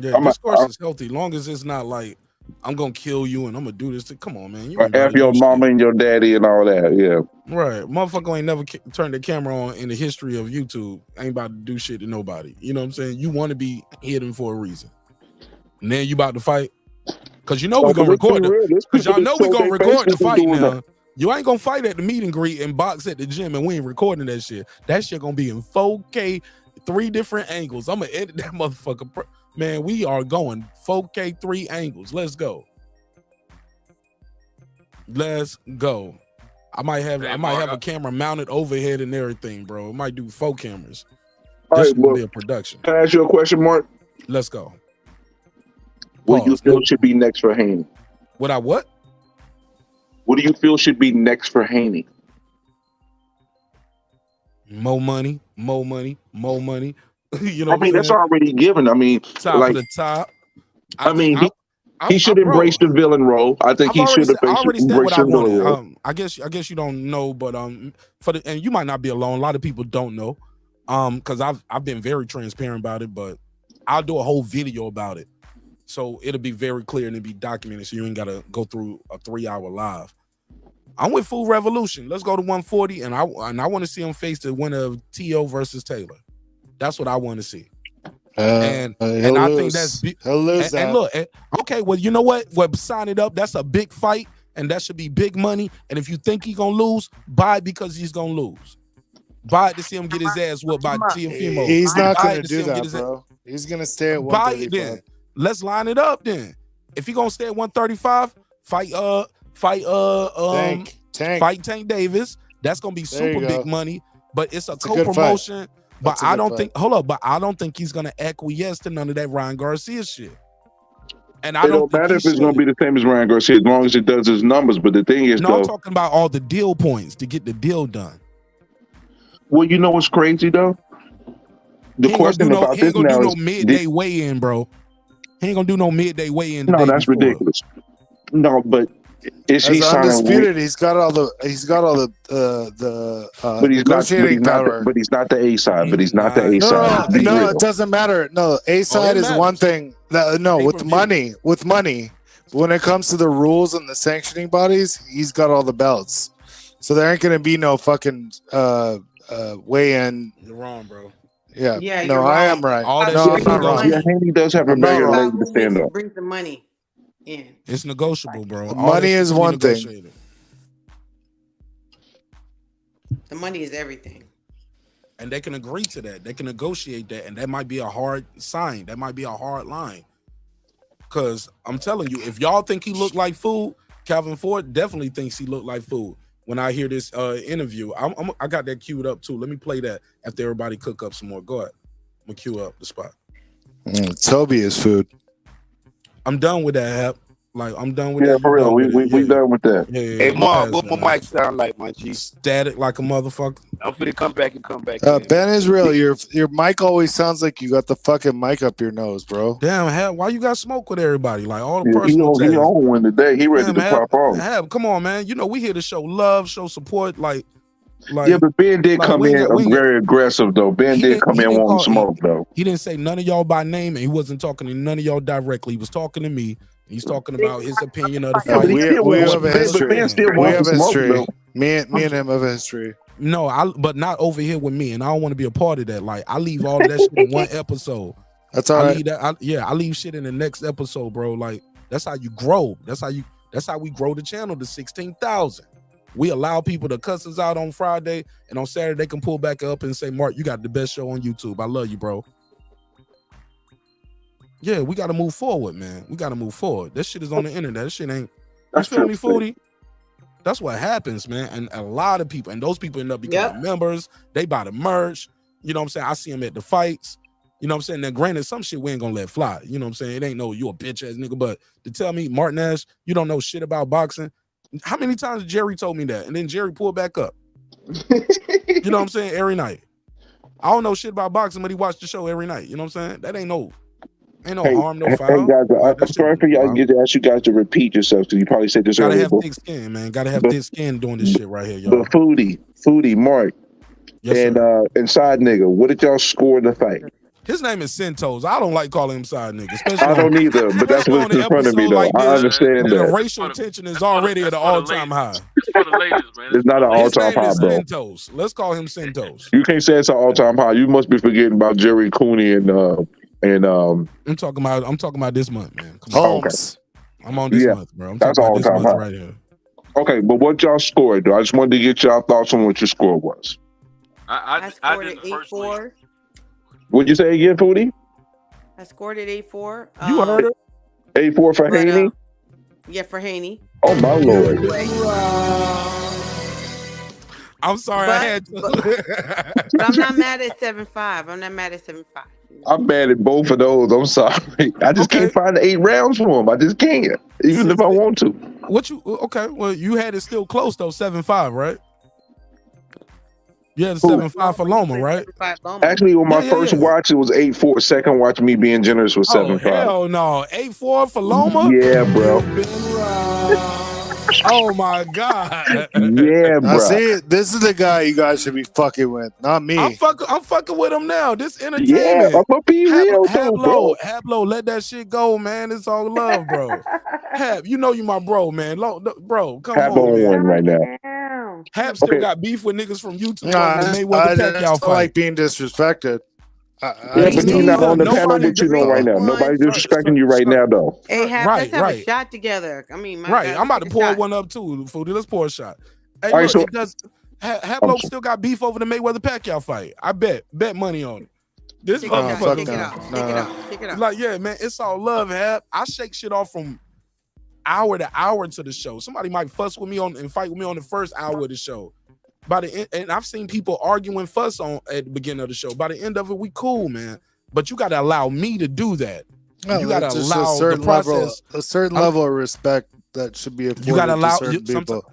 yeah, discourse is healthy. Long as it's not like I'm gonna kill you and I'm gonna do this. Come on, man. You ain't F your mama and your daddy and all that. Yeah, right. Motherfucker ain't never turned the camera on in the history of YouTube. Ain't about to do shit to nobody. You know what I'm saying? You want to be hidden for a reason. And then you about to fight. Cause you know we're gonna record it. Cause y'all know we're gonna record the fight now. You ain't gonna fight at the meet and greet and box at the gym and we ain't recording that shit. That shit gonna be in 4K, 3 different angles. I'm gonna edit that motherfucker. Man, we are going 4K, 3 angles. Let's go. Let's go. I might have a camera mounted overhead and everything, bro. I might do 4 cameras. This will be a production. Can I ask you a question, Mark? Let's go. What do you feel should be next for Haney? What? What do you feel should be next for Haney? More money, more money, more money. You know I what mean, I'm that's saying? already given. I mean, Top like, of the top. I mean, he should embrace the villain role. I think he should I already said embrace what I the villain wanted. role. I guess you don't know, but and you might not be alone. A lot of people don't know. Because I've been very transparent about it, but I'll do a whole video about it. So it'll be very clear and it'll be documented. So you ain't gotta go through a 3-hour live. I'm with Food Revolution. Let's go to 140, and I want to see him face the winner of T.O. versus Taylor. That's what I want to see. And I think that's big. He'll lose and look, okay, well, you know what? Well, sign it up. That's a big fight, and that should be big money. And if you think he's gonna lose, buy it because he's gonna lose. Buy it to see him get his ass whooped by Teofimo. He's not Buy going it to see do him get that, his bro. He's going to stay at Buy it 135. then. Let's line it up then. If he gonna stay at 135, fight Tank Davis. That's gonna be There you super go. big money, but it's a a good co-promotion. fight. But That's a I good don't fight. think but I don't think he's gonna acquiesce to none of that Ryan Garcia shit. And I It don't don't think matter he if it's going to should. be the same as Ryan Garcia as long as it does his numbers. But the thing is, No, I'm though, talking about all the deal points to get the deal done. well, you know what's crazy though? The He ain't question gonna do about he ain't this gonna now do no is, midday weigh-in, bro. He ain't gonna do no midday weigh-in the no, day that's before. ridiculous. No, but is he As signing? undisputed, he's got all the But he's not. But negotiating he's not. power. But he's not the A side. But he's not the A side. Be No, real. it doesn't matter. No, A side is one thing. No, with money. When it comes to the rules and the sanctioning bodies, he's got all the belts. So there ain't gonna be no fucking weigh-in. You're wrong, bro. Yeah. Yeah, No, you're I wrong. am right. All that No, shit I'm is not wrong. Yeah, Haney does have a I'm not very wrong. leg to stand up. Brings the money in. It's negotiable, bro. All Money that shit is can be one thing. negotiated. The money is everything. And they can agree to that. They can negotiate that, and that might be a hard sign. That might be a hard line. Because I'm telling you, if y'all think he looked like food, Calvin Ford definitely thinks he looked like food. When I hear this interview, I got that queued up too. Let me play that after everybody cook up some more. Go ahead. I'm gonna queue up the spot. Toby is food. I'm done with that, Hap. Like, I'm done with Yeah, that. for real. We done with that. Yeah, Hey, I'm Mark, past what that, my man. mic sound like, my G? Static like a motherfucker. I'm finna come back and come back. Ben Israel, your mic always sounds like you got the fucking mic up your nose, bro. Damn, Hap, why you got smoke with everybody? Like, all the Yeah, personal he attacks. on one today. He ready Damn, to Hap, pop off. Hap, come on, man. You know, we here to show love, show support. Like Yeah, but Ben did like, come we ain't in got- we ain't got- very aggressive though. Ben He did didn't- come he in didn't wanting call- smoke though. He didn't say none of y'all by name, and he wasn't talking to none of y'all directly. He was talking to me. He's talking about his opinion of the No, fight. we have a history. Ben still We wants have to a smoke history. though. Me and him have a history. No, but not over here with me, and I don't want to be a part of that. Like, I leave all of that shit in one episode. That's all right. Leave that. I leave shit in the next episode, bro. Like, that's how you grow. That's how we grow the channel to 16,000. We allow people to cuss us out on Friday, and on Saturday they can pull back up and say, "Mark, you got the best show on YouTube. I love you, bro." Yeah, we got to move forward, man. We got to move forward. That shit is on the internet. That shit ain't. You feel me, Foodie? That's what happens, man. And a lot of people, and those people end up becoming members. They buy the merch. You know what I'm saying? I see them at the fights. You know what I'm saying? Now, granted, some shit we ain't gonna let fly. You know what I'm saying? It ain't no you a bitch ass nigga. But to tell me, Martin Ash, you don't know shit about boxing. How many times Jerry told me that? And then Jerry pulled back up. You know what I'm saying? Every night. I don't know shit about boxing, but he watched the show every night. You know what I'm saying? That ain't no harm, no foul. Hey guys, I'm sorry for y'all. I ask you guys to repeat yourselves because you probably said this Gotta earlier. have thick skin, man. Gotta have thick skin doing this shit right here, y'all. But Foodie, Mark, and Side Nigga, what did y'all score in the fight? His name is Centos. I don't like calling him side nigga. Especially I don't either, but that's what's in front of me, though. I understand The that. racial tension is already at an all-time high. It's not an His all-time name high, is bro. Centos. Let's call him Centos. You can't say it's an all-time high. You must be forgetting about Jerry Cooney and I'm talking about this month, man. Come on. Holmes. I'm on this month, bro. I'm that's talking about this all-time month high. right here. Okay, but what y'all scored, though? I just wanted to get y'all thoughts on what your score was. I scored at 8-4. What'd you say again, Foodie? I scored at 8-4. You heard it. 8-4 for Haney? Yeah, for Haney. Oh, my Lord. I'm sorry, I had to. But I'm not mad at 7-5. I'm not mad at 7-5. I'm mad at both of those. I'm sorry. I just can't find the 8 rounds for him. I just can't, even if I want to. Well, you had it still close, though, 7-5, right? Yeah, the 7-5 for Loma, right? Actually, on my Yeah, yeah, first yeah. watch, it was 8-4. Second watch, me being generous was Oh 7-5. hell no, 8-4 for Loma. Yeah, bro. Oh my god. Yeah, Now, bro. see, this is the guy you guys should be fucking with, not me. I'm fucking with him now. This Yeah, entertainment. I'm gonna be real though, bro. Hab low, let that shit go, man. It's all love, bro. Hab, you know you my bro, man. Bro, come Hab on, on man. one right now. Hab still Okay. got beef with niggas from YouTube Nah, over the I Mayweather just Pacquiao don't fight. like being disrespected. Yeah, but he's not on the panel that you know right now. Nobody's disrespecting you right now, though. Hey, Hap, Right, let's have right. a shot together. I mean, my Right, God, I'm about to let's pour take a shot. one up too, Foodie. Let's pour a shot. Hey, All right, look, so- it does. Hablo still got beef over the Mayweather Pacquiao fight. I bet money on it. This Take it out, motherfucker, take it out, take it out, take it out. like, yeah, man, it's all love, Hab. I shake shit off from hour to hour to the show. Somebody might fuss with me on and fight with me on the first hour of the show. By the end, and I've seen people argue and fuss on at the beginning of the show. By the end of it, we cool, man. But you got to allow me to do that. No, You got that's to just allow a certain the process. level, a certain level of respect that should be afforded You got to allow to certain people.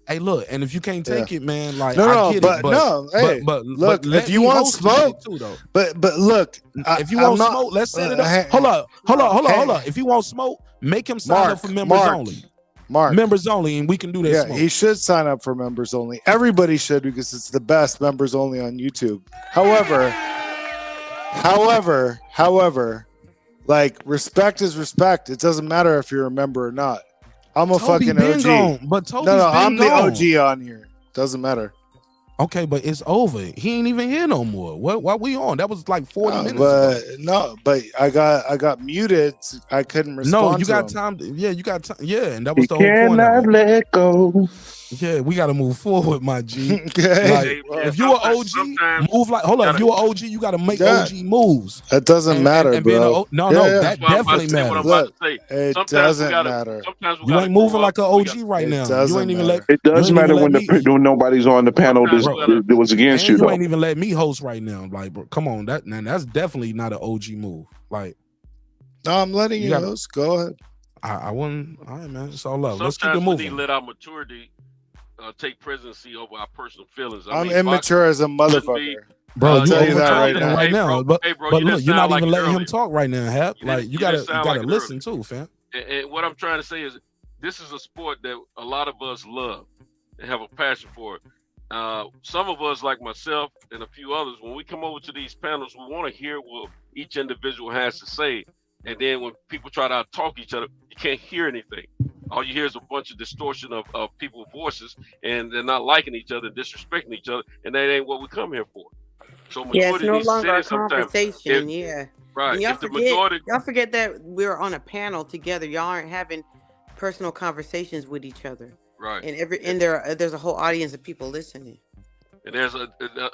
Hey, look, and if you can't take it, man, like No, I get but it, but no, hey, but look, let if you me want host the smoke, shit too, though. but look, If you I'm want not- smoke, let's set it hey, up. Hold up. If you want smoke, make him sign up for members only. Members only, and we can do that. Yeah, smoke. he should sign up for members only. Everybody should, because it's the best members only on YouTube. However, like, respect is respect. It doesn't matter if you're a member or not. I'm a Toby fucking been OG. gone, but Toby's no, been I'm the gone. OG on here. Doesn't matter. Okay, but it's over. He ain't even here no more. What we on? That was like 40 minutes ago. But I got muted. I couldn't respond. No, you got to time. Yeah, you got time. Yeah, and that was He the whole point of cannot it. let go. Yeah, we got to move forward, my G. Okay. Like, if you an OG, move like. Hold up, if you an OG, you got to make OG moves. That doesn't matter, and being bro. no, that definitely matters. Look, it doesn't matter. You ain't moving like an OG right now. You doesn't ain't even let. It does you ain't matter even when let me- when nobody's on the panel that was against and you, though. ain't even let me host right now. Like, bro, come on, that's definitely not an OG move. Like, no, I'm letting you gotta- host. Go ahead. I wouldn't. All right, man. It's all love. Let's keep it Sometimes we need moving. to let our maturity take presidency over our personal feelings. I I'm mean, immature as a boxing shouldn't motherfucker. be, Bro, I'll you tell you that overtalking right him now. right now. But hey, bro, but you look, didn't you're not sound even like it letting him earlier. talk right now, Hap. Like, you gotta sound like it listen too, fam. And what I'm trying to say is, this is a sport that a lot of us love and have a passion for it. Some of us, like myself and a few others, when we come over to these panels, we want to hear what each individual has to say. And then when people try to talk each other, you can't hear anything. All you hear is a bunch of distortion of people's voices, and they're not liking each other, disrespecting each other, and that ain't what we come here for. So Yeah, it's maturity no needs to longer set a in sometime. conversation. Yeah. Right. And y'all If the forget, majority, y'all forget that we're on a panel together. Y'all aren't having personal conversations with each other. right. And there's a whole audience of people listening. And there's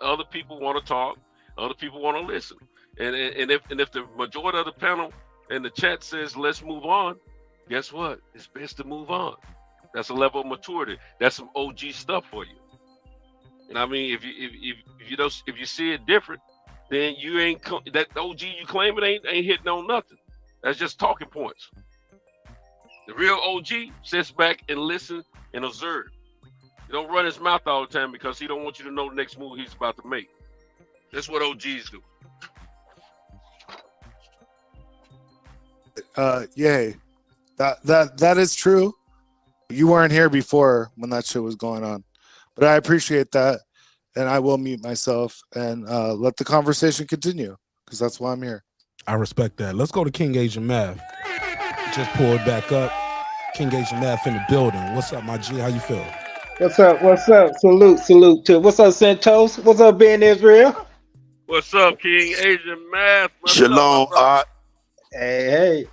other people want to talk, other people want to listen, and if the majority of the panel and the chat says let's move on, guess what? It's best to move on. That's a level of maturity. That's some OG stuff for you. And I mean, if you see it different, then you ain't that OG you claiming ain't hitting on nothing. That's just talking points. The real OG sits back and listen and observe. He don't run his mouth all the time because he don't want you to know the next move he's about to make. That's what OGs do. Yay. That is true. You weren't here before when that shit was going on. But I appreciate that. And I will mute myself and let the conversation continue, because that's why I'm here. I respect that. Let's go to King Asian Math. Just pulled back up. King Asian Math in the building. What's up, my G? How you feel? What's up? What's up? Salute to. What's up, Santos? What's up, Ben Israel? What's up, King Asian Math? Shalom, Art. Hey.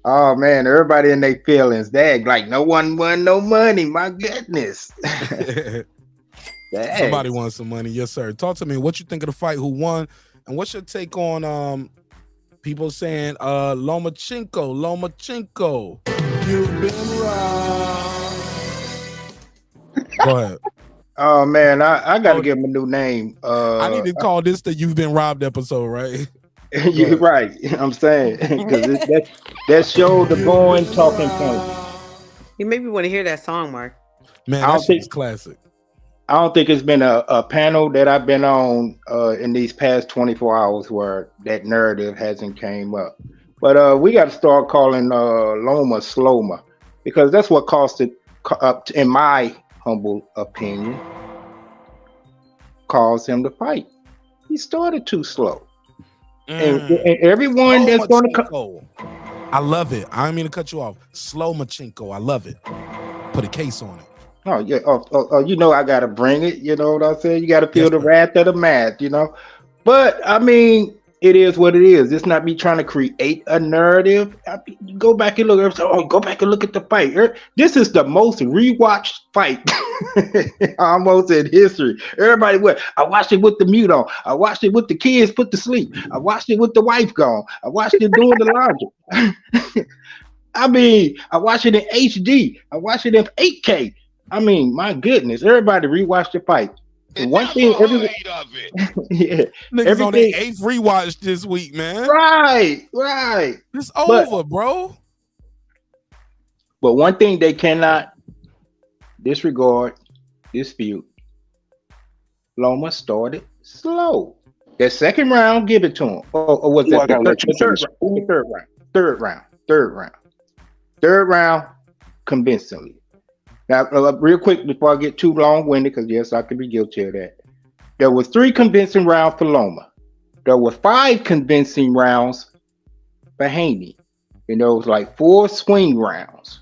Oh man, everybody in their feelings. Dag, like no one won no money. My goodness. Somebody wants some money. Yes, sir. Talk to me. What you think of the fight? Who won? And what's your take on people saying Lomachenko? You've been wrong. Go ahead. Oh man, I gotta give him a new name. I need to call this the "You've Been Robbed" episode, right? You're right. I'm saying because that showed the going talking point. You maybe want to hear that song, Mark. Man, I don't that shit's classic. I don't think it's been a panel that I've been on in these past 24 hours where that narrative hasn't came up. But we got to start calling Loma Sloma, because that's what caused it, in my humble opinion, caused him to fight. He started too slow. And everyone that's going to come. I love it. I don't mean to cut you off. Lomachenko. I love it. Put a case on it. Oh yeah. You know I gotta bring it. You know what I'm saying? You gotta feel the wrath of the math. You know, but I mean, it is what it is. It's not me trying to create a narrative. Go back and look. Go back and look at the fight. This is the most rewatched fight almost in history. Everybody went. I watched it with the mute on. I watched it with the kids put to sleep. I watched it with the wife gone. I watched it doing the laundry. I mean, I watched it in HD. I watched it in 8K. I mean, my goodness, everybody rewatched the fight. And one thing, yeah, niggas on their 8th rewatch this week, man. Right. It's over, bro. But one thing they cannot disregard, dispute. Loma started slow. That second round, give it to him. Or was that the third round, convincingly. Now, real quick before I get too long-winded, because yes, I could be guilty of that. There was 3 convincing rounds for Loma. There were 5 convincing rounds for Haney. And there was like 4 swing rounds.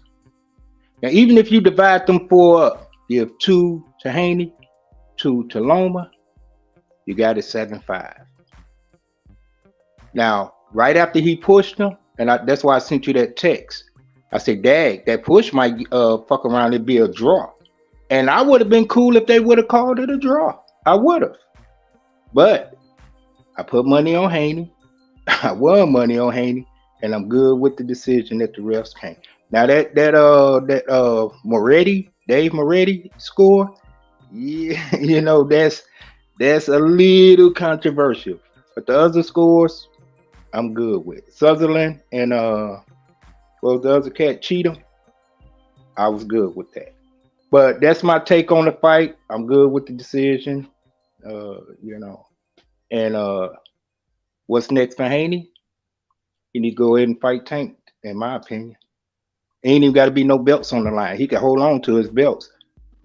Now, even if you divide them 4 up, give 2 to Haney, 2 to Loma, you got it 7-5. Now, right after he pushed him, and that's why I sent you that text. I said, "Dag, that push might fuck around and be a draw." And I would have been cool if they would have called it a draw. I would have. But I put money on Haney. I won money on Haney, and I'm good with the decision that the refs came. Now that Dave Moretti score, yeah, you know, that's a little controversial. But the other scores, I'm good with. Sutherland and well, the other cat, Cheatham, I was good with that. But that's my take on the fight. I'm good with the decision, you know. And what's next for Haney? He need to go ahead and fight Tank, in my opinion. Ain't even got to be no belts on the line. He can hold on to his belts.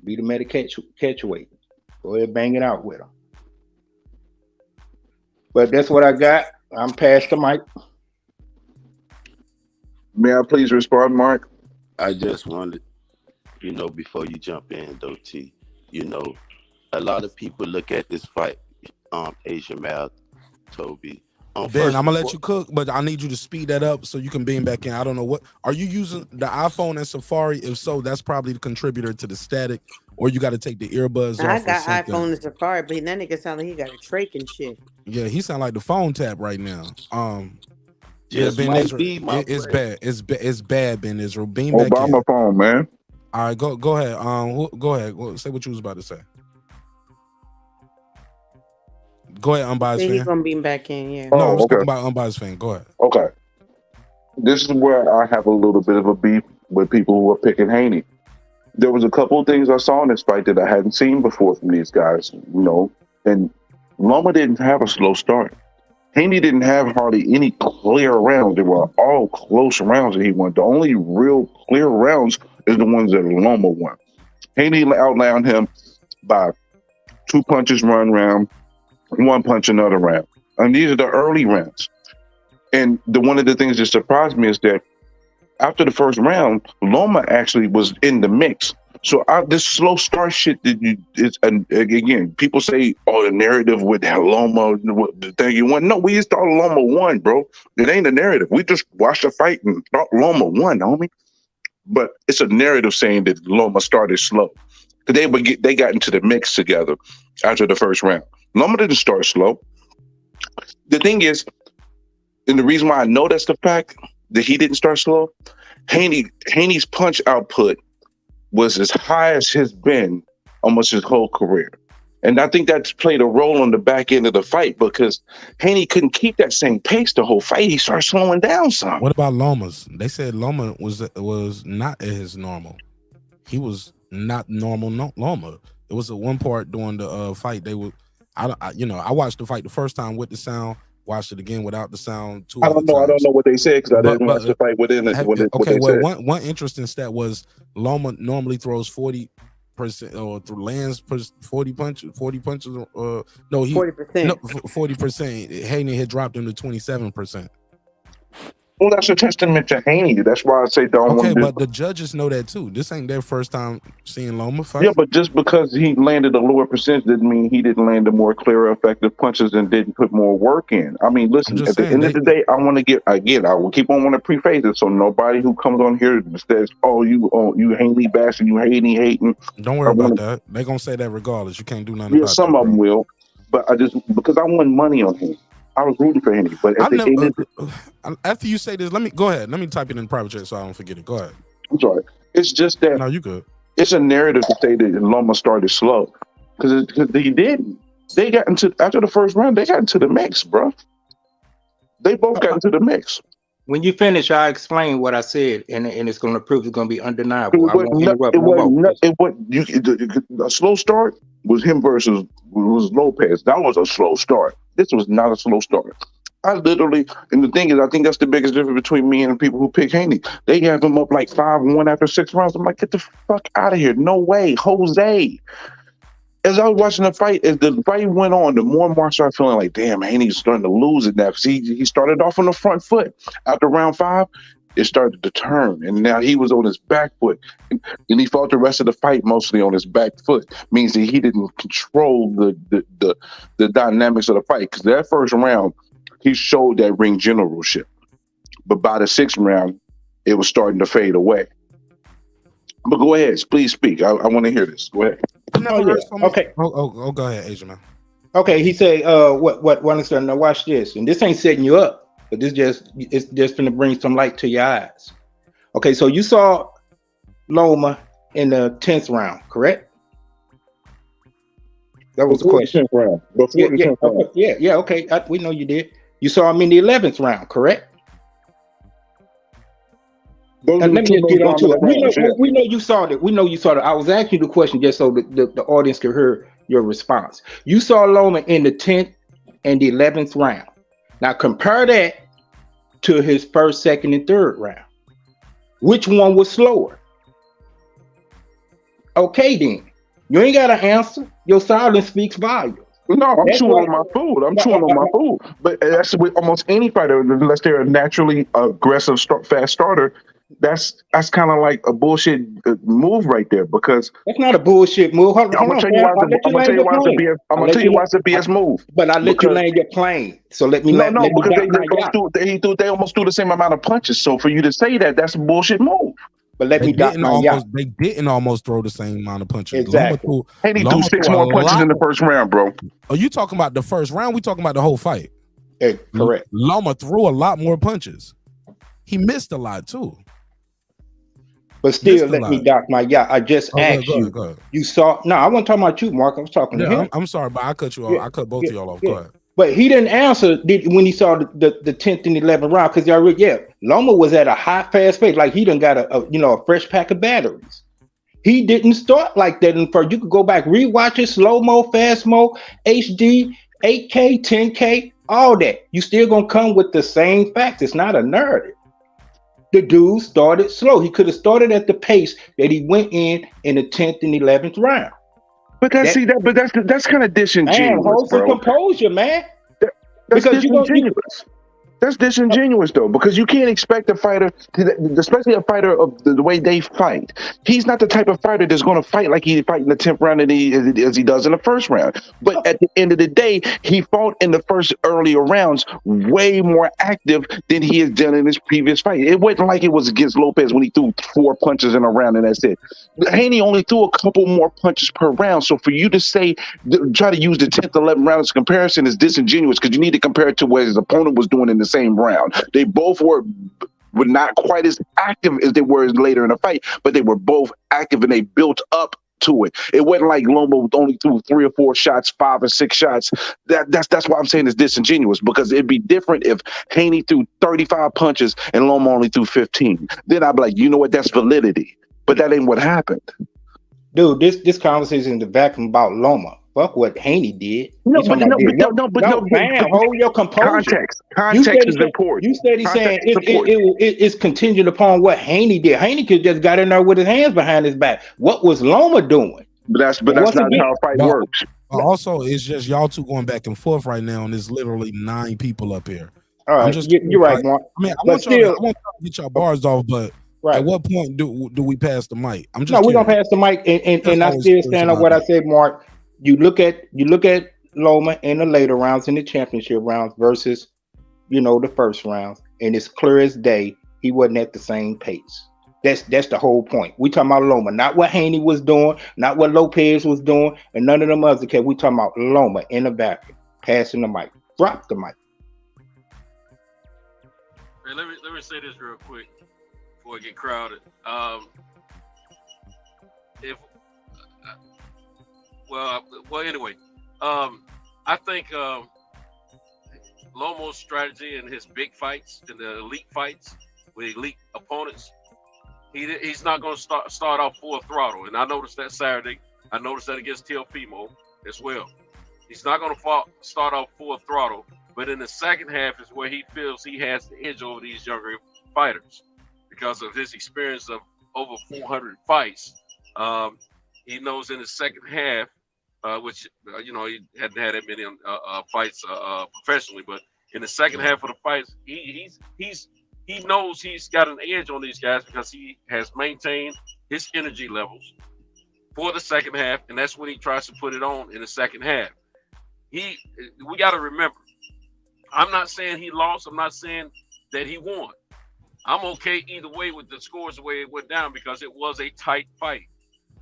Be the meta catch weight. Go ahead and bang it out with him. But that's what I got. I'm past the mic. May I please respond, Mark? I just wanted, you know, before you jump in, though, T, you know, a lot of people look at this fight, Asian Mouth, Toby. Ben, I'm gonna let you cook, but I need you to speed that up so you can beam back in. I don't know what. Are you using the iPhone and Safari? If so, that's probably the contributor to the static, or you got to take the earbuds off. I got iPhone and Safari, but that nigga sound like he got a trach and shit. Yeah, he sound like the phone tap right now. Yeah, Ben Israel, it's bad. It's bad, Ben Israel. Beam back Obama in. phone, man. All right, go ahead. Go ahead. Say what you was about to say. Go ahead, unbiased fan. He's gonna beam back in, yeah. No, I'm talking about unbiased fan. Go ahead. Okay. This is where I have a little bit of a beef with people who are picking Haney. There was a couple of things I saw in this fight that I hadn't seen before from these guys, you know, and Loma didn't have a slow start. Haney didn't have hardly any clear rounds. They were all close rounds that he won. The only real clear rounds is the ones that Loma won. Haney outlined him by 2 punches one round, 1 punch another round. And these are the early rounds. And one of the things that surprised me is that after the first round, Loma actually was in the mix. So this slow start shit again, people say, oh, the narrative with Loma, the thing you won. No, we just thought Loma won, bro. It ain't a narrative. We just watched the fight and thought Loma won, homie. But it's a narrative saying that Loma started slow. They got into the mix together after the first round. Loma didn't start slow. The thing is, and the reason why I know that's the fact that he didn't start slow, Haney's punch output was as high as has been almost his whole career. And I think that's played a role on the back end of the fight because Haney couldn't keep that same pace the whole fight. He started slowing down some. What about Loma's? They said Loma was not at his normal. He was not normal Loma. It was a one part during the fight. They would, I watched the fight the first time with the sound, watched it again without the sound 2 I other don't know. I don't times. know what they said because I But- didn't watch the fight within it. What Okay, they well, said. one interesting stat was Loma normally throws 40% or lands 40 punches. 40%. 40%. Haney had dropped him to 27%. Well, that's a testament to Haney. That's why I say don't Okay, want to. but the judges know that too. This ain't their first time seeing Loma fight. Yeah, but just because he landed a lower percentage didn't mean he didn't land the more clearer, effective punches and didn't put more work in. I mean, listen, at the end of the day, I want to get, again, I will keep on wanting to preface it so nobody who comes on here says, you Haney bashing, you Haney hating. Don't worry about that. They're going to say that regardless. You can't do nothing Yeah, about some that. of them will. But because I won money on him. I was rooting for Haney. But at the end of after you say this, go ahead. Let me type it in private chat so I don't forget it. Go ahead. I'm sorry. It's just that. No, you good. It's a narrative to say that Loma started slow because he didn't. They got into after the first round. They got into the mix, bro. They both got into the mix. When you finish, I explain what I said, and it's going to prove it's going to be undeniable. A slow start was him versus Lopez. That was a slow start. This was not a slow start. And the thing is, I think that's the biggest difference between me and the people who pick Haney. They have him up like 5-1 after 6 rounds. I'm like, get the fuck out of here. No way. Jose. As I was watching the fight, as the fight went on, the more and more I started feeling like, damn, Haney's starting to lose it now. Because he started off on the front foot. After round 5, it started to turn. And now he was on his back foot. And he fought the rest of the fight mostly on his back foot. Means that he didn't control the dynamics of the fight. Because that first round, he showed that ring generalship. But by the 6th round, it was starting to fade away. But go ahead, please speak. I want to hear this. Go ahead. Okay. Oh, go ahead, Asian man. Okay, he said, what now watch this. And this ain't setting you up, but it's just gonna bring some light to your eyes. Okay, so you saw Loma in the 10th round, correct? That was the question. 10th round. Before the 10th round. Yeah, okay. We know you did. You saw him in the 11th round, correct? Let me just get on to it. We know you saw that. We know you saw that. I was asking you the question just so the audience could hear your response. You saw Loma in the 10th and the 11th round. Now compare that to his 1st, 2nd, and 3rd round. Which one was slower? Okay, then. You ain't got to answer. Your silence speaks volumes. No, I'm chewing on my food. I'm chewing on my food. But that's with almost any fighter, unless they're a naturally aggressive, fast starter. That's kind of like a bullshit move right there because that's not a bullshit move. I'm gonna tell you why it's a BS move. But I let you land your plane. So let me because they almost threw the same amount of punches. So for you to say that's a bullshit move. But let me they didn't almost throw the same amount of punches. Exactly. He threw 6 more punches in the first round, bro. Are you talking about the first round? We talking about the whole fight. Correct. Loma threw a lot more punches. He missed a lot too. But still, let me dock my yacht. I just asked you. Go ahead. You saw? No, I wasn't talking about you, Mark. I was talking to him. I'm sorry, but I cut you off. I cut both of y'all off. Go ahead. But he didn't answer when he saw the 10th and 11th round because Loma was at a high fast pace, like he done got a fresh pack of batteries. He didn't start like that in first. You could go back, rewatch it, slow mo, fast mo, HD, 8K, 10K, all that. You still gonna come with the same facts. It's not a narrative. The dude started slow. He could have started at the pace that he went in the 10th and 11th round. But that's kind of disingenuous, man, hold some composure, man. That's disingenuous. That's disingenuous though, because you can't expect a fighter, especially a fighter of the way they fight. He's not the type of fighter that's going to fight like he fight in the 10th round as he does in the first round. But at the end of the day, he fought in the first earlier rounds way more active than he has done in his previous fight. It wasn't like it was against Lopez when he threw 4 punches in a round and that's it. Haney only threw a couple more punches per round. So for you to try to use the 10th, 11th round as comparison is disingenuous because you need to compare it to what his opponent was doing in the same round. They both were not quite as active as they were later in the fight, but they were both active and they built up to it. It wasn't like Loma only threw 3 or 4 shots, 5 or 6 shots. That's why I'm saying it's disingenuous because it'd be different if Haney threw 35 punches and Loma only threw 15. Then I'd be like, you know what? That's validity. But that ain't what happened. dude, this conversation in the vacuum about Loma. Fuck what Haney did. No, We talking about this. No, fam, hold your composure. Context is important. You steady saying Context is important. it's contingent upon what Haney did. Haney could just got in there with his hands behind his back. What was Loma doing? But that's And not once again- how a fight But- works. but also, it's just y'all two going back and forth right now, and there's literally 9 people up here. All right, I'm just you're right, Mark. I mean, I But want y'all still- to get y'all bars off, but Right. at what point do we pass the mic? I'm just No, we're gonna curious. pass the mic, and I always still curious stand on about what I that. said, Mark. You look at Loma in the later rounds, in the championship rounds versus, the first rounds, and it's clear as day he wasn't at the same pace. That's the whole point. We talking about Loma, not what Haney was doing, not what Lopez was doing, and none of them other cats. We talking about Loma in the vacuum, passing the mic, drop the mic. Hey, let me say this real quick before I get crowded. Anyway, I think Lomo's strategy in his big fights, in the elite fights with elite opponents, he's not going to start off full throttle. And I noticed that Saturday. I noticed that against Teofimo as well. He's not going to start off full throttle, but in the second half is where he feels he has the edge over these younger fighters because of his experience of over 400 fights. He knows in the second half, which he hadn't had that many fights professionally, but in the second half of the fights, he knows he's got an edge on these guys because he has maintained his energy levels for the second half, and that's when he tries to put it on in the second half. We got to remember, I'm not saying he lost. I'm not saying that he won. I'm okay either way with the scores the way it went down because it was a tight fight.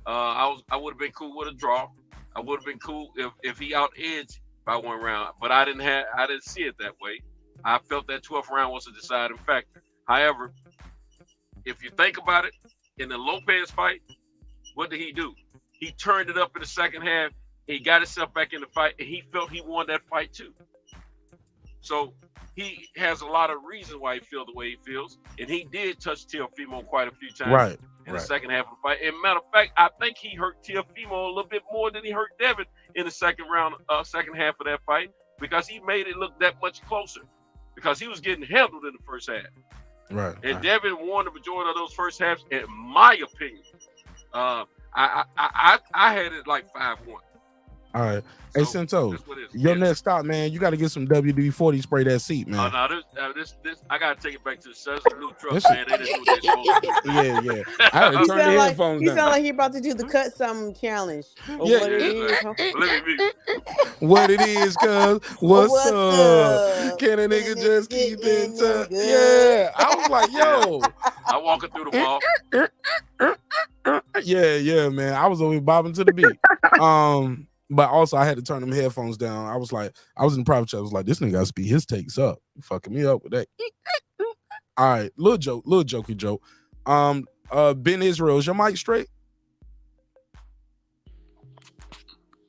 I would have been cool with a draw. I would have been cool if he out-edged by one round, but I didn't see it that way. I felt that 12th round was a deciding factor. However, if you think about it, in the Lopez fight, what did he do? He turned it up in the second half. He got himself back in the fight, and he felt he won that fight too. So he has a lot of reasons why he feels the way he feels, and he did touch Teofimo quite a few times in the second half of the fight. And matter of fact, I think he hurt Teofimo a little bit more than he hurt Devin in the second half of that fight because he made it look that much closer because he was getting handled in the first half. Right. And Devin won the majority of those first halves, in my opinion. I had it like 5-1. All right. Hey, Centos, your next stop, man, you got to get some WD-40 spray that seat, man. Oh, no, this, I got to take it back to the new truck, man. They didn't do what they supposed to do. Yeah. I had to turn the headphones He down. sound like he about to do the cut something challenge. Or Yeah. what it is, huh? What it is, cuz, what's up? Can a nigga just keep in touch? Yeah. I was like, yo. I walking through the mall. Yeah, man. I was always bobbing to the beat. But also I had to turn them headphones down. I was in the private chat. I was like, this nigga got to speed his takes up. You fucking me up with that. All right, little jokey joke. Ben Israel, is your mic straight?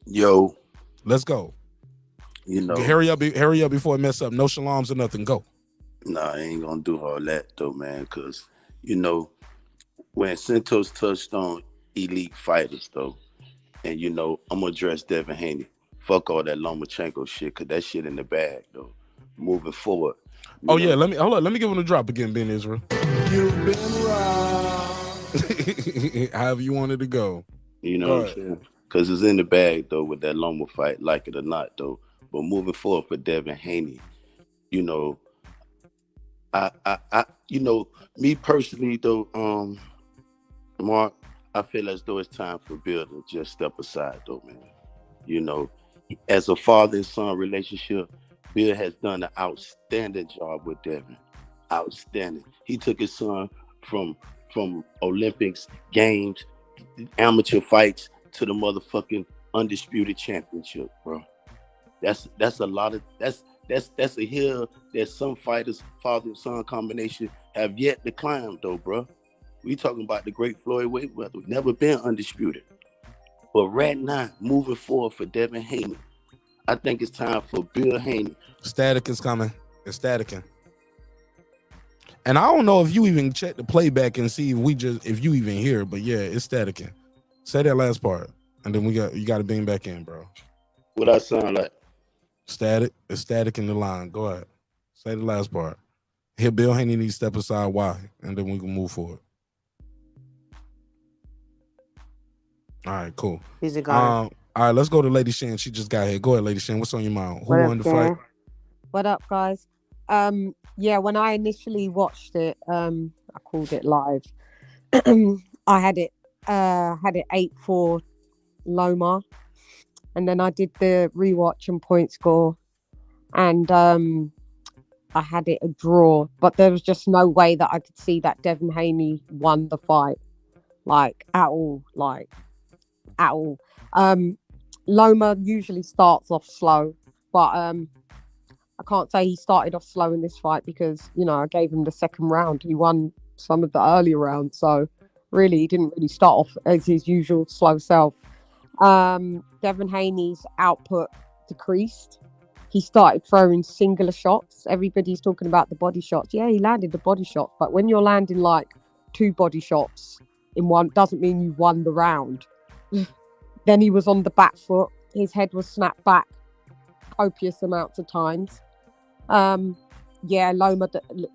Yo, let's go. Hurry up before it mess up. No shalams or nothing. Go. Nah, I ain't gonna do all that though, man. Cause when Santos touched on elite fighters though, and I'm gonna address Devin Haney. Fuck all that Lomachenko shit, cause that shit in the bag though. Moving forward. Yeah, let me give him a drop again, Ben Israel. You've been robbed. However you wanted to go. You know what I'm saying? Because it's in the bag, though, with that Loma fight, like it or not, though. But moving forward for Devin Haney, me personally, though, Mark, I feel as though it's time for Bill to just step aside, though, man. As a father and son relationship, Bill has done an outstanding job with Devin. Outstanding. He took his son from Olympics, games, amateur fights to the motherfucking undisputed championship, bro. That's a lot of that's a hill that some fighters, father and son combination, have yet to climb, though, bro. We talking about the great Floyd Mayweather, never been undisputed. But right now, moving forward for Devin Haney, I think it's time for Bill Haney. Static is coming. It's staticking. And I don't know if you even check the playback and see if you even hear, but yeah, it's staticking. Say that last part, and then you got to beam back in, bro. What I sound like? Static. It's static in the line. Go ahead. Say the last part. Here, Bill Haney needs to step aside. Why? And then we can move forward. All right, cool. He's a goner. All right, let's go to Lady Shan. She just got here. Go ahead, Lady Shan. What's on your mind? Who What won up, the fight? gang? What up, guys? Yeah, when I initially watched it, I called it live. I had it 8-4 Loma, and then I did the rewatch and point score, and I had it a draw. But there was just no way that I could see that Devin Haney won the fight, like at all. Loma usually starts off slow, but I can't say he started off slow in this fight because, you know, I gave him the second round. He won some of the earlier rounds, so really he didn't really start off as his usual slow self. Devin Haney's output decreased. He started throwing singular shots. Everybody's talking about the body shots. Yeah, he landed the body shots, but when you're landing like 2 body shots in one, doesn't mean you won the round. Then he was on the back foot. His head was snapped back copious amounts of times. Loma,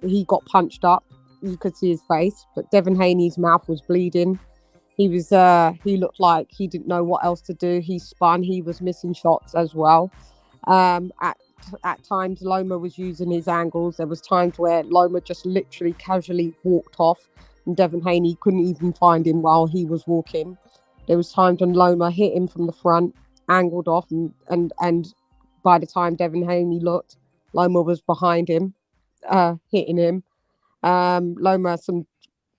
he got punched up. You could see his face, but Devin Haney's mouth was bleeding. He looked like he didn't know what else to do. He spun. He was missing shots as well. At times, Loma was using his angles. There was times where Loma just literally casually walked off, and Devin Haney couldn't even find him while he was walking. There was times when Loma hit him from the front, angled off, and by the time Devin Haney looked, Loma was behind him, hitting him. Loma has some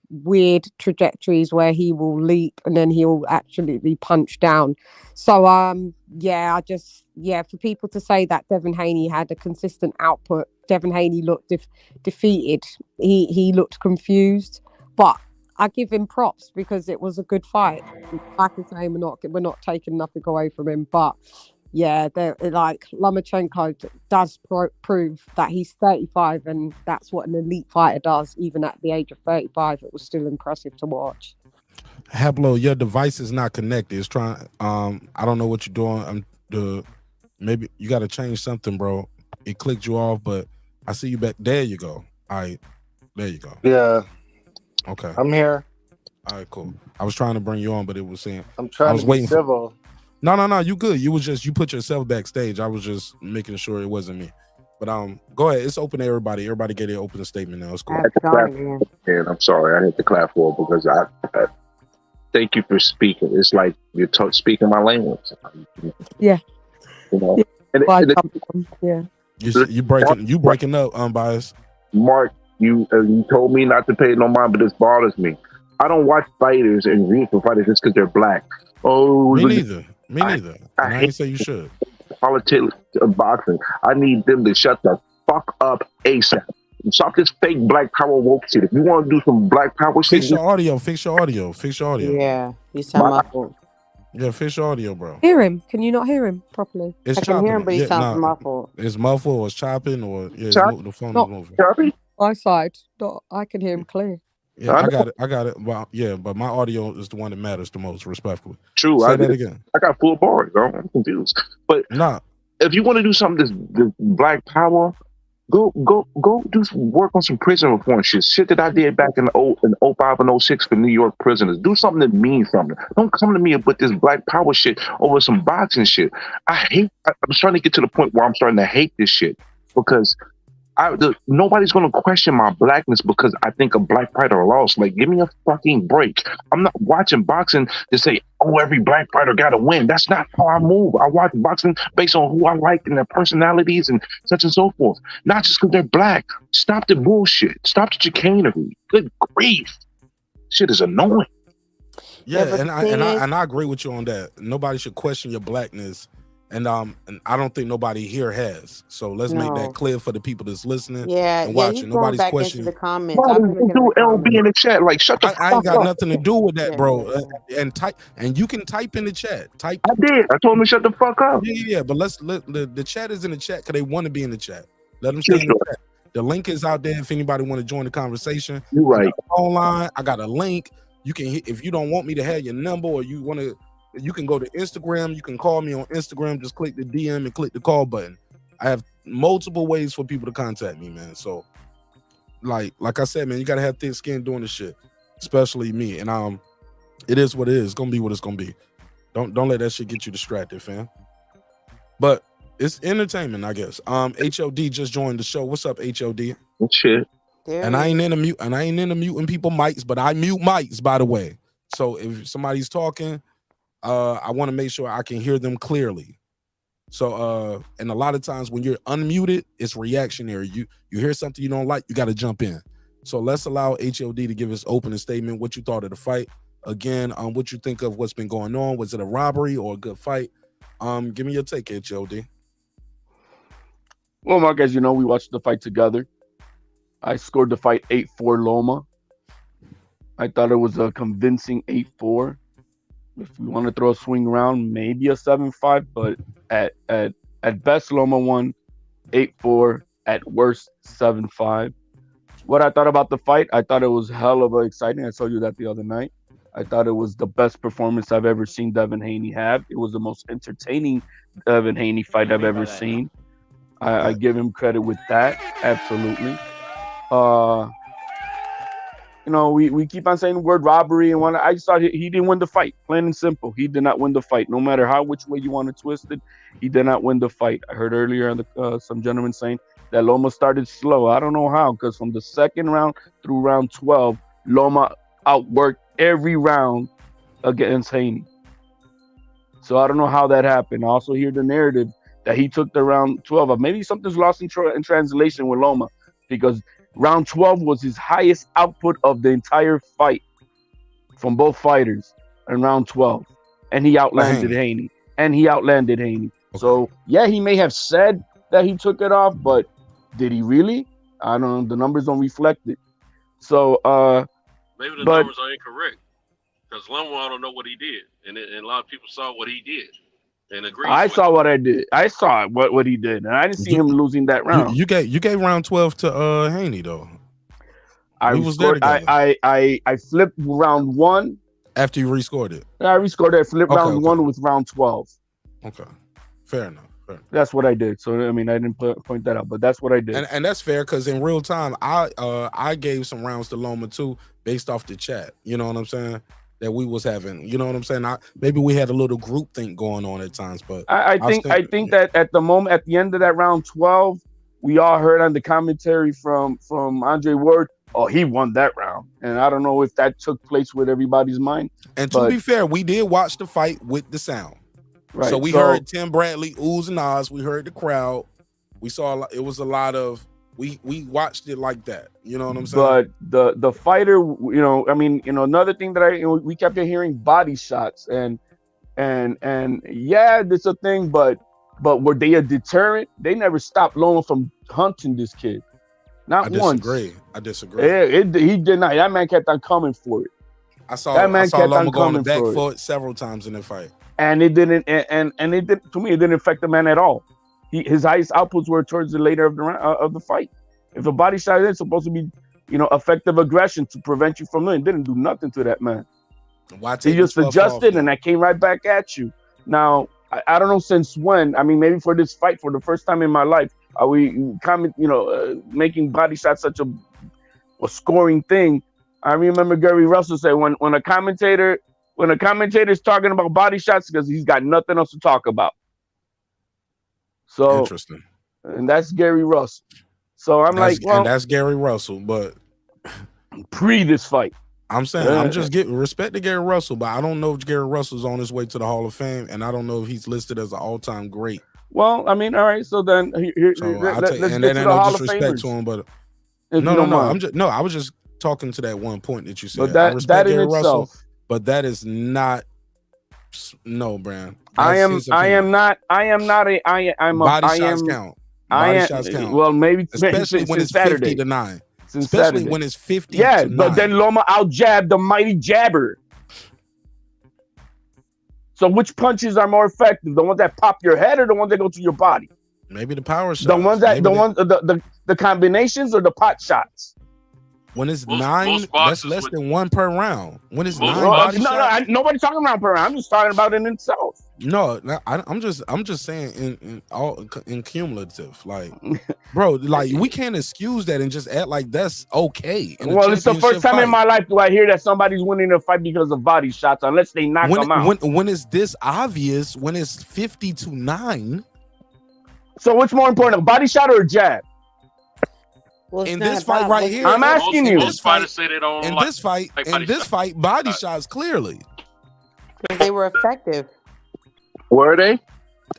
weird trajectories where he will leap and then he'll absolutely punch down. So for people to say that Devin Haney had a consistent output, Devin Haney looked defeated. He looked confused, but I give him props because it was a good fight. I can say we're not taking nothing away from him, but yeah, like Lomachenko does prove that he's 35, and that's what an elite fighter does. Even at the age of 35, it was still impressive to watch. Hablo, your device is not connected. It's trying. I don't know what you're doing. Maybe you got to change something, bro. It clicked you off, but I see you back. There you go. All right, there you go. Yeah. Okay. I'm here. All right, cool. I was trying to bring you on, but it was saying I'm trying to be civil. No, you good. You put yourself backstage. I was just making sure it wasn't me. But go ahead. It's open to everybody. Everybody get their opening statement now. It's cool. And I'm sorry, I hit the clap for it because I thank you for speaking. It's like you're speaking my language. Yeah. You know. Yeah. You breaking up, unbiased. Mark, you told me not to pay no mind, but this bothers me. I don't watch fighters and read for fighters just because they're black. Oh, me neither. I ain't say you should. Politics of boxing. I need them to shut the fuck up ASAP. Stop this fake black power woke shit. If you want to do some black power shit, fix your audio. Yeah, you sound muffled. Yeah, fix your audio, bro. Hear him? Can you not hear him properly? It's I can chopping. hear him, but he sounds muffled. It's muffled or it's chopping or the phone Not- is moving. Choppy? My side, I can hear him clear. Yeah, I got it. Well, yeah, but my audio is the one that matters the most, respectfully. True. Say that again. I got full bars, bro. I'm confused. But if you want to do something this black power, go do some work on some prison reform shit that I did back in 05 and 06 for New York prisoners. Do something that means something. Don't come to me with this black power shit over some boxing shit. I'm starting to get to the point where I'm starting to hate this shit because nobody's gonna question my blackness because I think a black fighter lost. Like, give me a fucking break. I'm not watching boxing to say, oh, every black fighter gotta win. That's not how I move. I watch boxing based on who I like and their personalities and such and so forth. Not just because they're black. Stop the bullshit. Stop the chicanery. Good grief. Shit is annoying. Yeah, and I agree with you on that. Nobody should question your blackness. And I don't think nobody here has. So let's make that clear for the people that's listening and watching. Nobody's questioning. The comments. Do LB in the chat. Like, shut the fuck up. I ain't got nothing to do with that, bro. And you can type in the chat. I did. I told him to shut the fuck up. Yeah. But the chat is in the chat because they want to be in the chat. Let them stay in the chat. The link is out there if anybody want to join the conversation. You're right. Online, I got a link. You can hit, if you don't want me to have your number, or you want to, you can go to Instagram. You can call me on Instagram. Just click the DM and click the call button. I have multiple ways for people to contact me, man. So, like I said, man, you gotta have thick skin doing this shit, especially me. And it is what it is. It's gonna be what it's gonna be. Don't let that shit get you distracted, fam. But it's entertainment, I guess. HOD just joined the show. What's up, HOD? Shit. And I ain't into muting people mics, but I mute mics, by the way. So if somebody's talking, I want to make sure I can hear them clearly. So and a lot of times when you're unmuted, it's reactionary. You hear something you don't like, you got to jump in. So let's allow HOD to give his opening statement. What you thought of the fight? Again, what you think of what's been going on? Was it a robbery or a good fight? Give me your take, HOD. Well, Mark, as you know, we watched the fight together. I scored the fight 8-4 Loma. I thought it was a convincing 8-4. If we want to throw a swing around, maybe a 7-5, but at best, Loma won 8-4. At worst, 7-5. What I thought about the fight, I thought it was hell of a exciting. I told you that the other night. I thought it was the best performance I've ever seen Devin Haney have. It was the most entertaining Devin Haney fight I've ever seen. I give him credit with that, absolutely. You know, we keep on saying the word robbery and one. I just thought he didn't win the fight, plain and simple. He did not win the fight, no matter which way you want to twist it. He did not win the fight. I heard earlier some gentleman saying that Loma started slow. I don't know how, because from the second round through round 12, Loma outworked every round against Haney. So I don't know how that happened. I also hear the narrative that he took the round 12. Maybe something's lost in translation with Loma, because round 12 was his highest output of the entire fight from both fighters in round 12. And he outlanded Haney. Okay. So, yeah, he may have said that he took it off, but did he really? I don't know. The numbers don't reflect it. So, maybe the numbers are incorrect, because Loma, I don't know what he did. And a lot of people saw what he did. And agreed. I saw what I did. I saw what he did, and I didn't see him losing that round. You gave round 12 to Haney though. I flipped round 1 after you rescored it. I rescored it. I flipped round 1 with round 12. Okay, fair enough. That's what I did. So I mean, I didn't point that out, but that's what I did. And that's fair, because in real time, I gave some rounds to Loma too, based off the chat. You know what I'm saying? That we was having, you know what I'm saying? Maybe we had a little group thing going on at times, but I think that at the moment, at the end of that round 12, we all heard on the commentary from Andre Ward, oh, he won that round, and I don't know if that took place with everybody's mind. And to be fair, we did watch the fight with the sound, right? So we heard Tim Bradley oohs and ahs. We heard the crowd. We saw it was a lot of. We watched it like that, you know what I'm saying? But the fighter, you know, I mean, you know, another thing that we kept hearing body shots and yeah, that's a thing, but were they a deterrent? They never stopped Loma from hunting this kid, not once. I disagree. Yeah, he did not. That man kept on coming for it. I saw Loma go on the back foot several times in the fight, and it didn't. And it did, to me, it didn't affect the man at all. His highest outputs were towards the later of the fight. If a body shot is supposed to be, you know, effective aggression to prevent you from it didn't do nothing to that man. He just adjusted, and that came right back at you. Now, I don't know since when. I mean, maybe for this fight, for the first time in my life, are we making body shots such a scoring thing? I remember Gary Russell said when a commentator is talking about body shots, because he's got nothing else to talk about. So interesting, and that's Gary Russell. So and that's Gary Russell, but pre this fight, I'm saying I'm just getting respect to Gary Russell, but I don't know if Gary Russell's on his way to the Hall of Fame, and I don't know if he's listed as an all-time great. Well, I mean, all right, so then let's get to the Hall of Famers. To him, but no, I was just talking to that one point that you said. But I respect that Gary in Russell, itself, but that is not. No, Brand. I'm not a body shots count. Body shots count. Well, maybe especially when it's Saturday. 50-9. Since especially Saturday. when it's 50. Yeah, but then Loma out-jabbed the mighty jabber. So which punches are more effective? The ones that pop your head or the ones that go to your body? Maybe the power shots. The ones that the combinations or the pot shots? When it's Most 9, that's boxers less would- than 1 per round. When it's 9 Well, body no, shots, nobody's talking about per round. I'm just talking about it in itself. no, I'm just saying in cumulative, like, bro, like we can't excuse that and just act like that's okay. In a Well, it's the championship first time in fight. my life do I hear that somebody's winning a fight because of body shots, unless they knock them out. When it's this obvious, when it's 50-9. So what's more important, a body shot or a jab? Well, In this fight right here, I'm asking you. Most fighters say they don't in like this fight, body shots. body shots clearly. They were effective. Were they?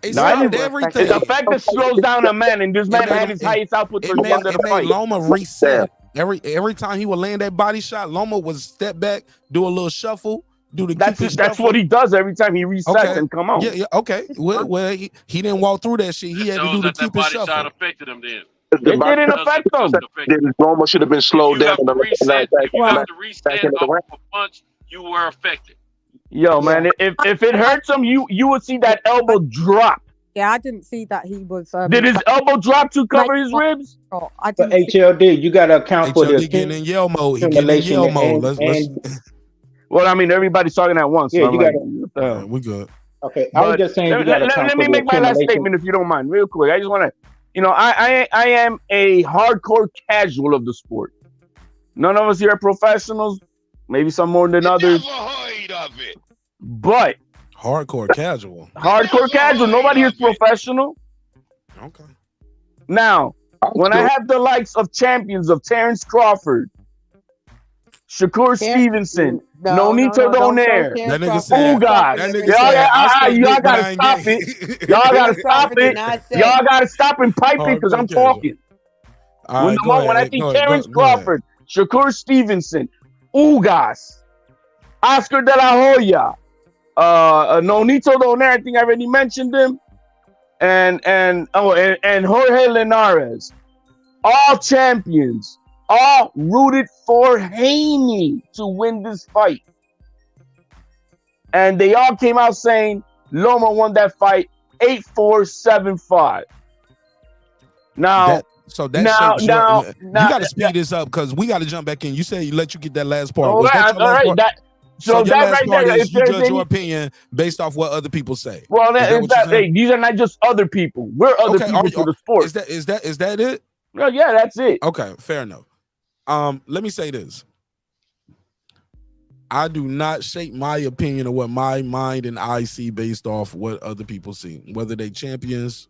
It No, I stopped didn't- everything. It's the fact that slows down a man, and this man had his highest output It towards the end made, of the fight. Loma reset. Every time he would land that body shot, Loma would step back, do a little shuffle, do the That's Cupid that's shuffle. what he does every time he resets and come out. Yeah, okay. Well, he didn't walk through that shit. He had to do the that Cupid body shuffle. shot affected him then. It didn't affect him. Then Loma should have been slowed down. If you have to reset off a punch, you were affected. Yo, man, if it hurts him, you would see that elbow drop. Yeah, I didn't see that he was. Did his elbow drop to cover his ribs? I But didn't. HLD, you got to account for HLD the getting in yell mode. He getting in yell mode. Let's Well, I mean, everybody's talking at once. Yeah, so I'm you like, gotta- what the hell? we good. Okay, I was But just saying you let, got to let- account let for me the make my last accumulation. statement, if you don't mind, real quick. I just want to, I am a hardcore casual of the sport. None of us here are professionals. Maybe some more than others. But Hardcore casual. hardcore casual. Nobody is professional. Okay. Now, when I have the likes of champions of Terrence Crawford, Shakur Stevenson, Nonito Donaire, That nigga said. Ugas, That nigga y'all, said. I spit y'all dick, but I gotta ain't stop gay. it. Y'all gotta stop it. Y'all gotta stop and pipe it because I'm talking. All right, When I think Terrence Crawford, Shakur Stevenson, Ugas, Oscar De La Hoya, Nonito Donaire, I think I already mentioned him, and Jorge Linares, all champions, all rooted for Haney to win this fight, and they all came out saying Loma won that fight 8-4, 7-5. Now. So that Now- shapes now- your, now- you got to speed this up because we got to jump back in. You said you let you get that last part. All Was right, that your all last right, part? that- so your that last right part there, is if you there's judge your any- opinion based off what other people say. Well, Is that what you're saying? these are not just other people. We're other people to the sport. Is that it? No, yeah, that's it. Okay, fair enough. Let me say this. I do not shape my opinion of what my mind and I see based off what other people see, whether they champions,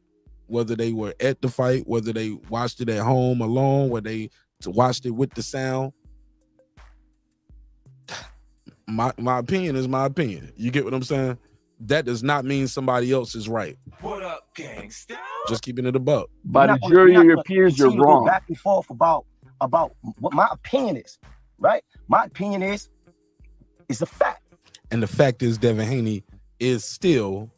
whether they were at the fight, whether they watched it at home alone, whether they watched it with the sound. My opinion is my opinion. You get what I'm saying? That does not mean somebody else is right. What up, gangsta? Just keeping it a buck. By the You're not jury gonna of your peers, you're continue to go wrong. back and forth about what my opinion is, right? My opinion is a fact. And the fact is Devin Haney is still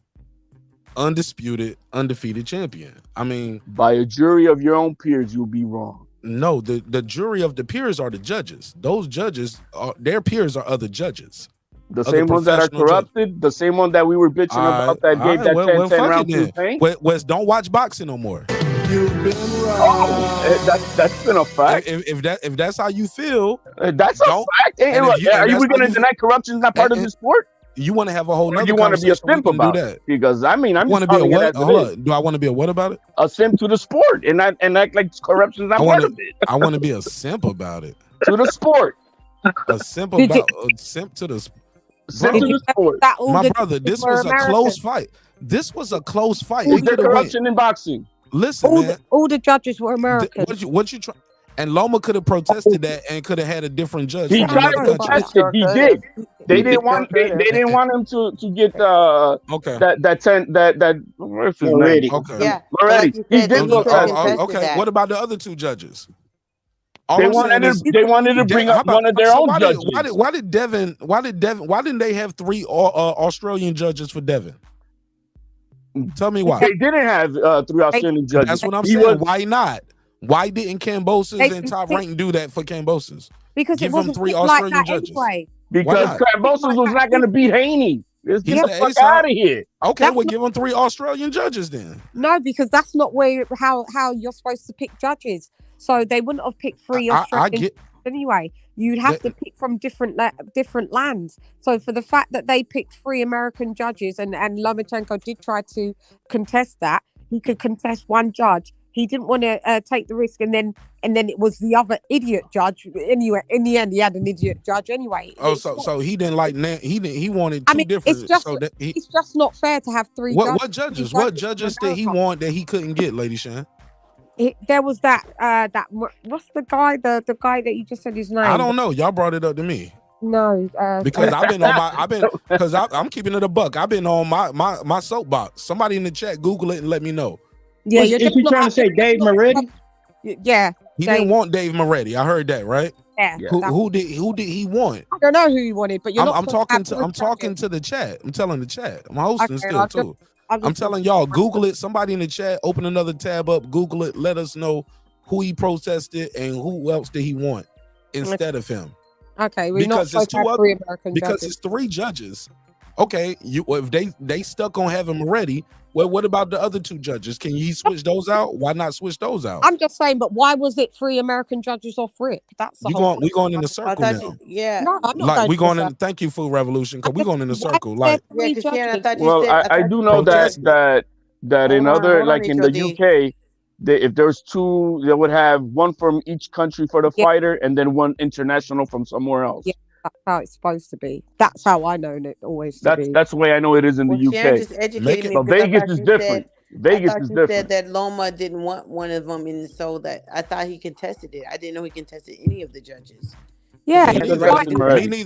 undisputed, undefeated champion. I mean, by a jury of your own peers, you'll be wrong. No, the jury of the peers are the judges. Those judges, their peers are other judges. The Other same ones that are professional judges. corrupted, the same one that we were bitching about that gave that 10 fuck round it to then. the paint. Wes, don't watch boxing no more. You've been wrong. That's been a fact. If that's how you feel, that's a fact. Hey, look, are you going to deny corruption is not part of the sport? You want to have a whole Or nother you want to be a conversation, we simp can about do it? that. Because I mean, I'm Want just to be a calling it what? as it Hold is. on. Do I want to be a what about it? A simp to the sport and act like corruption is not part of it. I want to be a simp about it. To the sport. A simp about a simp to the Simp Bro, to the sport. my brother, this was a close fight. This was a close fight. Is It there coulda went. corruption in boxing? Listen, man. All the judges were American. What you try? And Loma could have protested that and could have had a different judge. He from tried another to country. protest it. He did. They didn't want. They didn't want him to get okay. that what's his name? Okay. Yeah. Already. Like you He said, did he go could have test. contested Okay. that. What about the other two judges? All They I'm wanted saying to- is- they wanted to bring how up one of their so own why judges. Why didn't they have three Australian judges for Devin? Tell me why. They didn't have 3 Australian judges. That's what I'm He saying. was- Why not? Why didn't Cambosis They- and Top Rank do that for Cambosis? Because Give it him wasn't 3 picked like Australian that judges. anyway. Because not? Cambosis was not going to beat Haney. Let's He's get the the fuck ace, huh? out of here. Okay, That's well, not- give him 3 Australian judges then. No, because that's not how you're supposed to pick judges. So they wouldn't have picked 3 Australian. anyway. You'd have to pick from different lands. So for the fact that they picked 3 American judges, and Lomachenko did try to contest that, he could contest one judge. He didn't want to take the risk, and then it was the other idiot judge. Anyway, in the end, he had an idiot judge anyway. Oh, so he didn't like he wanted 2 different. It's just not fair to have 3 judges. What judges did he want that he couldn't get, Lady Shan? There was that what's the guy that you just said his name? I don't know. Y'all brought it up to me. No, because I'm keeping it a buck. I've been on my soapbox. Somebody in the chat, Google it and let me know. Yeah, is he trying to say Dave Moretti? Yeah, he didn't want Dave Moretti. I heard that, right? Yeah. Who did he want? I don't know who he wanted, but I'm talking to the chat. I'm telling the chat. I'm hosting still too. I'm telling y'all, Google it. Somebody in the chat, open another tab up, Google it. Let us know who he protested and who else did he want instead of him. Okay, because it's 2 other because it's 3 judges. Okay, if they stuck on having Moretti, well, what about the other 2 judges? Can you switch those out? Why not switch those out? I'm just saying, but why was it 3 American judges off rip? That's the whole we going in a circle now. No, I'm not Like we going in. Thank you, Food Revolution, because we going in a circle. Like, I do know that in other, like in the UK, if there's 2, they would have 1 from each country for the fighter, and then 1 international from somewhere else. Yeah, that's how it's supposed to be. That's how I know it always. That's the way I know it is in the UK. Just educated me, Vegas is different. Vegas is different. Said that Loma didn't want one of them, and so that I thought he contested it. I didn't know he contested any of the judges. Yeah, me neither,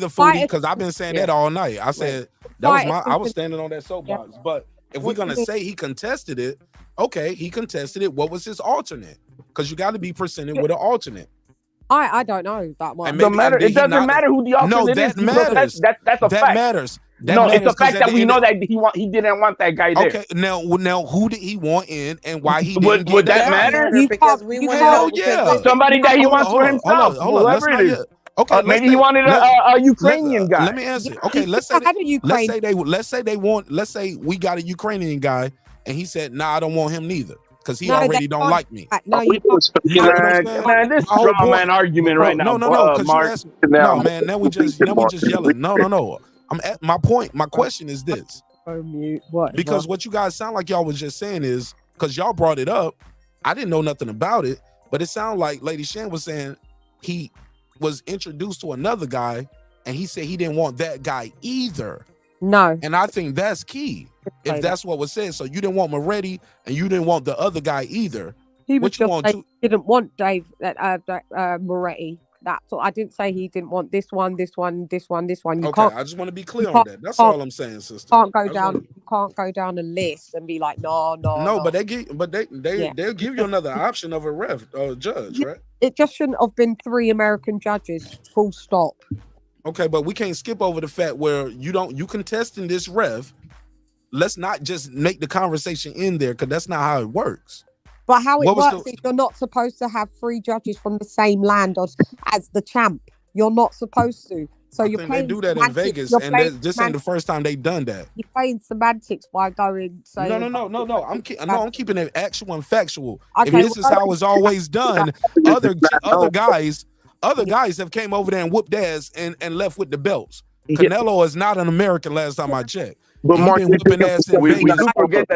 Foodie, because I've been saying that all night. I said I was standing on that soapbox. But if we're gonna say he contested it, okay, he contested it. What was his alternate? Because you got to be presented with an alternate. I don't know that much. It doesn't matter who the alternate is. Matters. That's a fact. That matters. It's the fact that we know that he didn't want that guy there. Okay, now who did he want in, and why he didn't would get that matter? Because we want to know. Somebody that he wants for himself, whoever it is. Okay, maybe he wanted a Ukrainian guy. Let me answer. Okay, let's say we got a Ukrainian guy, and he said, "Nah, I don't want him neither." Because he already don't like me. Man, this straw man argument right now. No, Mark. No, man. Now we just yelling. No. I'm at my point. My question is this. Because what you guys sound like y'all was just saying is, because y'all brought it up, I didn't know nothing about it, but it sounded like Lady Shan was saying he was introduced to another guy, and he said he didn't want that guy either. No. And I think that's key. If that's what was said. So you didn't want Moretti and you didn't want the other guy either. He didn't want Dave Moretti. That's all. I didn't say he didn't want this one. You okay, can't, I just want to be clear on that. That's all I'm saying, sister. You can't go down a list and be like, no. But they'll give you another option of a ref or judge, right? It just shouldn't have been 3 American judges. Full stop. Okay, but we can't skip over the fact where you contesting this ref. Let's not just make the conversation in there, because that's not how it works. But how it works is you're not supposed to have 3 judges from the same land as the champ. You're not supposed to. So you're playing. They do that in Vegas, and this ain't the first time they've done that. You're playing semantics by going. So no. I'm keeping it actual and factual. Okay, if this is how it's always done, other guys have came over there and whooped ass and left with the belts. Canelo is not an American. Last time I checked. But Mark, been whipping ass in Vegas.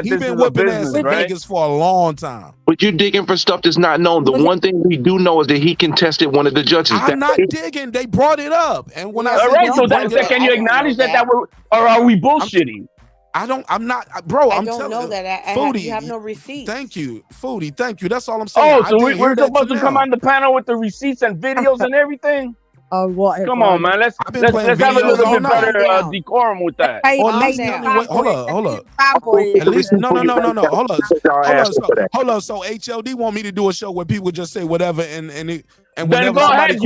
He's been whipping ass in right? Vegas for a long time. But you're digging for stuff that's not known. The one thing we do know is that he contested one of the judges. I'm not digging. They brought it up, and when I said, can you acknowledge that or are we bullshitting? I'm not, bro. I don't know that. Foodie, you have no receipts. Thank you, Foodie. Thank you. That's all I'm saying. Oh, so we're supposed to come on the panel with the receipts and videos and everything? Oh, whatever. Come on, man. Let's have a little bit better decorum with that. Hold up. At least no. Hold up. So HLD want me to do a show where people just say whatever and then go ahead.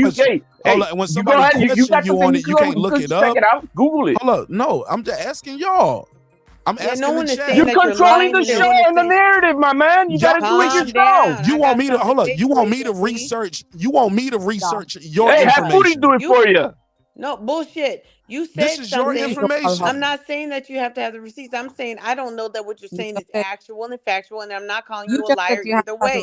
When somebody questions you on it, you can't look it up. Check it out. Google it. Hold up. No, I'm just asking y'all. I'm asking the chat. You're controlling the show and the narrative, my man. You gotta do it yourself. You want me to hold up? You want me to research? You want me to research your information? Have Foodie do it for you. No bullshit. You said this is your information. I'm not saying that you have to have the receipts. I'm saying I don't know that what you're saying is actual and factual, and I'm not calling you a liar either way.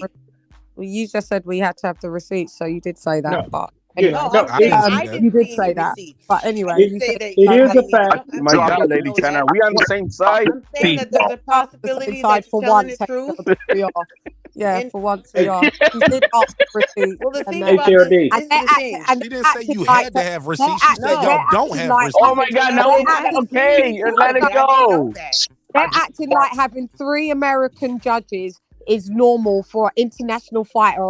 Well, you just said we had to have the receipts, so you did say that. No. But Anyway, No, No, I'm I saying didn't say I that. you didn't did see say any that. receipts. But I anyway, didn't you say said that it is a Hadid fact. didn't. My I God, didn't Lady know Chen, are that. we on the same side? I'm saying that there's a we're on the same possibility side that for you're telling once. the truth. We are. Yeah, And for once we Hey, are. She did ask for receipts, well, the and thing then about this, HLD. and this they're is the acting thing. and She they're didn't say acting you like had to have receipts. She said No, they're y'all don't acting have like Oh receipts. my having God, and now I we didn't. they're I got didn't acting see any okay. Let receipts. it I didn't know go. that. they're acting like having 3 American judges is normal for an international fighter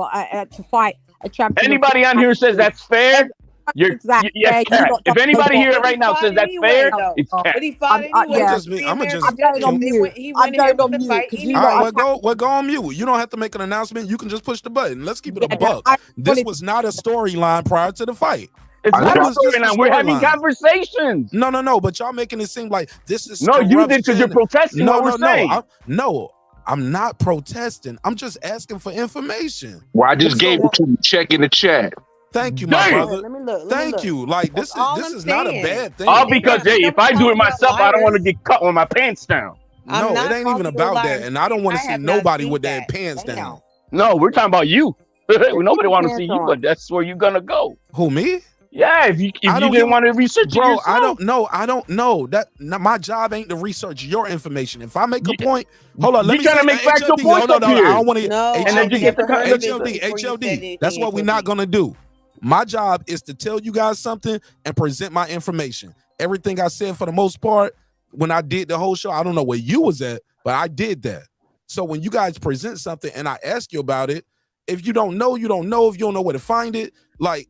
to fight a champion of the Anybody on United here says States. that's fair? Everyone thinks that Yes, you cat. lot If don't know anybody here But boxing. he right now fought says that's anyway, fair, though. it's cat. But he fought I'm anyway just with being. 3 I'm gonna American just. I'm going judges. on Can, mute. He I'm went in there going for on the mute fight. because He you all lot right, are won. well go. Well, go on mute. You don't have to make an announcement. You can just push the button. Let's keep it a yeah. buck. I This wanted was not a storyline prior to the fight. It's When not a was this the storyline. We're having storyline? conversations. No. But y'all making it seem like this is No, you did because you're corruption. protesting what we're saying. I'm not protesting. I'm just asking for information. Well, I just What's gave the it to you. Check in the chat. Thank you, my Damn. brother. Let me look. Let me Thank look. you. Like That's this all is I'm not a saying. bad thing. All They're because, not. hey, if I do Nobody it calls myself, I don't want to liars. get cut with my pants down. I'm No, it not ain't even calling no about that. liars. And I don't want I to see have not nobody seen with their that. pants Damn. down. No, we're talking about you. Keep Nobody your want to see pants you, on. but that's where you're gonna go. Who, me? Yeah, if you I don't didn't give want to research it bro, yourself. I don't know. My job ain't to research your information. If I make a point, hold on, let You're me trying say to make factual HLD. points up I here. don't want to No, And then you I get never the heard of it HLD, before you said anything. That's what we're not gonna do. My job is to tell you guys something and present my information. Everything I said for the most part, when I did the whole show, I don't know where you was at, but I did that. So when you guys present something and I ask you about it, if you don't know, you don't know. If you don't know where to find it, like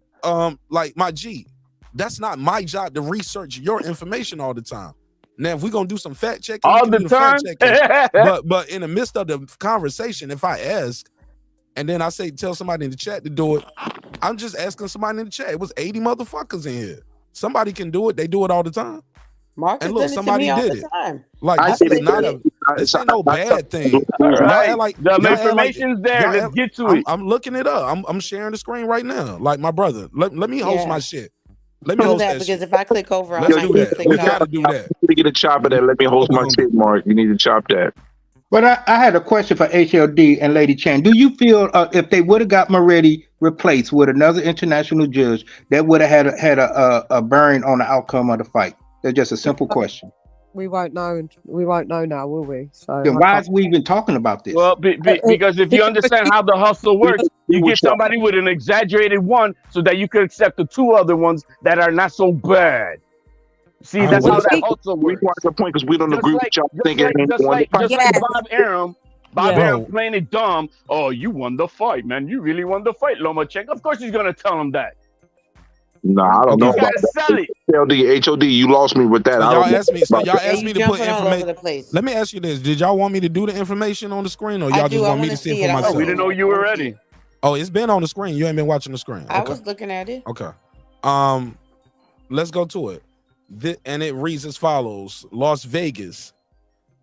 my G, that's not my job to research your information all the time. Now, if we're gonna do some fact checking, we All can the do the fact time. checking. but in the midst of the conversation, if I ask and then I say tell somebody in the chat to do it, I'm just asking somebody in the chat. It was 80 motherfuckers in here. Somebody can do it. They do it all the time. Marcus And look, does it to somebody me all did the it. time. Like I this did is it. not a this ain't no bad thing. All Y'all right. act like The y'all act like information's there. y'all Let's act- get to it. I'm looking it up. I'm sharing the screen right now. Like my brother. Let me host Yeah. my shit. Let me Do host that that because shit. if I click over, I Let's might do get that. clicked We off. gotta do that. You need to get a chop of that. Let me host my shit, Mark. You need to chop that. But I had a question for HLD and Lady Chan. Do you feel if they would have got Moretti replaced with another international judge, that would have had a bearing on the outcome of the fight? That's just a simple question. We won't know. We won't know now, will we? So Then why is we even talking about this? Well, because if you understand how the hustle works, you get somebody with an exaggerated one so that you can accept the 2 other ones that are not so bad. See, that's how that hustle We works. watch the point because we don't agree with y'all thinking. Just like Bob Arum. Bob Arum playing it dumb. Oh, you won the fight, man. You really won the fight, Lomachenko. Of course he's gonna tell him that. No, I don't know. You gotta sell it. HOD, you lost me with that. So I y'all don't know asked me. So about y'all that. asked me to put jumping all over information. the place. Let me ask you this: did y'all want me to do the information on the screen, or I y'all do. just I want me wanna to see see it it. for I myself? wanna We didn't know you were ready. Oh, it's been on the screen. You ain't been watching the screen. I Okay. was looking at it. Okay. Let's go to it. And it reads as follows: Las Vegas.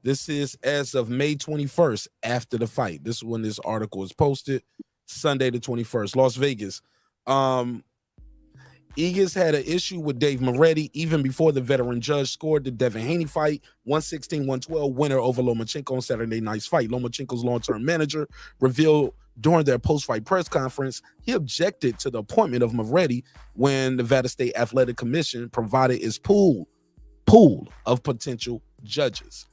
This is as of May 21st, after the fight. This is when this article is posted. Sunday the 21st, Las Vegas. Egas had an issue with Dave Moretti even before the veteran judge scored the Devin Haney fight, 116-112 winner over Lomachenko on Saturday night's fight. Lomachenko's long-term manager revealed during their post-fight press conference he objected to the appointment of Moretti when the Nevada State Athletic Commission provided its pool of potential judges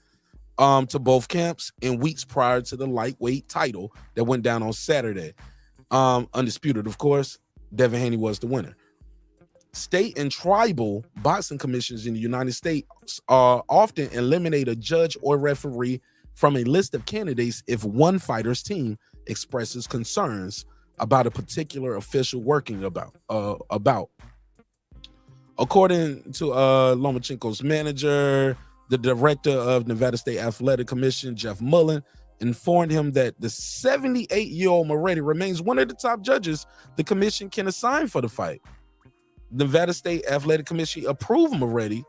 to both camps in weeks prior to the lightweight title that went down on Saturday. Undisputed, of course, Devin Haney was the winner. State and tribal boxing commissions in the United States often eliminate a judge or referee from a list of candidates if one fighter's team expresses concerns about a particular official working about. According to Lomachenko's manager, the director of Nevada State Athletic Commission, Jeff Mullen, informed him that the 78-year-old Moretti remains one of the top judges the commission can assign for the fight. Nevada State Athletic Commission approved Moretti,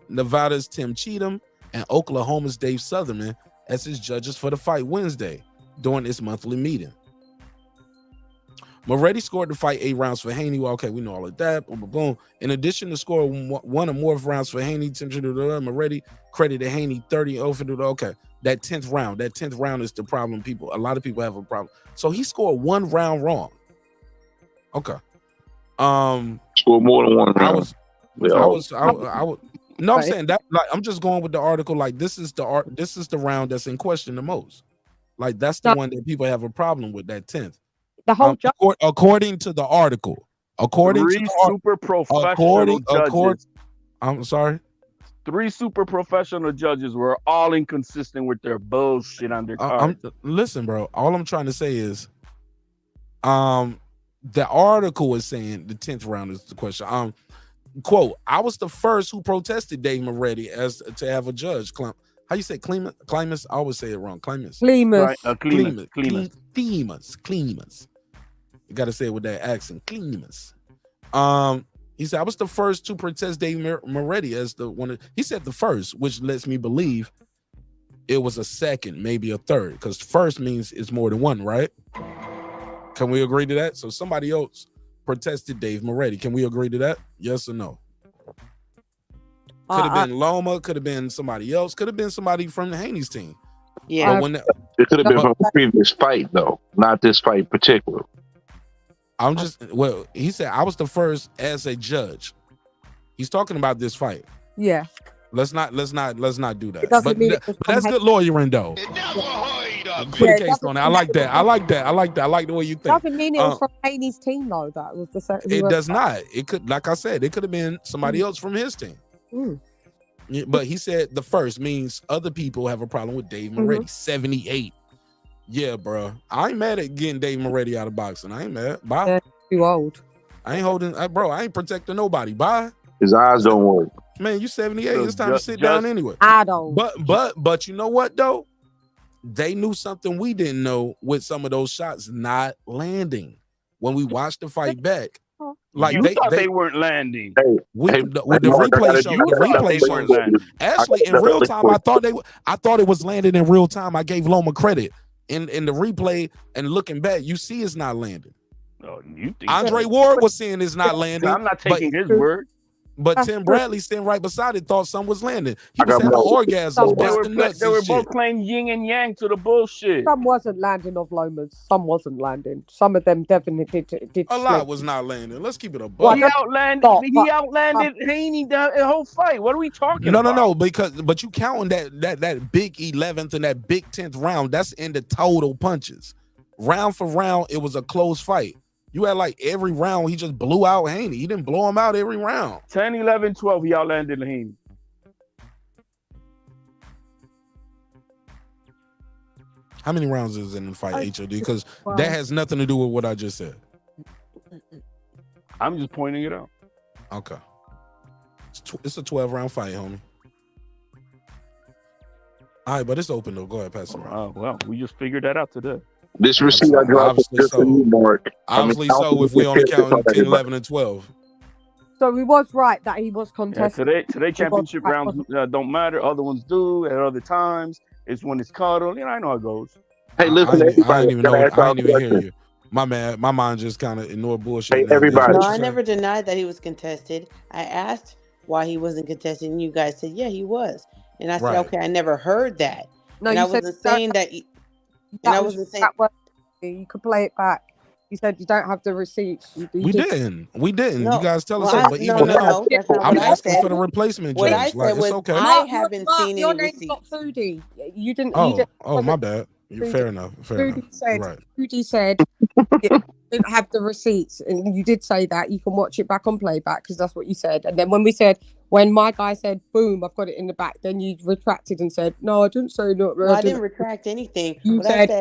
Nevada's Tim Cheatham, and Oklahoma's Dave Sutherman as his judges for the fight Wednesday during its monthly meeting. Moretti scored the fight 8 rounds for Haney. Well, okay, we know all of that. Boom, boom, boom. In addition to scoring 1 or more rounds for Haney, Moretti credited Haney 30 over. Okay, that 10th round is the problem. A lot of people have a problem. So he scored 1 round wrong. Okay. Score more than one round. I was. No, I'm saying that. Like, I'm just going with the article. Like, this is the round that's in question the most. Like, that's the one that people have a problem with. That 10th. The whole according to the article. Three super professional judges. I'm sorry. 3 super professional judges were all inconsistent with their bullshit on their cards. Listen, bro. All I'm trying to say is, the article is saying the 10th round is the question. Quote: I was the first who protested Dave Moretti as to have a judge. How you say Clemus? I always say it wrong. Clemus. Clemus. You got to say it with that accent. Clemus. He said, I was the first to protest Dave Moretti as the one. He said the first, which lets me believe it was a second, maybe a third, because first means it's more than one, right? Can we agree to that? So somebody else protested Dave Moretti. Can we agree to that? Yes or no? Could have been Loma, could have been somebody else, could have been somebody from the Haney's team. Yeah. It could have been from the previous fight, though, not this fight in particular. He said I was the first as a judge. He's talking about this fight. Yeah. Let's not do that. But that's good lawyering though. Put a case on it. I like that. I like the way you think. Doesn't mean it was from Haney's team though. That was the. It does not. It could, like I said, it could have been somebody else from his team. Yeah, but he said the first means other people have a problem with Dave Moretti. 78. Yeah, bro. I ain't mad at getting Dave Moretti out of boxing. I ain't mad. Bye. Yeah, too old. I ain't holding, bro. I ain't protecting nobody. Bye. His eyes don't work. Man, you 78. It's time to sit down anyway. I don't. But you know what though? They knew something we didn't know with some of those shots not landing. When we watched the fight back, like you thought they weren't landing. The replay shows. Actually, in real time, I thought it was landing in real time. I gave Loma credit. In the replay and looking back, you see it's not landing. Oh, you think Andre Ward was saying it's not landing. I'm not taking his word. But Tim Bradley sitting right beside it thought something was landing. He was having orgasms, busting nuts. They were both playing yin and yang to the bullshit. Some wasn't landing of Lomas. Some wasn't landing. Some of them definitely did. A lot was not landing. Let's keep it a buck. He outlanded Haney the whole fight. What are we talking about? No. But you counting that big 11th and that big 10th round, that's in the total punches. Round for round, it was a close fight. You had like every round, he just blew out Haney. He didn't blow him out every round. 10, 11, 12, he outlanded Haney. How many rounds is in the fight, HOD? Because that has nothing to do with what I just said. I'm just pointing it out. Okay. It's a 12-round fight, homie. All right, but it's open, though. Go ahead, pass it around. Well, we just figured that out today. This receipt I dropped is just for you, Mark. Obviously so, if we only count 10, 11, and 12. So he was right that he was contested. Yeah, today championship rounds don't matter. Other ones do at other times. It's when it's cuddled. I know how it goes. Hey, listen, I didn't even hear you. My man, my mind just kind of ignored bullshit. Hey, everybody. No, I never denied that he was contested. I asked why he wasn't contested, and you guys said, yeah, he was. And I said, okay, I never heard that. No, and you I wasn't saying that. And I wasn't saying you could play it back. You said you don't have the receipts. We didn't. No. You guys tell us Well, that. But even now, that's not I'm what I asking said. for the replacement What judge. I said was, it's okay. I haven't seen your any name's receipts. not Foodie. You didn't. Oh, my bad. Fair enough. Foodie said you didn't have the receipts, and you did say that. You can watch it back on playback because that's what you said. And then when my guy said, "Boom, I've got it in the back," then you retracted and said, "No, I didn't say no." Well, I didn't retract anything. You What said,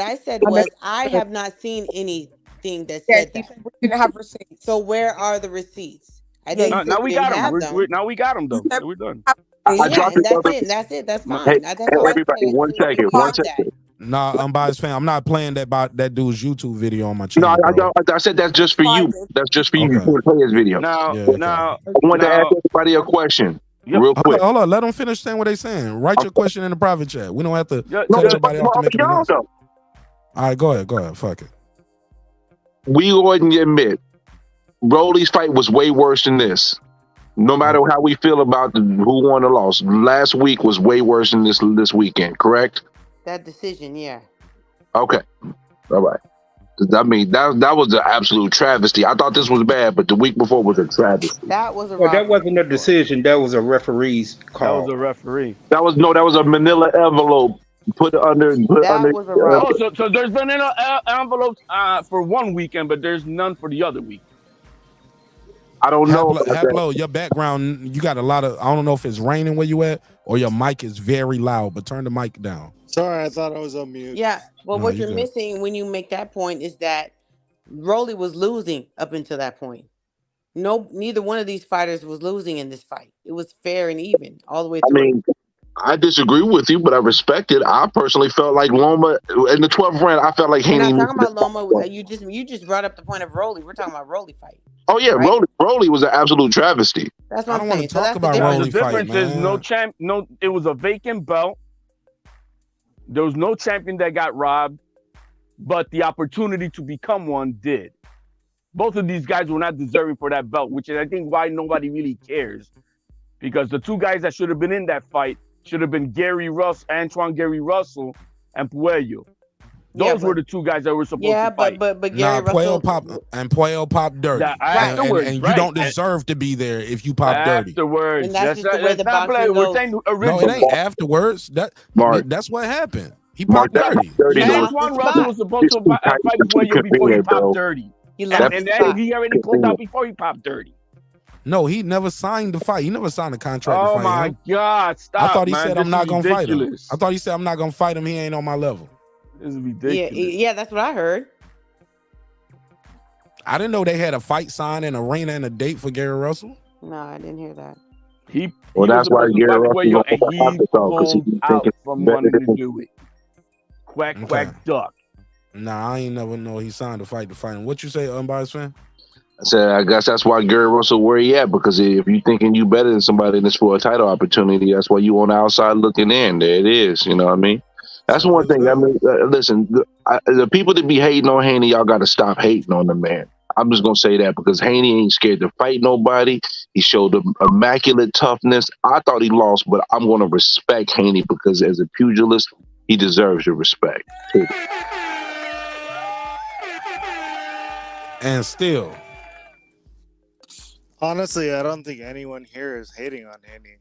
I said was I have not seen anything that said that. We didn't have receipts. So where are the receipts? I didn't. Now we didn't got have them. Now we got them though. We're done. Yeah, and that's it. That's fine. Hey, That's all I'm everybody, saying. one second. Nah, Unbiased fan. I'm not playing that dude's YouTube video on my channel. No, I said that's just for you. That's just for you before play his video. Now, I want to ask everybody a question. Real quick. Hold on. Let them finish saying what they saying. Write your question in the private chat. We don't have to cut everybody off to make it. All right, go ahead. Fuck it. We go ahead and admit, Broly's fight was way worse than this. No matter how we feel about who won or lost, last week was way worse than this weekend. Correct? That decision, yeah. Okay. All right. I mean, that was an absolute travesty. I thought this was bad, but the week before was a travesty. That was a Well, that robbery. wasn't a decision. That was a referee's call. That was a referee. That was a manila envelope put under. That was a robbery. So there's been envelopes for one weekend, but there's none for the other week. I don't know. Hablo, your background, you got a lot of. I don't know if it's raining where you at or your mic is very loud. But turn the mic down. Sorry, I thought I was on mute. Yeah, well, No, what you you're good. missing when you make that point is that Rolly was losing up until that point. Neither one of these fighters was losing in this fight. It was fair and even all the way I through. mean, I disagree with you, but I respect it. I personally felt like Loma in the 12th round. I felt like We're Haney. not talking about Loma. You just brought up the point of Rolly. We're talking about Rolly fight. Oh yeah, right? Rolly was an absolute travesty. That's what I I'm don't saying. want to talk about The Rolly difference fight, is man. it was a vacant belt. There was no champion that got robbed, but the opportunity to become one did. Both of these guys were not deserving for that belt, which is I think why nobody really cares. Because the two guys that should have been in that fight should have been Antoine Gary Russell, and Puello. Those were the two guys that were supposed to fight. but Gary Puello Russell pop dirty. Afterwards, and you don't deserve to be there if you pop dirty. Afterwards, And that's just the way the boxing We're goes. saying No, original. it ain't afterwards. That's what happened. He Mark, popped dirty. Antoine Russell was supposed to fight Puello before he popped dirty. He And then he already pulled out before he popped dirty. No, he never signed the fight. He never signed a contract to Oh fight my him. God! Stop. I thought he man. said This I'm not is gonna fight him. ridiculous. I thought he said I'm not gonna fight him. He ain't on my level. This is ridiculous. Yeah, that's what I heard. I didn't know they had a fight sign, an arena, and a date for Gary Russell. No, I didn't hear that. Well, that's why Gary Russell and he because he pulled out from wanting to do it. Quack, quack, duck. Nah, I ain't never know he signed a fight to fight him. What you say, unbiased fan? I said, I guess that's why Gary Russell where he at, because if you thinking you better than somebody that's for a title opportunity, that's why you on the outside looking in. There it is. You know what I mean? That's one thing. I mean, listen, the people that be hating on Haney, y'all got to stop hating on the man. I'm just going to say that because Haney ain't scared to fight nobody. He showed immaculate toughness. I thought he lost, but I'm going to respect Haney because as a pugilist, he deserves your respect too. And still, Honestly, I don't think anyone here is hating on Haney.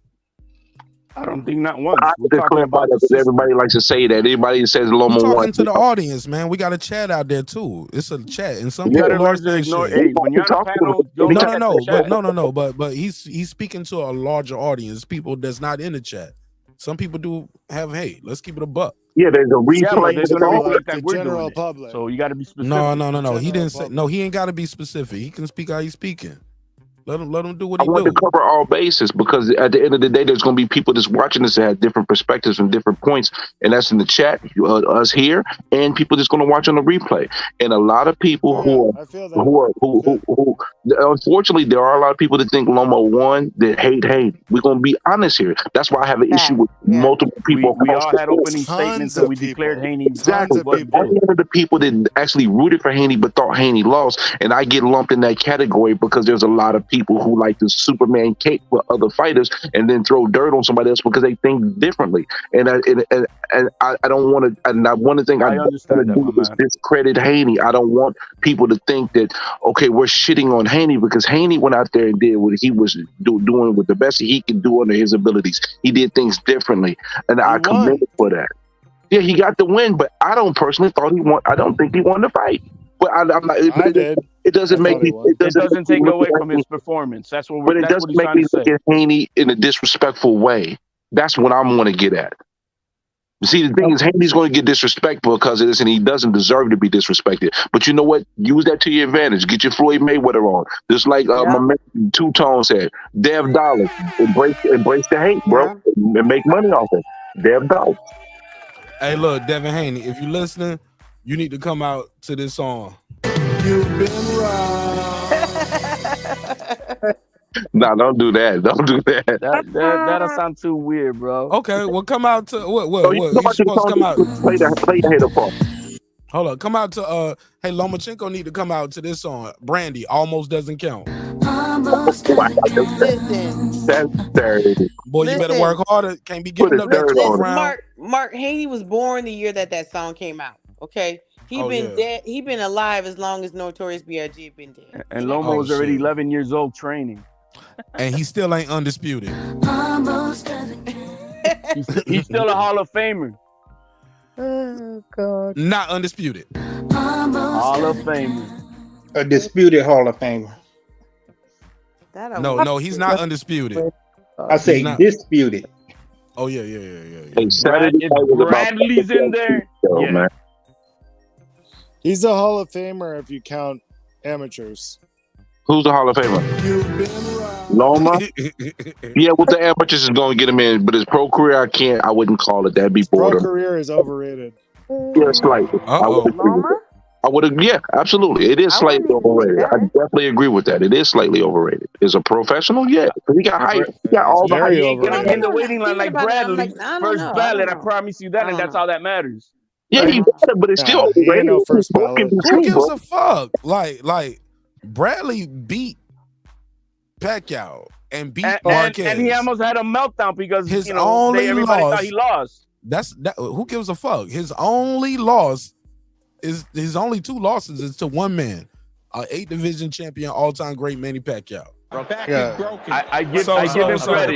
I don't think not once. I We're talking about because everybody likes to say that. Anybody that says Loma I'm talking won. to the audience, man. We got a chat out there too. It's a chat, and some You people gotta lost learn to their ignore. shit. Hey, when you're on a panel, don't look at the chat. But he's speaking to a larger audience, people that's not in the chat. Some people do have hate. Let's keep it a buck. Yeah, there's a replay. Yeah, but there's It's gonna all- reflect that the we're general doing it. public. So you got to be specific. No. He didn't say. No, he ain't got to be specific. He can speak how he's speaking. Let him do what I he want do. to cover all bases because at the end of the day, there's going to be people that's watching this that have different perspectives and different points, and that's in the chat, us here, and people that's going to watch on the replay. And a lot of people who unfortunately, there are a lot of people that think Loma won that hate Haney. We're going to be honest here. That's why I have an issue with multiple people. We all had opening statements and we declared Haney. Exactly. But at the end of the people that actually rooted for Haney but thought Haney lost, and I get lumped in that category because there's a lot of people who like to Superman cake with other fighters and then throw dirt on somebody else because they think differently. And I don't want to. And one of the things I don't want to do is discredit Haney. I don't want people to think that okay, we're shitting on Haney because Haney went out there and did what he was doing with the best he could do under his abilities. He did things differently, and I commend him for that. Yeah, he got the win, but I don't personally thought he won. I don't think he won the fight. But I'm not. I did. It doesn't make me. It doesn't take away from his performance. That's what. But it doesn't make me look at Haney in a disrespectful way. That's what I'm going to get at. See, the thing is, Haney's going to get disrespectful because of this, and he doesn't deserve to be disrespected. But you know what? Use that to your advantage. Get your Floyd Mayweather on. Just like my man Two Tone said, Dev Dollars. Embrace the hate, bro, and make money off it. Dev Dollars. Hey, look, Devin Haney, if you're listening, you need to come out to this song. You've been wrong. Nah, don't do that. Don't do that. That'll sound too weird, bro. Okay, well, come out to what? you You supposed to come out? Play the hater part. Hold on, come out to hey, Lomachenko need to come out to this song. Brandy almost doesn't count. Listen. That's dirty. Boy, you better work harder. Can't be giving up that 12th round. Mark Haney was born the year that song came out. Okay, He been dead. He been alive as long as Notorious B.I.G. been dead. And Loma was already 11 years old training. And he still ain't undisputed. He's still a Hall of Famer. Oh God. Not undisputed. Hall of Famer. A disputed Hall of Famer. No, he's not undisputed. I say disputed. Oh yeah. Hey, Saturday night was about Bradley's in there. Yeah. Man. He's a Hall of Famer if you count amateurs. Who's the Hall of Famer? Loma. Yeah, with the amateurs is going to get him in, but his pro career, I wouldn't call it. That'd be Pro boredom. career is overrated. Yeah, slightly. I would agree. Yeah, absolutely. It is slightly overrated. I definitely agree with that. It is slightly overrated. Is a professional? Yeah. He got hype. He got all the hype. He ain't gonna get in the waiting line like Bradley. First ballot, I promise you that, and that's all that matters. Yeah, he got it, but it's still overrated. Who gives a fuck? Like Bradley beat Pacquiao and beat Marquez. And he almost had a meltdown because his everybody thought he lost. Who gives a fuck? His only loss is his only two losses is to one man, an 8 division champion, all-time great Manny Pacquiao. I give him credit. He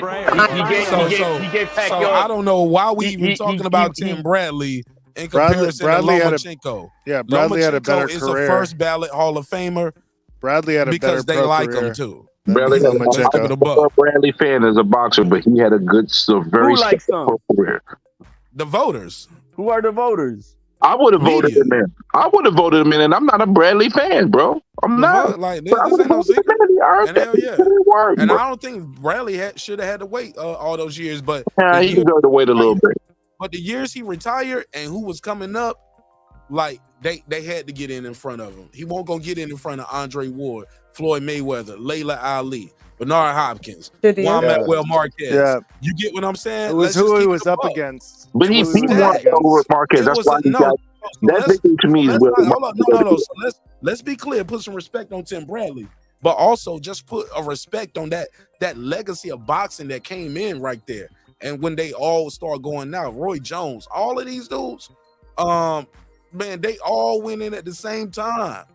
gave Pacquiao. So I don't know why we even talking about Tim Bradley in comparison to Lomachenko. Bradley had a better is career. a first ballot Hall of Famer. Bradley had a because better they pro like career him too. Bradley had a Bradley fan as a boxer, but he had a good, very Who likes pro career. The voters. Who are the voters? I would have voted him in. I would have voted him in, and I'm not a Bradley fan, bro. I'm not. Like this ain't no secret. And hell yeah. And I don't think Bradley should have had to wait all those years, but he deserved to wait a little bit. But the years he retired and who was coming up, like they had to get in front of him. He won't gonna get in front of Andre Ward, Floyd Mayweather, Layla Ali, Bernard Hopkins, Juan Manuel Marquez. Yeah. You get what I'm saying? It was who he was up against. But he won over Marquez. That's why he got that victory to me is no. So let's be clear. Put some respect on Tim Bradley, but also just put a respect on that legacy of boxing that came in right there. And when they all start going now, Roy Jones, all of these dudes, man, they all went in at the same time.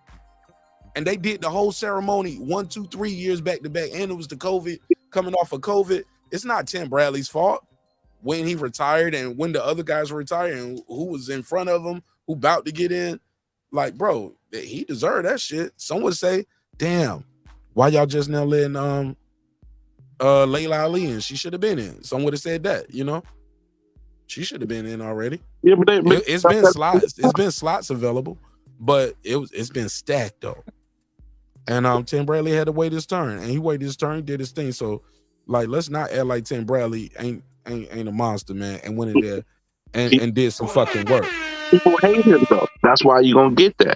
And they did the whole ceremony 1, 2, 3 years back to back. And it was the COVID, coming off of COVID. It's not Tim Bradley's fault when he retired and when the other guys retired and who was in front of him, who about to get in. Like, bro, he deserved that shit. Some would say, damn, why y'all just now letting Layla Ali in? She should have been in. Some would have said that, you know? She should have been in already. Yeah, but it's been slots. It's been slots available, but it's been stacked though. And Tim Bradley had to wait his turn, and he waited his turn, did his thing. So, like, let's not act like Tim Bradley ain't a monster, man, and went in there and did some fucking work. People hate him though. That's why you gonna get that.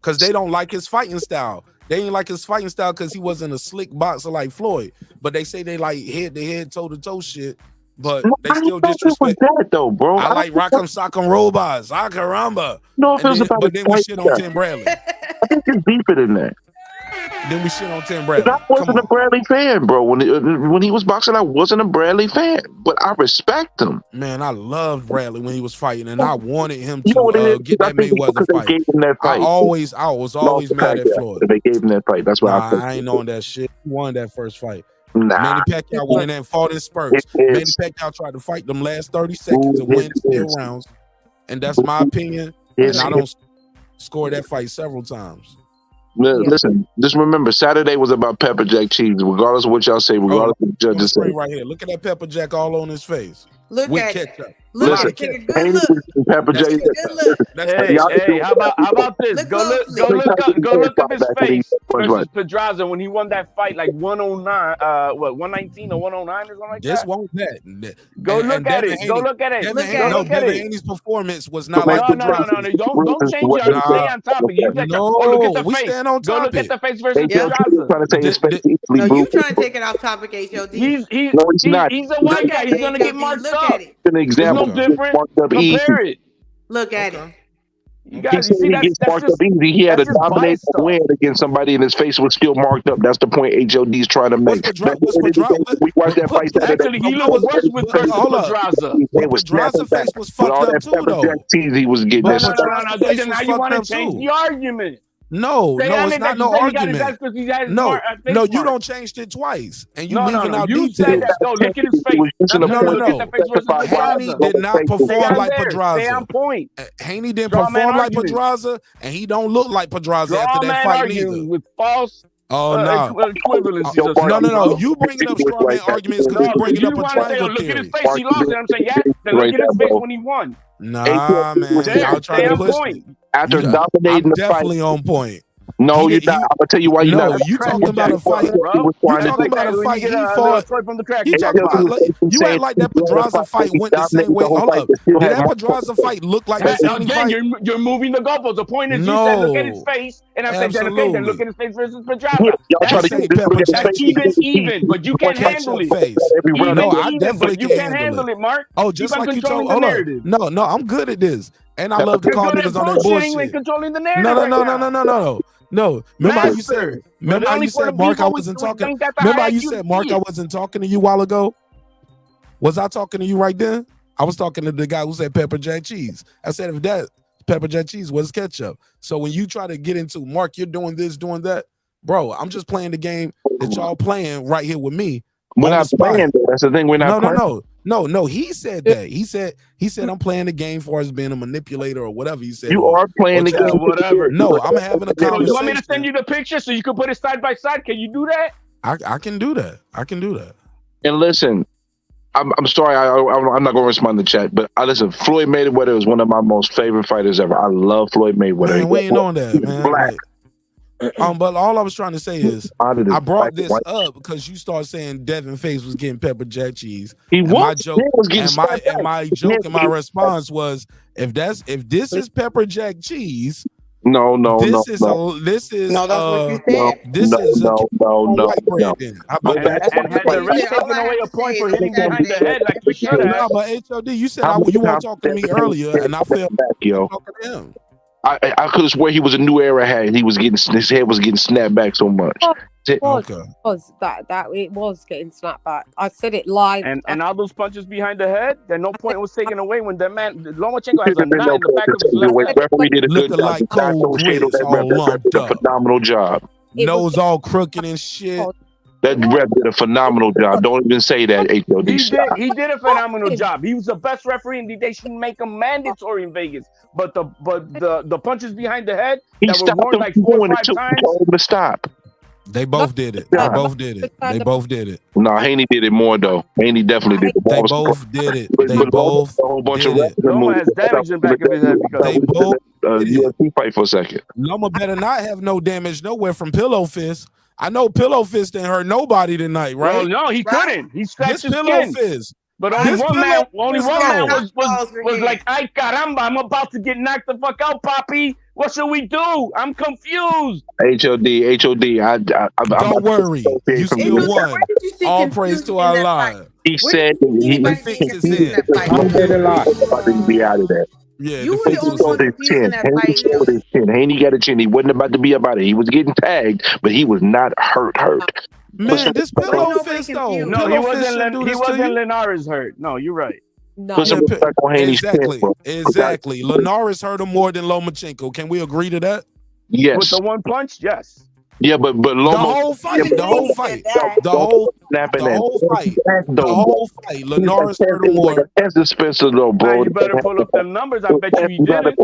Because they don't like his fighting style. They ain't like his fighting style because he wasn't a slick boxer like Floyd. But they say they like head-to-head, toe-to-toe shit. But they still disrespect that though, bro. I like Rock'em Sock'em Robots, Caramba. No, but then we shit on Tim Bradley. I think it's deeper than that. Then we shit on Tim Bradley. I wasn't a Bradley fan, bro. When he was boxing, I wasn't a Bradley fan, but I respect him. Man, I loved Bradley when he was fighting, and I wanted him to get that Mayweather fight. Gave him that fight. I was always mad at Floyd. They gave him that fight. That's why I ain't on that shit. He won that first fight. Nah. Manny Pacquiao went in there and fought in spurts. Manny Pacquiao tried to fight them last 30 seconds and win 2 rounds. And that's my opinion. And I don't score that fight several times. Listen, just remember, Saturday was about pepper jack cheese. Regardless of what y'all say, regardless of what the judges say. Right here. Look at that pepper jack all on his face. Look with at ketchup. Listen, take a good look. Pepper jack. Hey, how about this? Go look up his face versus Pedraza when he won that fight, like 109, 119 or 109 or something like that. This won't that. Go look at it. Go look at it. Devin Haney's performance was not like Pedraza. No. Don't change your stay on topic. You look at the face. Stand on go topic. look at the face versus Pedraza. No, you trying to take it off topic, HOD. He's a white guy. He's gonna get marked up. An example. It's no different. Compare it. Look at it. You He got said you see he that's gets marked just up easy. He had a that's just dominating bias stuff. win against somebody, and his face was still marked up. That's the point HOD's trying to make. What's Pedraza? We watched that fight Saturday. Actually, he looked worse with versus hold up. Pedraza. They was Pedraza snapping back face was with fucked all up that too, pepper though. jack cheese he was getting. But That Pedraza face Then was now you fucked want to up change too. the argument. No, it's not no argument. No, you don't changed it twice, and you leaving out You details. said that. No, look at his face. No. Haney did not perform like Stay Pedraza. on point. Haney didn't Straw man perform like argument. Pedraza, and he don't look like Pedraza Straw after that man fight argument neither. with false No. equivalencies. You bringing up straw man arguments because you bringing up a triangle look at theory. his face. He lost it. I'm saying, yeah. Then look at his face when he won. Nah, man, y'all trying to push me. After dominating I'm the definitely fight. on point. No, you're not. I'm gonna tell you why you're not. You talking about a fight? You talking about a fight? He fought. You talking about? You act like that Pedraza fight went the same way. Hold up. Did that Pedraza fight look like this Haney fight? Again, you're moving the goalposts. The point is, you said look at his face, and I'm saying, okay, then look at his face versus Pedraza. That's even, but you can't handle it. No, I definitely but you can't handle it, Mark. Oh, just like you told. the Hold narrative. up. No, I'm good at this, and I love to call niggas on their bullshit. Controlling the narrative. No. Remember how you said? Remember how you said, Mark? I wasn't talking. Remember how you said, Mark? I wasn't talking to you a while ago. Was I talking to you right then? I was talking to the guy who said pepper jack cheese. I said if that pepper jack cheese was ketchup. So when you try to get into Mark, you're doing this, doing that, bro. I'm just playing the game that y'all playing right here with me. We're not playing that. That's the thing. We're not playing. No. He said that. He said I'm playing the game for as being a manipulator or whatever he said. You are playing the game. Whatever. No, I'm having a conversation. You want me to send you the picture so you can put it side by side? Can you do that? I can do that. I can do that. And listen, I'm sorry. I'm not going to respond to the chat, but listen. Floyd Mayweather is one of my most favorite fighters ever. I love Floyd Mayweather. Man, we ain't on that, man. Black. But all I was trying to say is, I brought this up because you started saying Devin Face was getting pepper jack cheese. My joke, my response was, if this is pepper jack cheese, no. This is what you said. No. And had the ref taken away a point for hitting behind the head like we should have. No, but HOD, you said you want to talk to me earlier, and I felt talking to him. I could swear he was a new era hat. He was getting his head was getting snapped back so much. It was getting snapped back. I said it live. And all those punches behind the head, then no point was taken away when the man Lomachenko has a knot in the back of his left head. We did a good job. Like cold grits all lumped up. Phenomenal job. Nose all crooked and shit. That ref did a phenomenal job. Don't even say that, HOD. He did a phenomenal job. He was the best referee, and they should make him mandatory in Vegas. But the punches behind the head that were more like 4 or 5 times. Told him to stop. They both did it. They both did it. No, Haney did it more though. Haney definitely did it. They both did it. They both a whole bunch of Loma has damage in the back of his head because they both UFC fight for a second. Loma better not have no damage nowhere from Pillow Fist. I know Pillow Fist didn't hurt nobody tonight, right? Well, no, he couldn't. He scratched his Pillow skin. Fist. But only one man was like, "Ay caramba, I'm about to get knocked the fuck out, Poppy. What should we do? I'm confused." HOD. Don't worry, you still won. All praise to Allah. He said he fixed his head. About to be out of there. Yeah, you were the only one Haney showed his chin. Haney got a chin. He wasn't about to be about it. He was getting tagged, but he was not hurt. Man, this Pillow Fist though. No, he wasn't Linares hurt. No, you're right. No, exactly. Linares hurt him more than Lomachenko. Can we agree to that? Yes. With the one punch, yes. Yeah, but Loma, the whole fight. Linares hurt him more. That's Spencer though, bro. You better pull up them numbers. I bet you did it.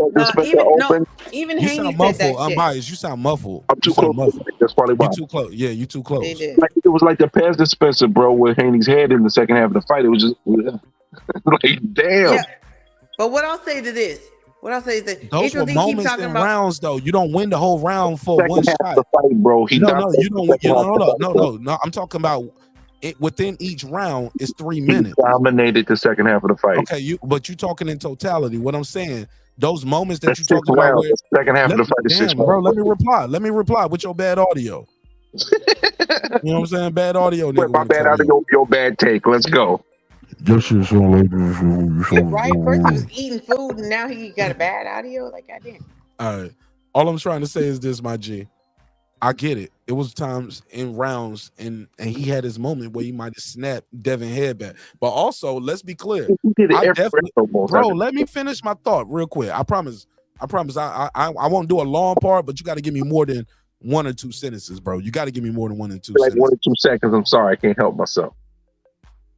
Even you Haney sound said muffled. that Unbiased. You sound muffled. I'm too close. That's probably why. You too close. Yeah, you too close. It was like the pass to Spencer, bro, with Haney's head in the second half of the fight. It was just like, damn. Yeah. But what I'll say to this. What I'll say is that those were moments in rounds, though. You don't win the whole round for second one half shot. of the fight, bro. You don't. No. I'm talking about it within each round is 3 minutes. He dominated the second half of the fight. Okay, but you talking in totality. What I'm saying, those moments that you talking about, the second half of the fight is 6 bro. Let me reply with your bad audio. You know what I'm saying? Bad audio. My bad audio. Your bad take. Let's go. That shit sound like right? First he was eating food, and now he got a bad audio. Like, goddamn. All right. All I'm trying to say is this, my G. I get it. It was times in rounds, and he had his moment where he might have snapped Devin head back. But also, let's be clear. I definitely, bro, let me finish my thought real quick. I promise. I won't do a long part, but you got to give me more than 1 or 2 sentences, bro. You got to give me more than 1 or 2 Like sentences. 1 or 2 seconds. I'm sorry, I can't help myself.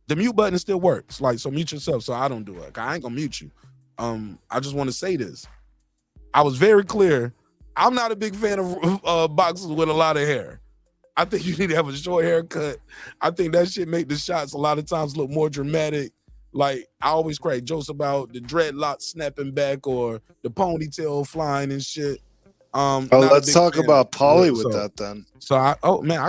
The mute button still works. Like, so mute yourself so I don't do it. I ain't gonna mute you. I just want to say this. I was very clear. I'm not a big fan of boxers with a lot of hair. I think you need to have a short haircut. I think that shit make the shots a lot of times look more dramatic. Like, I always crack jokes about the dreadlocks snapping back or the ponytail flying and shit. Let's talk about Paulie with that then. So I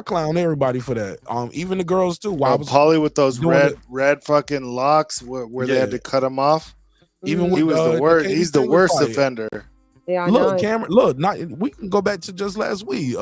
clown everybody for that. Even the girls too. Paulie with those red fucking locks where they had to cut him off. Even he was the worst. He's the worst offender. Yeah, I look, know. Cameron. Look, we can go back to just last week.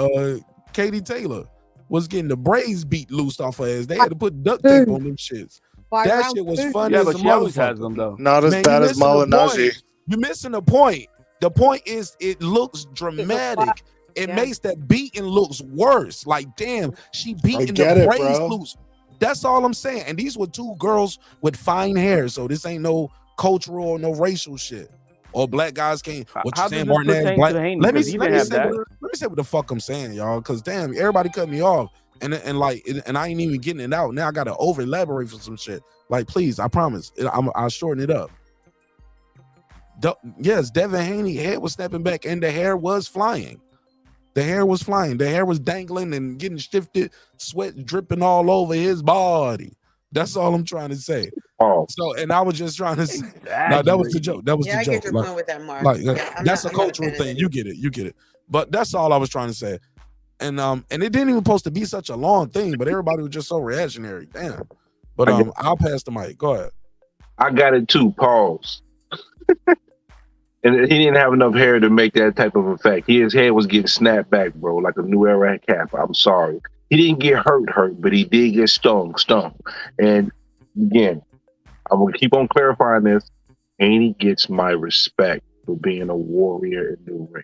Katie Taylor was getting the braids beat loose off her ass. They had to put duct tape on them shits. That shit was funny as a motherfucker. Not as bad as Malignaggi. You're missing the point. The point is, it looks dramatic. It makes that beating looks worse. Like, damn, she beating the braids loose. That's all I'm saying. And these were 2 girls with fine hair, so this ain't no cultural or no racial shit. Or black guys can't. What you saying, Martin? Black. Let me say what the fuck I'm saying, y'all. Because damn, everybody cut me off, and I ain't even getting it out. Now I gotta over elaborate for some shit. Like, please, I promise, I'll shorten it up. Yes, Devin Haney head was snapping back, and the hair was flying. The hair was flying. The hair was dangling and getting shifted, sweat dripping all over his body. That's all I'm trying to say. So, and I was just trying to say, no, that was the joke. That was the joke. I get your point with that, Mark. That's a cultural thing. You get it. But that's all I was trying to say. And it didn't even supposed to be such a long thing, but everybody was just so reactionary. Damn. But I'll pass the mic. Go ahead. I got it too. Pause. And he didn't have enough hair to make that type of effect. His head was getting snapped back, bro, like a new era cap. I'm sorry. He didn't get hurt, but he did get stung. And again, I'm gonna keep on clarifying this. Haney gets my respect for being a warrior in the ring.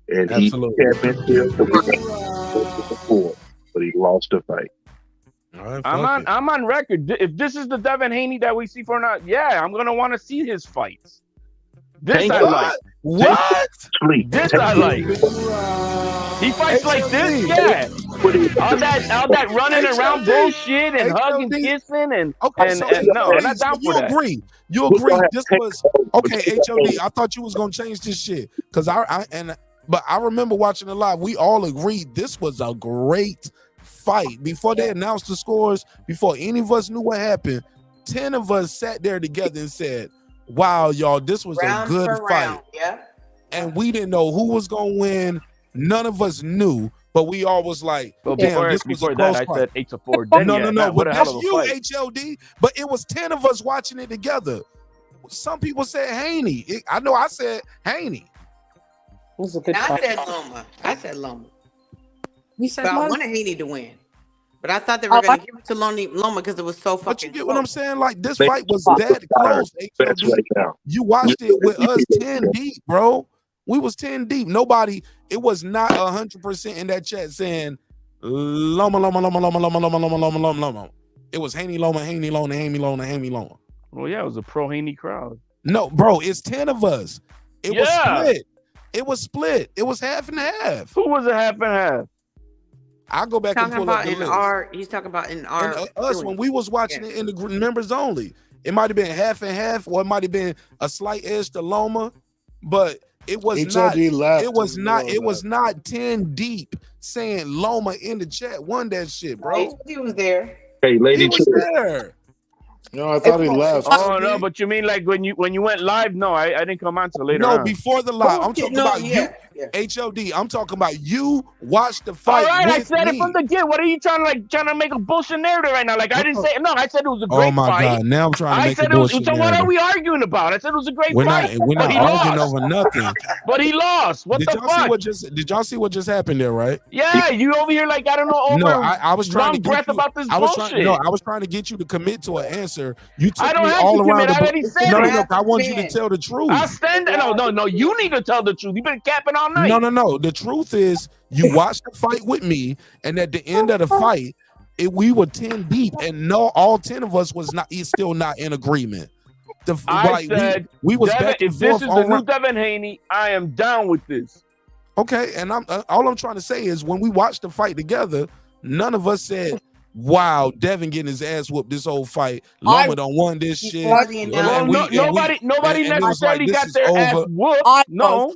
And Absolutely. He kept himself before, but he lost the fight. Right, I'm on record. If this is the Devin Haney that we see for now, I'm gonna want to see his fights. This I like. What? This I like. He fights like this, yeah. All that running around bullshit and hugging, kissing, and no, I'm not down for that. You agree? This was okay. HOD. I thought you was gonna change this shit because but I remember watching it live. We all agreed this was a great fight. Before they announced the scores, before any of us knew what happened, 10 of us sat there together and said, wow, y'all, this was a good fight. And we didn't know who was gonna win. None of us knew, but we all was like, damn, this was a close fight. I said 8-4. No, but that's you, HLD. But it was 10 of us watching it together. Some people said Haney. I know I said Haney. I said Loma. You said I wanted Haney to win. But I thought they were going to give it to Loma because it was so fucking But you get close. what I'm saying? Like, this fight was that close. HLD. You watched it with us 10 deep, bro. We was 10 deep. Nobody, it was not 100% in that chat saying Loma. It was Haney Loma. Well, yeah, it was a pro Haney crowd. No, bro, it's 10 of us. It was split. It was half and half. Who was a half and half? I'll go back and pull up the list. He's talking about in our us when we was watching it in the members only. It might have been half and half, or it might have been a slight edge to Loma, but it was it was not 10 deep saying Loma in the chat won that shit, bro. He was there. Hey, lady, he was there. No, I thought he left. Oh no, but you mean like when you went live? No, I didn't come on till later. No, on. before the live. I'm talking about you. HOD, I'm talking about you watched the All fight. right, I with said me. it from the get. What are you trying to make a bullshit narrative right now? Like I didn't say no. I said it was a great Oh my fight. God! Now I'm trying to I make said a it was. bullshit So what narrative. are we arguing about? I said it was a great We're fight, not but he arguing lost. over nothing. But he lost. What Did the y'all see fuck? what did y'all see what just happened there? Right? Yeah, you over here like I don't know over No, I was trying to long get breath you. about this I was bullshit. I was trying to get you to commit to an answer. You took I don't me have all to around commit. I the. already said No, it. no, I want you to tell the truth. I stand. No. You need to tell the truth. You've been capping all night. No. The truth is, you watched the fight with me, and at the end of the fight, we were 10 deep, and no, all 10 of us was still not in agreement. I said we was Devin, back and if this forth is on the new Devin Haney, I am down with this. Okay, and all I'm trying to say is when we watched the fight together, none of us said, "Wow, Devin getting his ass whooped this whole fight. Loma done won this shit." Well, nobody necessarily got their ass whooped. No.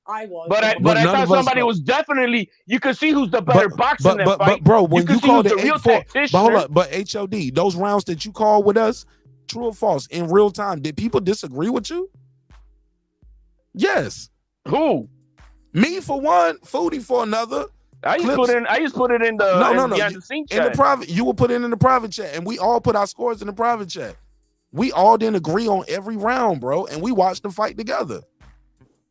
I was. But I none thought of us somebody were. was definitely. You could see who's the better boxer in that But fight. bro, when you see called who's it the real 8-4, but tactician. hold up, but HOD, those rounds that you called with us, true or false, in real time, did people disagree with you? Yes. Who? Me for one, Foodie for another. I just put it in the behind the scenes in the chat. private. You will put it in the private chat, and we all put our scores in the private chat. We all didn't agree on every round, bro, and we watched the fight together.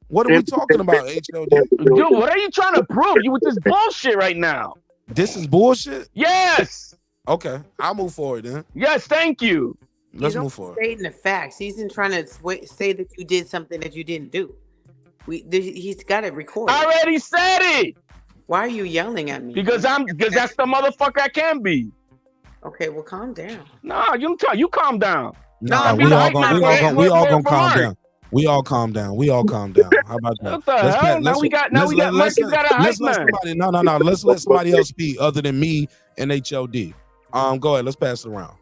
What are we talking about, HOD? Dude, what are you trying to prove? You with this bullshit right now? This is bullshit? Yes. Okay, I'll move forward then. Yes, thank you. Let's move forward. Stating the facts. He's in trying to say that you did something that you didn't do. He's got it recorded. I already said it. Why are you yelling at me? Because that's the motherfucker I can be. Okay, well, calm down. Nah, you calm down. Nah, we all gonna calm down. We all calm down. How about that? What the hell? Now we got Marcus got a hype man. No. Let's let somebody else speak other than me and HOD. Go ahead. Let's pass it around.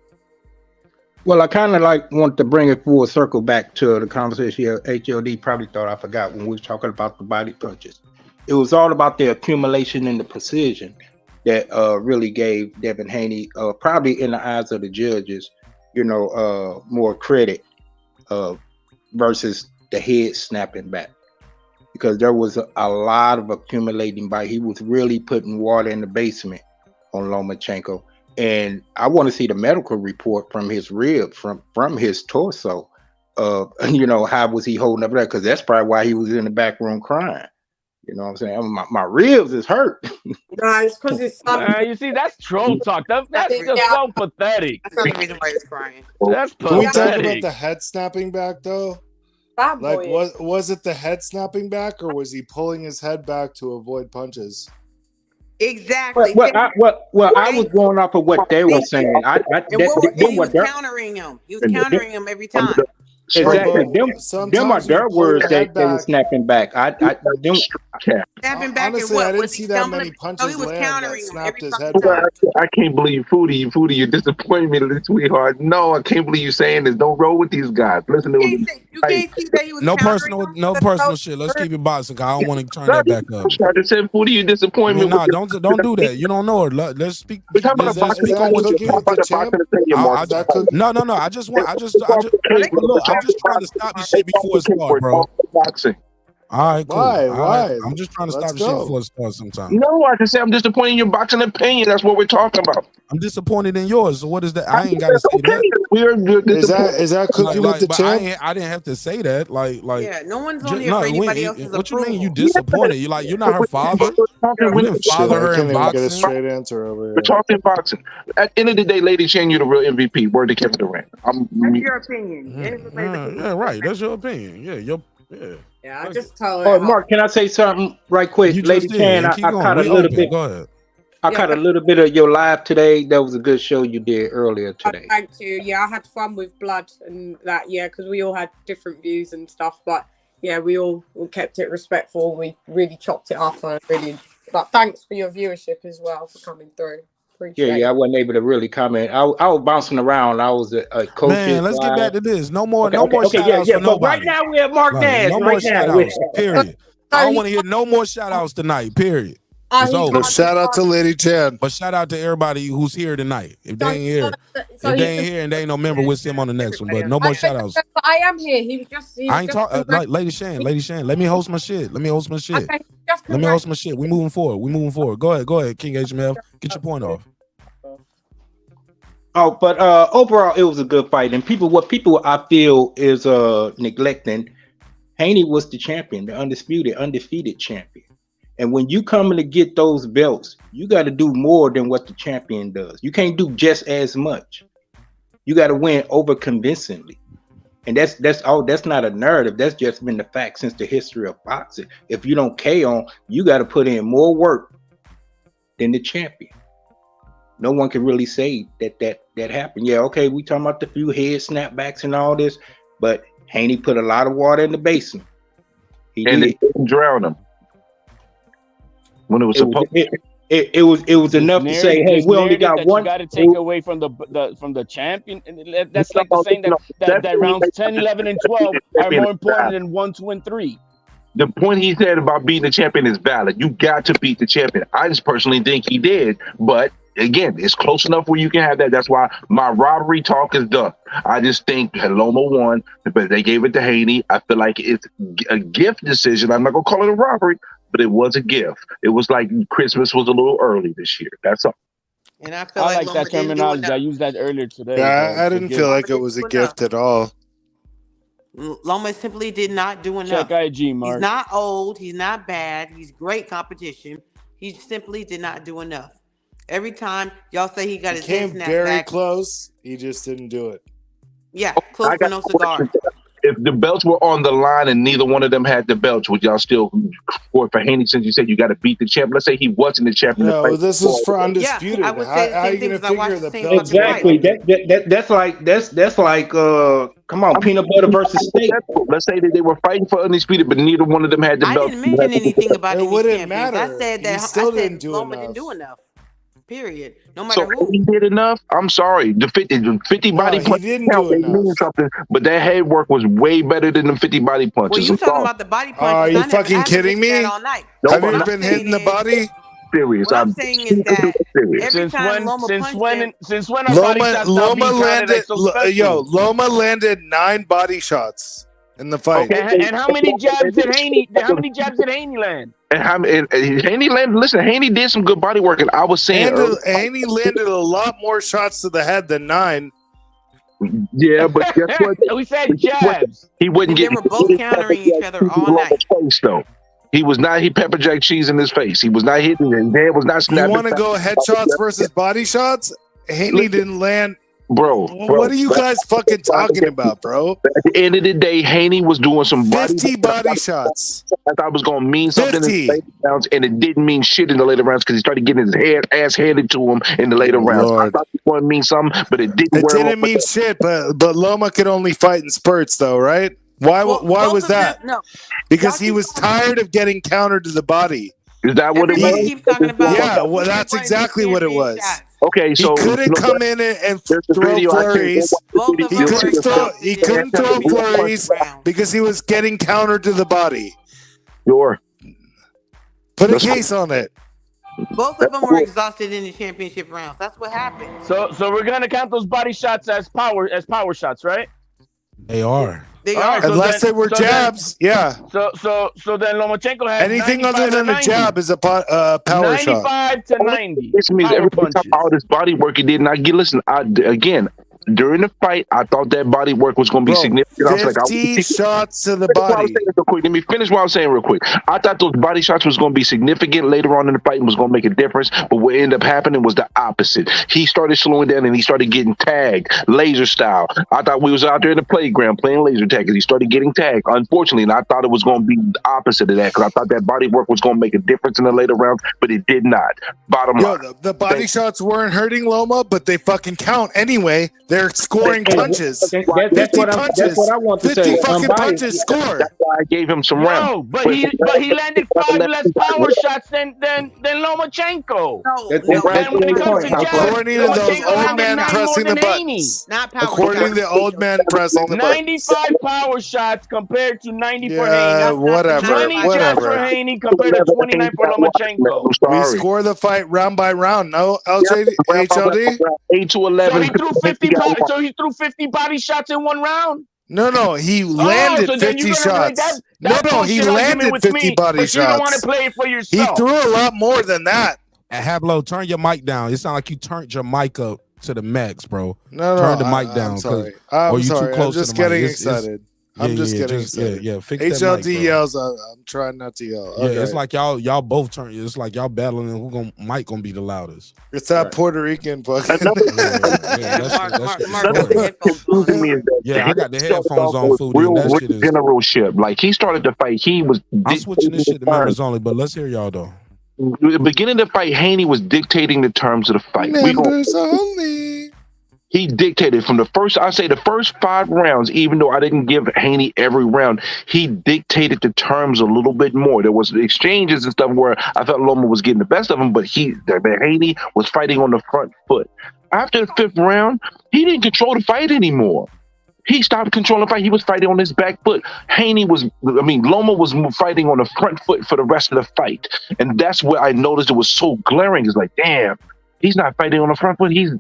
Well, I kind of want to bring it full circle back to the conversation here. HOD probably thought I forgot when we was talking about the body punches. It was all about the accumulation and the precision that really gave Devin Haney, probably in the eyes of the judges, more credit versus the head snapping back. Because there was a lot of accumulating bite. He was really putting water in the basement on Lomachenko. And I want to see the medical report from his rib, from his torso. How was he holding up there? Because that's probably why he was in the back room crying. You know what I'm saying? My ribs is hurt. No, it's because it's you see, that's troll talk. That's just so pathetic. That's not the reason why he's crying. That's Can we talk about pathetic. the head snapping back though? That Like, boy. was it the head snapping back, or was he pulling his head back to avoid punches? Exactly. I was going off of what they were saying. He was countering him. He was countering him every time. Exactly. Them are their words they were snapping back. Snapping back Honestly, and what? I didn't Was he see that stumbling? many punches he was land countering that him snapped every his head fucking back. time. I can't believe Foodie, you disappointed me, little sweetheart. No, I can't believe you saying this. Don't roll with these guys. Listen to You can't see that he was No countering personal, him? no personal shit. Let's keep it boxing. I don't want to turn that back up. I just said, Foodie, you disappoint me. Nah, don't do that. You don't know her. Let's speak. Let's speak on what you No. I just look, I'm just trying to stop this shit before it starts, bro. Boxing. All right, cool. Why? All right. Why? I'm just trying to Let's stop the shit go. before it starts sometimes. No, I just say I'm disappointed in your boxing opinion. That's what we're talking about. I'm disappointed in yours. So what is that? I ain't got to say that. Is that cooking with the but champ? I didn't have to say that. Yeah, no one's on here for anybody else's What you approval. mean? You disappointed? You're not her father. You didn't father her I can't in even get a boxing. straight answer over here. We're talking boxing. At the end of the day, Lady Shan, you're the real MVP. Word to Kevin Durant. That's your opinion. Yeah, right. That's your opinion. Yeah. Yeah, I just told her. Oh, Mark, can I say something right quick? You Lady just Chan, did. I Keep going. caught a We little open. bit. Go ahead. I caught a little bit of your live today. That was a good show you did earlier today. Thank you. Yeah, I had fun with Blood and that. Yeah, because we all had different views and stuff. But yeah, we all kept it respectful. We really chopped it up. But thanks for your viewership as well for coming through. Appreciate Yeah, I it. wasn't able to really comment. I was bouncing around. I was a coach. Man, let's get back to this. No more Okay, shout outs for but nobody. right now we're at Mark Nash. No more shout outs. Period. I don't want to hear no more shout outs tonight. Period. It's over. But shout out to Lady Chan. But shout out to everybody who's here tonight. If they ain't here, and they ain't no member, we'll see them on the next one. But no more shout outs. But I am here. He was just. I ain't talking like Lady Shan. Let me host my shit. Okay, just Let me host my shit. We moving forward. Go ahead, King HMF. Get your point off. Oh, but overall, it was a good fight. And what people I feel is neglecting. Haney was the champion, the undefeated champion. And when you coming to get those belts, you got to do more than what the champion does. You can't do just as much. You got to win over convincingly. And that's not a narrative. That's just been the fact since the history of boxing. If you don't KO, you got to put in more work than the champion. No one can really say that happened. Yeah, okay, we talking about the few head snapbacks and all this, but Haney put a lot of water in the basin. They didn't drown him when it was supposed. It was enough to say, hey, we only got one. You got to take away from the champion. That's like the saying that rounds 10, 11, and 12 are more important than 1, 2, and 3. The point he said about beating the champion is valid. You got to beat the champion. I just personally think he did, but again, it's close enough where you can have that. That's why my robbery talk is done. I just think Loma won, but they gave it to Haney. I feel like it's a gift decision. I'm not gonna call it a robbery, but it was a gift. It was like Christmas was a little early this year. That's all. And I feel like that terminology. I used that earlier today. Yeah, I didn't feel like it was a gift at all. Loma simply did not do enough. Check IG, Mark. He's not old. He's not bad. He's great competition. He simply did not do enough. Every time y'all say he got his head Came snapped very back, close. He just didn't do it. Yeah, close for no cigar. If the belts were on the line and neither one of them had the belts, would y'all still for Haney? Since you said you got to beat the champ, let's say he wasn't the champion. No, this is for undisputed. Yeah, I would say the same thing because I watched the same exactly. That's like come on, peanut butter versus steak. Let's say that they were fighting for undisputed, but neither one of them had the belt. I didn't mention anything about it. Wouldn't matter. I said that Loma didn't do enough. Period. No matter who. He did enough. I'm sorry. The 50 body punches mean something, but that head work was way better than the 50 body punches. Well, you talking about the body punches? Are you fucking kidding me? Have you been hitting the body? Serious. What I'm saying is that every time Loma Loma landed 9 body shots in the fight. Okay. And how many jabs did Haney? Land? And Haney landed. Listen, Haney did some good body work, and I was saying Haney landed a lot more shots to the head than 9. Yeah, but guess what? We said jabs. He wouldn't get. They were both countering each other all night. Though. He was not. He pepper jack cheese in his face. He was not hitting. His head was not snapping. You want to go headshots versus body shots? Haney didn't land. Bro, what are you guys fucking talking about, bro? At the end of the day, Haney was doing some 50 body shots. I thought it was going to mean something in the later rounds, and it didn't mean shit in the later rounds because he started getting his ass handed to him in the later rounds. I thought it was going to mean something, but it didn't. It didn't mean shit, but Loma could only fight in spurts, though, right? Why was that? No. Because he was tired of getting countered to the body. Is that what it was? Keeps talking about yeah, well, that's exactly what it was. Okay, so he couldn't come in and throw flurries. He couldn't throw flurries because he was getting countered to the body. Sure. Put a case on it. Both of them were exhausted in the championship rounds. That's what happened. So we're gonna count those body shots as power shots, right? They are. Unless they were jabs, yeah. So then Lomachenko had anything other than a jab is a power 95 shot. 95 to 90. This means every time all this body work he did not get. Listen, again, during the fight, I thought that body work was going to be significant. 50 shots to the body. Let me finish what I was saying real quick. I thought those body shots was going to be significant later on in the fight and was going to make a difference. But what ended up happening was the opposite. He started slowing down and he started getting tagged, laser style. I thought we was out there in the playground playing laser tag and he started getting tagged. Unfortunately, and I thought it was going to be the opposite of that because I thought that body work was going to make a difference in the later rounds, but it did not. Bottom line. The body shots weren't hurting Loma, but they fucking count anyway. They're scoring punches. Okay, that's what I want to 50 say. fucking punches scored. That's why I gave him some No, rounds. but he landed 5 less power shots than Lomachenko. And when it comes to jabs, According to those Lomachenko old landed man 9 more pressing the than Haney. buttons. Not power According to the old man pressing the buttons. 95 power shots compared to 90 for Yeah, Haney. whatever, 20 jabs whatever. for Haney compared to 29 for Lomachenko. We score the fight round by round. No, LJ, HLD? 8 to 11. So he threw 50 body shots in 1 round. No, he landed so then 50 you're gonna play shots. that No, he bullshit argument landed with 50 me, body but you don't want to shots. play it for He yourself. threw a lot more than that. And Hablo, turn your mic down. It sounds like you turned your mic up to the max, bro. No, turn the I- mic down. I'm sorry. 'cause- or you sorry. too close I'm just to the mic. getting It's- excited. I'm just getting excited. Yeah, fix that mic, HLD bro. yells. I'm trying not to yell. Yeah, Okay. it's like y'all both turn. It's like y'all battling. Who mic gonna be the loudest? It's that Puerto Rican fucking. Yeah, I got the headphones on, food. Real That shit is. generalship. Like he started the fight, he was. I'm switching this shit to members only, but let's hear y'all though. The beginning of the fight, Haney was dictating the terms of the fight. Members only. He dictated from the first, I say the first 5 rounds, even though I didn't give Haney every round, he dictated the terms a little bit more. There was exchanges and stuff where I felt Loma was getting the best of him, but Haney was fighting on the front foot. After the 5th round, he didn't control the fight anymore. He stopped controlling the fight. He was fighting on his back foot. Loma was fighting on the front foot for the rest of the fight. And that's where I noticed it was so glaring. It's like, damn, he's not fighting on the front foot. He's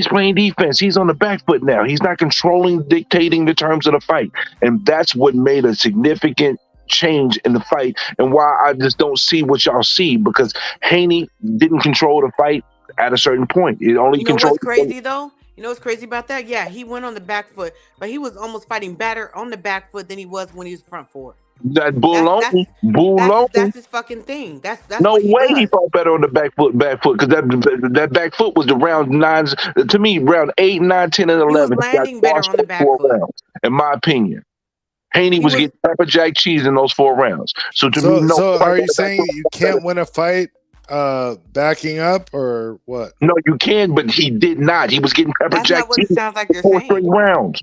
playing defense. He's on the back foot now. He's not controlling, dictating the terms of the fight. And that's what made a significant change in the fight and why I just don't see what y'all see, because Haney didn't control the fight at a certain point. It only controlled. What's crazy though? You know what's crazy about that? Yeah, he went on the back foot, but he was almost fighting better on the back foot than he was when he was front foot. That Bull That's his fucking thing. That's no what he way does. he fought better on the back foot, because that back foot was the round 9s to me, round 8, 9, 10, and 11. He was landing better on the back foot. Rounds, in my opinion. Haney was getting pepper jack cheese in those 4 rounds. So Are you saying you can't win a fight backing up or what? No, you can, but he did not. He was getting pepper That's jack not what it cheese sounds like you're 4 saying. straight rounds.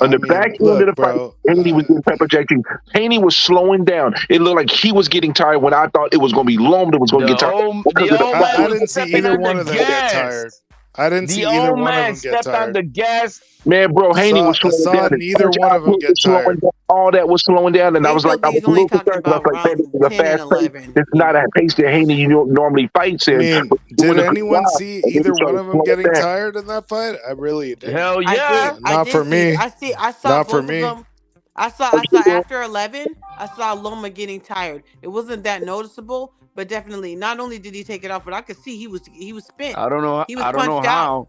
On the back end of the fight, Haney was getting pepper jack cheese. Haney was slowing down. It looked like he was getting tired when I thought it was going to be Loma that was going to get tired. I didn't see either one of them get tired. I didn't see either one of them get tired. On the gas. Man, bro, Haney was slowing down. Neither one of them get tired. All that was slowing down, and I was like, I was a little concerned. I was like, man, this is a fast pace. It's not a pace that Haney normally fights in. Did anyone see either one of them getting tired in that fight? I really did. Hell yeah. Not for me. I saw Not both for of me. them. I saw after 11, I saw Loma getting tired. It wasn't that noticeable, but definitely not only did he take it off, but I could see he was spent. I don't know. He was I don't know punched how. out.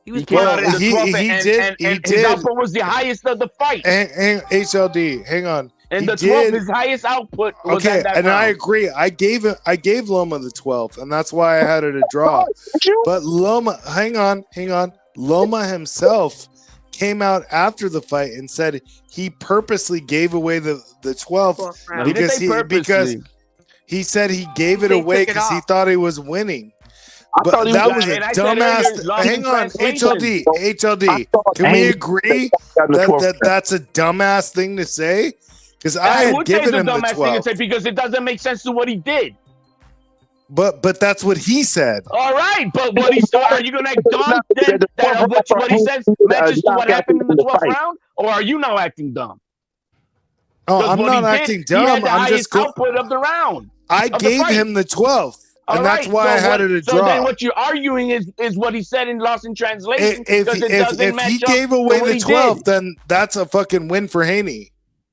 He was came out punched out. in the 12th and his output was the highest of the fight. HLD, hang on. And He the 12th, did- his highest output was Okay, at that and round. I agree. I gave Loma the 12th, and that's why I had it a draw. But Loma, hang on. Loma himself came out after the fight and said he purposely gave away the 12th because he said he gave it away because he thought he was winning. But that was a dumbass. Hang on, HLD. Can we agree that that's a dumbass thing to say? Because I had given him the dumbass thing to 12. say because it doesn't make sense to what he did. But that's what he said. All right, but what he said, are you going to act dumb then that what he says matches to what happened in the 12th round? Or are you now acting dumb? Oh, I'm not acting dumb. He had the I'm highest just output of the round. I gave him the 12th. And that's why I had it a draw. So then what you're arguing is what he said in Lost in Translation. If he gave away the 12th, then that's a fucking win for Haney.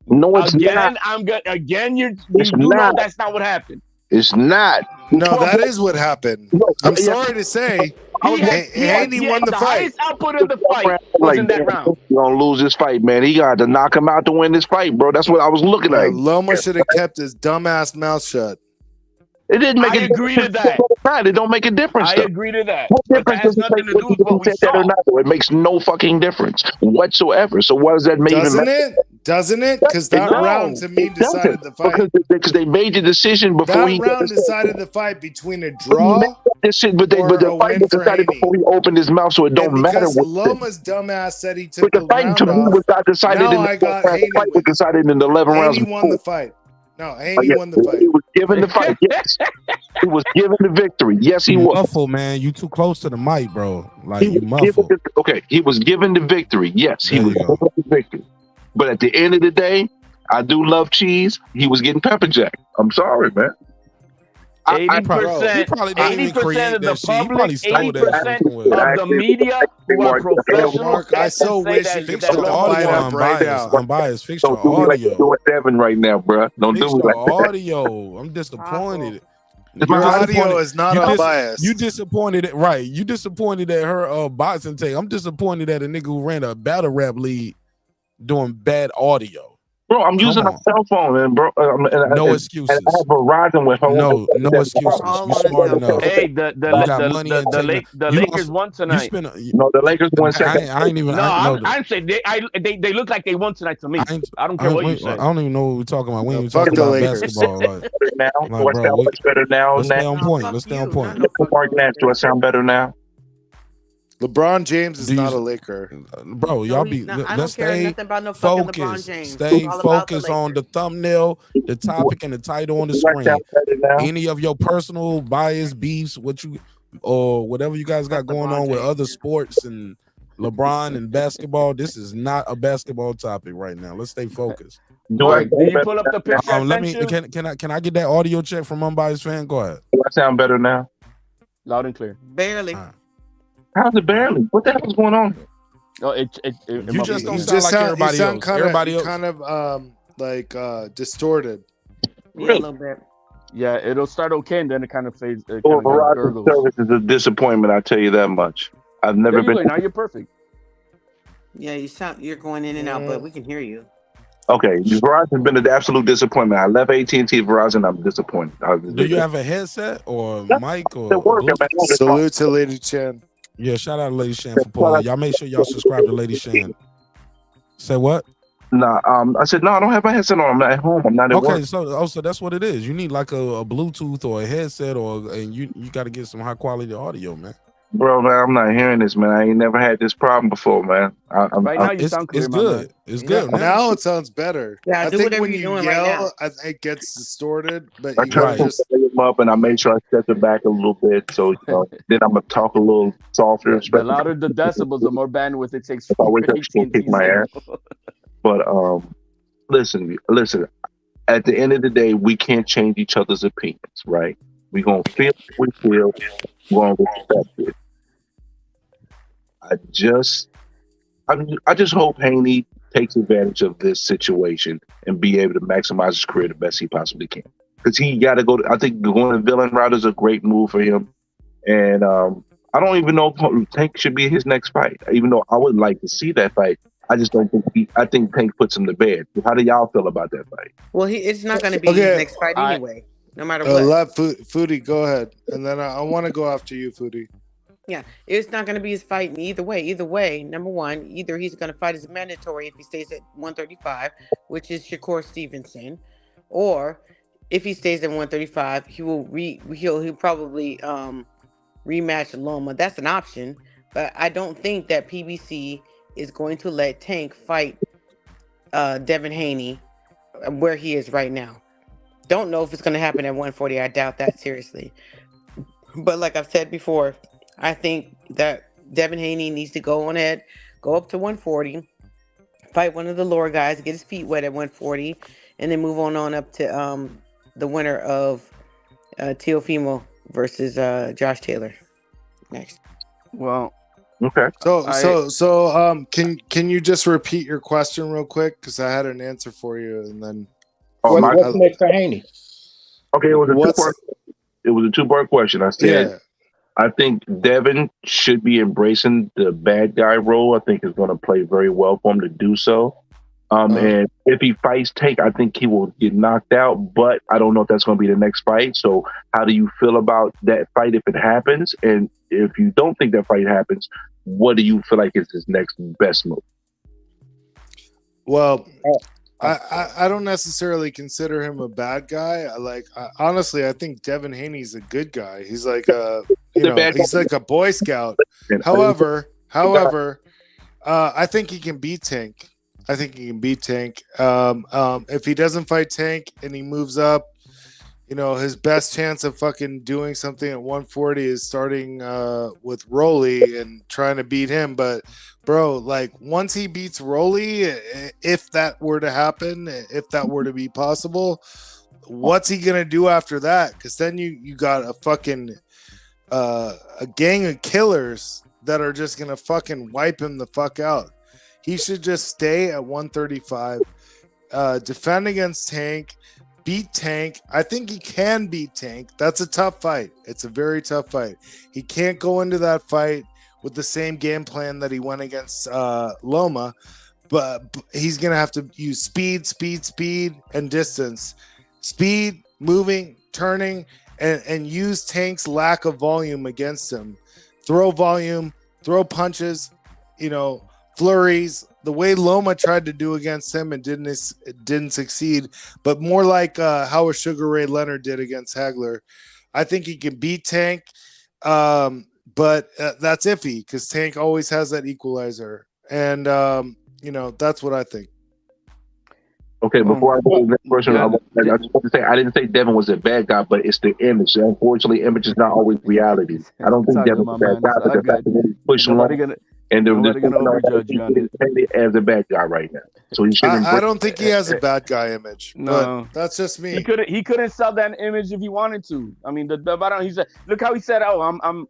No, it's Again, not. I'm good. Again, you It's know not. that's not what happened. It's not. No, that is what happened. I'm sorry to say, Haney won the fight. highest output of the fight was in that round. He's going to lose this fight, man. He got to knock him out to win this fight, bro. That's what I was looking at. Loma should have kept his dumbass mouth shut. It didn't make I a agree to difference. that. It don't make a difference. I though. agree to that. What But that difference has does it nothing make to do with what we said that or saw. not? It makes no fucking difference whatsoever. So what does that even Doesn't matter? it? Doesn't it? Because that No, round to me it doesn't. decided the fight. Because they made the decision before That he round decided the fight between a draw this shit, but or the a fight win was for decided Haney. before he opened his mouth, so it And don't matter because what. Loma's dumbass said he But took the the fight to round me off, was not decided now in the I got 12 rounds. The Haney. fight was decided in the 11 rounds. Haney won the before. fight. No, Haney won the He fight. was given the fight. Yes, he was given the victory. Yes, he You was. muffled, man. You too close to the mic, bro. Like He you was given muffled. okay, he was given the victory. Yes, he There was you go. given the victory. But at the end of the day, I do love cheese. He was getting pepper jack. I'm sorry, man. 80%, He probably didn't even 80% create of the that shit. He public, probably stole that shit 80% somewhere. of the media who are professionals Mark, I have to so say wish that, you could that shut the Loma fight won. up right now. Unbiased. Fix your Don't do me like you're audio. doing Devin right now, bro. Don't Fix do me your like that. audio. I'm disappointed. Your audio is not unbiased. You disappointed at right. You disappointed at her boxing take. I'm disappointed at a nigga who ran a battle rap league doing bad audio. Bro, I'm Come using a on. cell phone, and bro, No excuses. And I have Verizon with home. No excuses. You smart enough. Hey, You got money and technology. the Lakers won tonight. No, the Lakers won second. I ain't even. No, I, I'm saying they look like they won tonight to me. I don't care what you say. I don't even know what we're talking about. We ain't even fuck talking the about Lakers. basketball. Like, now, like, do I bro, sound much better now? let's stay on point. Let's stay on point. Mark Nash, do I sound better now? LeBron James is not a Laker. Bro, y'all be. I Let's don't care stay nothing about no fucking LeBron focused. James. Stay It's all about the focused on the thumbnail, the topic, and the title on the screen. Any of your personal bias, beefs, or whatever you guys got going on with other sports and LeBron and basketball. This is not a basketball topic right now. Let's stay focused. Did you pull up the picture I Let sent me. you? Can I get that audio check from Unbiased Fan? Go ahead. Do I sound better now? Loud and clear. Barely. How's it barely? What the hell is going on? Oh, You just don't You sound just like everybody sound else. kind Everybody else. of distorted. Yeah, a little bit. Yeah, it'll start okay and then it kind of fades. Well, Verizon service is a disappointment. I tell you that much. I've never been. Now you're perfect. Yeah, you're going in and out, but we can hear you. Okay, Verizon's been an absolute disappointment. I left AT&T, Verizon. I'm disappointed. Do you have a headset or mic or Bluetooth? Salute to Lady Chan. Yeah, shout out to Lady Shan for pulling. Y'all make sure y'all subscribe to Lady Shan. Say what? Nah, I said no. I don't have my headset on. I'm at home. I'm not at work. Okay, so that's what it is. You need like a Bluetooth or a headset, and you got to get some high quality audio, man. Bro, man, I'm not hearing this, man. I ain't never had this problem before, man. Right now you sound clear, it's good. It's good. Now it sounds better. Yeah, I do think whatever when you're you doing yell, right now. I think it gets distorted. But I you try gotta to just them up, and I make sure I step it back a little bit, so then I'm gonna talk a little softer. The louder the decibels, the more bandwidth it takes. If I wake up, she's gonna kick my ass. But listen. At the end of the day, we can't change each other's opinions, right? We're gonna feel what we feel. We're gonna respect it. I just hope Haney takes advantage of this situation and be able to maximize his career the best he possibly can. Because he got to go. I think going the villain route is a great move for him. And I don't even know if Tank should be his next fight. Even though I would like to see that fight, I just don't think I think Tank puts him to bed. How do y'all feel about that fight? Well, it's not going to be his next fight anyway, no matter what. let Foodie go ahead, and then I want to go after you, Foodie. Yeah, it's not going to be his fight in either way. Either way, number one, either he's going to fight as mandatory if he stays at 135, which is Shakur Stevenson, or if he stays at 135, he'll probably rematch Loma. That's an option, but I don't think that PBC is going to let Tank fight Devin Haney where he is right now. Don't know if it's going to happen at 140. I doubt that seriously. But like I've said before, I think that Devin Haney needs to go on ahead, go up to 140, fight one of the lower guys, get his feet wet at 140, and then move on up to the winner of Teofimo versus Josh Taylor next. Well, okay. So can you just repeat your question real quick? Because I had an answer for you, and then what's next for Haney? Okay, it was a two-part question. I said, I think Devin should be embracing the bad guy role. I think it's going to play very well for him to do so. And if he fights Tank, I think he will get knocked out, but I don't know if that's going to be the next fight. So how do you feel about that fight if it happens? And if you don't think that fight happens, what do you feel like is his next best move? Well, I don't necessarily consider him a bad guy. Honestly, I think Devin Haney's a good guy. He's like he's like a Boy Scout. However, I think he can beat Tank. If he doesn't fight Tank and he moves up, his best chance of fucking doing something at 140 is starting with Rolly and trying to beat him. But bro, once he beats Rolly, if that were to happen, if that were to be possible, what's he gonna do after that? Because then you got a fucking a gang of killers that are just gonna fucking wipe him the fuck out. He should just stay at 135, defend against Tank, beat Tank. I think he can beat Tank. That's a tough fight. It's a very tough fight. He can't go into that fight with the same game plan that he went against Loma, but he's going to have to use speed, and distance. Speed, moving, turning, and use Tank's lack of volume against him. Throw volume, throw punches, flurries, the way Loma tried to do against him and didn't succeed, but more like how a Sugar Ray Leonard did against Hagler. I think he can beat Tank, but that's iffy because Tank always has that equalizer, and that's what I think. Okay, before I go to the next question, I just want to say I didn't say Devin was a bad guy, but it's the image. Unfortunately, image is not always reality. I don't think Devin's a bad guy, but the fact that he's pushing along and they're as a bad guy right now. So he shouldn't. I don't think he has a bad guy image. No, but that's just me. He couldn't sell that image if he wanted to. I mean, the bottom. He said, look how he said, "Oh,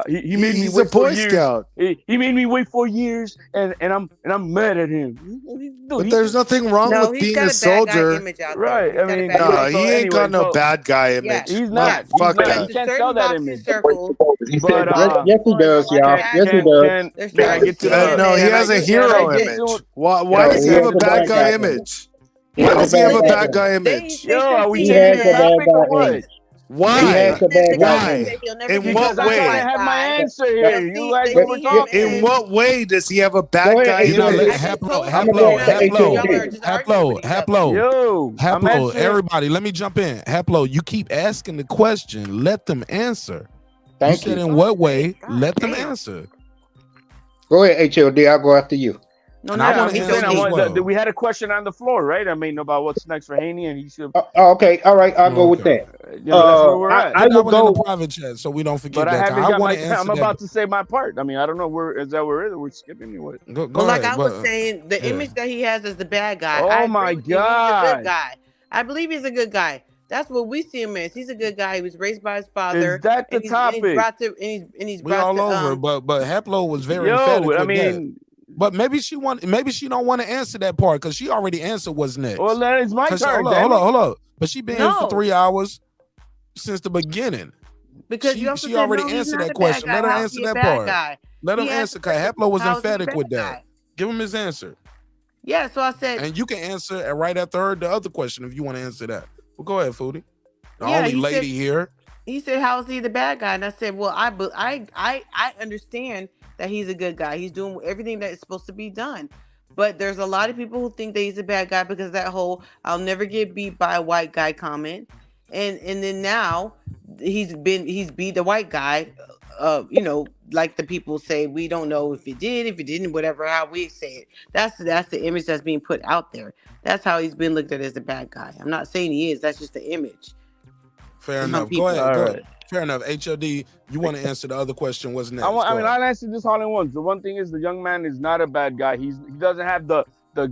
he made me wait a Boy 4 years. Scout. He made me wait 4 years, and I'm mad at him." But there's nothing wrong with being a soldier, right? I mean, he ain't got no bad guy image. He's not. Fuck that. He can't sell that image. But yes, he does, y'all. Yes, he does. No, he has a hero image. Why does he have a bad guy image? Why does he have a bad guy image? Yo, are we He has changing a bad topic or guy what? image. Why? He has a bad guy Why? image. In what way? I have my answer here. You like what we're talking? In what way does he have a bad Go guy ahead. image? Haplo, everybody, let me jump in. Haplo, you keep asking the question. Let them answer. Thank you. you. Said in what way? Let them answer. Go ahead, HLD. I'll go after you. We had a question on the floor, right? I mean, about what's next for Haney, and he should. Okay, all right, I'll go with that. That's where we're at. I will go in the private chat, so we don't forget But I that. haven't got my. I'm that. about to say my part. I mean, I don't know where is that. Where is it? We're skipping anyway. Go like ahead, I was saying, the image that he has as the bad guy. Oh my He's a God. good guy. I believe he's a good guy. That's what we see him as. He's a good guy. He was raised by his father. Is that the and topic? He's We brought all to, over, but Haplo was very emphatic with I mean. that. But maybe she don't want to answer that part because she already answered what's next. Well, that is my turn. Hold on. But she been here for 3 hours since the beginning. Because she already answered that question. Let her answer that part. Let him answer. Because Haplo was emphatic with that. Give him his answer. Yeah, so I said. And you can answer right after her the other question if you want to answer that. Well, go ahead, Foodie. The Yeah, only he lady said- here. He said, "How is he the bad guy?" And I said, "Well, I understand that he's a good guy. He's doing everything that is supposed to be done. But there's a lot of people who think that he's a bad guy because of that whole 'I'll never get beat by a white guy' comment. And then now he's beat the white guy. Like the people say, we don't know if he did, if he didn't, whatever. How we say it. That's the image that's being put out there. That's how he's been looked at as a bad guy. I'm not saying he is. That's just the image." Fair enough. Go ahead. Fair enough. HOD, you want to answer the other question? What's next? I'll answer this all in once. The one thing is the young man is not a bad guy. He doesn't have the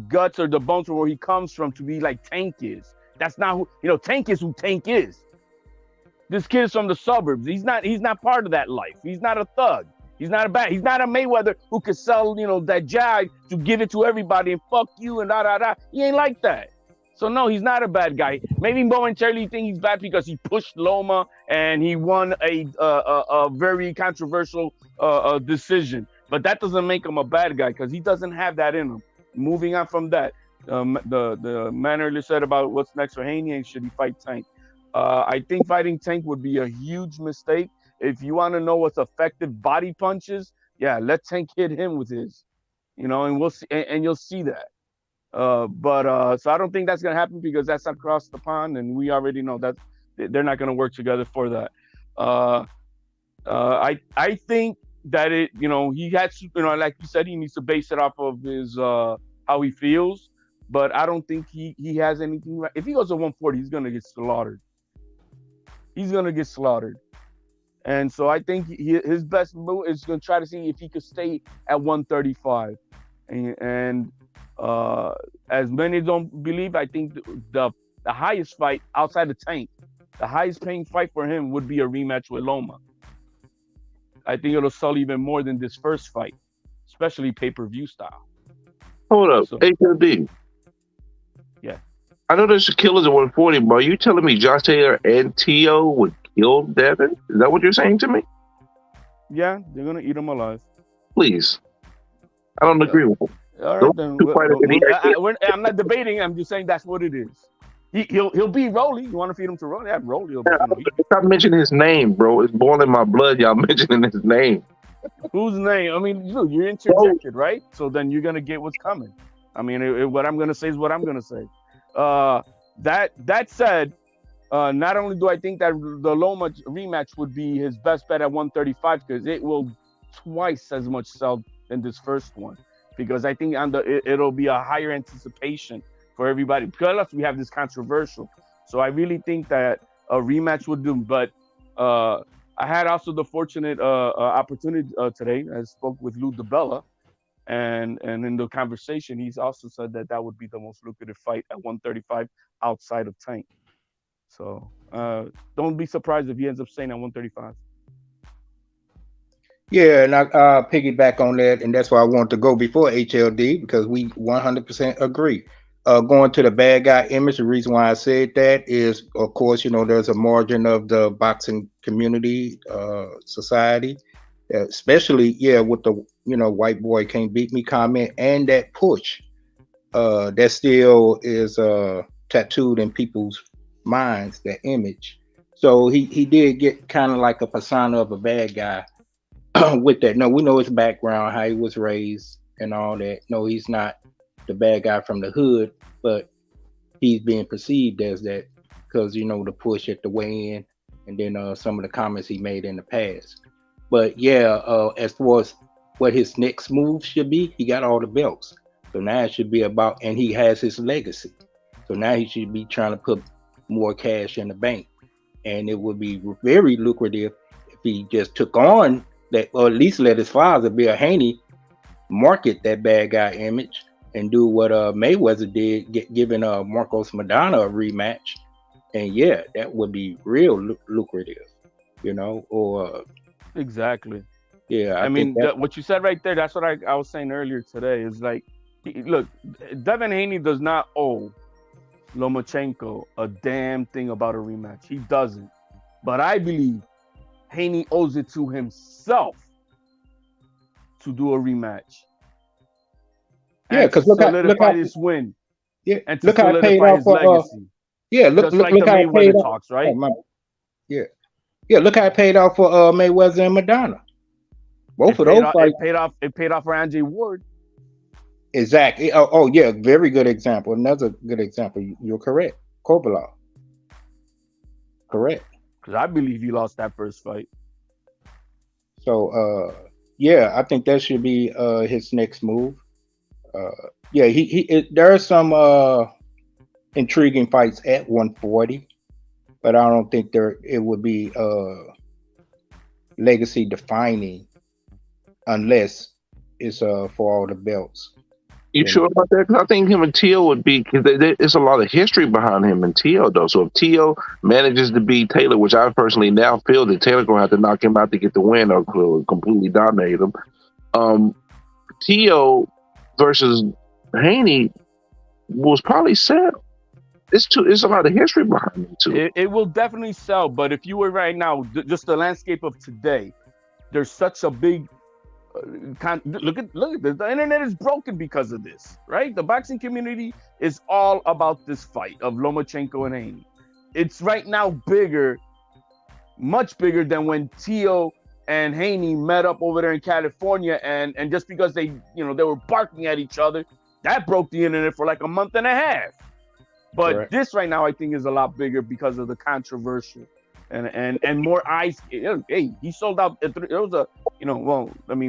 guts or the bones from where he comes from to be like Tank is. That's not who Tank is. Who Tank is. This kid is from the suburbs. He's not part of that life. He's not a thug. He's not a Mayweather who could sell that jag to give it to everybody and fuck you and da. He ain't like that. So no, he's not a bad guy. Maybe momentarily think he's bad because he pushed Loma and he won a very controversial decision. But that doesn't make him a bad guy because he doesn't have that in him. Moving on from that, the man earlier said about what's next for Haney and should he fight Tank. I think fighting Tank would be a huge mistake. If you want to know what's effective body punches, yeah, let Tank hit him with his, and we'll see, and you'll see that. So I don't think that's gonna happen because that's across the pond, and we already know that they're not gonna work together for that. I think that he has, like you said, he needs to base it off of his how he feels, but I don't think he has anything. If he goes to 140, he's gonna get slaughtered. He's gonna get slaughtered, and so I think his best move is gonna try to see if he could stay at 135, and as many don't believe, I think the highest fight outside of Tank, the highest paying fight for him would be a rematch with Loma. I think it'll sell even more than this first fight, especially pay-per-view style. Hold up, HLD. Yeah. I know there's killers at 140, but are you telling me Josh Taylor and T.O. would kill Devin? Is that what you're saying to me? Yeah, they're gonna eat him alive. Please. I don't agree with him. All right, then. I'm not debating. I'm just saying that's what it is. He'll beat Rolly. You want to feed him to Rolly? Yeah, Rolly. Stop mentioning his name, bro. It's boiling my blood. Y'all mentioning his name. Whose name? I mean, look, you're interjected, right? So then you're gonna get what's coming. I mean, what I'm gonna say is what I'm gonna say. That said, not only do I think that the Loma rematch would be his best bet at 135 because it will twice as much sell than this first one. Because I think it'll be a higher anticipation for everybody. Because we have this controversial. So I really think that a rematch would do. But I had also the fortunate opportunity today. I spoke with Lou DiBella. And in the conversation, he's also said that would be the most lucrative fight at 135 outside of Tank. So don't be surprised if he ends up staying at 135. Yeah, and I piggyback on that, and that's why I wanted to go before HLD because we 100% agree. Going to the bad guy image, the reason why I said that is, of course, there's a margin of the boxing community, society, especially, with the, white boy can't beat me comment and that push that still is tattooed in people's minds, that image. So he did get kind of like a persona of a bad guy. With that. No, we know his background, how he was raised and all that. No, he's not the bad guy from the hood, but he's being perceived as that because, the push at the weigh-in and then some of the comments he made in the past. But as far as what his next move should be, he got all the belts. So now it should be about, and he has his legacy. So now he should be trying to put more cash in the bank. And it would be very lucrative if he just took on that, or at least let his father, Bill Haney, market that bad guy image and do what Mayweather did, giving Marcos Maidana a rematch, and that would be real lucrative, or exactly. Yeah, I mean, what you said right there, that's what I was saying earlier today. Is like, look, Devin Haney does not owe Lomachenko a damn thing about a rematch. He doesn't, but I believe Haney owes it to himself to do a rematch. Yeah, because look solidify how this win. Yeah, and to look how it paid solidify off his for legacy. look like the the how it paid Mayweather off. talks, right? Look how it paid off for Mayweather and Madonna. Both of those fights. It paid off for Andre Ward. Exactly. Oh yeah, very good example. Another good example. You're correct. Kovalov. Correct. Because I believe he lost that first fight. So I think that should be his next move. There are some intriguing fights at 140, but I don't think it would be legacy defining unless it's for all the belts. You sure about that? Because I think him and T.O. would be, because there's a lot of history behind him and T.O. though. So if T.O. manages to beat Taylor, which I personally now feel that Taylor gonna have to knock him out to get the win or completely dominate him. T.O. versus Haney was probably set. It's a lot of history behind him too. It will definitely sell, but if you were right now, just the landscape of today, there's such a big look at this. The internet is broken because of this, right? The boxing community is all about this fight of Lomachenko and Haney. It's right now bigger, much bigger than when Tio and Haney met up over there in California, and just because they were barking at each other, that broke the internet for like a month and a half. But Correct. this right now, I think, is a lot bigger because of the controversial and more eyes. Hey, he sold out. It was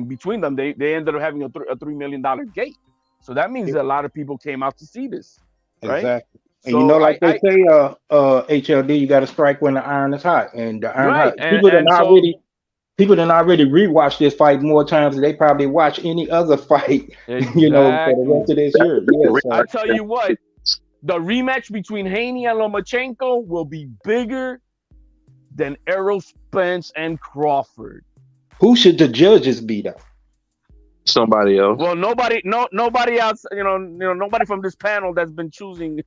between them, they ended up having a $3 million gate. So that means that a lot of people came out to see this. Right? Exactly. And So like they say, HLD, you got to strike when the iron is hot, and the iron hot. People done already rewatched this fight more times than they probably watch any other fight. Exactly. For the rest of this year. Yeah, so. I tell you what, the rematch between Haney and Lomachenko will be bigger than Errol Spence and Crawford. Who should the judges be though? Somebody else. Well, nobody else. Nobody from this panel that's been choosing.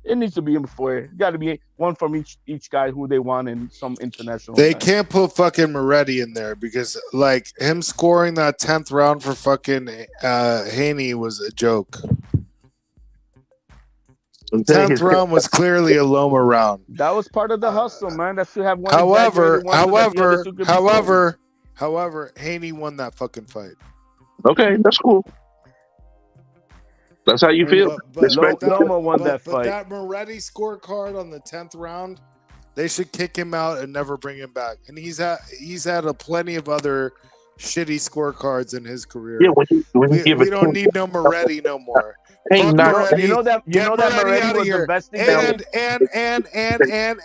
It needs to be in before. It got to be one from each guy who they want in some international. They match. can't put fucking Moretti in there because like him scoring that 10th round for fucking Haney was a joke. 10th round was clearly a Loma round. That was part of the hustle, man. That should have one. However, Haney won that fucking fight. Okay, that's cool. That's how you feel. Loma won that fight. But that Moretti scorecard on the 10th round, they should kick him out and never bring him back. And he's had a plenty of other shitty scorecards in his career. Yeah, we don't need no Moretti no more. Hey, Moretti, you know that Moretti was investing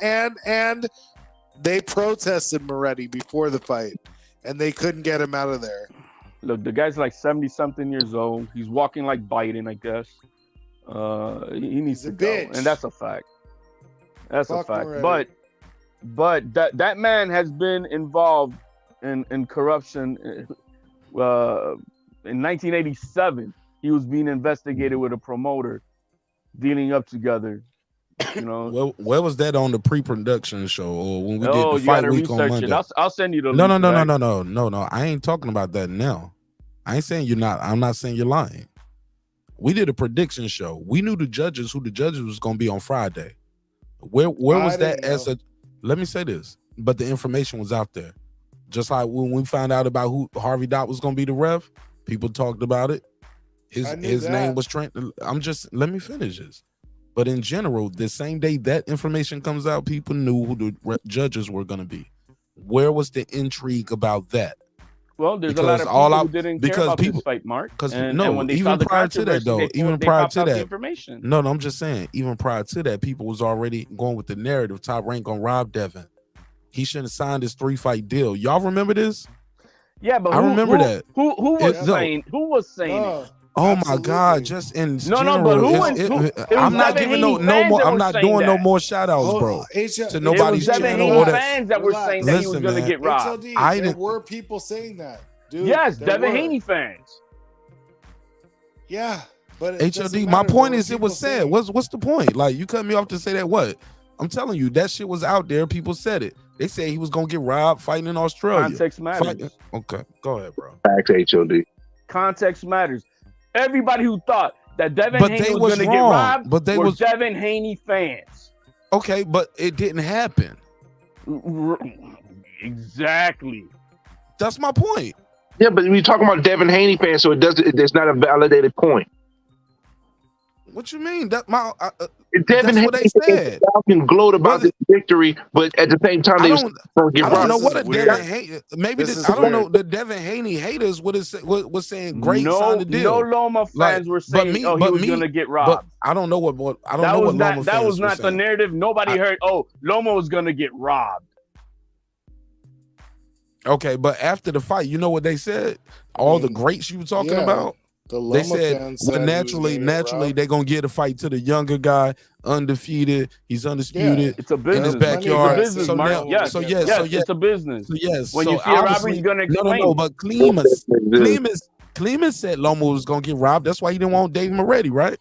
and they protested Moretti before the fight, and they couldn't get him out of there. Look, the guy's like 70-something years old. He's walking like Biden, I guess. He needs to go, and that's a fact. That's a fact. Moretti. But that man has been involved in corruption. In 1987, he was being investigated with a promoter, dealing up together. Where was that on the pre-production show or when we did the fight week on Monday? I'll send you the No. link. I ain't talking about that now. I ain't saying you're not. I'm not saying you're lying. We did a prediction show. We knew who the judges was going to be on Friday. Where was that as a? Let me say this, but the information was out there. Just like when we found out about who Harvey Dot was going to be the ref, people talked about it. His name was Trent. Let me finish this. But in general, the same day that information comes out, people knew who the judges were going to be. Where was the intrigue about that? Well, there's a lot of people who didn't care about this fight, Mark. And when they even prior to that, though, no, I'm just saying, even prior to that, people was already going with the narrative. Top Rank on Rob Devin. He shouldn't have signed his 3-fight deal. Y'all remember this? Yeah, but I remember that. Who was saying it? Oh my God! Just in general, but I'm not giving no more. I'm not doing no more shout outs, bro. To nobody's channel or that. Fans that were saying that he was going to get robbed. There were people saying that, dude. Yes, Devin Haney fans. Yeah, but HLD. My point is, it was said. What's the point? Like you cut me off to say that. What? I'm telling you, that shit was out there. People said it. They said he was going to get robbed fighting in Australia. Context matters. Okay, go ahead, bro. Facts, HLD. Context matters. Everybody who thought that Devin Haney was going to get robbed were Devin Haney fans. Okay, but it didn't happen. Exactly. That's my point. Yeah, but we're talking about Devin Haney fans, so it's not a validated point. What you mean? Devin Haney said. Can gloat about this victory, but at the same time, I don't know what a Devin Haney. Maybe I don't know. The Devin Haney haters was saying great sign the deal. No Loma fans were saying, he was going to get robbed. But I don't know what Loma fans that was not the saying. Narrative. Nobody heard. Loma was going to get robbed. Okay, but after the fight, you know what they said? All the greats you were talking about. They said, naturally, they're gonna get a fight to the younger guy, undefeated. He's undisputed. Yeah, it's a business. In his backyard. It's a business, Mark. Yes, it's a business. So yes. When you see a robbery, you're gonna explain. No. But Clemus said Loma was gonna get robbed. That's why he didn't want David Moretti, right?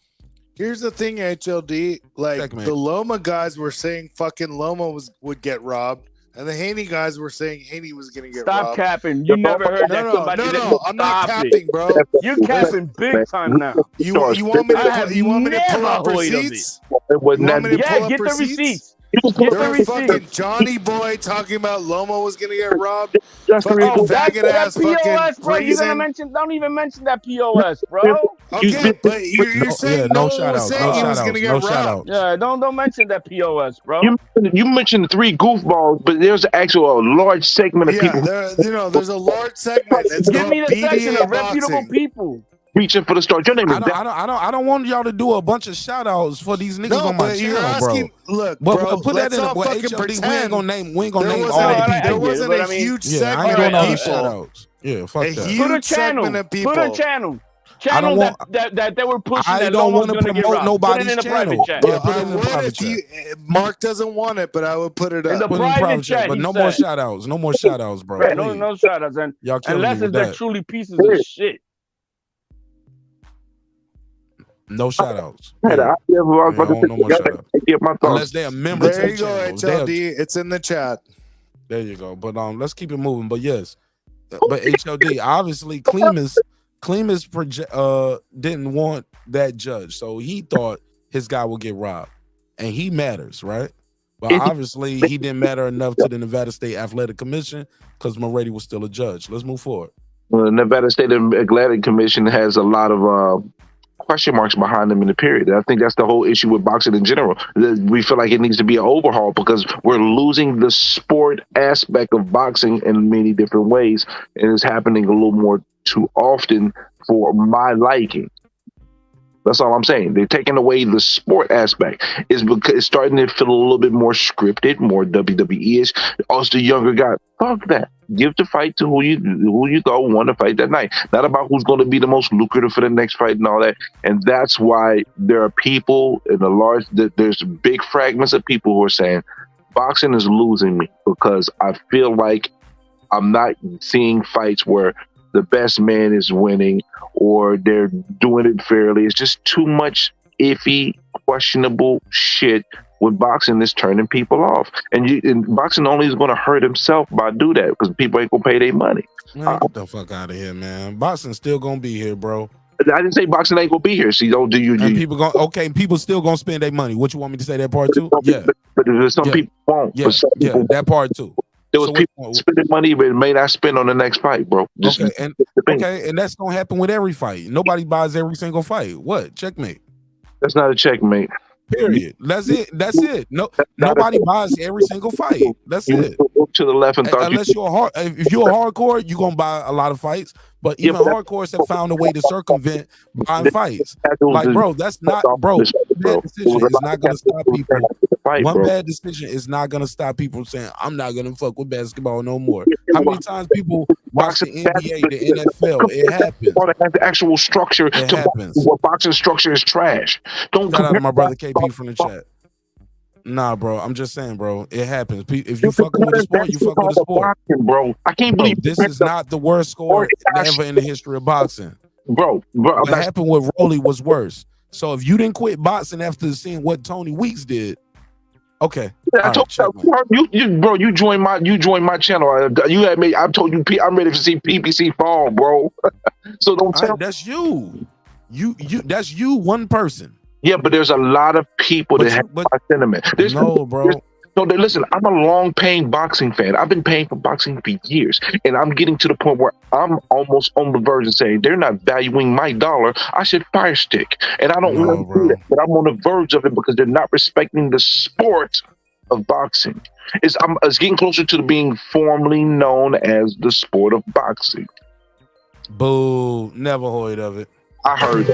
Here's the thing, HLD. Like the Loma guys were saying, fucking Loma would get robbed, And the Haney guys were saying Haney was going to get Stop robbed. capping. You never heard that somebody. No, I'm not capping, bro. You're capping big time now. You want me to pull up heard of receipts? it. You want me to pull up get the receipts? receipts. There was fucking Johnny Boy talking about Loma was gonna get robbed. Fucking faggot ass POS, fucking bro. You're gonna reason. don't even mention that POS, bro. Okay, but you're saying no no one shout was outs, saying no he was shout gonna outs, get no robbed. shout outs. Yeah, don't mention that POS, bro. You mentioned 3 goofballs, but there's actually a large segment of people. There's a large segment. It's Give me called the section BDA of reputable boxing. people. Reaching for the stars. Your name is I don't want y'all to do a bunch of shout outs for these niggas on my but you're channel, asking. bro. Look, But bro, put that let's in not the fucking HLD. pretend. We ain't gonna name all There the people. wasn't a huge segment I ain't doing all of the people. shout outs. Yeah, fuck A that. huge Put a channel. segment of people. Put a channel. I don't want. that they were pushing. I that don't want want to promote nobody's Put it in a channel. private chat. Yeah, put it in the private chat. Mark doesn't want it, but I would put it up. In the Put it in private chat, but he no more said. shout outs. No more shout outs, bro. Right, Please. no shout outs. And Y'all killing me unless with they're that. truly pieces of shit. No shout outs. No more shout outs. Unless they're members There of you the go, channel. HLD. It's in the chat. There you go. But let's keep it moving. But yes, but HLD obviously Clemus didn't want that judge, so he thought his guy would get robbed, and he matters, right? But obviously he didn't matter enough to the Nevada State Athletic Commission because Moretti was still a judge. Let's move forward. Well, the Nevada State Athletic Commission has a lot of question marks behind them in the period. I think that's the whole issue with boxing in general. We feel like it needs to be an overhaul because we're losing the sport aspect of boxing in many different ways, and it's happening a little more too often for my liking. That's all I'm saying. They're taking away the sport aspect. It's because it's starting to feel a little bit more scripted, more WWE-ish. Also, the younger guy, fuck that. Give the fight to who you go want to fight that night. Not about who's going to be the most lucrative for the next fight and all that. And that's why there are people in there's big fragments of people who are saying boxing is losing me because I feel like I'm not seeing fights where the best man is winning or they're doing it fairly. It's just too much iffy, questionable shit with boxing that's turning people off. And boxing only is going to hurt himself by do that because people ain't going to pay their money. Man, get the fuck out of here, man. Boxing's still going to be here, bro. I didn't say boxing ain't going to be here. See, don't do you. And people still going to spend their money. What you want me to say that part too? Yeah. But there's some people won't. Yeah, People, that part too. There was people spending money, but it may not spend on the next fight, bro. And that's gonna happen with every fight. Nobody buys every single fight. What? Checkmate. That's not a checkmate. Period. That's it. Nobody buys every single fight. That's it. To the left and unless if you're a hardcore, you're gonna buy a lot of fights. But even hardcores have found a way to circumvent buying fights. Like, bro, that's not, bro. Bad decision is not gonna stop people. One bad decision is not gonna stop people saying, "I'm not gonna fuck with basketball no more." How many times people watch the NBA, the NFL? It happens. The actual structure. It happens. What boxing structure is trash. Don't shout out to my brother KP from the chat. Nah, bro. I'm just saying, bro. It happens. If you fucking with the sport, you fuck with the sport, bro. I can't believe this is not the worst score ever in the history of boxing, bro. What happened with Rolly was worse. So if you didn't quit boxing after seeing what Tony Weeks did, okay. I told you, bro. You joined my channel. You had me. I told you, I'm ready to see PPC fall, bro. So don't tell. That's you. That's you. One person. Yeah, but there's a lot of people that have my sentiment. Listen, I'm a long-paying boxing fan. I've been paying for boxing for years, and I'm getting to the point where I'm almost on the verge of saying they're not valuing my dollar. I should fire stick, and I don't want to do that, but I'm on the verge of it because they're not respecting the sport of boxing. It's getting closer to being formally known as the sport of boxing. Boo! Never heard of it. I heard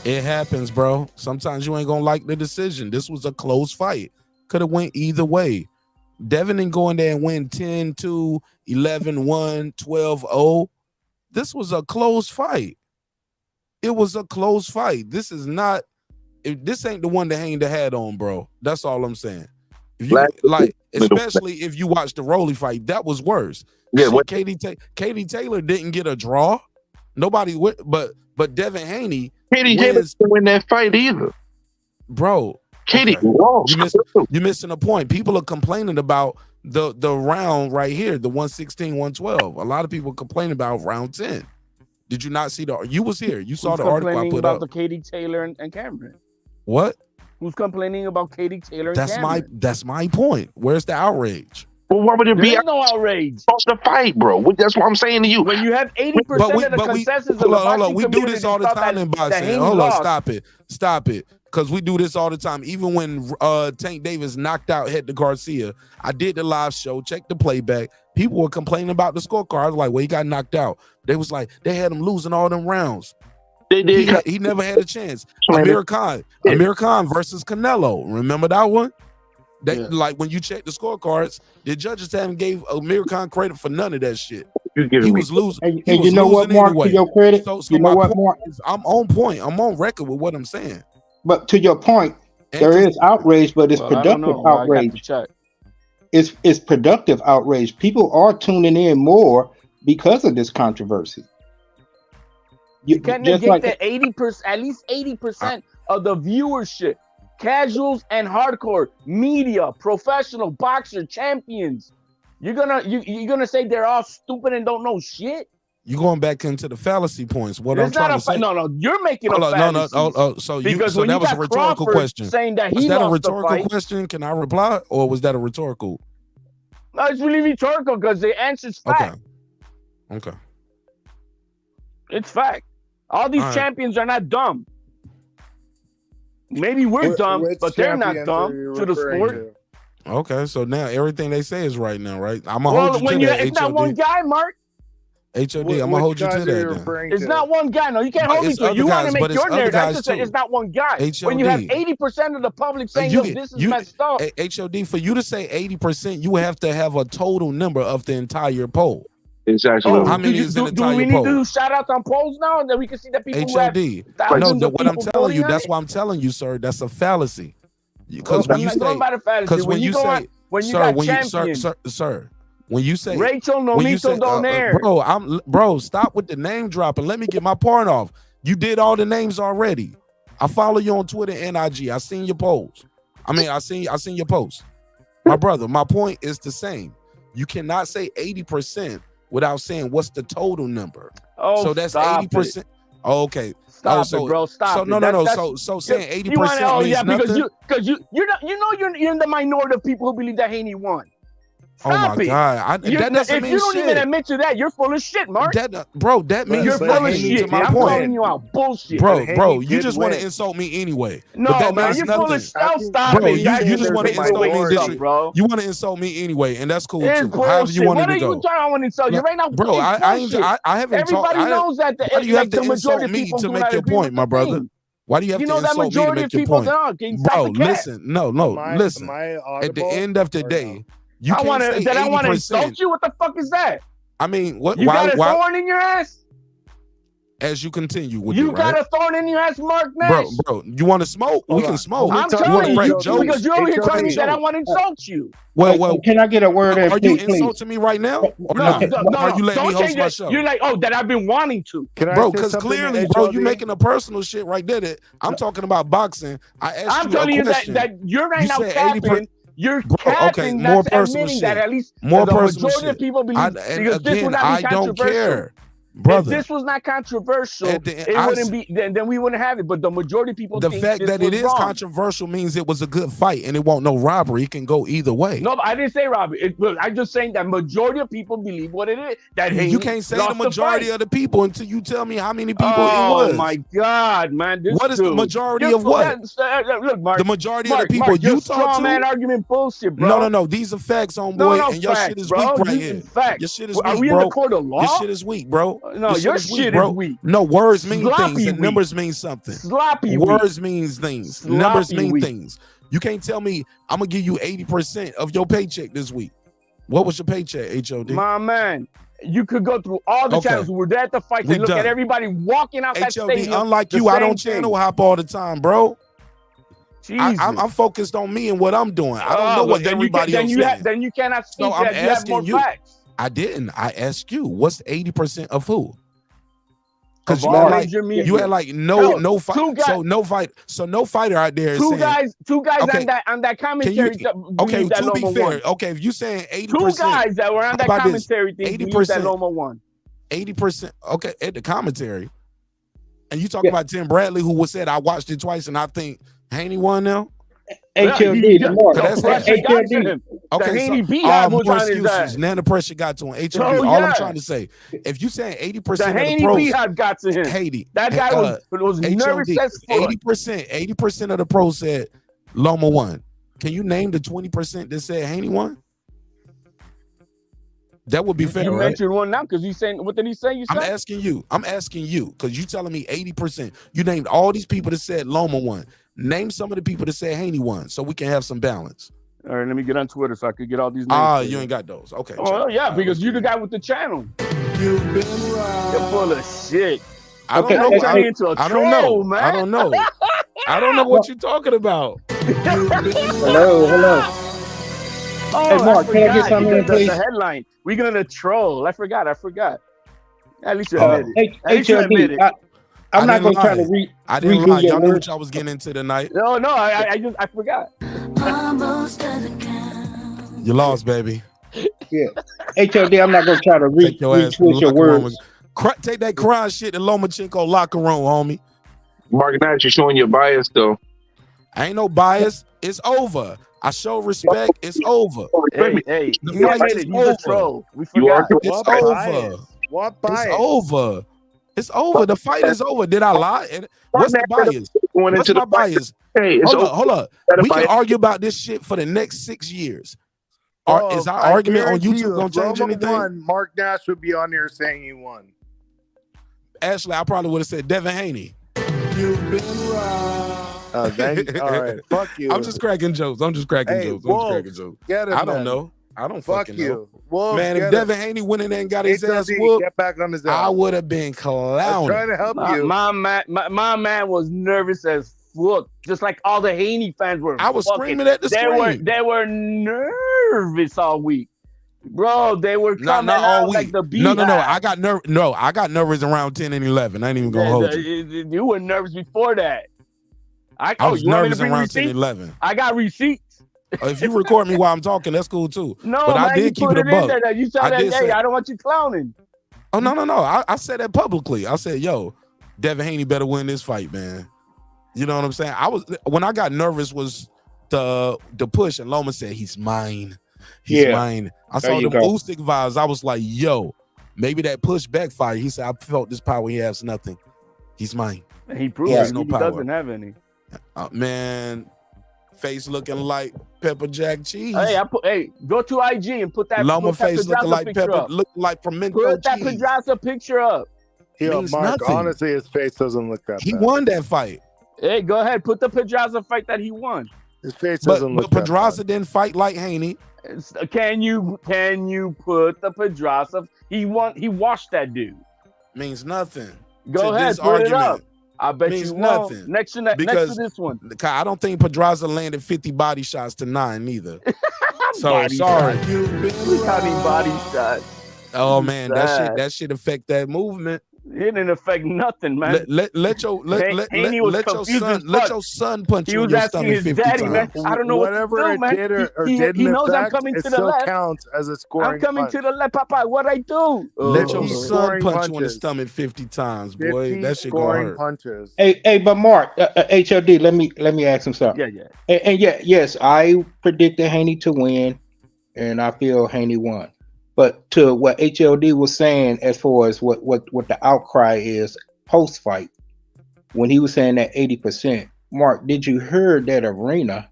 it happens, bro. Sometimes you ain't gonna like the decision. This was a close fight. Could have went either way. Devin didn't go in there and win 10-2, 11-1, 12-0. This was a close fight. It was a close fight. This is not. This ain't the one to hang the hat on, bro. That's all I'm saying. If you, especially if you watch the Rolly fight, that was worse. Yeah, Katie Taylor didn't get a draw. Nobody, but Devin Haney. Katie Taylor didn't win that fight either. Bro, Katie, You're missing a point. People are complaining about the round right here, the 116, 112. A lot of people complain about round 10. Did you not see you was here. You saw Who's the article I complaining put about up. the Katie Taylor and Cameron? What? Who's complaining about Katie Taylor and Cameron? That's my point. Where's the outrage? Well, why would there be no outrage? The fight, bro. That's what I'm saying to you. When you have 80% of the consensus of the boxing we do this all the time in boxing. Hold on, stop it. Because we do this all the time. Even when Tank Davis knocked out Hector Garcia, I did the live show, checked the playback. People were complaining about the scorecard. I was like, well, he got knocked out. They was like, they had him losing all them rounds. He never had a chance. Amir Khan versus Canelo. Remember that one? Like when you check the scorecards, the judges haven't gave Amir Khan credit for none of that shit. He was losing. And you know what, Mark? Anyway. To your credit, So you know what, Mark? I'm on point. I'm on record with what I'm saying. But to your point, there is outrage, but it's productive outrage. It's productive outrage. People are tuning in more because of this controversy. You can't negate that 80%, at least 80% of the viewership, casuals and hardcore, media, professional, boxer, champions. You're gonna say they're all stupid and don't know shit? You're going back into the fallacy points. What It's I'm trying not to say. No, you're making a fallacy. So you that was a got rhetorical Crawford question. saying that Was he that a lost the rhetorical fight. question? Can I reply, or was that a rhetorical? No, it's really rhetorical because the answer's fact. Okay. It's fact. All these All right. champions are not dumb. Maybe we're dumb, but they're not dumb to the sport. Okay, so now everything they say is right now, right? I'm gonna hold you to that. It's not one guy, Mark. HOD, I'm gonna hold you to that. Then. It's not one guy. No, you can't hold me to it. You want to make your narrative. I just say it's not one guy. When you have 80% of the public saying, "Yo, this is messed up." HOD, for you to say 80%, you have to have a total number of the entire poll. Exactly. How many is in the entire poll? Do we need to do shout outs on polls now, and then we can see that people who have HOD. No, what I'm telling you, that's why I'm telling you, sir. That's a fallacy. Because when you say, because when you say, sir, when you say Rachel Nonito Donaire, bro, stop with the name dropping. Let me get my part off. You did all the names already. I follow you on Twitter and IG. I seen your polls. I seen your posts. My brother, my point is the same. You cannot say 80% without saying what's the total number. Oh, so that's 80%. Oh, okay. Stop it, bro. Stop so, it. No. So saying 80% means nothing. Because you're in the minority of people who believe that Haney won. Stop oh my God! That doesn't if mean you don't shit. even admit to that, you're full of shit, Mark. That means you're full of shit. My I'm point. calling you out bullshit. Bro, you just want to insult me anyway. No, but that man, means you're nothing. full of stop bro, it. You just want to insult me, bro. You want to insult me anyway, and that's cool it's too. Bullshit. However you want to go. What are you trying to insult? You right now, bro. I haven't. Everybody knows that. Why do you have to insult me to make your point, my brother? Why do you have to insult me to make your point? Bro, listen. No, listen. At the end of the day. You I want to insult you. What the fuck is that? I mean, what? You got a thorn in your ass? As you continue with you got a thorn in your ass, Mark Nash? Bro, you want to smoke? We can smoke. I'm telling you, because you're over here telling me that I want to insult you. Well, can I get a word in? Are you insulting me right now? Or not? Are you letting me host my show? You're like, oh, that I've been wanting to. Bro, because clearly, bro, you making a personal shit right there. That I'm talking about boxing. I'm telling you that you're right now capping. You're capping. More that's personal admitting shit. that at least more the personal majority shit. of people believe. Because this would not be I don't controversial. care. Brother, if this was not controversial, it wouldn't be. Then we wouldn't have it. But the majority of people. The think fact this that was it is wrong. controversial means it was a good fight, and it won't no robbery. It can go either way. No, I didn't say robbery. I'm just saying that majority of people believe what it is. That you can't say the majority of the people until you tell me how many people it was. Oh my God, man! What is the majority of what? Look, Mark. The majority of the people you talk to. Man, argument bullshit, bro. No. These are facts, homeboy, and your shit is weak right here. Facts. Your shit is weak, bro. Are we in the court of law? Your shit is weak, bro. No, your shit is weak. No, words mean Sloppy things and weak. numbers mean something. Sloppy words means things. Sloppy numbers mean weak. things. You can't tell me I'm gonna give you 80% of your paycheck this week. What was your paycheck, HOD? My man, you could go through all the channels. We're there at the fight. They look at everybody walking out that stadium. Unlike you, I don't channel hop all the time, bro. I'm focused on me and what I'm doing. I don't know what everybody else is. Then you cannot speak So I'm that. You have more asking you. facts. I didn't. I asked you, what's 80% of who? Because of you all had major like media. no fight. Two guys, So no fighter out there is two saying guys okay. on that Can you commentary okay? believe that To be Loma fair, won. okay, if you saying 80%, Two guys that were on how that about this? commentary thing believe that Loma won. 80%. Okay, at the commentary, and you talking about Tim Bradley, who was said I watched it twice, and I think Haney won now. HLD, Lamar. The pressure got to him. Okay, the so Haney beehive was more on his excuses. ass. Now the pressure got to him. HLD. Oh, All I'm yeah. trying to say, if you saying 80% The of the Haney pros, beehive got to him. Haiti, That guy was nervous as fuck. 80% of the pros said Loma won. Can you name the 20% that said Haney won? That would be fair, You right? mentioned one now because you saying what did he say? You said I'm asking you because you telling me 80%. You named all these people that said Loma won. Name some of the people that said Haney won, so we can have some balance. All right, let me get on Twitter so I could get all these names. You ain't got those. Okay. Oh yeah, because you the guy with the channel. You've been right. You're full of shit. I don't know. Turning into a troll, man. I don't know. I don't know what you're talking about. Hello. Oh, Hey, Mark, can I get something in, please? The headline. We're gonna troll. I forgot. At least you admit it. At least you admit HLD, it. I'm not going to try to I didn't redo lie. your Y'all knew words. what y'all was getting into tonight. No, I forgot. You lost, baby. Yeah. HLD, I'm not going to try to Take your ass to the retwist your locker room. words. Take that crying shit to Lomachenko locker room, homie. Malignaggi, you're showing your bias though. I ain't no bias. It's over. I show respect. It's over. Hey, The you fight admit is it. He's a over. troll. We You are forgot. It's What over. bias? What bias? It's over. It's over. The fight is over. Did I lie? What's the bias? What's my bias? Hey, Hold up. We can argue about this shit for the next 6 years. Bro, Is our I argument on guarantee YouTube gonna if change Loma anything? won, Mark Nash would be on here saying he won. Ashley, I probably would have said Devin Haney. You've been right. All right, fuck you. I'm just cracking jokes. Hey, Wolf, get him I don't then. know. I don't Fuck fucking you. know. Wolf, Man, if get Devin him. Haney went in there and got his ass HLD, whooped, get back on his ass. I would have been clowning. I'm trying to help you. My man was nervous as fuck, just like all the Haney fans were. I was screaming at the screen. They were nervous all week, bro. They were coming not all out week. like the No. beehive. I got nervous around 10 and 11. I ain't even gonna hold you. You were nervous before that. I was you want me to nervous bring around 10 receipts? and 11. I got receipts. If you record me while I'm talking, that's cool too. No, but man, I did you keep put it it in above. there. That you said that. Hey, I don't want you clowning. Oh no. I said that publicly. I said, yo, Devin Haney better win this fight, man. You know what I'm saying? When I got nervous was the push, and Loma said he's mine. He's mine. I saw the Usyk vibes. I was like, yo, maybe that push backfired. He said, I felt this power. He has nothing. He's mine. He proved has he doesn't have any. Man, face looking like pepper jack cheese. Hey, go to IG and put that Loma face Pedraza looking like picture pepper, up. looking like pimento Put that cheese. Pedraza picture up. Yo, Means Mark, nothing. honestly, his face doesn't look that He bad. won that fight. Hey, go ahead. Put the Pedraza fight that he won. His face doesn't look But that Pedraza didn't fight like Haney. Can you put the Pedraza? He washed that dude. Means nothing. Go to ahead, this put it up. argument. I bet Means you won't. nothing. Next to this one. I don't think Pedraza landed 50 body shots to 9 either. So Body sorry. shots. Look how many body shots. Oh man, sad. that shit affect that movement. It didn't affect nothing, man. Let your son punch He you in was your asking stomach his 50 daddy, times. man. I don't know Whatever what to do, it man. did or didn't he knows affect, I'm coming it to the still left. counts as a scoring I'm coming punch. to the left, Papa. What I do? Let your Keep son scoring punch you in the punches. stomach 50 times, 50 boy. That shit gonna scoring hurt. punches. Hey, but Mark, HLD, let me ask him something. Yeah. And yes, I predicted Haney to win, and I feel Haney won. But to what HLD was saying, as far as what the outcry is post fight, when he was saying that 80%, Mark, did you hear that arena?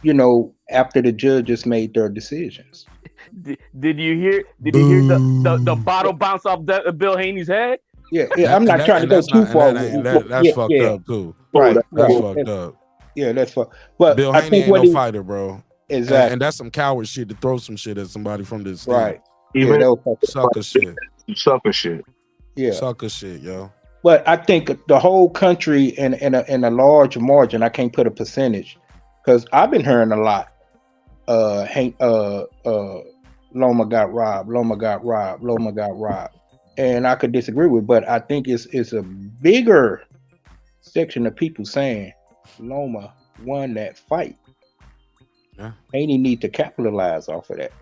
You know, after the judges made their decisions. Did you hear the bottle bounce off Bill Haney's head? Yeah. I'm not trying to go too far. That's fucked up too. Right. That's fucked up. Yeah, that's fucked. But Bill I Haney think ain't no fighter, bro. Exactly. And that's some coward shit to throw some shit at somebody from this right. Even that was sucker shit. Sucker shit. Yeah. Sucker shit, yo. But I think the whole country in a large margin, I can't put a percentage, because I've been hearing a lot. Loma got robbed. Loma got robbed. Loma got robbed. and I could disagree with, but I think it's a bigger section of people saying Loma won that fight. Yeah. Haney need to capitalize off of that.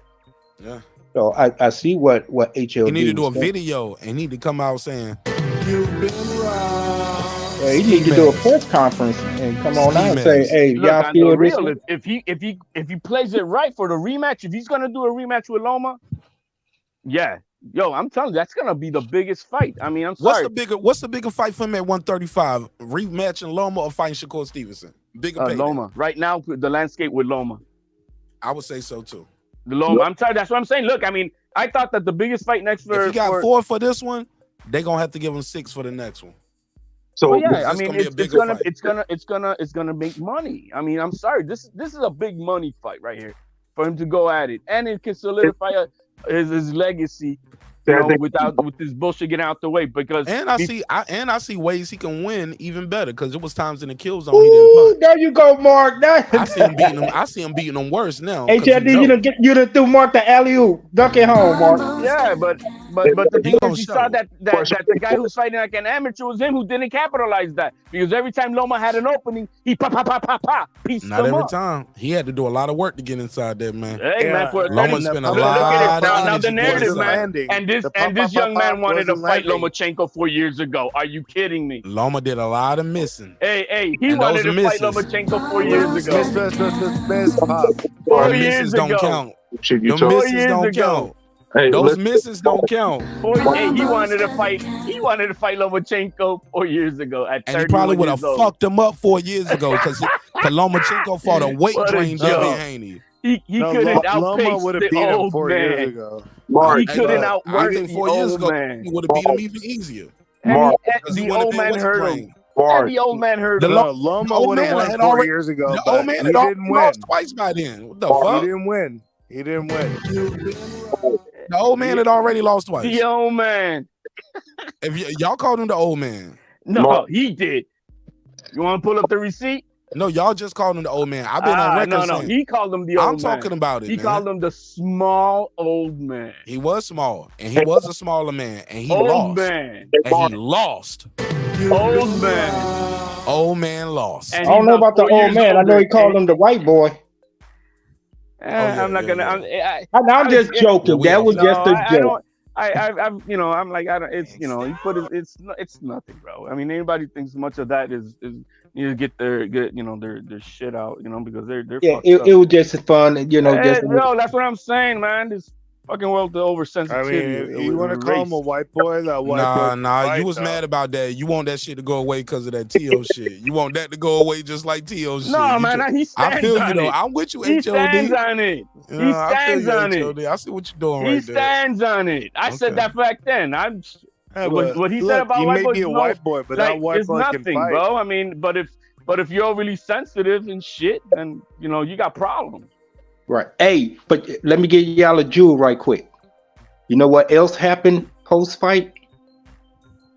Yeah. So I see what HLD. He need to do a was saying. video and he need to come out saying, "You've been robbed." Yeah, he need to do a press conference and come on out and say, "Hey, Look, y'all on feel the this?" real, if he plays it right for the rematch, if he's gonna do a rematch with Loma, yeah, yo, I'm telling you, that's gonna be the biggest fight. I mean, I'm sorry. What's the bigger fight for him at 135? Rematching Loma or fighting Shakur Stevenson? Bigger payday. Loma right now, the landscape with Loma. I would say so too. The Loma. I'm sorry. That's what I'm saying. Look, I mean, I thought that the biggest fight next for If he got 4 for this one, they gonna have to give him 6 for the next one. So well, yeah, I mean, it's gonna make money. I mean, I'm sorry. This is a big money fight right here for him to go at it, and it can solidify his legacy. With this bullshit getting out the way, because I see ways he can win even better, because there was times in the kill zone he didn't punch. There you go, Mark. I see him beating him worse now. HLD, you done threw Mark the alley-oop. Dunk it home, Mark. Yeah, but the thing is, you saw that the guy who's fighting like an amateur was him who didn't capitalize that, because every time Loma had an opening, he pieced Not them every up. time. He had to do a lot of work to get inside there, man. Hey, man, Loma spent a lot of now energy the narrative, getting man, inside. and this young man wanted to fight Lomachenko 4 years ago. Are you kidding me? Loma did a lot of missing. Hey, he wanted to fight Lomachenko 4 years ago. Miss, Pop. 4 years don't ago. count. Shit, you Them told- misses don't count. Hey, Those listen. misses don't count. Hey, he wanted to fight Lomachenko 4 years ago at 31 And he probably would have years old. fucked him up 4 years ago, because Lomachenko fought a weight What a drained joke. Devin Haney. He couldn't outpace the old man. He couldn't I outwork think the 4 years old ago man. he would have beat him even easier. And Because he the wouldn't old have been man weight hurt him. drained. And the old man hurt him. Loma would have won 4 years ago, The but old man he had already didn't win. lost twice by then. What the fuck? He didn't win. He didn't win. The old man had already lost twice. The old man. If y'all called him the old man. No, he did. You want to pull up the receipt? No, y'all just called him the old man. I've been on record No, saying. he called him the old man. I'm talking about it, He man. called him the small old man. He was small, and he was a smaller man, and he Old lost. man. And he lost. Old man. Old man lost. I don't know about the old man. I know he called him the white boy. I'm not gonna. I'm just joking. That was just a joke. I'm like, I don't. It's you put it. It's nothing, bro. I mean, anybody thinks much of that is need to get their shit out, because they're Yeah, fucked it up. was just fun, just No, that's what I'm saying, man. This fucking world the oversensitivity. I mean, you want to call him a white boy? That white boy. Nah. You was mad about that. You want that shit to go away because of that T.O. shit. You want that to go away just like T.O. shit. No, man, he stands I feel you on though. it. I'm with you, He HOD. stands on it. You He know, I feel stands you, on it. HOD. I see what you're doing He right there. stands on it. I said that back then. What he said about he white may boys, be a white boy, but that white it's boy nothing, can fight. bro. I mean, but if you're overly sensitive and shit, then you got problems. Right. Hey, but let me give y'all a jewel right quick. You know what else happened post-fight?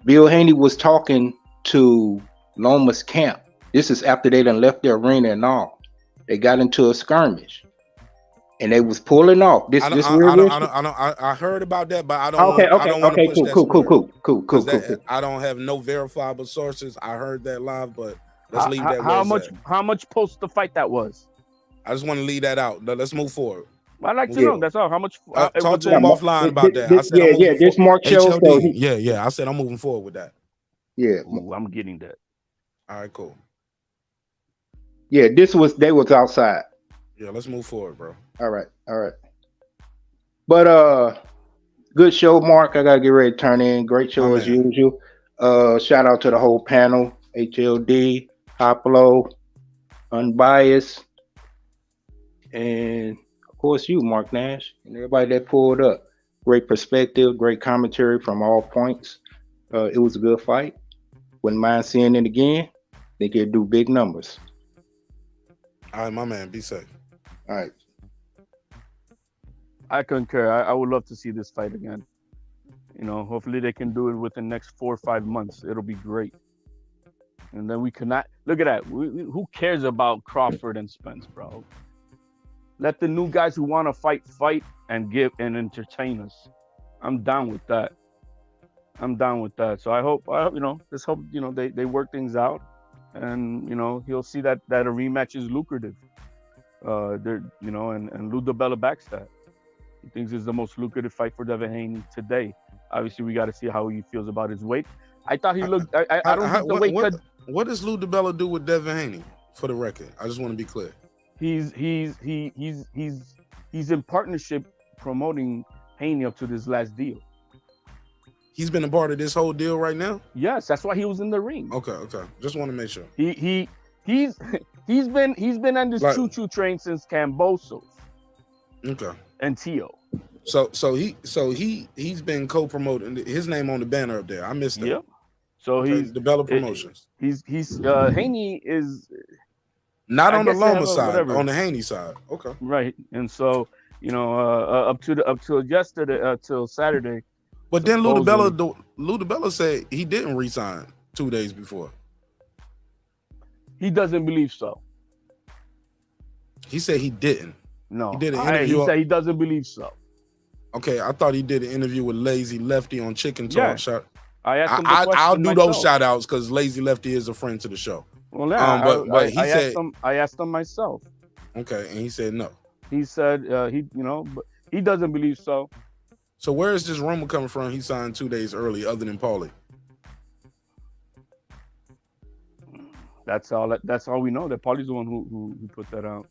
Bill Haney was talking to Loma's camp. This is after they done left the arena and all. They got into a skirmish, and they was pulling off. I heard about that, but I don't. Okay, I don't want to push that cool. I don't have no verifiable sources. I heard that live, but let's leave that. How much post the fight that was? I just want to leave that out. Let's move forward. I'd like to know. That's all. How much? Talk to him offline about that. I said, this Mark show. HLD. Yeah. I said I'm moving forward with that. Yeah, ooh, I'm getting that. All right, cool. Yeah, they was outside. Yeah, let's move forward, bro. All right. But good show, Mark. I gotta get ready to turn in. Great show as usual. Shout out to the whole panel: HLD, Hoplo, Unbiased, and of course you, Mark Nash, and everybody that pulled up. Great perspective, great commentary from all points. It was a good fight. Wouldn't mind seeing it again. Think it'd do big numbers. All right, my man. Be safe. All right. I concur. I would love to see this fight again. Hopefully they can do it within the next 4 or 5 months. It'll be great. And then we cannot look at that. Who cares about Crawford and Spence, bro? Let the new guys who want to fight and entertain us. I'm down with that. I'm down with that. So I hope let's hope they work things out, and he'll see that a rematch is lucrative. And Lou DiBella backs that. He thinks it's the most lucrative fight for Devin Haney today. Obviously, we got to see how he feels about his weight. I thought he looked. I don't think the weight cut. What does Lou DiBella do with Devin Haney? For the record, I just want to be clear. He's in partnership promoting Haney up to this last deal. He's been a part of this whole deal right now? Yes, that's why he was in the ring. Okay. Just want to make sure. He's been on this choo-choo train since Cambosos. Okay. And Tio. So he's been co-promoting his name on the banner up there. I missed that. Yep. So he's DiBella Promotions. He's Haney is not on the Loma side, on the Haney side. Okay. Right. And so, up till yesterday, till Saturday. But then Lou DiBella said he didn't resign 2 days before. He doesn't believe so. He said he didn't. No. He did an interview. He said he doesn't believe so. Okay, I thought he did an interview with Lazy Lefty on Chicken Talk. Yeah. I asked him I'll do myself. those shout outs because Lazy Lefty is a friend to the show. Well, yeah, but he said I asked him myself. Okay, and he said no. He said but he doesn't believe so. So where is this rumor coming from? He signed 2 days early, other than Paulie. That's all we know. That Paulie's the one who put that out.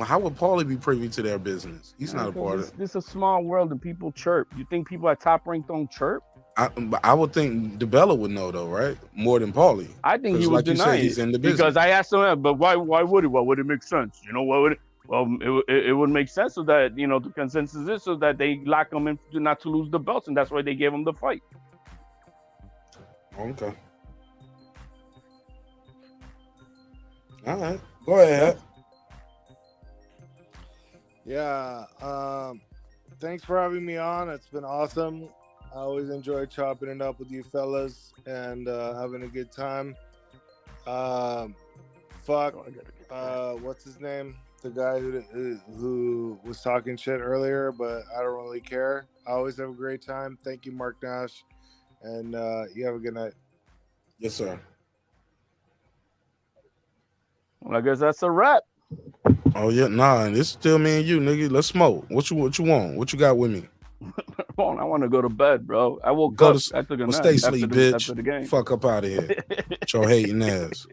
How would Paulie be privy to their business? He's not a part of it. This is a small world and people chirp. You think people at Top Rank don't chirp? I would think DiBella would know though, right? More than Paulie. I think he was denying he's in the business. Because I asked him, but why would it? What would it make sense? What would it? Well, it would make sense so that the consensus is so that they lock him in not to lose the belts, and that's why they gave him the fight. Okay. All right. Go ahead. Yeah. Thanks for having me on. It's been awesome. I always enjoy chopping it up with you fellas and having a good time. What's his name? The guy who was talking shit earlier, but I don't really care. I always have a great time. Thank you, Mark Nash. And you have a good night. Yes, sir. Well, I guess that's a wrap. Oh yeah, nah, it's still me and you, nigga. Let's smoke. What you want? What you got with me? Come on, I want to go to bed, bro. I woke up. I took a nap. Stay asleep, bitch. After the game. Fuck up out of here. With your hating ass.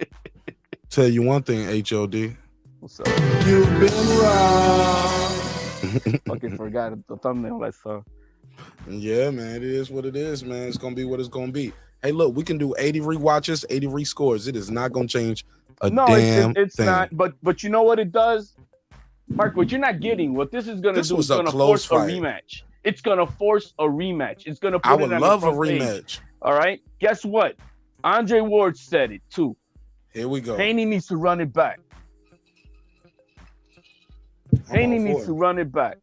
Tell you one thing, HOD. What's up? You've been wrong. Fucking forgot the thumbnail I saw. Yeah, man, it is what it is, man. It's gonna be what it's gonna be. Hey, look, we can do 80 rewatches, 80 rescores. It is not gonna change a damn it's thing. not. But you know what it does, Mark? What you're not getting, what this is gonna do is gonna force a rematch. It's gonna force a rematch. It's gonna put I would love a page. rematch. All right. Guess what? Andre Ward said it too. Here we go. Haney needs to run it back. Haney needs to run it back.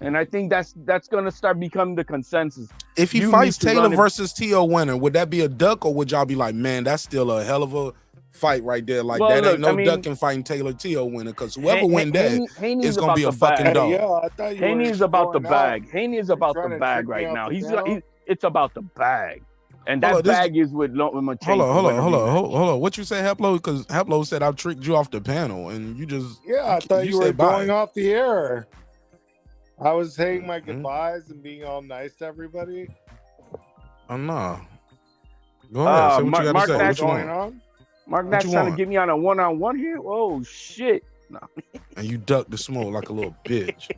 And I think that's gonna start becoming the consensus. If he fights Taylor versus T.O. winner, would that be a duck, or would y'all be like, man, that's still a hell of a fight right there? Like, well, that look, ain't no ducking fighting Taylor T.O. winner, because whoever win that is gonna be a bag. fucking dog. Yeah, Haney is about the bag. Haney is about the bag right now. It's about the bag. And that bag is with Lomachenko. Hold on. What you say, Heplo? Because Heplo said I tricked you off the panel, and you just I thought you were said bye. going off the air. I was saying my goodbyes and being all nice to everybody. Oh no. Go ahead. Say what you got to say. What's going on? Mark Nash trying to get me on a one-on-one here. Oh shit! No. And you ducked the smoke like a little bitch.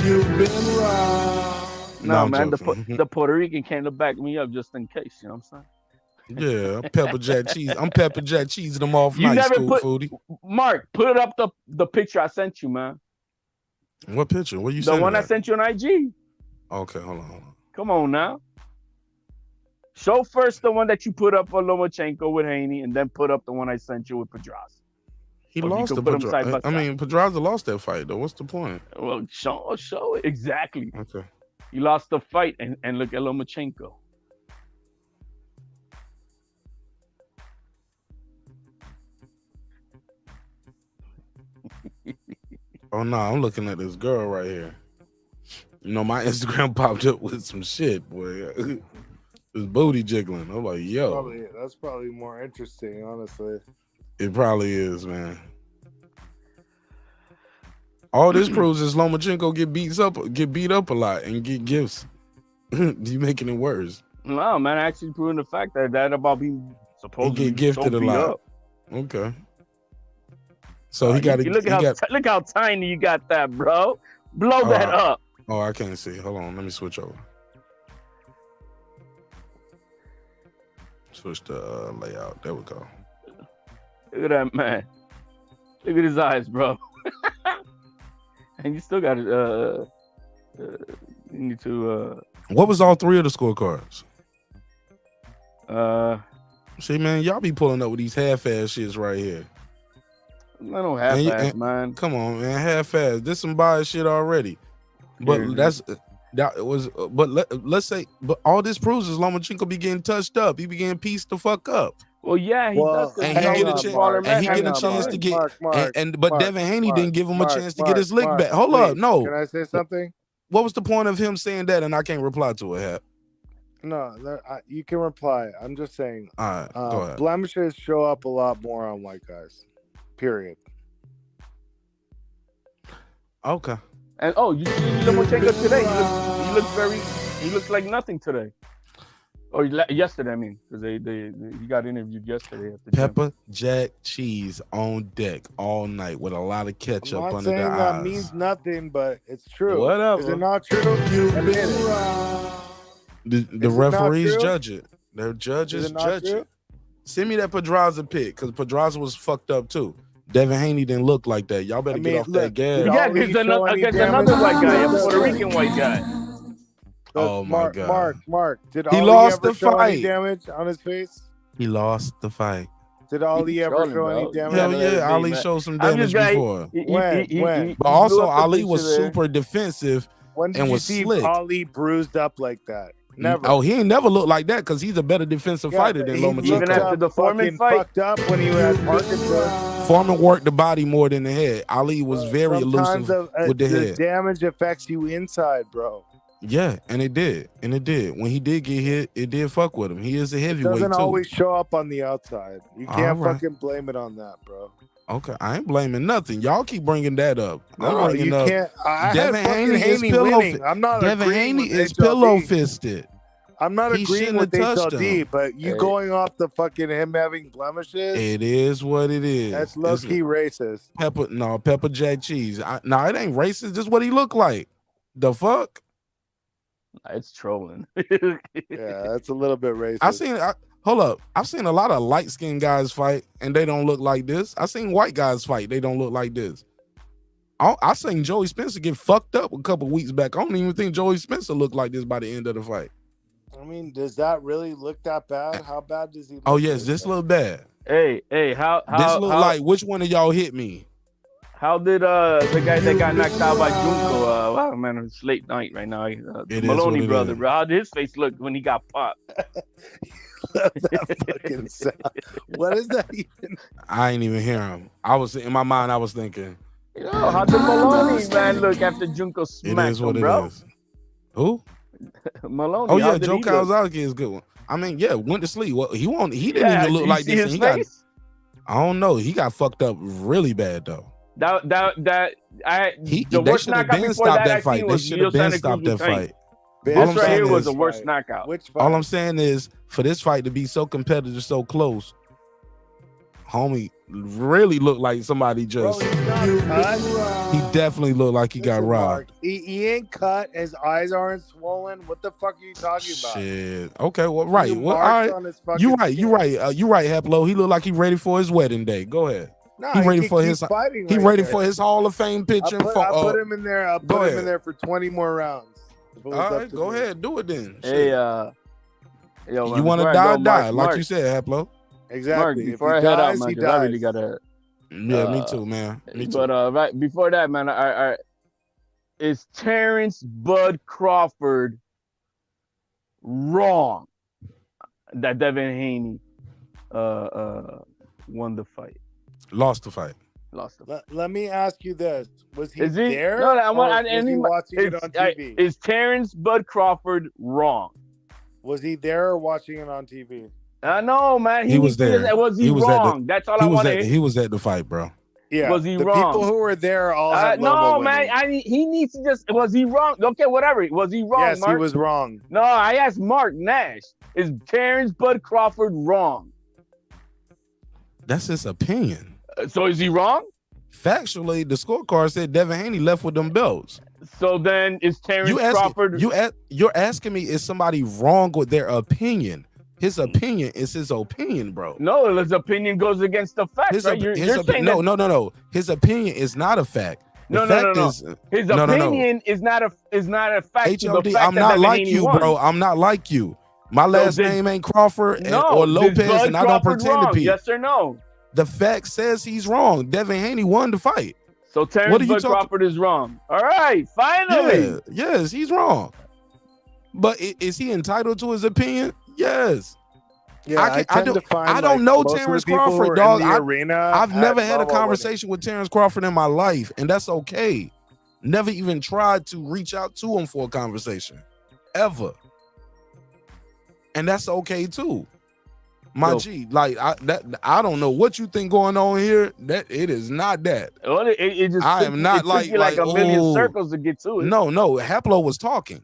You've been wrong. No, man, the Puerto Rican came to back me up just in case. You know what I'm saying? Yeah, pepper jack cheese. I'm pepper jack cheese them off nice, school foodie. Mark, put up the picture I sent you, man. What picture? What you The one I sent you on IG. Okay, hold on. Come on now. Show first the one that you put up for Lomachenko with Haney, and then put up the one I sent you with Pedraza. He lost the Pedraza. I mean, Pedraza lost that fight, though. What's the point? Well, show it. Exactly. Okay. He lost the fight, and look at Lomachenko. Oh, no, I'm looking at this girl right here. You know, my Instagram popped up with some shit, boy. It's booty jiggling. I'm like, yo. That's probably more interesting, honestly. It probably is, man. All this proves is Lomachenko get beat up a lot and get gifts. You making it worse. No, man, actually proving the fact that about being supposedly He get gifted so a beat lot. up. Okay. So he got to look how tiny you got that, bro. Blow that up. Oh, I can't see. Hold on, let me switch over. Switch the layout. There we go. Look at that man. Look at his eyes, bro. And you still got it. You need to. What was all three of the scorecards? See, man, y'all be pulling up with these half-ass shits right here. I don't half-ass, man. Come on, man, half-ass. This some bias shit already. But let's say, but all this proves is Lomachenko be getting touched up. He be getting pieced the fuck up. Well, yeah, he does. And he get a chance to get. But Devin Haney didn't give him a chance to get his lick back. Hold up, no. Can I say something? What was the point of him saying that? And I can't reply to it, Hap. No, you can reply. I'm just saying. All right, go ahead. Blemishes show up a lot more on white guys. Period. Okay. And you see Lomachenko today. He looks like nothing today. Or yesterday, I mean, because he got interviewed yesterday at the Pepper jack cheese on deck all night with a lot of ketchup I'm not under the saying that eyes. means nothing, but it's true. Whatever. Is it not true? Admit it. The referees true? judge it. The judges judge true? it. Send me that Pedraza pick, because Pedraza was fucked up too. Devin Haney didn't look like that. Y'all better get off that gas. Yeah, against another white guy, a Puerto Rican white guy. Oh my God. Mark, did He Ali lost ever the show any fight. damage on his face? He lost the fight. Did Ali ever show any damage? Hell yeah, Ali showed some damage before. When? But also, Ali was super defensive When did and you was see slick. Ali bruised up like that? Never. Oh, he ain't never looked like that because he's a better defensive fighter than Lomachenko. Even after the Foreman fight, fucked up when he had Parkinson's. Foreman worked the body more than the head. Ali was very Sometimes elusive with the head. damage affects you inside, bro. Yeah, and it did. When he did get hit, it did fuck with him. He is a It heavyweight doesn't too. always show up on the outside. You All can't right. fucking blame it on that, bro. Okay, I ain't blaming nothing. Y'all keep bringing that up. I'm No, bringing you up can't. I had Devin fucking Haney is Haney pillow. winning. I'm not Devin agreeing Haney with is HLD. pillow fisted. I'm not He agreeing shouldn't with have touched HLD, him. but you going off the fucking him having blemishes. It is what it is. That's low key racist. Pepper jack cheese. It ain't racist. Just what he looked like. The fuck? it's trolling. Yeah, that's a little bit racist. Hold up. I've seen a lot of light skinned guys fight and they don't look like this. I've seen white guys fight. They don't look like this. I seen Joey Spencer get fucked up a couple weeks back. I don't even think Joey Spencer looked like this by the end of the fight. I mean, does that really look that bad? How bad does he look? Oh yes, this look bad. Hey, how This look like which one of y'all hit me? How did the guy that got knocked out by Junko? Wow, man, it's late night right now. It is Maloney what it brother, is. bro. How did his face look when he got popped? That fucking sound. What is that even? I ain't even hear him. I was in my mind. I was thinking. Yo, how did Maloney man look after Junko It smacked is what him, it bro? is. Who? Maloney. Oh how yeah, did Joe he look? Kawasaki is a good one. I mean, yeah, went to sleep. Well, he didn't Yeah, even look you like see this. his And he got. face? I don't know. He got fucked up really bad though. The They worst should have knockout been before stopped that that I fight. seen They was should Gio have been Santa stopped Cruz that with fight. This All I'm right saying here was is- the worst knockout. Which fight? All I'm saying is, for this fight to be so competitive, so close, homie really looked like somebody just. He definitely looked like he got Listen, robbed. Mark, he ain't cut. His eyes aren't swollen. What the fuck are you talking about? Shit. Okay. Well, right. You Well, all marks right. on his fucking You right. You skin. right. You right, Haplo. He looked like he ready for his wedding day. Go ahead. Nah, he ready can for keep his. fighting He right ready there. for his Hall of Fame picture. I put him in there. I'll go put him ahead. in there for 20 more rounds. If it was All up right. to Go me. ahead. Do it then. Hey, Shit. yo, You man, want to before I die? go, Die. Mark, Like you said, Haplo. Exactly. Mark, If before he I head out, dies, man, he because I really dies. gotta. Yeah, me too, man. Me too. But right before that, man, I is Terrence Bud Crawford wrong that Devin Haney won the fight? Lost the fight. Lost the. Let me ask you this: was he Is he? there, No, I or want. was he watching it on TV? Is Terrence Bud Crawford wrong? Was he there or watching it on TV? No, man. He was there. Was he wrong? That's all I want to hear. He was at the fight, bro. Yeah. Was he the wrong? people who were there all had Loma no, winning. man. He needs to just. Was he wrong? Okay, whatever. Was he wrong? Yes, Mark? he was wrong. No, I asked Mark Nash. Is Terrence Bud Crawford wrong? That's his opinion. So is he wrong? Factually, the scorecard said Devin Haney left with them belts. So then is Terrence Crawford? You're asking me, is somebody wrong with their opinion? His opinion is his opinion, bro. No, his opinion goes against the facts, right? You're saying no. His opinion is not a fact. No. His opinion is not a fact. HOD, I'm not like you, bro. I'm not like you. My last name ain't Crawford or Lopez, and I don't pretend to be. Yes or no? The fact says he's wrong. Devin Haney won the fight. So Terrence Bud Crawford is wrong. All right, finally. Yeah, yes, he's wrong. But is he entitled to his opinion? Yes. Yeah, I don't know Terrence Crawford, dog. I've never had a Loma conversation with Terrence Crawford in my life, and that's okay. Never even tried to reach out to him for a conversation, ever. And that's okay too. My G, like I don't know what you think going on here. That it is not that. Well, it just I am not like a million circles to get to it. No, Haplo was talking.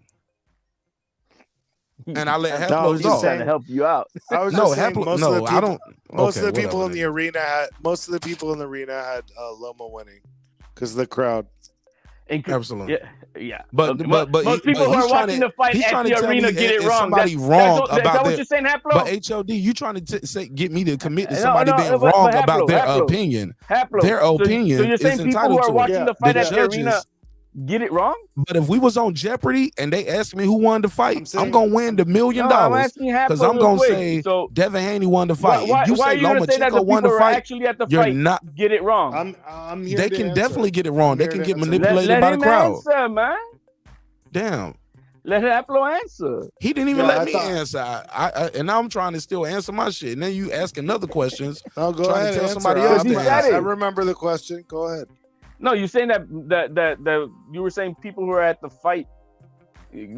And I let Haplo talk. Trying to help you out. I was no, just saying, Haplo. No, I don't. Most of the people in the arena had. Most of the people in the arena had Loma winning because of the crowd. Absolutely. Yeah. But most people who are watching the fight at the arena get it wrong. Somebody wrong about that. What you're saying, Haplo? But HOD, you trying to get me to commit to somebody being wrong about their opinion? Their opinion. So you're saying is people who are to watching it. the fight at the judges, arena get it wrong? But if we was on Jeopardy and they asked me who won the fight, I'm gonna win the $1 million because I'm gonna say Devin Haney won the fight. If you say Lomachenko won the fight, actually at the you're fight not get it wrong. I'm here they to can answer. definitely get it wrong. They can get answer. manipulated by the crowd. Answer, man. Damn. Let Haplo answer. He didn't even let me answer. And now I'm trying to still answer my shit. And then you ask another questions. No, go trying ahead. to tell Answer. somebody else to answer. I remember the question. Go ahead. No, you're saying that you were saying people who are at the fight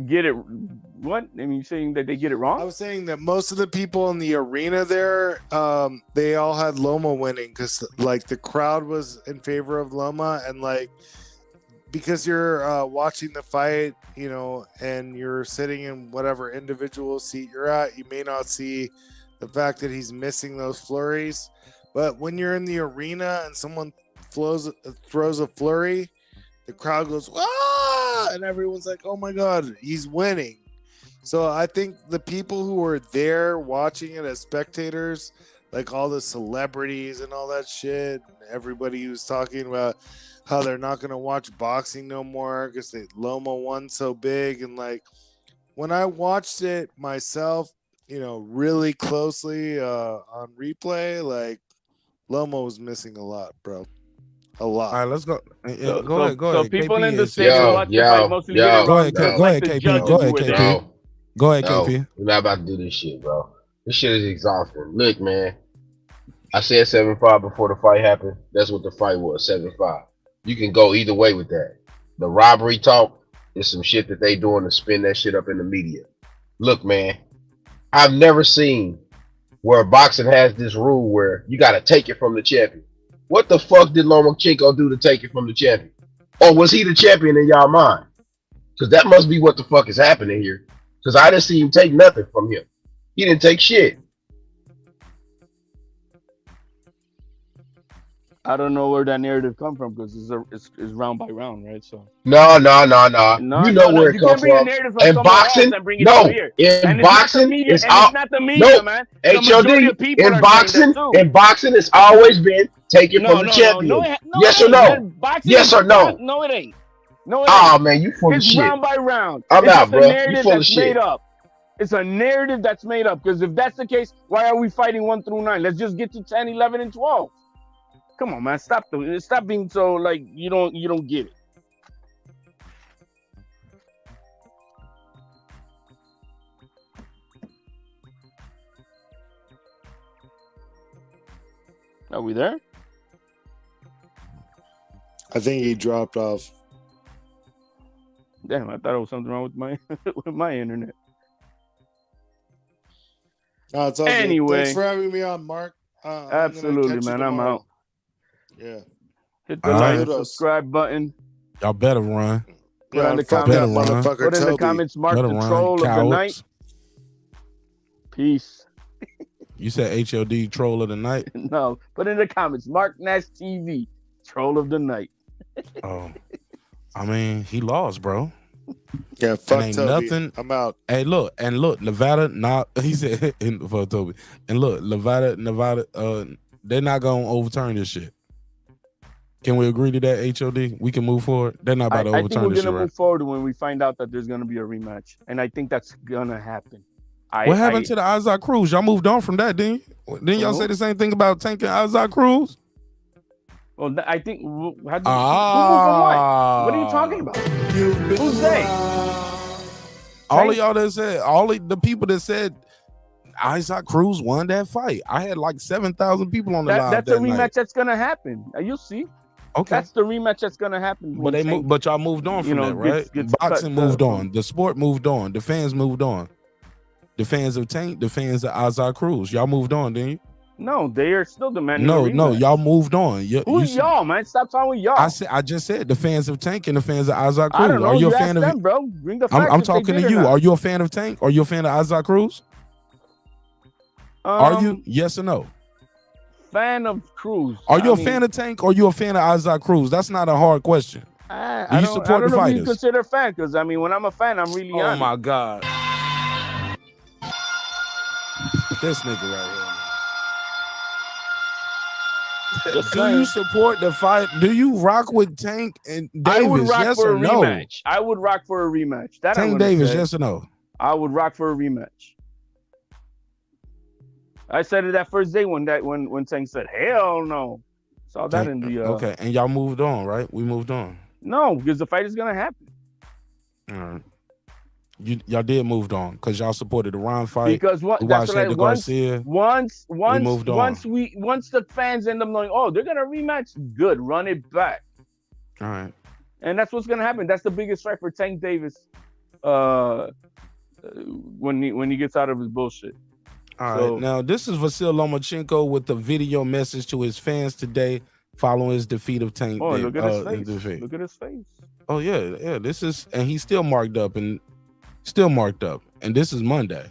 get it. What? I mean, you're saying that they get it wrong? I was saying that most of the people in the arena there, they all had Loma winning because like the crowd was in favor of Loma, and like because you're watching the fight, you know, and you're sitting in whatever individual seat you're at, you may not see the fact that he's missing those flurries. But when you're in the arena and someone throws a flurry, the crowd goes, "Ah!" and everyone's like, "Oh my God, he's winning." So I think the people who were there watching it as spectators, like all the celebrities and all that shit, and everybody who was talking about how they're not going to watch boxing no more because Loma won so big. And like when I watched it myself, you know, really closely on replay, like Loma was missing a lot, bro. A lot. All right, let's go. Go ahead. So people in the stadium watching the fight mostly get it wrong. Go ahead, KP. Go ahead, KP. Go ahead, KP. We're not about to do this shit, bro. This shit is exhausting. Look, man. I said 7-5 before the fight happened. That's what the fight was, 7-5. You can go either way with that. The robbery talk is some shit that they doing to spin that shit up in the media. Look, man. I've never seen where boxing has this rule where you got to take it from the champion. What the fuck did Lomachenko do to take it from the champion? Or was he the champion in y'all mind? Because that must be what the fuck is happening here. Because I didn't see him take nothing from him. He didn't take shit. I don't know where that narrative come from because it's round by round, right? So No. You know where it comes from. And boxing, no. In boxing, it's not the media, man. HOD. In boxing, it's always been taken from the champion. Yes or no? Yes or no? No, it ain't. No, it oh ain't. Man, you full of shit. It's round by round. I'm out, bro. You full of shit. It's a narrative that's made up. Because if that's the case, why are we fighting 1 through 9? Let's just get to 10, 11, and 12. Come on, man. Stop being so like you don't get it. Are we there? I think he dropped off. Damn, I thought it was something wrong with my with my internet. Oh, it's all Anyway. good. Thanks for having me on, Mark. Absolutely, man. I'm out. Yeah. Hit the like and Saludos. subscribe button. Y'all better run. Put in the fuck comments. that motherfucker, Put in the Toby. comments. Mark Better the run, troll of the night. cowards. Peace. You said HOD troll of the night? No, put in the comments. Mark Nash TV, troll of the night. Oh, I mean, he lost, bro. Yeah, And fuck ain't Toby. nothing. I'm out. Hey, look, Nevada, not he said for Toby. And look, Nevada, they're not gonna overturn this shit. Can we agree to that, HOD? We can move forward. They're not about to I think overturn we're this gonna shit, move right? forward when we find out that there's gonna be a rematch, and I think that's gonna happen. What happened to the Isaac Cruz? Y'all moved on from that, didn't you? Didn't y'all say the same thing about Tank and Isaac Cruz? Well, I think. Who moved from what? What are you talking about? Who's they? All of y'all that said, all of the people that said Isaac Cruz won that fight. I had like 7,000 people on the live That's that a rematch night. that's gonna happen. You'll see. Okay. That's the rematch that's gonna happen. But but y'all moved on from that, right? gets Boxing cut, moved on. The sport moved on. The fans moved on. The fans of Tank, the fans of Isaac Cruz. Y'all moved on, didn't you? No, they are still demanding. No, a no, rematch. y'all moved on. Who's y'all, man? Stop talking with y'all. I just said the fans of Tank and the fans of Isaac Cruz. I don't know. Are you a ask fan of them, bro. Bring the facts I'm if they talking did to or you. not. Are you a fan of Tank? Are you a fan of Isaac Cruz? Are you? Yes or no? Fan of Cruz? Are you a fan of Tank or are you a fan of Isaac Cruz? That's not a hard question. Do you support the I don't know if you fighters? consider a fan, because I mean, when I'm a fan, I'm really on. Oh my God. This nigga right here. Do you support the fight? Do you rock with Tank and Davis? I would rock Yes for or a no? rematch. I would rock for a rematch. That I'm Tank gonna Davis, say. yes or no? I would rock for a rematch. I said it that first day when Tank said, "Hell no." Saw that in the. Okay, and y'all moved on, right? We moved on. No, because the fight is gonna happen. All right. Y'all did moved on because y'all supported the Ron fight. Because we that's watched what Hector Garcia. once moved on. once the fans end up knowing, oh, they're gonna rematch, good, run it back. All right. And that's what's gonna happen. That's the biggest fight for Tank Davis. When he gets out of his bullshit. All right. Now this is Vasiliy Lomachenko with the video message to his fans today following his defeat of Tank. Oh, look at his face. Defeat. Look at his face. Oh yeah. This is, and he's still marked up, and this is Monday,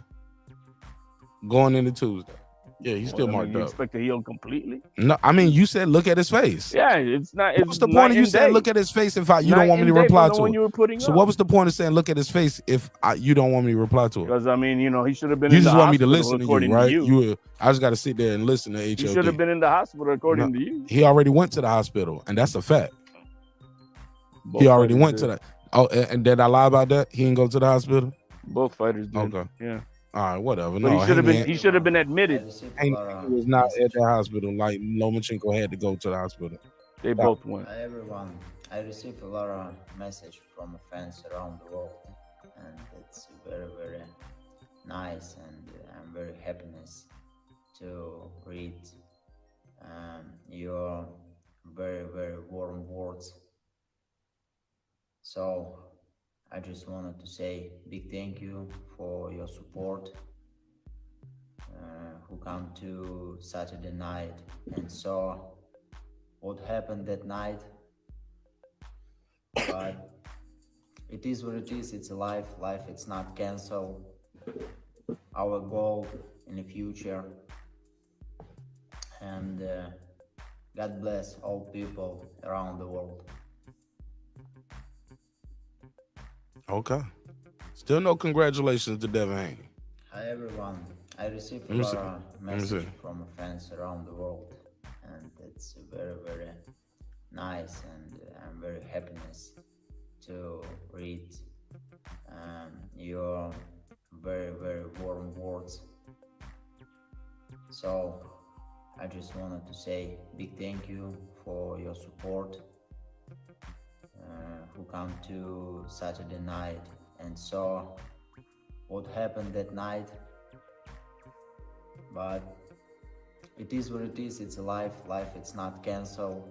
going into Tuesday. Yeah, he's still marked You up. expect to heal completely? No, I mean, you said look at his face. Yeah, it's not. What's the point of you saying look at his face if you don't want me to reply to it? So what was the point of saying look at his face if you don't want me to reply to it? Because I mean, he should have been. You in just the want me to hospital, listen to according you, right? I just got to sit there and listen to HOD. He should have been in the hospital, according to you. He already went to the hospital, and that's a fact. He already went to that. Oh, and did I lie about that? He didn't go to the hospital? Both fighters did. Okay. Yeah. All right, whatever. But No, he should have been admitted. He was not at the hospital. Like Lomachenko had to go to the hospital. They both went. Hi everyone. I received a lot of message from fans around the world, and it's very, very nice, and I'm very happiness to read your very, very warm words. So I just wanted to say big thank you for your support, who come to Saturday night and saw what happened that night. But it is what it is. It's a life. It's not canceled. Our goal in the future. And God bless all people around the world. Okay. Still no congratulations to Devin Haney. Hi everyone. I received a Let me lot see. of Let me message see. from fans around the world, and it's very, very nice, and I'm very happiness to read your very, very warm words. So I just wanted to say big thank you for your support, who come to Saturday night and saw what happened that night. But it is what it is. It's a life. It's not canceled.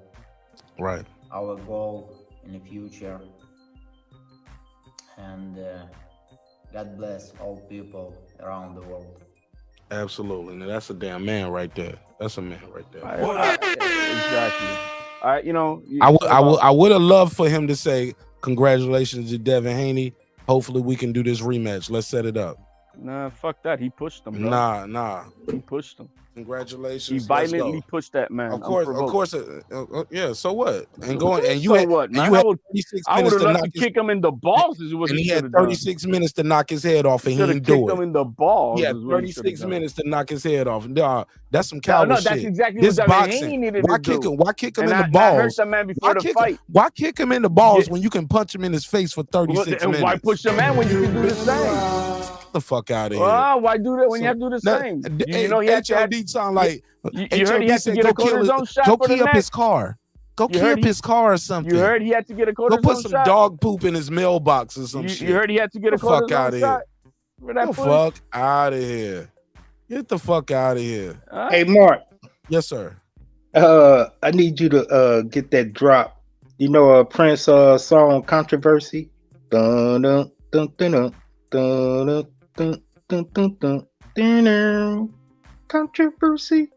Right. our goal in the future. And God bless all people around the world. Absolutely. Now that's a damn man right there. That's a man right there. Exactly. You know, I would have loved for him to say congratulations to Devin Haney. Hopefully we can do this rematch. Let's set it up. Nah, fuck that. He pushed him, bro. Nah. He pushed him. Congratulations. He violently pushed that man. Of course. Yeah. So what? And you so had what, man? you had I would 36 have minutes to loved knock to kick him in the balls. Is what and he he should had have done. 36 minutes to knock his head off, and he Should have didn't kicked do him it. in the balls. He had is what he should have 36 done. minutes to knock his head off. Nah, that's some coward No, shit. that's exactly This what Devin boxing. Haney needed Why to kick do. him? Why kick him And in the not hurt balls? the man before the fight. Why kick him in the balls when you can punch him in his face for 36 And minutes? why push the man when you can do the same? Get the fuck out of here. Why do that when you have to do the same? You know he had HOD sound like you heard he had to get a cortisone shot go for the key up neck. his car. Go key up his car or something. You heard he had to get a cortisone Go put some shot. dog poop in his mailbox or some shit. You heard he had to get a Get the fuck cortisone out of shot here. for Get that the push? fuck out of here. Get the fuck out of here. Hey, Mark. Yes, sir. I need you to get that drop. You know, Prince song Controversy. Dun dun dun dun dun dun dun dun dun dun. Controversy.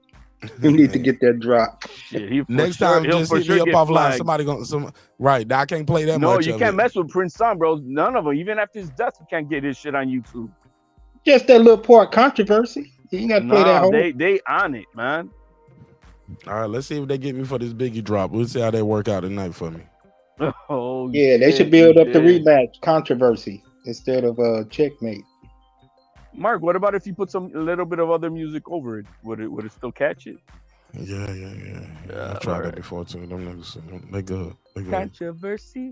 You need to get that drop. Shit, Next time, just hit me up offline. Somebody gonna right. I can't play that No, much. you of can't it. mess with Prince son, bro. None of them. Even after his death, you can't get his shit on YouTube. Just that little part, Controversy. You got to play that whole. They on it, man. All right, let's see if they get me for this Biggie drop. We'll see how they work out tonight for me. Oh Yeah, they should build up the rematch, Controversy, instead of checkmate. Mark, what about if you put a little bit of other music over it? Would it still catch it? Yeah. I've tried that before too. Them niggas, they good. Controversy.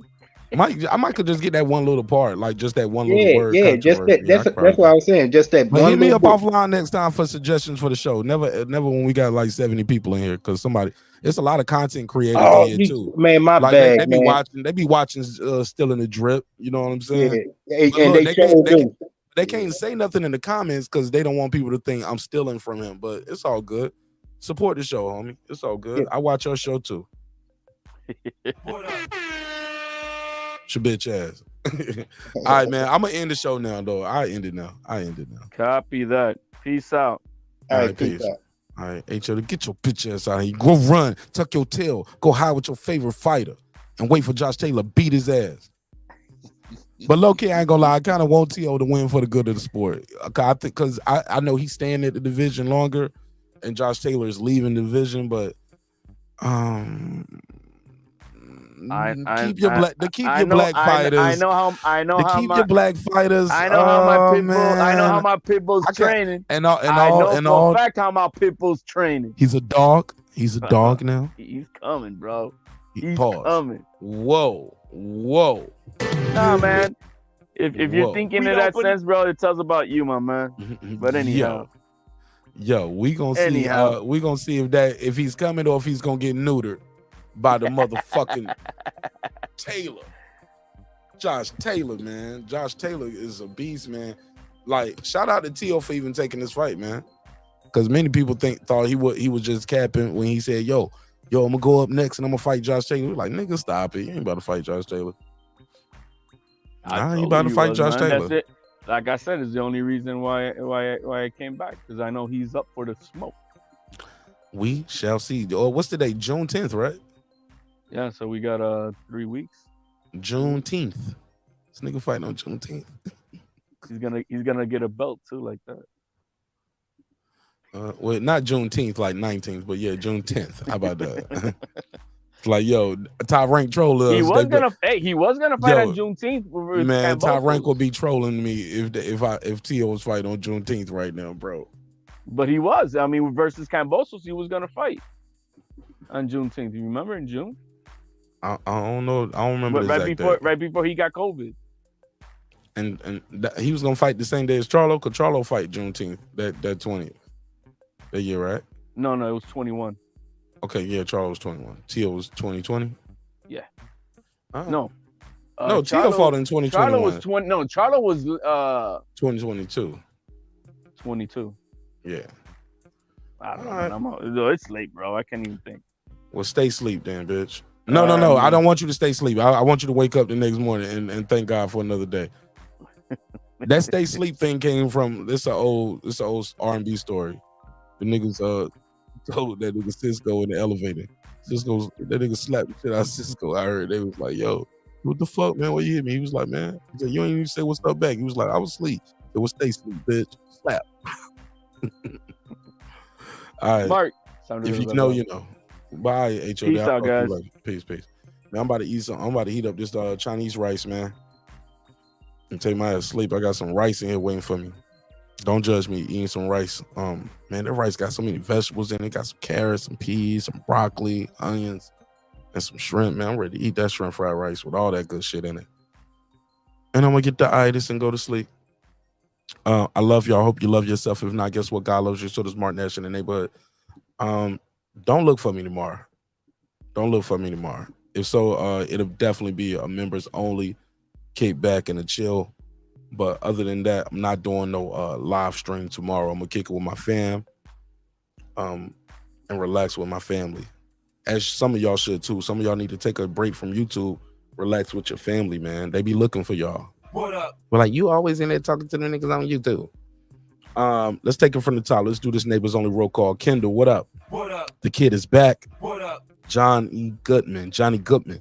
I might could just get that one little part, like just that one little word. Yeah, just that. Yeah, That's what I was saying. Just that. But one hit me little up bit. offline next time for suggestions for the show. Never when we got like 70 people in here, because it's a lot of content creators in here too. Man, my like bad, they be man. watching. They be watching Still in the Drip. You know what I'm saying? Yeah, But and look, they they can't say nothing in the comments because they don't want people to think I'm stealing from him. But it's all good. Support the show, homie. It's all good. Yeah. I watch your show too. Your bitch ass. All right, man. I'm gonna end the show now, though. I end it now. Copy that. Peace out. All right, peace. All right, HO, get your bitch ass out of here. Go run, tuck your tail, go hide with your favorite fighter, and wait for Josh Taylor to beat his ass. But low-key, I ain't gonna lie, I kind of want T.O. to win for the good of the sport. I think because I know he's staying at the division longer, and Josh Taylor is leaving the division, but keep your black fighters. I know how your black fighters. I know how my pit bull. I know how my pit bull's training. I know for a fact how my pit bull's training. He's a dog. He's a dog now. He's coming, bro. He's Pause. coming. Whoa. Nah, man. If you're thinking in that sense, bro, it tells about you, my man. But anyhow. Yo, we gonna see. We gonna see if he's coming or if he's gonna get neutered by the motherfucking Taylor. Josh Taylor, man. Josh Taylor is a beast, man. Like, shout out to T.O. for even taking this fight, man. Because many people thought he was just capping when he said, yo, I'm gonna go up next and I'm gonna fight Josh Taylor. We're like, nigga, stop it. You ain't about to fight Josh Taylor. You about to fight Josh Taylor. That's it. Like I said, it's the only reason why I came back, because I know he's up for the smoke. We shall see. Oh, what's the date? June 10th, right? Yeah, so we got 3 weeks. Juneteenth. This nigga fighting on Juneteenth. He's gonna get a belt too, like that. Well, not Juneteenth, like 19th, but yeah, June 10th. How about that? It's like, yo, Top Rank troll. He was gonna fight on Juneteenth. Man, Top Rank will be trolling me if T.O. was fighting on Juneteenth right now, bro. But he was. I mean, versus Cambosos, he was gonna fight on Juneteenth. You remember in June? I don't know. I don't remember right before he got COVID. And he was gonna fight the same day as Charlo. Could Charlo fight Juneteenth that 20th? That year, right? No, it was 21. Okay, yeah, Charlo was 21. T.O. was 2020. Yeah. No, T.O. fought in 2021. Charlo was 20. No, Charlo was 2022. 22. Yeah. I don't know. It's late, bro. I can't even think. Well, stay asleep then, bitch. No. I don't want you to stay asleep. I want you to wake up the next morning and thank God for another day. That stay sleep thing came from this old R&B story. The niggas told that nigga Cisco in the elevator. Cisco, that nigga slapped the shit out of Cisco. I heard they was like, yo, what the fuck, man? What you hit me? He was like, man, he said, you ain't even say what's up back. He was like, I was asleep. It was stay sleep, bitch. Slap. All right. Mark, if you know, you know. Bye, HOD. Peace out, guys. Peace. Man, I'm about to eat I'm about to heat up this Chinese rice, man. And take my ass to sleep. I got some rice in here waiting for me. Don't judge me eating some rice. Man, that rice got so many vegetables in it. Got some carrots, some peas, some broccoli, onions, and some shrimp. Man, I'm ready to eat that shrimp fried rice with all that good shit in it. And I'm gonna get the itis and go to sleep. I love y'all. Hope you love yourself. If not, guess what? God loves you. So does Martin Nash in the neighborhood. Don't look for me tomorrow. If so, it'll definitely be a members only kick back and a chill. But other than that, I'm not doing no live stream tomorrow. I'm gonna kick it with my fam, and relax with my family. As some of y'all should too. Some of y'all need to take a break from YouTube, relax with your family, man. They be looking for y'all. What up? But like, you always in there talking to the niggas on YouTube. Let's take it from the top. Let's do this neighbors only roll call. Kendall, what up? What up? The kid is back. What up? Johnny Goodman.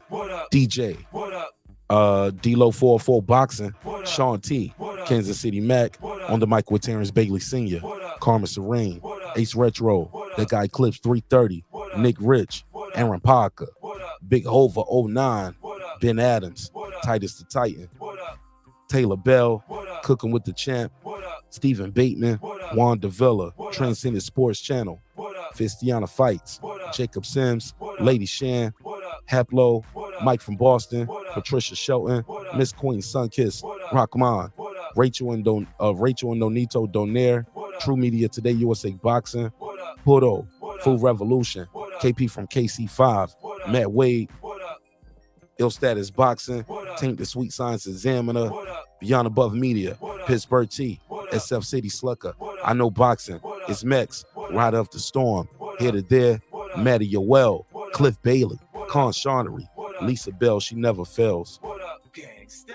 What up? DJ. What up? D-Lo 404 Boxing. What up? Sean T. What up? Kansas City Mac. What up? On the mic with Terrence Bailey Sr. What up? Karma Serene. What up? Ace Retro. What up? That guy Clips 330. What up? Nick Rich. What up? Aaron Parker. What up? Big Hova 09. What up? Ben Adams. What up? Titus the Titan. What up? Taylor Bell. What up? Cooking with the Champ. What up? Stephen Bateman. What up? Juan Davila. What up? Transcendent Sports Channel. What up? Fistiana Fights. What up? Jacob Sims. What up? Lady Shan. What up? Haplo. What up? Mike from Boston. What up? Patricia Shelton. What up? Miss Queen Sunkiss. What up? Rockman. What up? Rachel and Donito Donaire. What up? True Media Today USA Boxing. What up? Pudo. What up? Full Revolution. What up? KP from KC5. What up? Matt Wade. What up? Ill Status Boxing. What up? Taint the Sweet Science Examiner. What up? Beyond Above Media. What up? Pittsburgh T. What up? SF City Slucker. What up? I Know Boxing. What up? It's Mex. What up? Rider of the Storm. What Here up? to There. What up? Maddie Yoel. What up? Cliff Bailey. What up? Con Shawnery. What up? Lisa Bell. She Never Fails. What up? Gangsta.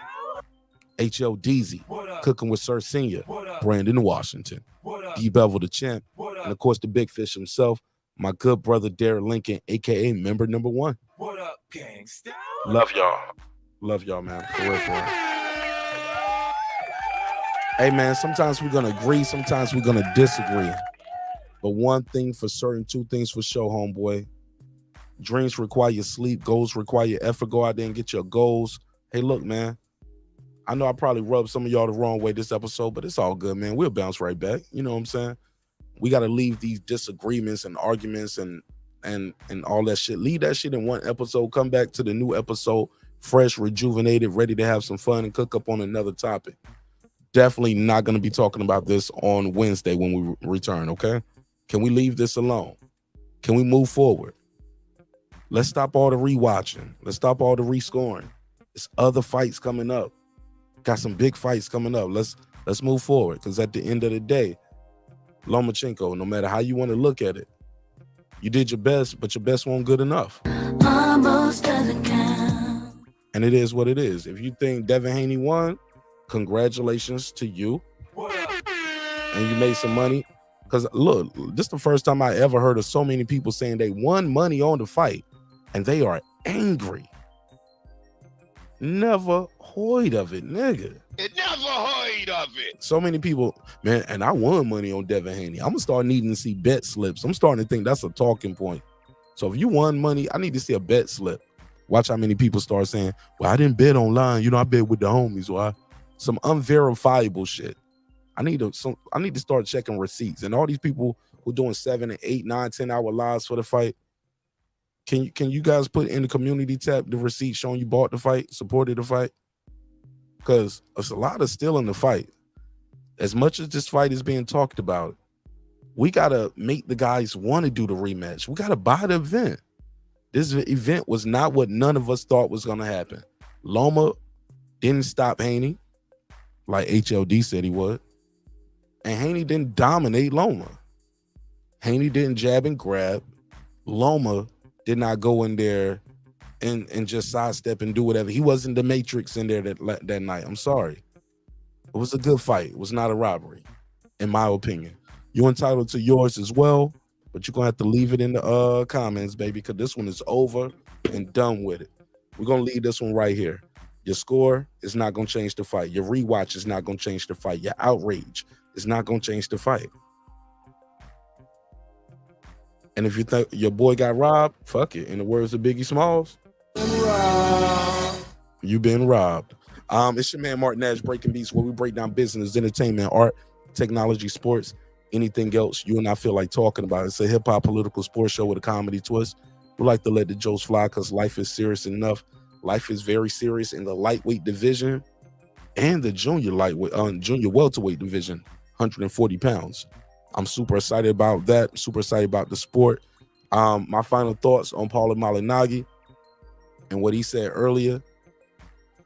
H.L. Deezy. What up? Cooking with Sir Senior. What up? Brandon Washington. What up? D. Bevel the Champ. What up? And of course the Big Fish himself, my good brother Derek Lincoln, aka member number 1. What up, gangsta? Love y'all. Love y'all, man. For real, for real. Hey, man, sometimes we're going to agree. Sometimes we're going to disagree. But one thing for certain, two things for sure, homeboy. Dreams require sleep. Goals require effort. Go out there and get your goals. Hey, look, man. I know I probably rubbed some of y'all the wrong way this episode, but it's all good, man. We'll bounce right back. You know what I'm saying? We got to leave these disagreements and arguments and all that shit. Leave that shit in one episode. Come back to the new episode, fresh, rejuvenated, ready to have some fun and cook up on another topic. Definitely not going to be talking about this on Wednesday when we return, okay? Can we leave this alone? Can we move forward? Let's stop all the rewatching. Let's stop all the rescoring. There's other fights coming up. Got some big fights coming up. Let's move forward, because at the end of the day, Lomachenko, no matter how you want to look at it, you did your best, but your best wasn't good enough. Almost doesn't count. And it is what it is. If you think Devin Haney won, congratulations to you. And you made some money. Because look, this is the first time I ever heard of so many people saying they won money on the fight and they are angry. Never heard of it, nigga. Never heard of it. So many people, man, and I won money on Devin Haney. I'm gonna start needing to see bet slips. I'm starting to think that's a talking point. So if you won money, I need to see a bet slip. Watch how many people start saying, well, I didn't bet online. You know, I bet with the homies. Why? Some unverifiable shit. I need to start checking receipts. And all these people who doing 7, 8, 9, 10-hour lives for the fight, can you guys put in the community tab the receipt showing you bought the fight, supported the fight? Because there's a lot of still in the fight. As much as this fight is being talked about, we got to make the guys want to do the rematch. We got to buy the event. This event was not what none of us thought was going to happen. Loma didn't stop Haney like HLD said he would. And Haney didn't dominate Loma. Haney didn't jab and grab. Loma did not go in there and just sidestep and do whatever. He wasn't the Matrix in there that night. I'm sorry. It was a good fight. It was not a robbery, in my opinion. You're entitled to yours as well, but you're gonna have to leave it in the comments, baby, because this one is over and done with it. We're gonna leave this one right here. Your score is not gonna change the fight. Your rewatch is not gonna change the fight. Your outrage is not gonna change the fight. And if you think your boy got robbed, fuck it. In the words of Biggie Smalls, you've been robbed. It's your man Martin Nash, Breaking Beats, where we break down business, entertainment, art, technology, sports, anything else you and I feel like talking about. It's a hip-hop political sports show with a comedy twist. We like to let the jokes fly because life is serious enough. Life is very serious in the lightweight division and the junior welterweight division, 140 pounds. I'm super excited about that. Super excited about the sport. My final thoughts on Paulie Malignaggi and what he said earlier.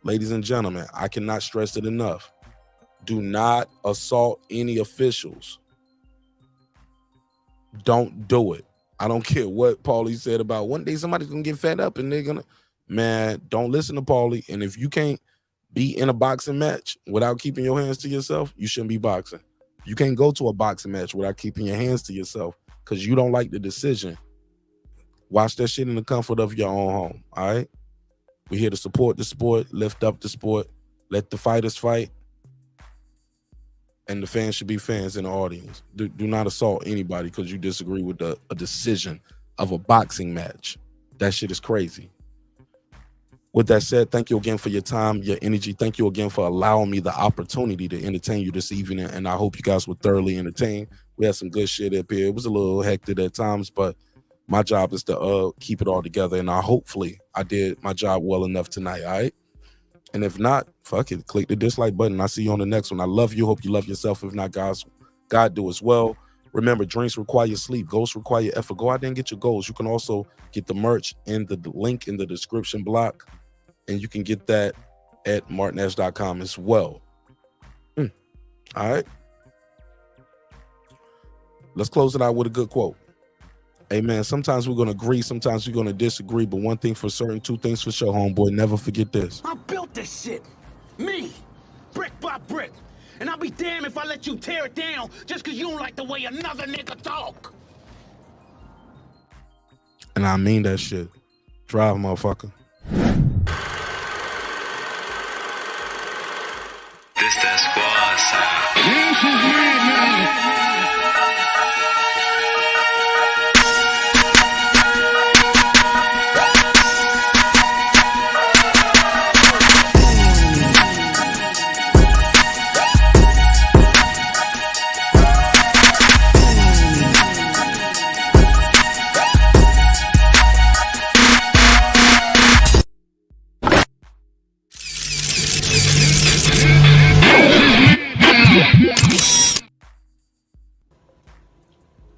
Ladies and gentlemen, I cannot stress it enough. Do not assault any officials. Don't do it. I don't care what Paulie said about one day somebody's gonna get fed up and they're gonna, man, don't listen to Paulie. And if you can't be in a boxing match without keeping your hands to yourself, you shouldn't be boxing. You can't go to a boxing match without keeping your hands to yourself because you don't like the decision. Watch that shit in the comfort of your own home, all right? We're here to support the sport, lift up the sport, let the fighters fight, and the fans should be fans in the audience. Do not assault anybody because you disagree with a decision of a boxing match. That shit is crazy. With that said, thank you again for your time, your energy. Thank you again for allowing me the opportunity to entertain you this evening, and I hope you guys were thoroughly entertained. We had some good shit up here. It was a little hectic at times, but my job is to keep it all together, and hopefully I did my job well enough tonight, all right? And if not, fuck it, click the dislike button. I'll see you on the next one. I love you. Hope you love yourself. If not, guys, God do as well. Remember, drinks require sleep. Goals require effort. Go out there and get your goals. You can also get the merch in the link in the description block, and you can get that at martinash.com as well. All right. Let's close it out with a good quote. Hey, man, sometimes we're going to agree, sometimes we're going to disagree, but one thing for certain, two things for sure, homeboy. Never forget this. I built this shit. Me. Brick by brick. And I'll be damned if I let you tear it down just because you don't like the way another nigga talk. And I mean that shit. Drive, motherfucker. This that squad sound.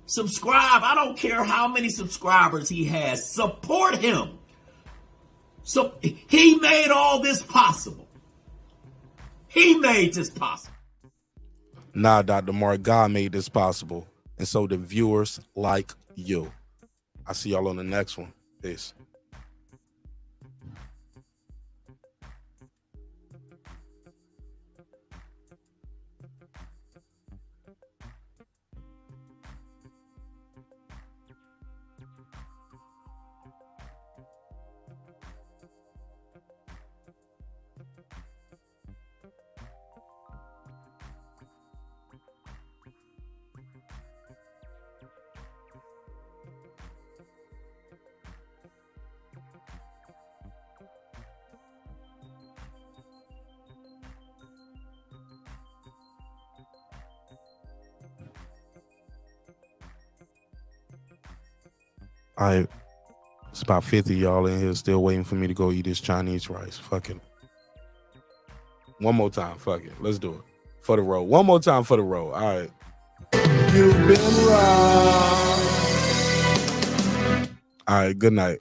Subscribe. I don't care how many subscribers he has. Support him. So he made all this possible. He made this possible. Nah, Dr. Mark, God made this possible. And so the viewers like you. I'll see y'all on the next one. Peace. It's about 50 y'all in here still waiting for me to go eat this Chinese rice. Fucking. One more time. Fuck it. Let's do it. For the road. One more time for the road. All right. You've been robbed. All right. Good night.